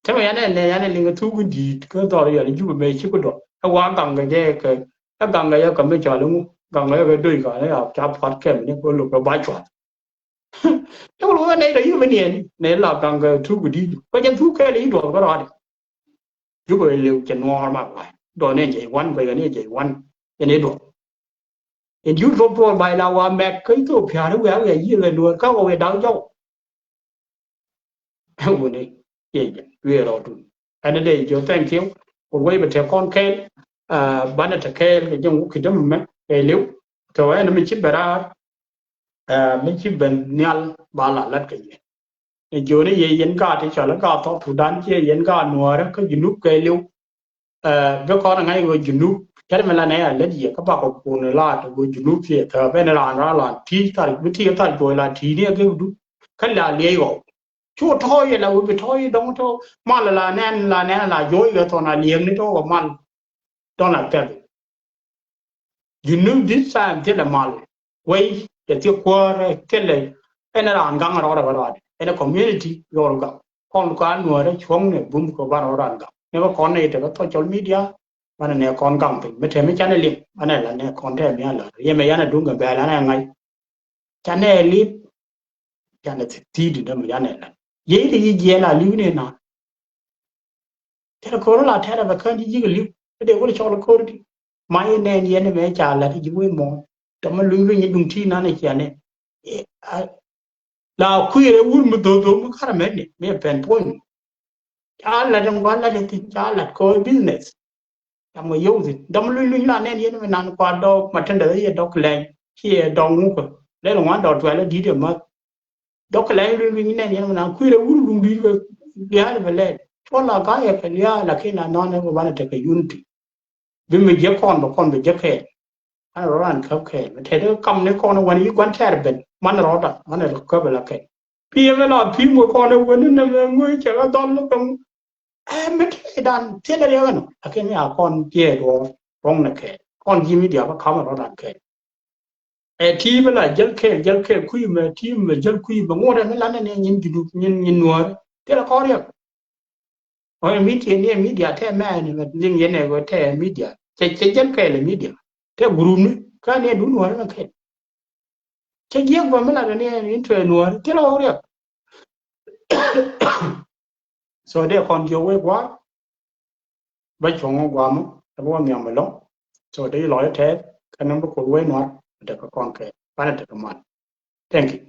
ถ้าไม่งั้นเนี่ยยันลิงก็ทุกดีก็ต่อเลยอย่างนี้อยู่ไม่ชิบก็ดอกถ้าว่างกังก็แย่ก็ถ้ากังก็ยังก็ไม่จ่ายแล้วกังก็ยังด้วยกันแล้วจับพอดแค่เนี่ยก็หลุดก็บายจอดแล้วรู้ว่าในเรื่องไม่เนี่ยในหลักกังก็ทุกดีก็ยังทุกแค่นี้ดอกก็รอดอยู่ไปเร็วจะนอนมากไปดอกเนี่ยใจวันไปกันเนี่ยใจวันอย่างนี้ดอกเห็นยุทธพอไปแล้วว่าแม็กเคยตัวเพียรแล้วอย่างนี้เลยนวลก็เอาไปดาวเจ้าวันนี้we are out and day yo thank you for way but con ken bana ta ken ke jong ki dum me e lew to en mi chibara mi chiben nyal bala lat ke e jone ye yen ka ti cha la ka to sudan che yen ka nuar ka junub ke lew be ko na ngai go junub ker me la ne la di ka ba ko kun la to go junub che ta be na la ti ta bi ti ta go la ti ne ke du kan la le goชั่วท้อยเราไปท้อยดงโตมาละแน่นละย้อยก็ตอนน่ะเลี้ยงนี่โตก็มันตอนน่ะแต่you know this time ที่ละmal ไว้จะที่กว่าเท่เลยไอ้นั่นอ่านกังรอดก็ไอ้นั่น community ยอมกับคนกันหัวได้ช่วงเนี่ยบุ้มก็บ้านเราดันกับเนี่ยก็คนในแต่ก็โซเชียลมีเดียมันเนี่ยคนกังไปไม่ใช่ไม่ใช่เนี่ยลิงอันนั้นละเนี่ยคนแท้ไม่อะไรยังไม่ยันดุงกับแบบนั้นยังไงฉันเนี่ยลิฟฉันเนี่ยตีดิเดิมยันเนี่ยye de ye la lu ne na te ko la ta da kan ji ga lu de ko cho la ko ri mai ne ye ne me cha la ji we mo to ma lu ni dum ti na ne cha ne la ku ye wu mu do mu kara me ne me pen point cha la dum wa la de ti cha la ko business ta mo yo zi dum lu la ne ye ne na kwa do ma tan da ye do kle ki ye do ngu ko le lo wa do twa la di de ma donc là lui ne ne na ku re uru lungi ya le le fola ga ya ke ya la ke na no ne ba na te ke unity bi me je kon be je ke an ro ran ka ke te de kam ne kon wani kwan ter ben man ro da man ro ko be la ke pi me la pi mo kon ne wani ne ngui che ga don lo tong me te dan te le ya no ke ne a kon je ro rong na ke kon ji mi dia ba ka ma ro dan ke e team la jel ke kuy me team me jel kuy ba ngore me la ne nyin gidu nyin nuor te la ko rek o media te me ni ning yene go te media che jel ke le media te group ni ka ne du nuor na ke che ye ba me la ne into nuor te la ko rek so de kon yo we kwa ba chong gwa mo ta bo mi am lo so de lo te kan no ko we nuor de ko kon ke para de man thank you